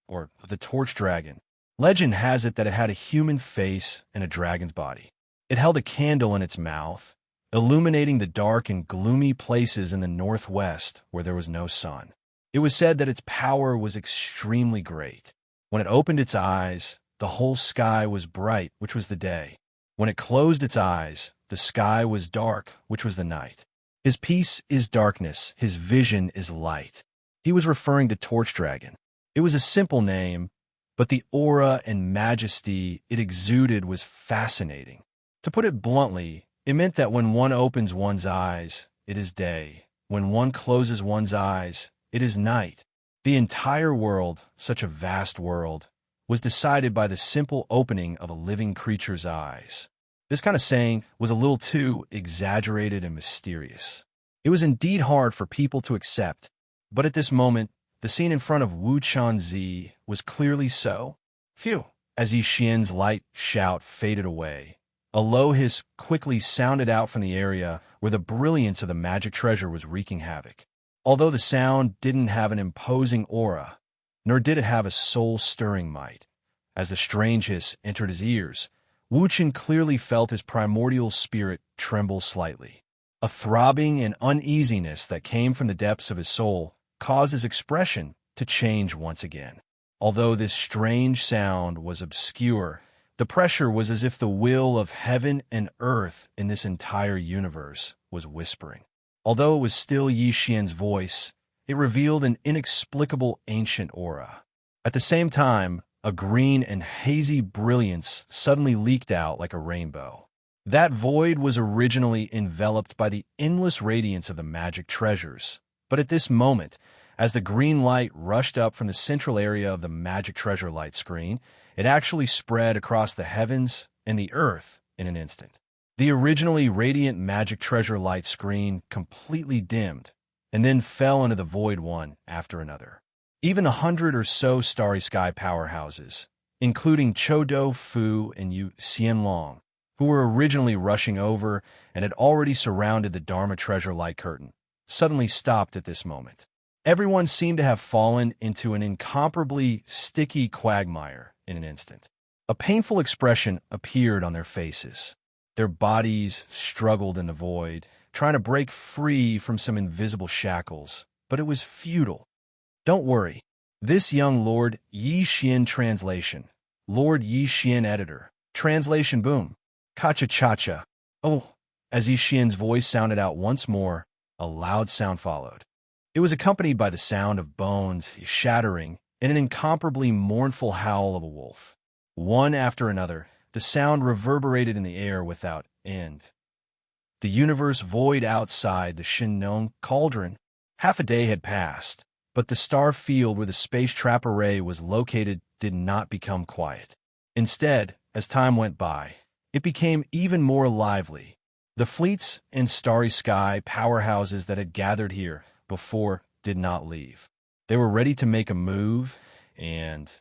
or the torch dragon. Legend has it that it had a human face and a dragon's body. It held a candle in its mouth, illuminating the dark and gloomy places in the northwest where there was no sun. It was said that its power was extremely great. When it opened its eyes, the whole sky was bright, which was the day. When it closed its eyes, the sky was dark, which was the night. His peace is darkness, his vision is light. He was referring to Torch Dragon. It was a simple name, but the aura and majesty it exuded was fascinating. To put it bluntly, it meant that when one opens one's eyes, it is day. When one closes one's eyes, it is night. The entire world, such a vast world, was decided by the simple opening of a living creature's eyes. This kind of saying was a little too exaggerated and mysterious. It was indeed hard for people to accept, but at this moment, the scene in front of Wu Chenzi was clearly so. Phew! As Yixian's light shout faded away, a low hiss quickly sounded out from the area where the brilliance of the magic treasure was wreaking havoc. Although the sound didn't have an imposing aura, nor did it have a soul-stirring might, as the strange hiss entered his ears, Wu Chen clearly felt his primordial spirit tremble slightly. A throbbing and uneasiness that came from the depths of his soul caused his expression to change once again. Although this strange sound was obscure, the pressure was as if the will of heaven and earth in this entire universe was whispering. Although it was still Yixian's voice, it revealed an inexplicable ancient aura. At the same time, a green and hazy brilliance suddenly leaked out like a rainbow. That void was originally enveloped by the endless radiance of the magic treasures. But at this moment, As the green light rushed up from the central area of the magic treasure light screen, it actually spread across the heavens and the earth in an instant. The originally radiant magic treasure light screen completely dimmed and then fell into the void one after another. Even 100 or so starry sky powerhouses, including Chodo, Fu, and Yu Xianlong, who were originally rushing over and had already surrounded the Dharma treasure light curtain, suddenly stopped at this moment. Everyone seemed to have fallen into an incomparably sticky quagmire in an instant. A painful expression appeared on their faces. Their bodies struggled in the void, trying to break free from some invisible shackles, but it was futile. Don't worry. This young Lord Yi Xian translation. Lord Yi Xian editor. Translation boom. Cha-cha-cha-cha. Oh, as Yi Xian's voice sounded out once more, a loud sound followed. It was accompanied by the sound of bones shattering and an incomparably mournful howl of a wolf. One after another, the sound reverberated in the air without end. The universe void outside the Xianxia cauldron. Half a day had passed, but the star field where the space trap array was located did not become quiet. Instead, as time went by, it became even more lively. The fleets and starry sky powerhouses that had gathered here before did not leave. They were ready to make a move, and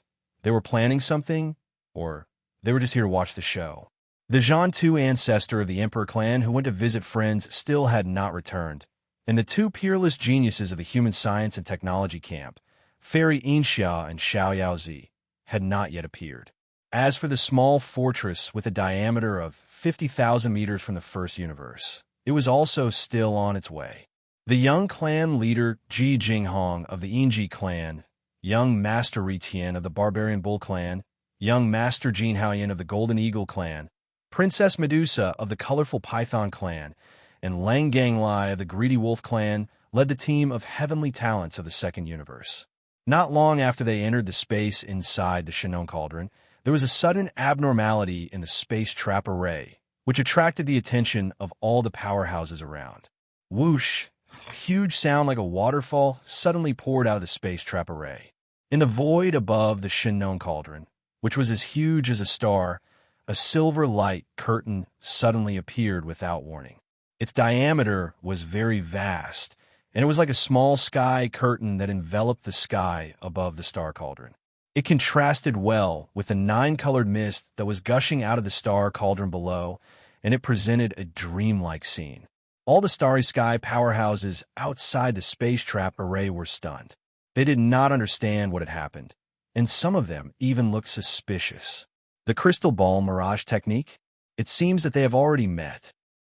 they were planning something, or they were just here to watch the show. The Zhantu ancestor of the Emperor clan who went to visit friends still had not returned, and the two peerless geniuses of the human science and technology camp, Fairy Xianxia and Xiao Yaozi, had not yet appeared. As for the small fortress with a diameter of 50,000 meters from the first universe, it was also still on its way. The young clan leader Ji Jinghong of the Yingji clan, young Master Ri Tian of the Barbarian Bull clan, young Master Jin Haoyan of the Golden Eagle clan, Princess Medusa of the Colorful Python clan, and Lang Ganglai of the Greedy Wolf clan led the team of heavenly talents of the second universe. Not long after they entered the space inside the Xianxia cauldron, there was a sudden abnormality in the space trap array, which attracted the attention of all the powerhouses around. Whoosh! A huge sound like a waterfall suddenly poured out of the space trap array. In the void above the Xianxia cauldron, which was as huge as a star, a silver light curtain suddenly appeared without warning. Its diameter was very vast, and it was like a small sky curtain that enveloped the sky above the star cauldron. It contrasted well with the 9-colored mist that was gushing out of the star cauldron below, and it presented a dreamlike scene. All the starry sky powerhouses outside the space trap array were stunned. They did not understand what had happened, and some of them even looked suspicious. The crystal ball mirage technique? It seems that they have already met.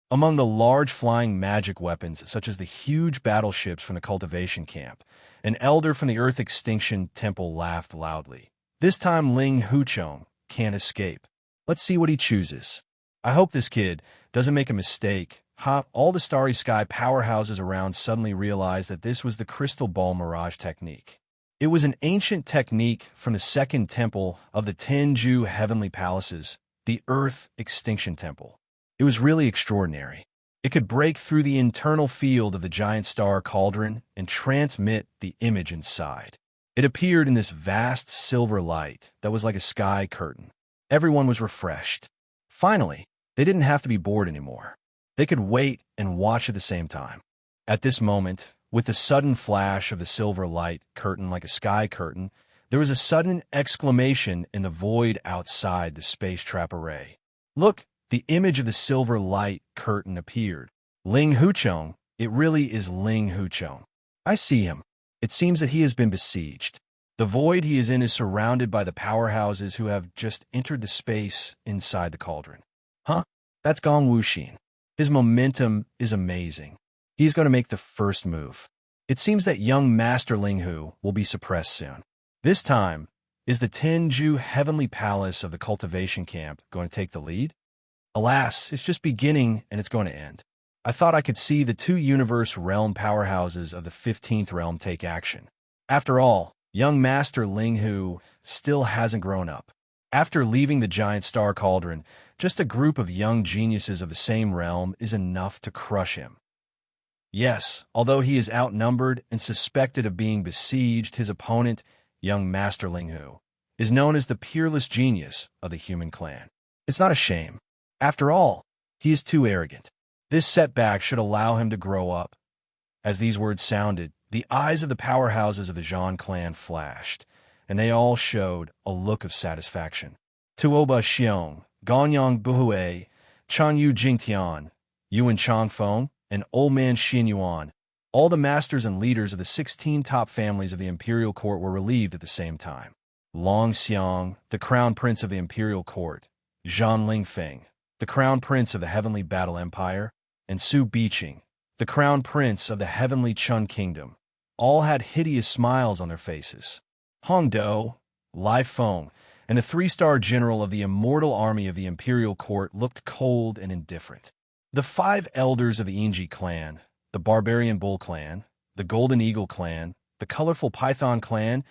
Among the large flying magic weapons, such as the huge battleships from the Cultivation camp, an elder from the Earth Extinction Temple laughed loudly. This time Ling Huchong can't escape. Let's see what he chooses. I hope this kid doesn't make a mistake. All the starry sky powerhouses around suddenly realized that this was the crystal ball mirage technique. It was an ancient technique from the second temple of the Tenju heavenly palaces, the Earth Extinction Temple. It was really extraordinary. It could break through the internal field of the giant star cauldron and transmit the image inside. It appeared in this vast silver light that was like a sky curtain. Everyone was refreshed. Finally, they didn't have to be bored anymore. They could wait and watch at the same time. At this moment, with the sudden flash of the silver light curtain like a sky curtain, there was a sudden exclamation in the void outside the space trap array. Look, the image of the silver light curtain appeared. Ling Huchong, it really is Ling Huchong. I see him. It seems that he has been besieged. The void he is in is surrounded by the powerhouses who have just entered the space inside the cauldron. That's Gong Wuxin. His momentum is amazing. He's going to make the first move. It seems that young Master Ling Hu will be suppressed soon. This time, is the Tenju Heavenly Palace of the Cultivation Camp going to take the lead? Alas, it's just beginning and it's going to end. I thought I could see the two universe realm powerhouses of the 15th realm take action. After all, young Master Ling Hu still hasn't grown up. After leaving the giant star cauldron, just a group of young geniuses of the same realm is enough to crush him. Yes, although he is outnumbered and suspected of being besieged, his opponent, young Master Linghu, is known as the peerless genius of the human clan. It's not a shame. After all, he is too arrogant. This setback should allow him to grow up. As these words sounded, the eyes of the powerhouses of the Zhan clan flashed, and they all showed a look of satisfaction. Tuoba Xiong, Ganyang Buhui, Chanyu Jingtian, Yuan Changfeng, and Old Man Xinyuan, all the masters and leaders of the 16 top families of the imperial court were relieved at the same time. Long Xiang, the crown prince of the imperial court, Zhan Lingfeng, the crown prince of the heavenly battle empire, and Su Biqing, the crown prince of the heavenly Chun kingdom, all had hideous smiles on their faces. Hong Do, Lai Feng, and the 3-star general of the immortal army of the imperial court looked cold and indifferent. The 5 elders of the Yingji clan, the Barbarian Bull clan, the Golden Eagle clan, the Colorful Python clan,